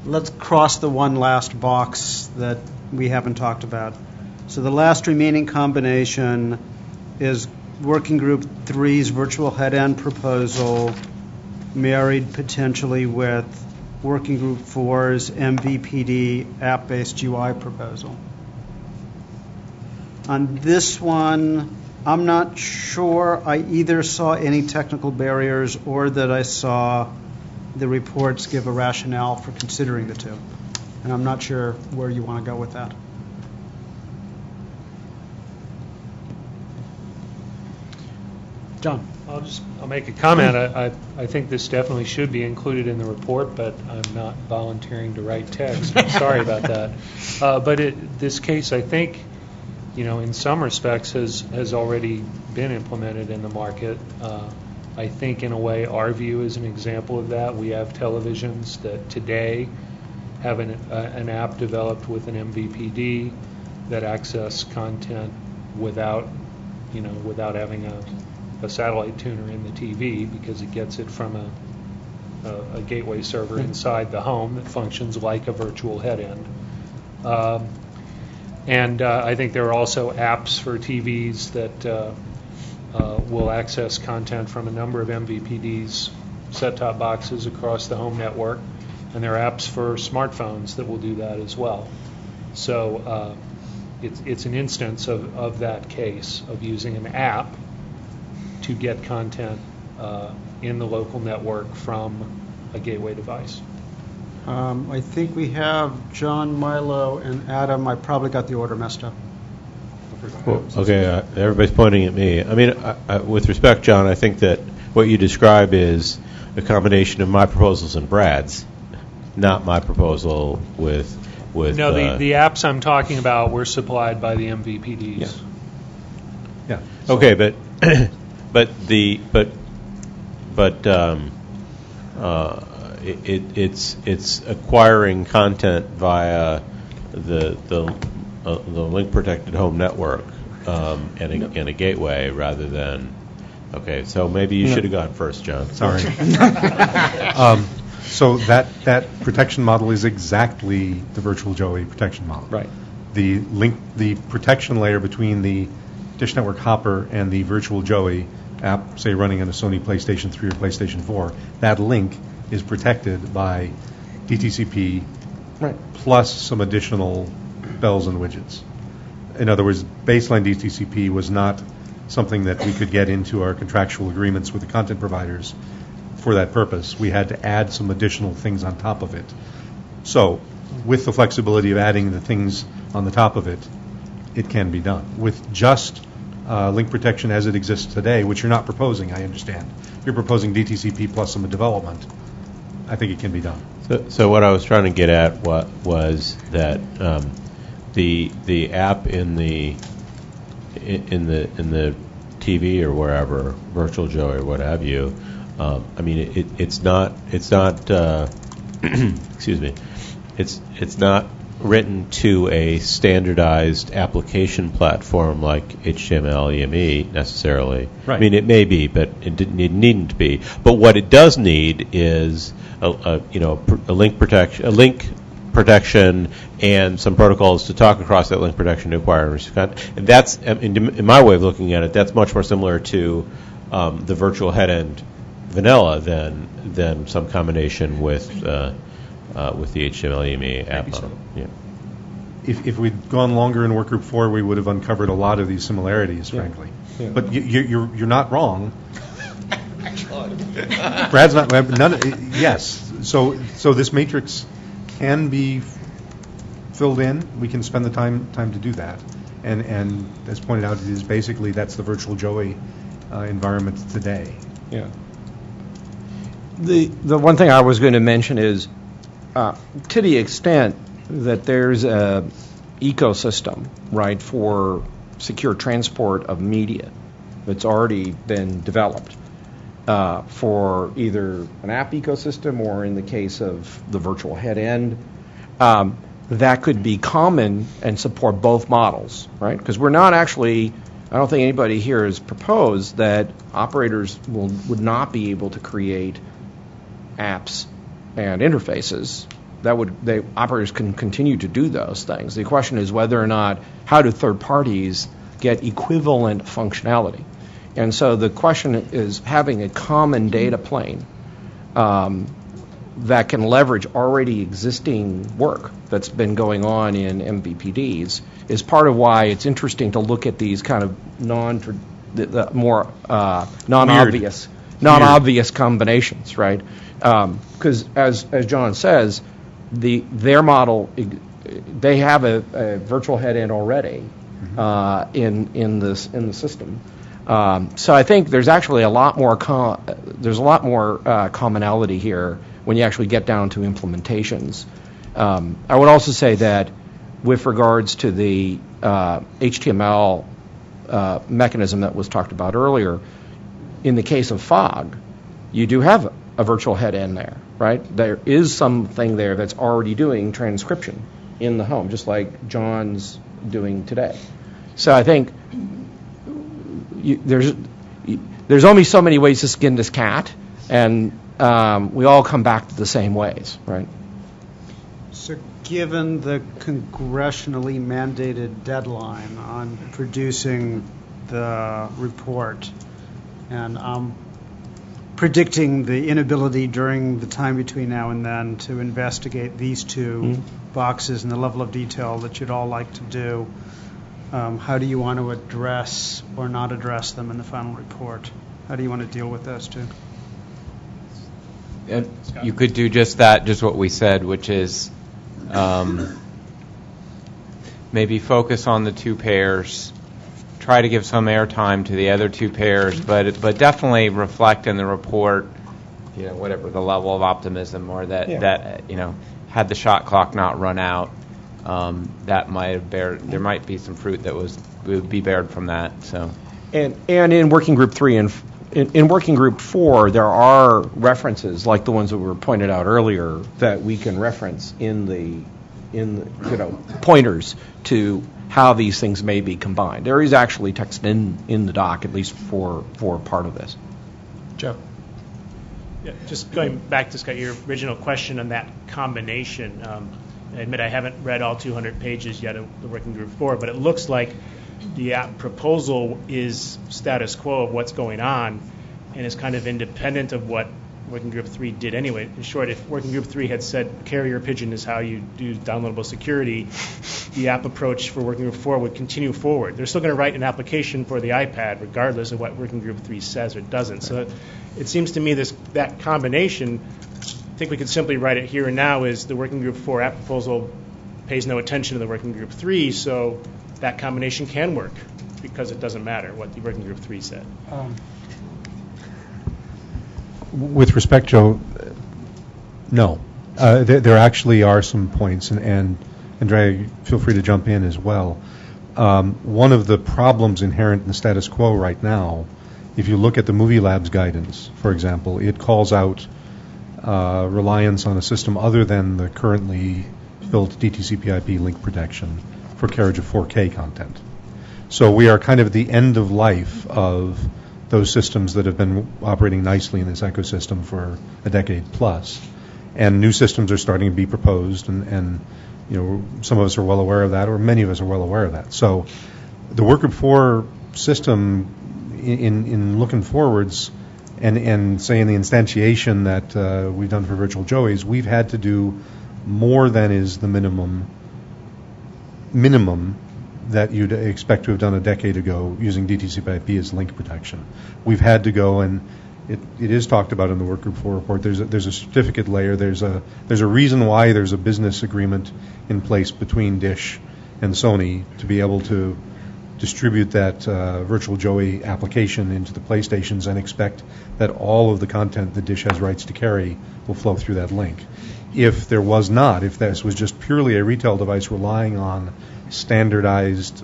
Speaker 20: Let's cross the one last box that we haven't talked about. So the last remaining combination is Working Group 3's virtual head-end proposal married potentially with Working Group 4's MVPD app-based UI proposal. On this one, I'm not sure I either saw any technical barriers or that I saw the reports give a rationale for considering the two. And I'm not sure where you want to go with that. John.
Speaker 11: I'll make a comment. I think this definitely should be included in the report, but I'm not volunteering to write text. I'm sorry about that. But this case, I think, in some respects has already been implemented in the market. I think in a way our view is an example of that. We have televisions that today have an app developed with an MVPD that access content without having a satellite tuner in the TV, because it gets it from a gateway server inside the home that functions like a virtual head end. And I think there are also apps for TVs that will access content from a number of MVPDs, set-top boxes across the home network, and there are apps for smartphones that will do that as well. So it's an instance of that case of using an app to get content in the local network from a gateway device.
Speaker 20: I think we have John, Milo, and Adam. I probably got the order messed up.
Speaker 7: Well, okay, everybody's pointing at me. I mean, with respect, John, I think that what you describe is a combination of my proposals and Brad's, not my proposal with.
Speaker 11: No, the apps I'm talking about were supplied by the MVPDs.
Speaker 7: Yeah. Okay, it's acquiring content via the link protected home network and a gateway rather than. Okay, so maybe you should have gone first, John.
Speaker 8: Sorry. So that protection model is exactly the virtual Joey protection model.
Speaker 11: Right.
Speaker 8: The protection layer between the Dish Network Hopper and the virtual Joey app, say running on a Sony PlayStation 3 or PlayStation 4, that link is protected by DTCP plus some additional bells and widgets. In other words, baseline DTCP was not something that we could get into our contractual agreements with the content providers for that purpose. We had to add some additional things on top of it. So with the flexibility of adding the things on the top of it, it can be done. With just link protection as it exists today, which you're not proposing, I understand. You're proposing DTCP plus some development. I think it can be done.
Speaker 7: So what I was trying to get at was that the app in the TV or wherever, virtual Joey or what have you, I mean it's not excuse me, it's not written to a standardized application platform like HTML, EME necessarily.
Speaker 8: Right.
Speaker 7: I mean, it may be, but it needn't be. But what it does need is a link protection and some protocols to talk across that link protection to acquire and receive content. And that's, in my way of looking at it, that's much more similar to the virtual head end vanilla than some combination with the HTML EME app model.
Speaker 8: So. Yeah. If we'd gone longer in Workgroup 4, we would have uncovered a lot of these similarities, frankly. Yeah. But you're not wrong. Brad's not. Yes. So this matrix can be filled in. We can spend the time to do that. And as pointed out, it is basically that's the virtual Joey environment today.
Speaker 10: Yeah. The one thing I was going to mention is to the extent that there's a ecosystem, right, for secure transport of media that's already been developed for either an app ecosystem or in the case of the virtual head end, that could be common and support both models, right? Because we're not actually, I don't think anybody here has proposed that operators would not be able to create apps and interfaces. Operators can continue to do those things. The question is whether or not, how do third parties get equivalent functionality? And so the question is having a common data plane that can leverage already existing work that's been going on in MVPDs is part of why it's interesting to look at these kind of more non-obvious combinations, right? Because as John says, their model, they have a virtual head end already in the system. So I think there's actually a lot more commonality here when you actually get down to implementations. I would also say that with regards to the HTML mechanism that was talked about earlier, in the case of FOG, you do have a virtual head end there, right? There is something there that's already doing transcription in the home, just like John's doing today. So I think there's only so many ways to skin this cat, and we all come back to the same ways, right?
Speaker 20: So given the congressionally mandated deadline on producing the report, and predicting the inability during the time between now and then to investigate these two boxes in the level of detail that you'd all like to do, how do you want to address or not address them in the final report? How do you want to deal with those two?
Speaker 19: You could do just that, just what we said, which is maybe focus on the two pairs, try to give some airtime to the other two pairs, but definitely reflect in the report, whatever the level of optimism or that had the shot clock not run out, that might there might be some fruit that would be bared from that. So,
Speaker 10: and in Working Group 3 and in Working Group 4, there are references like the ones that were pointed out earlier that we can reference in the pointers to how these things may be combined. There is actually text in the doc, at least for part of this.
Speaker 17: Joe. Yeah, just going back to Scott, your original question on that combination. I admit I haven't read all 200 pages yet of the Working Group 4, but it looks like the app proposal is status quo of what's going on and is kind of independent of what Working Group 3 did anyway. In short, if Working Group 3 had said carrier pigeon is how you do downloadable security, the app approach for Working Group 4 would continue forward. They're still going to write an application for the iPad regardless of what Working Group 3 says or doesn't. So it seems to me that combination, I think we could simply write it here and now, is the Working Group 4 app proposal pays no attention to the Working Group 3, so that combination can work because it doesn't matter what the Working Group 3 said.
Speaker 8: With respect, Joe, no. There actually are some points, and Andrea, feel free to jump in as well. One of the problems inherent in the status quo right now, if you look at the Movie Labs guidance, for example, it calls out reliance on a system other than the currently built DTCP/IP link protection for carriage of 4K content. So we are kind of at the end of life of those systems that have been operating nicely in this ecosystem for a decade plus. And new systems are starting to be proposed, and some of us are well aware of that, or many of us are well aware of that. So the Work Group 4 system, in looking forwards, and say in the instantiation that we've done for Virtual Joeys, we've had to do more than is the minimum that you'd expect to have done a decade ago using DTCP/IP as link protection. We've had to go, and it is talked about in the Work Group 4 report. There's a certificate layer. There's a reason why there's a business agreement in place between Dish and Sony to be able to distribute that Virtual Joey application into the PlayStations and expect that all of the content the Dish has rights to carry will flow through that link. If there was not, if this was just purely a retail device relying on standardized,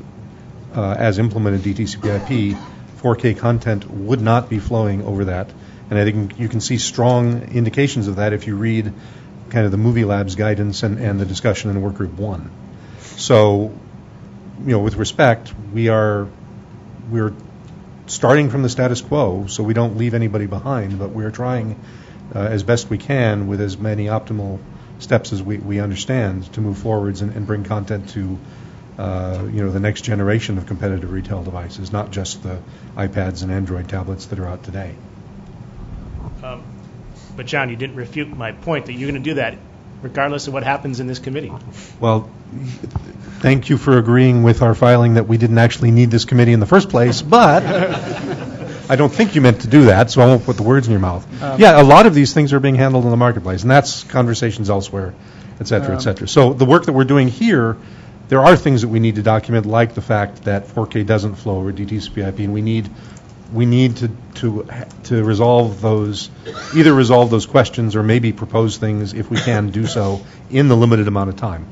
Speaker 8: as implemented DTCP/IP, 4K content would not be flowing over that. And I think you can see strong indications of that if you read kind of the Movie Labs guidance and the discussion in Workgroup 1. So, with respect, we're starting from the status quo, so we don't leave anybody behind, but we're trying as best we can with as many optimal steps as we understand to move forwards and bring content to the next generation of competitive retail devices, not just the iPads and Android tablets that are out today.
Speaker 17: But John, you didn't refute my point that you're going to do that regardless of what happens in this committee.
Speaker 8: Well, thank you for agreeing with our filing that we didn't actually need this committee in the first place, but I don't think you meant to do that, so I won't put the words in your mouth. A lot of these things are being handled in the marketplace, and that's conversations elsewhere, et cetera, et cetera. So the work that we're doing here, there are things that we need to document, like the fact that 4K doesn't flow over DTCP/IP, and we need to resolve those, either resolve those questions or maybe propose things if we can do so in the limited amount of time.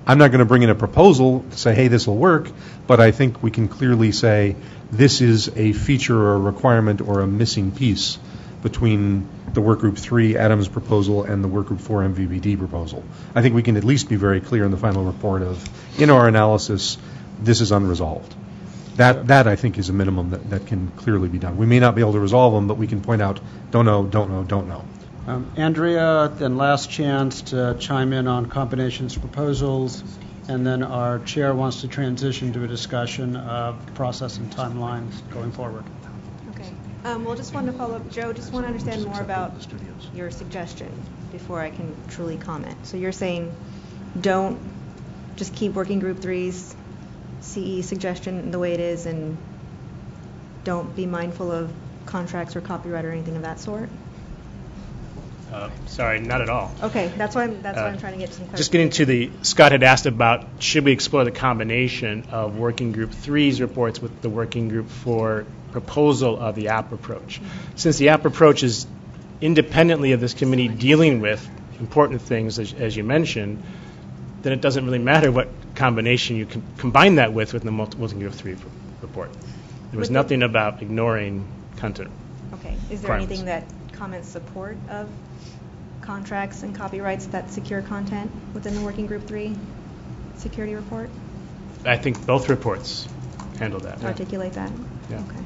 Speaker 8: I'm not going to bring in a proposal to say, hey, this will work, but I think we can clearly say this is a feature or a requirement or a missing piece between the Workgroup 3 Adams proposal and the Workgroup 4 MVPD proposal. I think we can at least be very clear in the final report of, in our analysis, this is unresolved. That I think is a minimum that can clearly be done. We may not be able to resolve them, but we can point out, don't know.
Speaker 20: Andrea, then last chance to chime in on combinations proposals, and then our chair wants to transition to a discussion of process and timelines going forward.
Speaker 12: Okay. Well, just wanted to follow up. Joe, just want to understand more about your suggestion before I can truly comment. So you're saying don't just keep Working Group 3's CE suggestion the way it is, and don't be mindful of contracts or copyright or anything of that sort?
Speaker 17: Sorry, not at all.
Speaker 12: Okay, that's why I'm trying to get some clarification.
Speaker 17: Just getting to Scott had asked about should we explore the combination of Working Group 3's reports with the Working Group 4 proposal of the app approach. Since the app approach is independently of this committee dealing with important things, as you mentioned, then it doesn't really matter what combination you can combine that with the Working Group 3 report. There was nothing about ignoring content.
Speaker 12: Okay. Is there anything that comments support of contracts and copyrights that secure content within the Working Group 3 security report?
Speaker 17: I think both reports handle that.
Speaker 12: Articulate that?
Speaker 17: Yeah.
Speaker 12: Okay.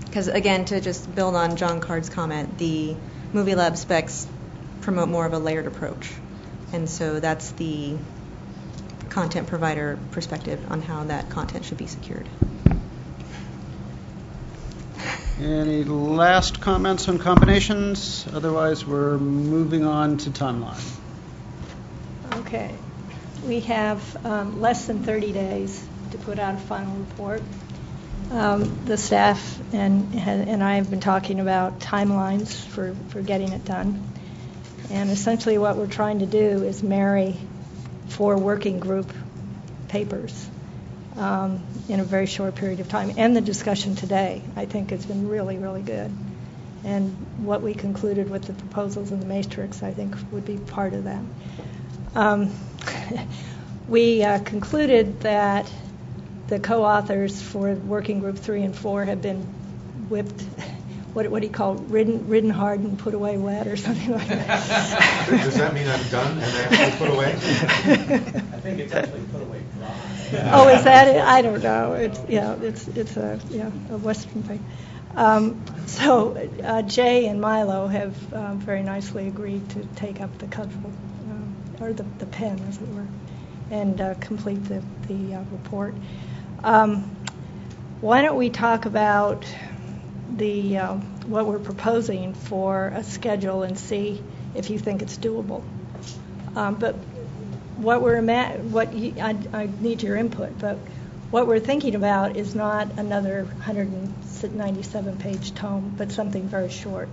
Speaker 12: Because, again, to just build on John Card's comment, the Movie Lab specs promote more of a layered approach. And so that's the content provider perspective on how that content should be secured.
Speaker 20: Any last comments on combinations? Otherwise, we're moving on to timeline.
Speaker 1: Okay. We have less than 30 days to put out a final report. The staff and I have been talking about timelines for getting it done. And essentially what we're trying to do is marry 4 working group papers in a very short period of time. And the discussion today, I think, has been really, really good. And what we concluded with the proposals in the matrix, I think, would be part of that. We concluded that the co-authors for Working Group 3 and 4 have been whipped, what do you call, ridden hard and put away wet or something like that.
Speaker 8: Does that mean I'm done and actually put away?
Speaker 13: I think it's actually put away dry.
Speaker 1: Oh, is that it? I don't know. It's a Western thing. So Jay and Milo have very nicely agreed to take up the cudgel, or the pen, as it were, and complete the report. Why don't we talk about what we're proposing for a schedule and see if you think it's doable. But I need your input. But what we're thinking about is not another 197-page tome, but something very short.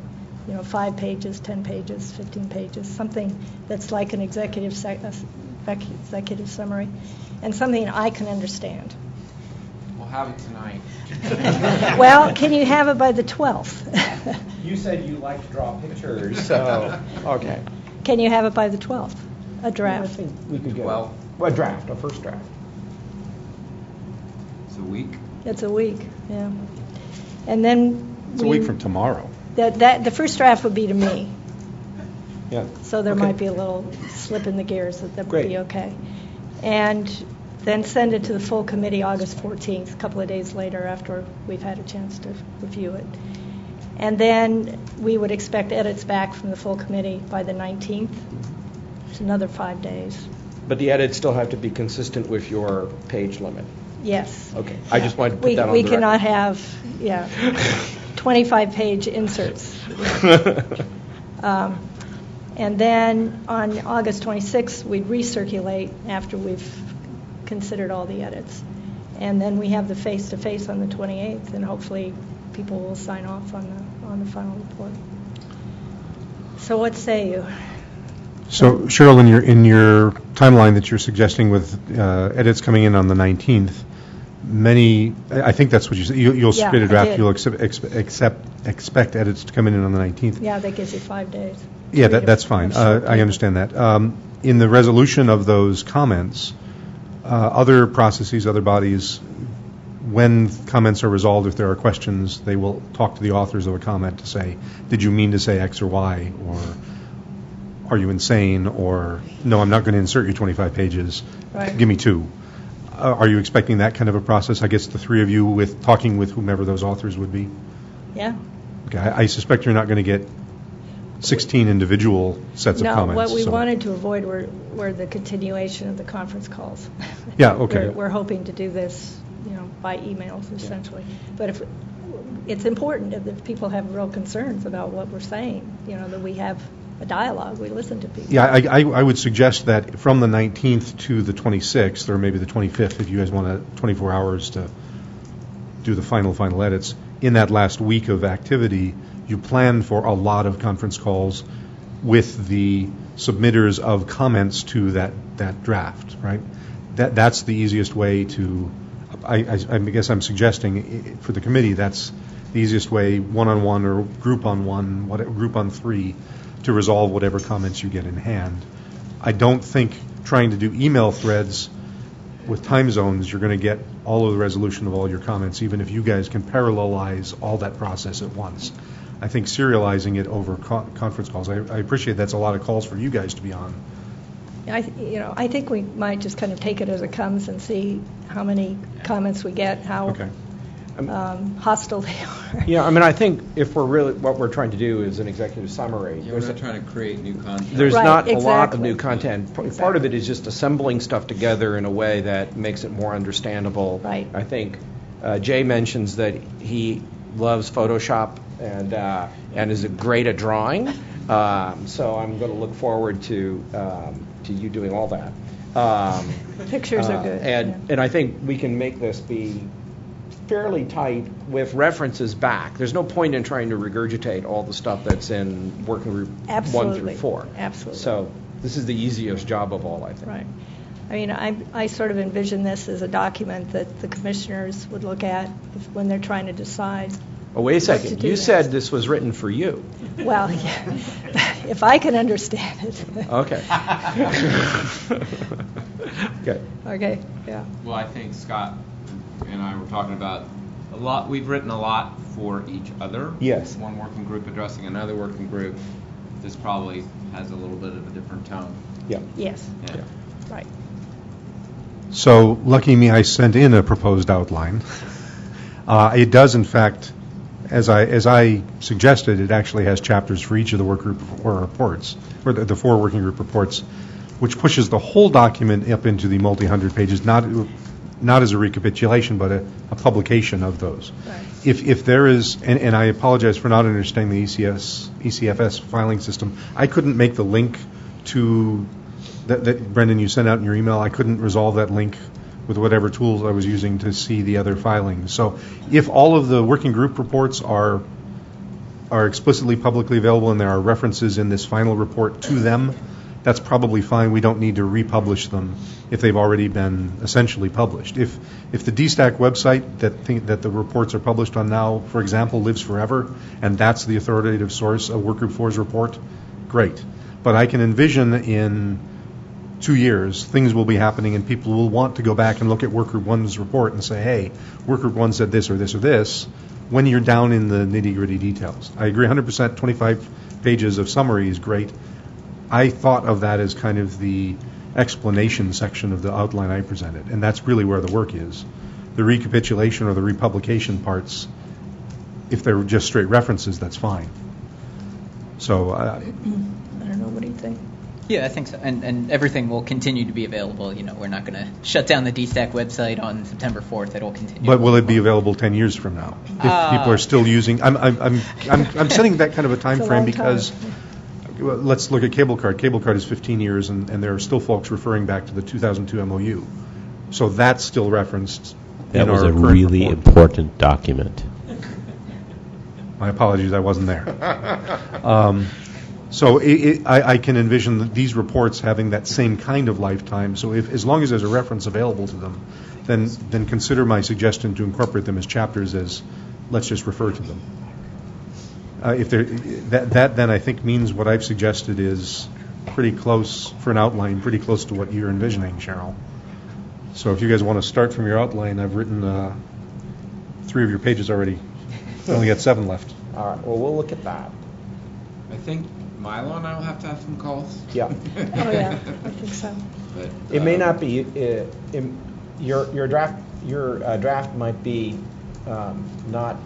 Speaker 1: 5 pages, 10 pages, 15 pages, something that's like an executive summary, and something I can understand.
Speaker 19: have it tonight.
Speaker 1: Well, can you have it by the 12th?
Speaker 10: You said you like to draw pictures, so, okay.
Speaker 1: Can you have it by the 12th? A draft?
Speaker 10: I think we could get a draft, a first draft.
Speaker 19: It's a week.
Speaker 1: It's a week, yeah. And then
Speaker 8: It's a week from tomorrow.
Speaker 1: the first draft would be to me.
Speaker 10: Yeah.
Speaker 1: So there
Speaker 10: Okay.
Speaker 1: might be a little slip in the gears that would
Speaker 10: Great.
Speaker 1: be okay. And then send it to the full committee August 14th, a couple of days later after we've had a chance to review it. And then we would expect edits back from the full committee by the 19th. It's another 5 days.
Speaker 10: But the edits still have to be consistent with your page limit.
Speaker 1: Yes.
Speaker 10: Okay. I just wanted to put that on
Speaker 1: We
Speaker 10: the
Speaker 1: cannot
Speaker 10: record.
Speaker 1: have, 25-page inserts. And then on August 26th, we'd recirculate after we've considered all the edits. And then we have the face-to-face on the 28th, and hopefully people will sign off on the final report. So what say you?
Speaker 8: So Cheryl, in your timeline that you're suggesting with edits coming in on the 19th, I think that's what you said. You'll
Speaker 1: Yeah,
Speaker 8: submit a
Speaker 1: I
Speaker 8: draft.
Speaker 1: did.
Speaker 8: You'll expect edits to come in on the 19th.
Speaker 1: Yeah, that gives you 5 days.
Speaker 8: Yeah, that's fine. I understand that. In the resolution of those comments, other processes, other bodies, when comments are resolved, if there are questions, they will talk to the authors of a comment to say, did you mean to say X or Y, or are you insane, or no, I'm not going to insert you 25 pages.
Speaker 1: Right.
Speaker 8: Give me 2. Are you expecting that kind of a process? I guess the 3 of you talking with whomever those authors would be?
Speaker 1: Yeah.
Speaker 8: Okay, I suspect you're not going to get 16 individual sets of comments.
Speaker 1: No, what we
Speaker 8: so-
Speaker 1: wanted to avoid were the continuation of the conference calls.
Speaker 8: Yeah, okay.
Speaker 1: We're hoping to do this, by emails essentially. But if it's important if people have real concerns about what we're saying, that we have a dialogue, we listen to people.
Speaker 8: Yeah, I would suggest that from the 19th to the 26th, or maybe the 25th, if you guys want 24 hours to do the final edits, in that last week of activity, you plan for a lot of conference calls with the submitters of comments to that draft, right? That's the easiest way to, I guess I'm suggesting for the committee, that's the easiest way, one-on-one or group on one, group on 3, to resolve whatever comments you get in hand. I don't think trying to do email threads with time zones, you're going to get all of the resolution of all your comments, even if you guys can parallelize all that process at once. I think serializing it over conference calls, I appreciate that's a lot of calls for you guys to be on.
Speaker 1: I think we might just kind of take it as it comes and see how many comments we get, how hostile they are.
Speaker 10: Yeah, I think if we're really, what we're trying to do is an executive summary.
Speaker 19: Yeah, we're not trying to create new content.
Speaker 10: There's
Speaker 1: Right,
Speaker 10: not a lot of
Speaker 1: exactly.
Speaker 10: new content. Part of it is just assembling stuff together in a way that makes it more understandable.
Speaker 1: Right.
Speaker 10: I think Jay mentions that he loves Photoshop and is great at drawing. So I'm going to look forward to you doing all that.
Speaker 1: Pictures are good.
Speaker 10: And I think we can make this be fairly tight with references back. There's no point in trying to regurgitate all the stuff that's in working group 1 through 4.
Speaker 1: Absolutely.
Speaker 10: So this is the easiest job of all, I think.
Speaker 1: Right. I sort of envision this as a document that the commissioners would look at when they're trying to decide.
Speaker 10: Oh, wait a
Speaker 1: what to
Speaker 10: second.
Speaker 1: do
Speaker 10: You
Speaker 1: next.
Speaker 10: said this was written for you.
Speaker 1: Well, yeah, if I can understand it.
Speaker 10: Okay. Okay.
Speaker 1: Okay, yeah.
Speaker 19: Well, I think Scott and I were talking about a lot. We've written a lot for each other.
Speaker 10: Yes.
Speaker 19: One working group addressing another working group. This probably has a little bit of a different tone.
Speaker 10: Yeah.
Speaker 1: Yes.
Speaker 19: Yeah.
Speaker 1: Right.
Speaker 8: So, lucky me, I sent in a proposed outline. It does, in fact, as I suggested, it actually has chapters for each of the work group reports, or the 4 working group reports, which pushes the whole document up into the multi-hundred pages, not as a recapitulation, but a publication of those.
Speaker 1: Right.
Speaker 8: If there is, and I apologize for not understanding the ECFS filing system, I couldn't make the link to that Brendan, you sent out in your email. I couldn't resolve that link with whatever tools I was using to see the other filings. So if all of the working group reports are explicitly publicly available and there are references in this final report to them, that's probably fine. We don't need to republish them if they've already been essentially published. If the DSTAC website that the reports are published on now, for example, lives forever, and that's the authoritative source of Workgroup 4's report, great. But I can envision in 2 years, things will be happening and people will want to go back and look at Workgroup 1's report and say, hey, Workgroup 1 said this or this or this, when you're down in the nitty-gritty details. I agree 100%, 25 pages of summary is great. I thought of that as kind of the explanation section of the outline I presented, and that's really where the work is. The recapitulation or the republication parts, if they're just straight references, that's fine. So
Speaker 1: I don't know, what do you think?
Speaker 2: Yeah, I think so. And everything will continue to be available. You know, we're not going to shut down the DSTAC website on September 4th. It'll continue.
Speaker 8: But will it be available 10 years from now? If people are still using, I'm setting that kind of a time frame because let's look at Cable Card. Cable Card is 15 years, and there are still folks referring back to the 2002 MOU. So that's still referenced.
Speaker 7: That was a really important document.
Speaker 8: My apologies, I wasn't there. So I can envision these reports having that same kind of lifetime. So as long as there's a reference available to them, then consider my suggestion to incorporate them as chapters as let's just refer to them. If that then I think means what I've suggested is pretty close for an outline, pretty close to what you're envisioning, Cheryl. So if you guys want to start from your outline, I've written 3 of your pages already. I only got 7 left.
Speaker 10: All right. Well, we'll look at that.
Speaker 19: I think Milo and I will have to have some calls.
Speaker 10: Yeah.
Speaker 1: Oh yeah, I think so.
Speaker 19: But,
Speaker 10: it may not be your draft. Your draft might be not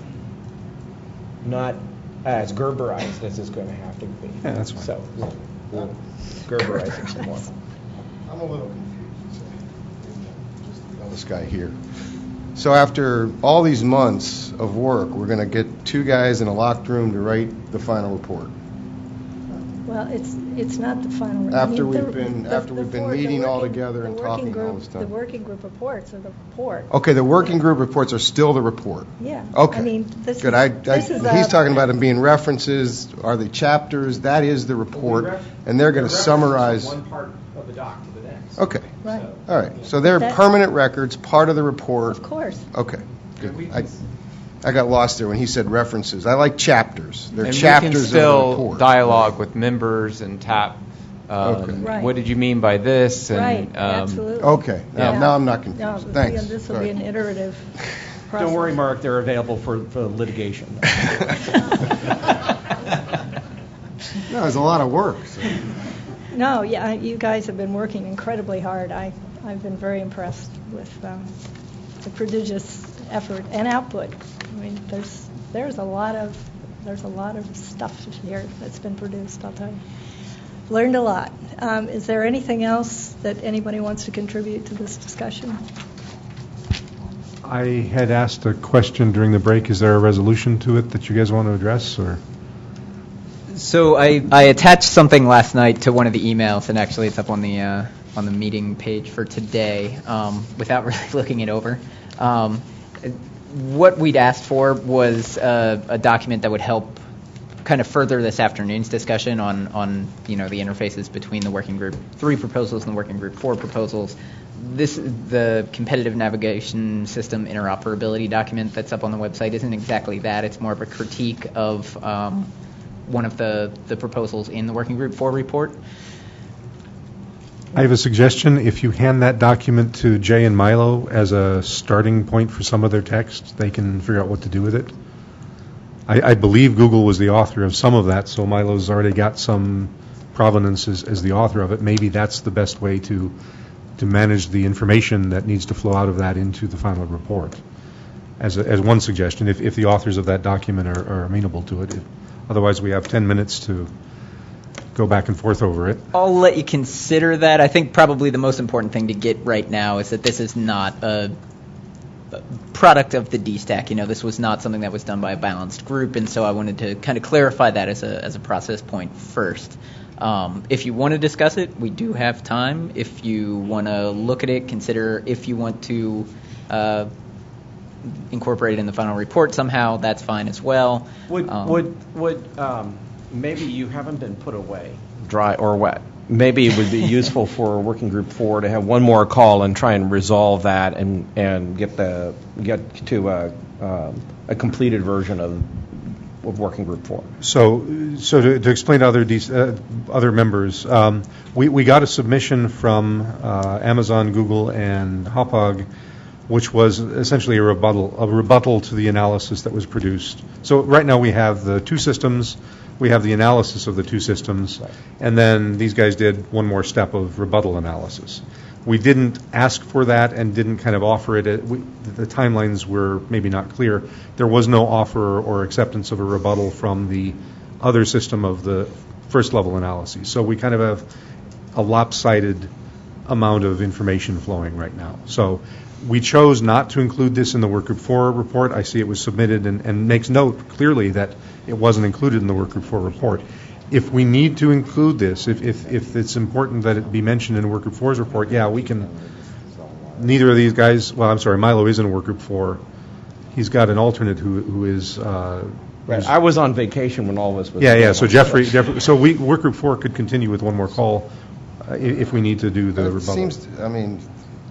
Speaker 10: as Gerberized as it's going to have to be.
Speaker 8: Yeah, that's fine.
Speaker 10: So we'll Gerberize it some more.
Speaker 14: I'm a little confused. This guy here. So after all these months of work, we're going to get 2 guys in a locked room to write the final report.
Speaker 1: Well, it's not the final.
Speaker 14: After we've been meeting all together and talking all this time.
Speaker 1: The working group reports are the report.
Speaker 14: Okay, the working group reports are still the report.
Speaker 1: Yeah.
Speaker 14: Okay.
Speaker 1: I mean, this
Speaker 14: good. He's talking about them being references. Are they chapters? That is the report, and they're going to summarize
Speaker 10: one part of the doc to the next.
Speaker 14: Okay.
Speaker 1: Right.
Speaker 14: All right. So they're permanent records, part of the report.
Speaker 1: Of course.
Speaker 14: Okay. Good. I got lost there when he said references. I like chapters. They're
Speaker 19: and
Speaker 14: chapters
Speaker 19: we can still
Speaker 14: of the report.
Speaker 19: Dialogue with members and tap.
Speaker 1: Right.
Speaker 19: What did you mean by this? And,
Speaker 1: right. Absolutely.
Speaker 14: Okay. Now I'm not confused.
Speaker 1: No,
Speaker 14: Thanks.
Speaker 1: This will be an iterative process.
Speaker 10: Don't worry, Mark. They're available for litigation.
Speaker 14: No, it's a lot of work. So.
Speaker 1: No, yeah, you guys have been working incredibly hard. I've been very impressed with the prodigious effort and output. I mean, there's a lot of stuff here that's been produced. I'll tell you, learned a lot. Is there anything else that anybody wants to contribute to this discussion?
Speaker 8: I had asked a question during the break. Is there a resolution to it that you guys want to address, or?
Speaker 2: So I attached something last night to one of the emails, and actually it's up on the meeting page for today, without really looking it over. What we'd asked for was a document that would help kind of further this afternoon's discussion on the interfaces between the Working Group 3 proposals and the Working Group 4 proposals. The competitive navigation system interoperability document that's up on the website isn't exactly that. It's more of a critique of one of the proposals in the Working Group 4 report.
Speaker 8: I have a suggestion. If you hand that document to Jay and Milo as a starting point for some of their text, they can figure out what to do with it. I believe Google was the author of some of that, so Milo's already got some provenance as the author of it. Maybe that's the best way to manage the information that needs to flow out of that into the final report. As one suggestion, if the authors of that document are amenable to it. Otherwise, we have 10 minutes to go back and forth over it.
Speaker 2: I'll let you consider that. I think probably the most important thing to get right now is that this is not a product of the DSTAC. This was not something that was done by a balanced group, and so I wanted to kind of clarify that as a process point first. If you want to discuss it, we do have time. If you want to look at it, consider if you want to incorporate it in the final report somehow, that's fine as well.
Speaker 10: Would maybe you haven't been put away, dry or wet, maybe it would be useful for Working Group 4 to have one more call and try and resolve that and get to a completed version of Working Group 4.
Speaker 8: So to explain to other members, we got a submission from Amazon, Google, and Hauppauge, which was essentially a rebuttal to the analysis that was produced. So right now we have the two systems, we have the analysis of the two systems, and then these guys did one more step of rebuttal analysis. We didn't ask for that and didn't kind of offer it. The timelines were maybe not clear. There was no offer or acceptance of a rebuttal from the other system of the first level analyses. So we kind of have a lopsided amount of information flowing right now. So we chose not to include this in the Workgroup 4 report. I see it was submitted and makes note clearly that it wasn't included in the Workgroup 4 report. If we need to include this, if it's important that it be mentioned in Workgroup 4's report, yeah, we can. Neither of these guys, well, I'm sorry, Milo is in Workgroup 4. He's got an alternate who is.
Speaker 10: Right. I was on vacation when all this was.
Speaker 8: Yeah. So Jeffrey, so Workgroup 4 could continue with one more call if we need to do the rebuttal.
Speaker 14: It seems, I mean,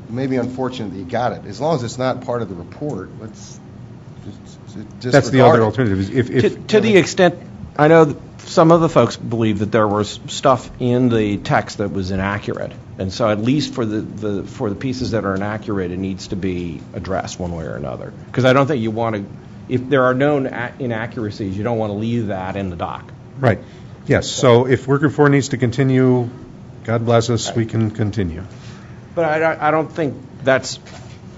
Speaker 14: maybe unfortunate that you got it. As long as it's not part of the report, let's just
Speaker 8: that's the other alternative. If
Speaker 10: to the extent, I know some of the folks believe that there was stuff in the text that was inaccurate, and so at least for the pieces that are inaccurate, it needs to be addressed one way or another. Because I don't think you want to, if there are known inaccuracies, you don't want to leave that in the doc.
Speaker 8: Right. Yes. So if Workgroup 4 needs to continue, God bless us, we can continue.
Speaker 10: But I don't think that's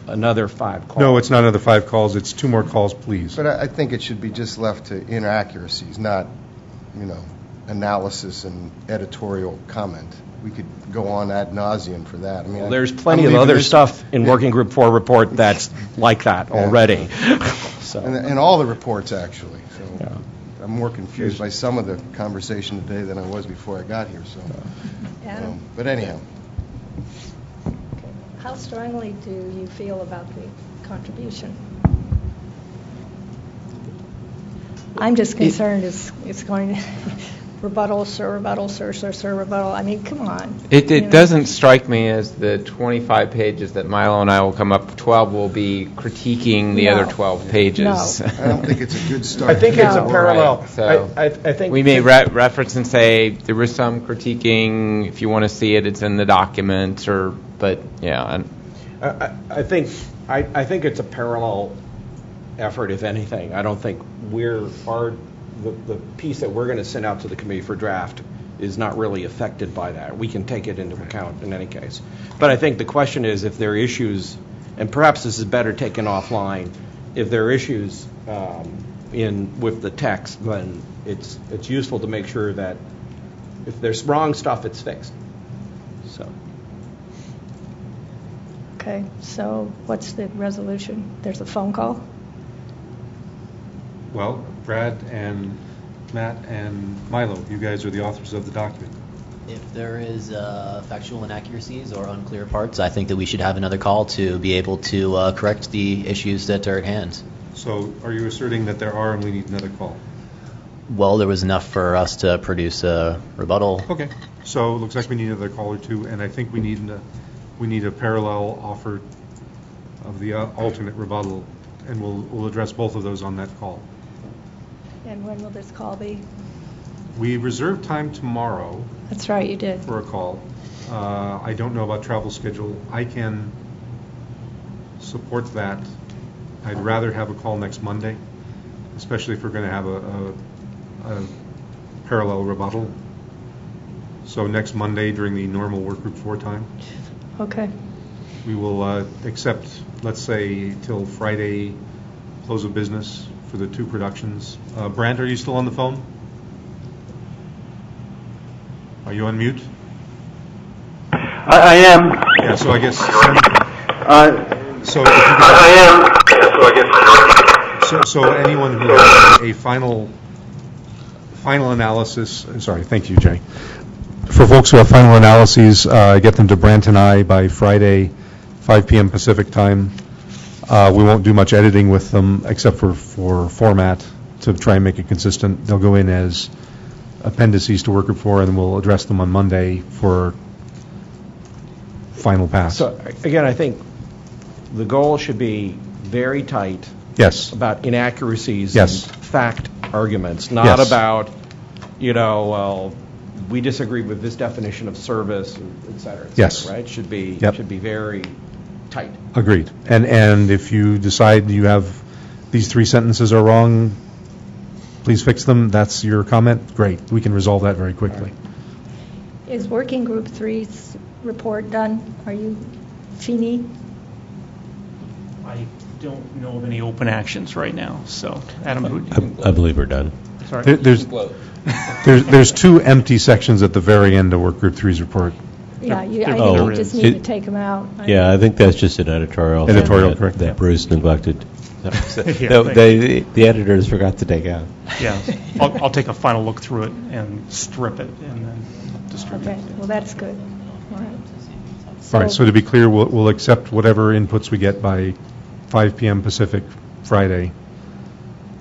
Speaker 10: another 5 calls.
Speaker 8: No, it's not another 5 calls. It's 2 more calls, please.
Speaker 14: But I think it should be just left to inaccuracies, not, analysis and editorial comment. We could go on ad nauseum for that. I mean,
Speaker 10: there's plenty of other stuff in Working Group 4 report that's like that already.
Speaker 14: So. And all the reports, actually. So I'm more confused by some of the conversation today than I was before I got here. So, but anyhow.
Speaker 1: How strongly do you feel about the contribution? I'm just concerned it's going to rebuttal, sir, rebuttal, sir, rebuttal. I mean, come on.
Speaker 19: It doesn't strike me as the 25 pages that Milo and I will come up with. 12 will be critiquing the other 12 pages.
Speaker 14: No. I don't think it's a good start.
Speaker 10: I think it's a parallel.
Speaker 19: Right. So
Speaker 10: I think
Speaker 19: we may reference and say there was some critiquing. If you want to see it, it's in the document. But yeah.
Speaker 10: I think it's a parallel effort, if anything. I don't think the piece that we're going to send out to the committee for draft is not really affected by that. We can take it into account in any case. But I think the question is if there are issues, and perhaps this is better taken offline, if there are issues with the text, then it's useful to make sure that if there's wrong stuff, it's fixed. So.
Speaker 1: Okay, so what's the resolution? There's a phone call?
Speaker 8: Well, Brad and Matt and Milo, you guys are the authors of the document.
Speaker 9: If there is factual inaccuracies or unclear parts, I think that we should have another call to be able to correct the issues that are at hand.
Speaker 8: So are you asserting that there are and we need another call?
Speaker 9: Well, there was enough for us to produce a rebuttal.
Speaker 8: Okay, so it looks like we need another call or two, and I think we need a parallel offer of the alternate rebuttal, and we'll address both of those on that call.
Speaker 1: And when will this call be?
Speaker 8: We reserved time tomorrow.
Speaker 1: That's right, you did.
Speaker 8: For a call. I don't know about travel schedule. I can support that. I'd rather have a call next Monday, especially if we're going to have a parallel rebuttal. So next Monday during the normal Workgroup 4 time.
Speaker 1: Okay.
Speaker 8: We will accept, let's say, till Friday close of business for the 2 productions. Brant, are you still on the phone? Are you on mute?
Speaker 3: I am.
Speaker 8: Yeah, so I guess. So anyone who has a final analysis. Sorry, thank you, Jay. For folks who have final analyses, get them to Brant and I by Friday, 5 p.m. Pacific time. We won't do much editing with them except for format to try and make it consistent. They'll go in as appendices to Workgroup 4, and then we'll address them on Monday for final pass.
Speaker 10: So again, I think the goal should be very tight.
Speaker 8: Yes.
Speaker 10: About inaccuracies.
Speaker 8: Yes.
Speaker 10: And fact arguments, not
Speaker 8: Yes.
Speaker 10: about, well, we disagree with this definition of service, et cetera,
Speaker 8: Yes.
Speaker 10: right? Should be
Speaker 8: Yep.
Speaker 10: should be very tight.
Speaker 8: Agreed. And if you decide you have these 3 sentences are wrong, please fix them. That's your comment. Great. We can resolve that very quickly.
Speaker 1: Is Working Group 3's report done? Are you, Feeney?
Speaker 5: I don't know of any open actions right now, so Adam,
Speaker 7: I believe we're done.
Speaker 5: sorry.
Speaker 8: There's 2 empty sections at the very end of Workgroup 3's report.
Speaker 1: Yeah, I think
Speaker 7: Oh,
Speaker 1: you just need to take them out.
Speaker 7: Yeah, I think that's just an editorial.
Speaker 8: Editorial,
Speaker 7: that,
Speaker 8: correct.
Speaker 7: That Bruce neglected.
Speaker 5: Yeah,
Speaker 7: The editors forgot to take out.
Speaker 5: Yeah, I'll take a final look through it and strip it and then distribute
Speaker 1: Okay,
Speaker 5: it.
Speaker 1: well, that's good. All right.
Speaker 8: All right, so to be clear, we'll accept whatever inputs we get by 5 p.m. Pacific Friday.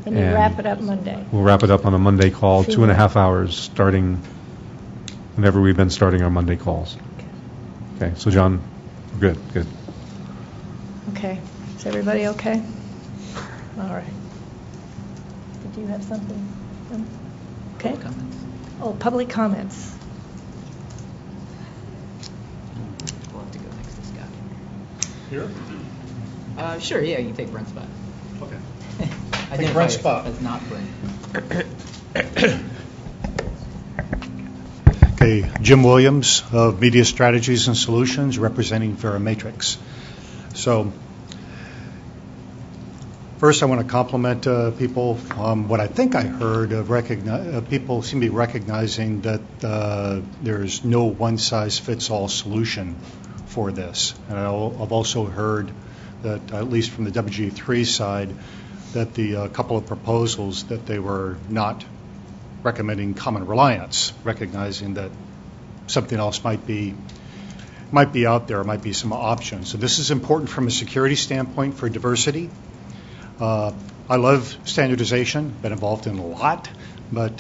Speaker 1: And you wrap it up Monday.
Speaker 8: We'll wrap it up on a Monday call, 2.5 hours, starting whenever we've been starting our Monday calls. Okay, so John, good.
Speaker 1: Okay, is everybody okay? All right. Did you have something? Okay.
Speaker 2: Public comments.
Speaker 1: Oh, public comments.
Speaker 2: We'll have to go next to Scott.
Speaker 5: Here?
Speaker 2: Sure, yeah, you can take Brent's spot.
Speaker 5: Okay.
Speaker 2: Identify
Speaker 18: Brent's
Speaker 2: yourself
Speaker 18: spot.
Speaker 2: as not Brent.
Speaker 16: Okay, Jim Williams of Media Strategies and Solutions, representing Verimatrix. So, first I want to compliment people. What I think I heard of people seem to be recognizing that there's no one-size-fits-all solution for this. And I've also heard that, at least from the WG3 side, that the couple of proposals that they were not recommending common reliance, recognizing that something else might be out there, might be some options. So this is important from a security standpoint for diversity. I love standardization, been involved in a lot, but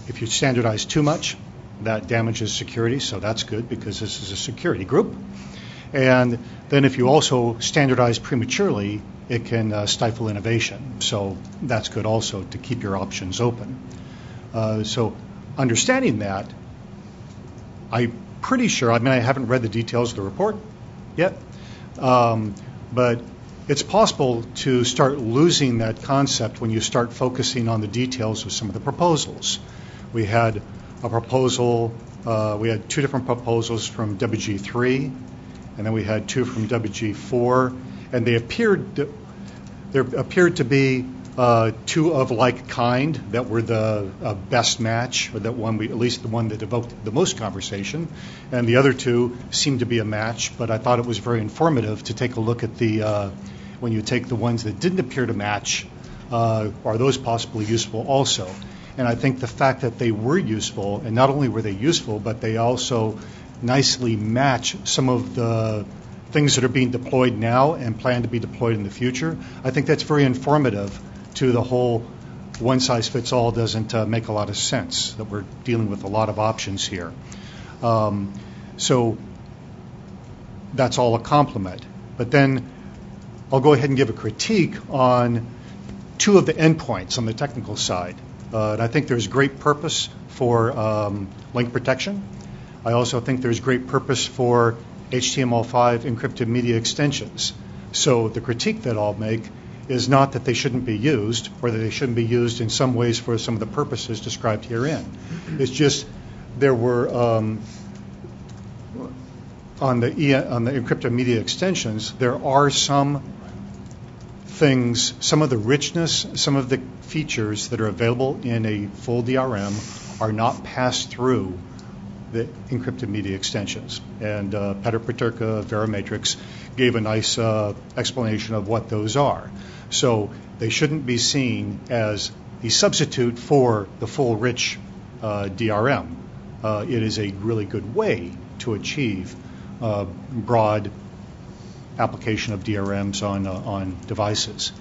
Speaker 16: if you standardize too much, that damages security, so that's good because this is a security group. And then if you also standardize prematurely, it can stifle innovation. So that's good also to keep your options open. So understanding that, I'm pretty sure, I haven't read the details of the report yet, but it's possible to start losing that concept when you start focusing on the details of some of the proposals. We had a proposal, we had 2 different proposals from WG3, and then we had 2 from WG4, and there appeared to be 2 of like kind that were the best match, or that one, at least the one that evoked the most conversation, and the other 2 seemed to be a match, but I thought it was very informative to take a look at when you take the ones that didn't appear to match, are those possibly useful also? And I think the fact that they were useful, and not only were they useful, but they also nicely match some of the things that are being deployed now and plan to be deployed in the future. I think that's very informative to the whole one-size-fits-all doesn't make a lot of sense, that we're dealing with a lot of options here. So that's all a compliment. But then I'll go ahead and give a critique on 2 of the endpoints on the technical side. And I think there's great purpose for link protection. I also think there's great purpose for HTML5 encrypted media extensions. So the critique that I'll make is not that they shouldn't be used, or that they shouldn't be used in some ways for some of the purposes described herein. It's just there were on the encrypted media extensions, there are some things, some of the richness, some of the features that are available in a full DRM are not passed through the encrypted media extensions. And Petr Peterka, Verimatrix, gave a nice explanation of what those are. So they shouldn't be seen as a substitute for the full rich DRM. It is a really good way to achieve broad application of DRMs on devices.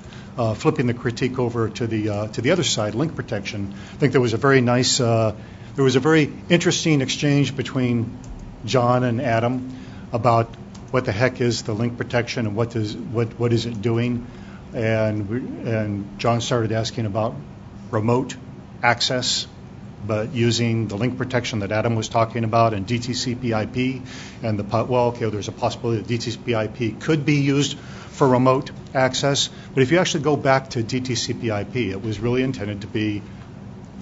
Speaker 16: Flipping the critique over to the other side, link protection, I think there was a very nice, there was a very interesting exchange between John and Adam about what the heck is the link protection and what is it doing, and John started asking about remote access, but using the link protection that Adam was talking about and DTCP/IP, and there's a possibility that DTCP/IP could be used for remote access. But if you actually go back to DTCP/IP, it was really intended to be,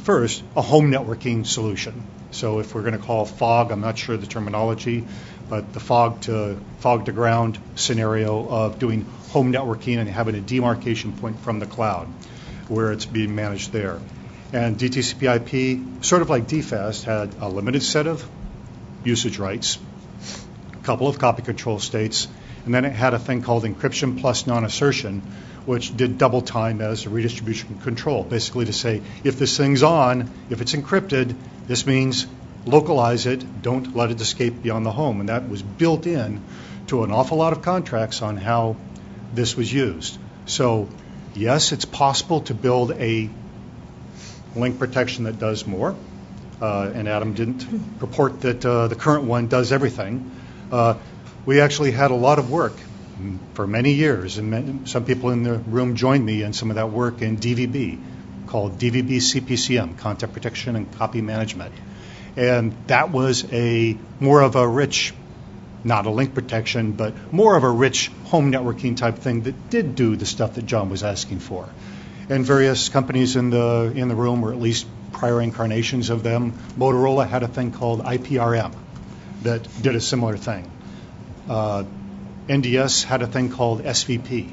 Speaker 16: first, a home networking solution. So if we're going to call FOG, I'm not sure the terminology, but the fog to ground scenario of doing home networking and having a demarcation point from the cloud where it's being managed there. And DTCP/IP, sort of like DFAST, had a limited set of usage rights, a couple of copy control states, and then it had a thing called encryption plus non-assertion, which did double time as a redistribution control, basically to say, if this thing's on, if it's encrypted, this means localize it, don't let it escape beyond the home. And that was built in to an awful lot of contracts on how this was used. So, yes, it's possible to build a link protection that does more, and Adam didn't purport that the current one does everything. We actually had a lot of work for many years, and some people in the room joined me in some of that work in DVB, called DVB CPCM, Content Protection and Copy Management. And that was more of a rich, not a link protection, but more of a rich home networking type thing that did do the stuff that John was asking for. And various companies in the room, or at least prior incarnations of them, Motorola had a thing called IPRM that did a similar thing. NDS had a thing called SVP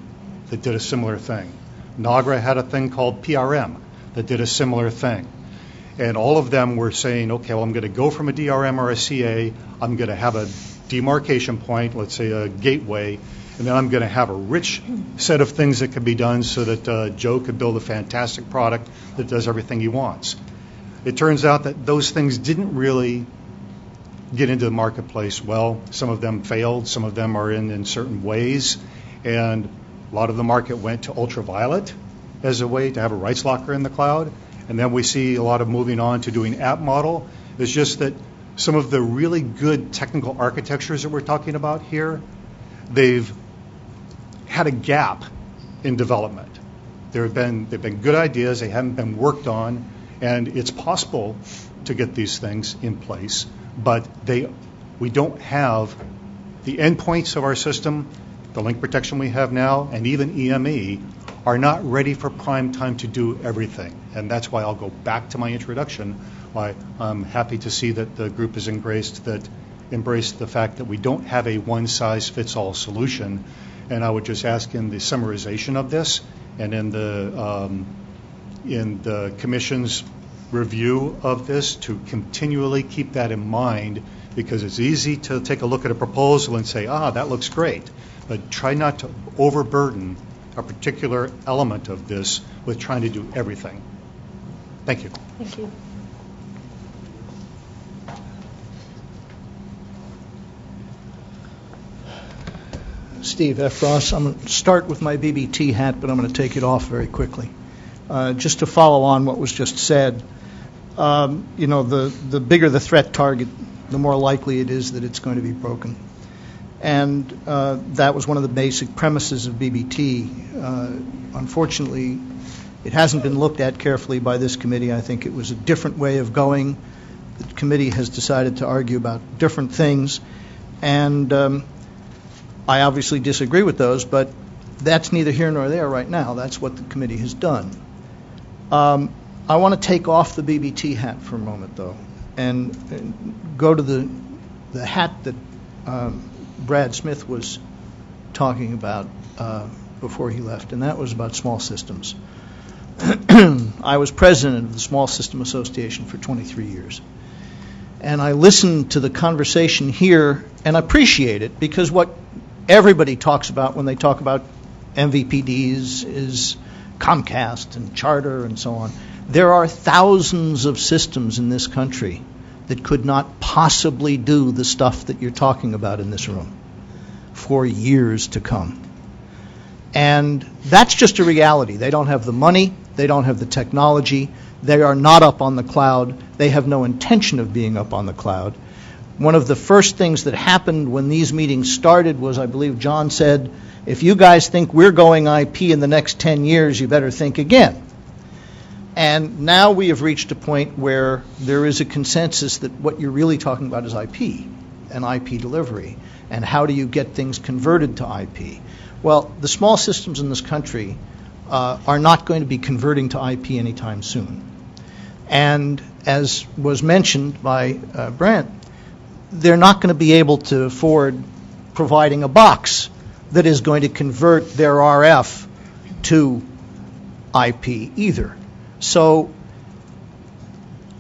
Speaker 16: that did a similar thing. Nagra had a thing called PRM that did a similar thing. And all of them were saying, okay, well, I'm going to go from a DRM or a CA, I'm going to have a demarcation point, let's say a gateway, and then I'm going to have a rich set of things that can be done so that Joe could build a fantastic product that does everything he wants. It turns out that those things didn't really get into the marketplace well. Some of them failed, some of them are in certain ways, and a lot of the market went to ultraviolet as a way to have a rights locker in the cloud. And then we see a lot of moving on to doing app model. It's just that some of the really good technical architectures that we're talking about here, they've had a gap in development. They've been good ideas, they haven't been worked on, and it's possible to get these things in place, but we don't have the endpoints of our system, the link protection we have now, and even EME are not ready for prime time to do everything. And that's why I'll go back to my introduction, why I'm happy to see that the group has embraced the fact that we don't have a one-size-fits-all solution. And I would just ask in the summarization of this and in the Commission's review of this to continually keep that in mind, because it's easy to take a look at a proposal and say, that looks great, but try not to overburden a particular element of this with trying to do everything. Thank you.
Speaker 1: Thank you.
Speaker 15: Steve F. Ross. I'm going to start with my BBT hat, but I'm going to take it off very quickly. Just to follow on what was just said, the bigger the threat target, the more likely it is that it's going to be broken. And that was one of the basic premises of BBT. Unfortunately, it hasn't been looked at carefully by this committee. I think it was a different way of going. The committee has decided to argue about different things, and I obviously disagree with those, but that's neither here nor there right now. That's what the committee has done. I want to take off the BBT hat for a moment, though, and go to the hat that Brad Smith was talking about before he left, and that was about small systems. I was president of the Small System Association for 23 years, and I listened to the conversation here and appreciate it, because what everybody talks about when they talk about MVPDs is Comcast and Charter and so on. There are thousands of systems in this country that could not possibly do the stuff that you're talking about in this room. for years to come. And that's just a reality. They don't have the money, they don't have the technology, they are not up on the cloud, they have no intention of being up on the cloud. One of the first things that happened when these meetings started was, I believe John said, if you guys think we're going IP in the next 10 years, you better think again. And now we have reached a point where there is a consensus that what you're really talking about is IP and IP delivery. And how do you get things converted to IP? Well, the small systems in this country are not going to be converting to IP anytime soon. And as was mentioned by Brent, they're not going to be able to afford providing a box that is going to convert their RF to IP either. So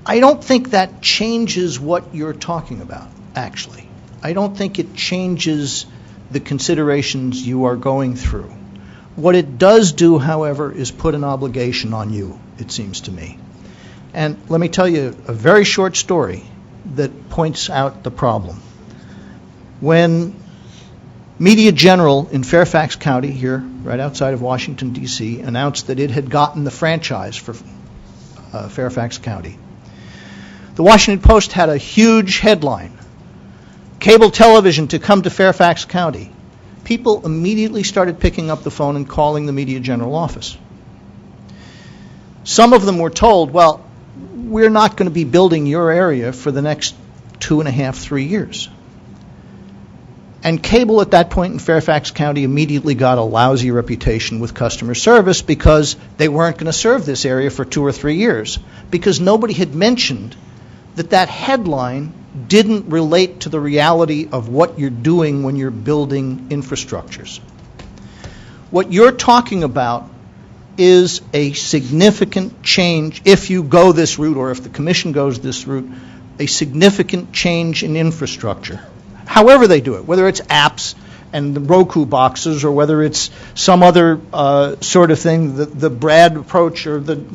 Speaker 15: I don't think that changes what you're talking about, actually. I don't think it changes the considerations you are going through. What it does do, however, is put an obligation on you, it seems to me. And let me tell you a very short story that points out the problem. When Media General in Fairfax County, here, right outside of Washington, D.C., announced that it had gotten the franchise for Fairfax County, the Washington Post had a huge headline, "Cable television to come to Fairfax County." People immediately started picking up the phone and calling the Media General office. Some of them were told, well, we're not going to be building your area for the next 2.5, 3 years. And cable at that point in Fairfax County immediately got a lousy reputation with customer service because they weren't going to serve this area for 2 or 3 years, because nobody had mentioned that that headline didn't relate to the reality of what you're doing when you're building infrastructures. What you're talking about is a significant change, if you go this route or if the Commission goes this route, a significant change in infrastructure. However they do it, whether it's apps and the Roku boxes or whether it's some other sort of thing, the Brad approach or the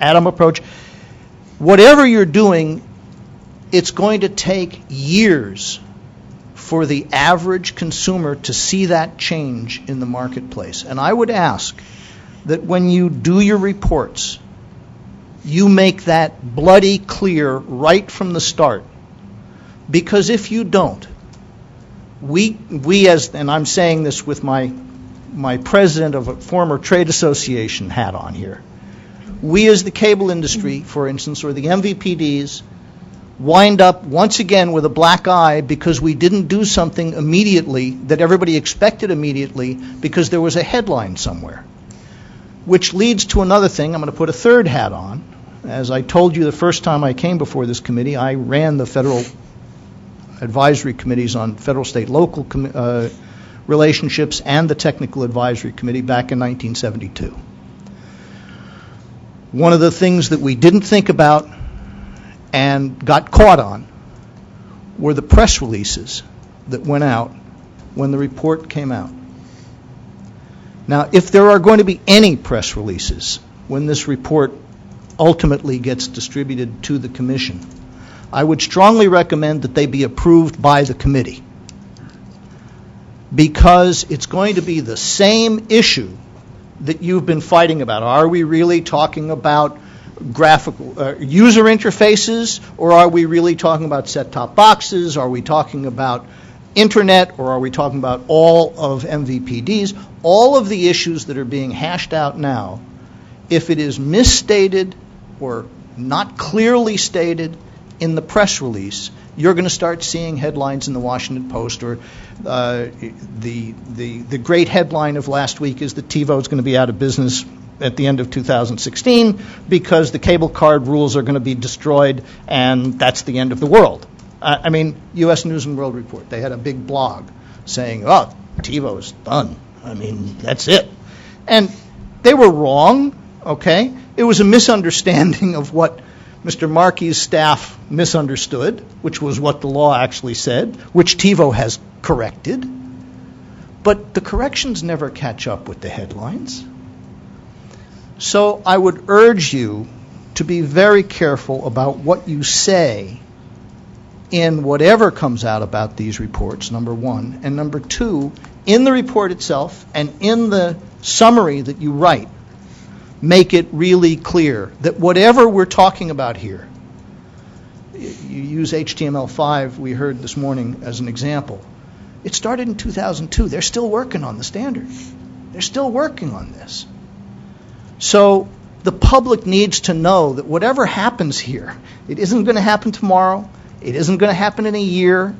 Speaker 15: Adam approach, whatever you're doing, it's going to take years for the average consumer to see that change in the marketplace. And I would ask that when you do your reports, you make that bloody clear right from the start. Because if you don't, we as, and I'm saying this with my president of a former trade association hat on here, we as the cable industry, for instance, or the MVPDs, wind up once again with a black eye because we didn't do something immediately that everybody expected immediately because there was a headline somewhere. Which leads to another thing. I'm going to put a third hat on. As I told you the first time I came before this committee, I ran the federal advisory committees on federal, state, local relationships and the technical advisory committee back in 1972. One of the things that we didn't think about and got caught on were the press releases that went out when the report came out. Now, if there are going to be any press releases when this report ultimately gets distributed to the Commission, I would strongly recommend that they be approved by the committee, because it's going to be the same issue that you've been fighting about. Are we really talking about graphical user interfaces, or are we really talking about set-top boxes? Are we talking about internet, or are we talking about all of MVPDs? All of the issues that are being hashed out now, if it is misstated or not clearly stated in the press release, you're going to start seeing headlines in the Washington Post, or the great headline of last week is that TiVo is going to be out of business at the end of 2016 because the cable card rules are going to be destroyed, and that's the end of the world. I mean, U.S. News and World Report, they had a big blog saying, oh, TiVo is done. I mean, that's it. And they were wrong, okay? It was a misunderstanding of what Mr. Markey's staff misunderstood, which was what the law actually said, which TiVo has corrected. But the corrections never catch up with the headlines. So I would urge you to be very careful about what you say in whatever comes out about these reports, number one. And number two, in the report itself and in the summary that you write, make it really clear that whatever we're talking about here, you use HTML5, we heard this morning as an example. It started in 2002. They're still working on the standard. They're still working on this. So the public needs to know that whatever happens here, it isn't going to happen tomorrow. It isn't going to happen in a year.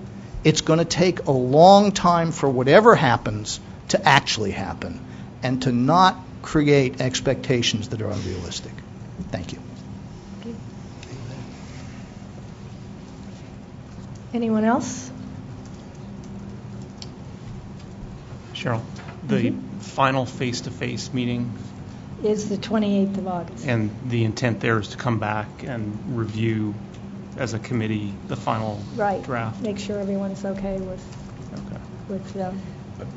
Speaker 15: It's going to take a long time for whatever happens to actually happen and to not create expectations that are unrealistic. Thank you.
Speaker 1: Anyone else?
Speaker 5: Cheryl, the final face-to-face meeting,
Speaker 1: Is the 28th of August.
Speaker 5: and the intent there is to come back and review as a committee the final
Speaker 1: Right.
Speaker 5: draft.
Speaker 1: Make sure everyone's okay with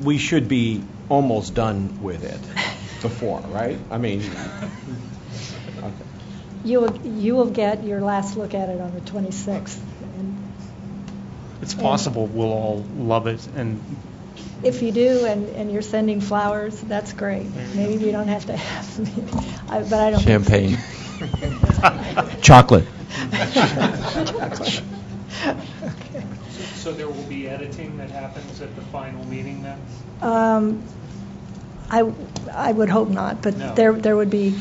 Speaker 10: We should be almost done with it before, right? I mean, okay.
Speaker 1: You will get your last look at it on the 26th. And
Speaker 5: It's possible we'll all love it, and
Speaker 1: if you do, and you're sending flowers, that's great. Maybe we don't have to have the meeting, but I don't.
Speaker 19: Champagne.
Speaker 10: Chocolate.
Speaker 1: Okay.
Speaker 11: So there will be editing that happens at the final meeting then?
Speaker 1: I would hope not, but
Speaker 11: No.
Speaker 1: there would be,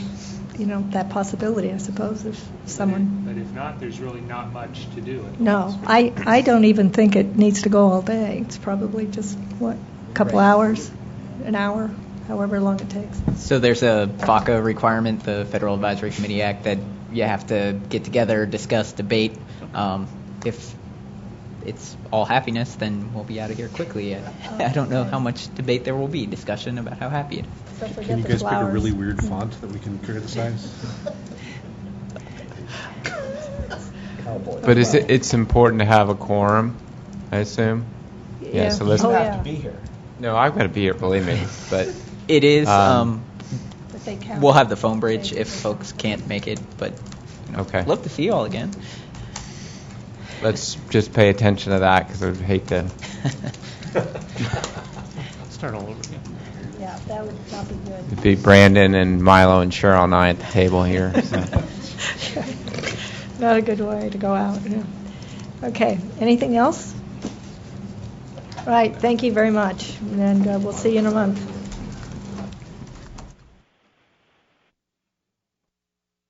Speaker 1: that possibility, I suppose, if someone.
Speaker 11: But if not, there's really not much to do.
Speaker 1: No, I don't even think it needs to go all day. It's probably just, a couple hours, an hour, however long it takes.
Speaker 2: So there's a FACA requirement, the Federal Advisory Committee Act, that you have to get together, discuss, debate. If it's all happiness, then we'll be out of here quickly. I don't know how much debate there will be, discussion about how happy it is.
Speaker 1: So forget
Speaker 8: Can you
Speaker 1: the
Speaker 8: guys pick a
Speaker 1: flowers.
Speaker 8: really weird font that we can criticize?
Speaker 19: But it's important to have a quorum, I assume?
Speaker 1: Yeah.
Speaker 19: So let's...
Speaker 1: Oh,
Speaker 10: You
Speaker 1: yeah.
Speaker 10: have to be here.
Speaker 19: No, I've got to be here, believe me, but...
Speaker 2: It is.
Speaker 1: But they count.
Speaker 2: We'll have the phone bridge if folks can't make it, but
Speaker 19: Okay.
Speaker 2: I'd love to see you all again.
Speaker 19: Let's just pay attention to that, because I would hate to...
Speaker 5: start all over again.
Speaker 1: Yeah, that would not be good.
Speaker 19: It'd be Brandon and Milo and Cheryl and I at the table here. So.
Speaker 1: Not a good way to go out. Yeah. Okay, anything else? Right, thank you very much, and we'll see you in a month.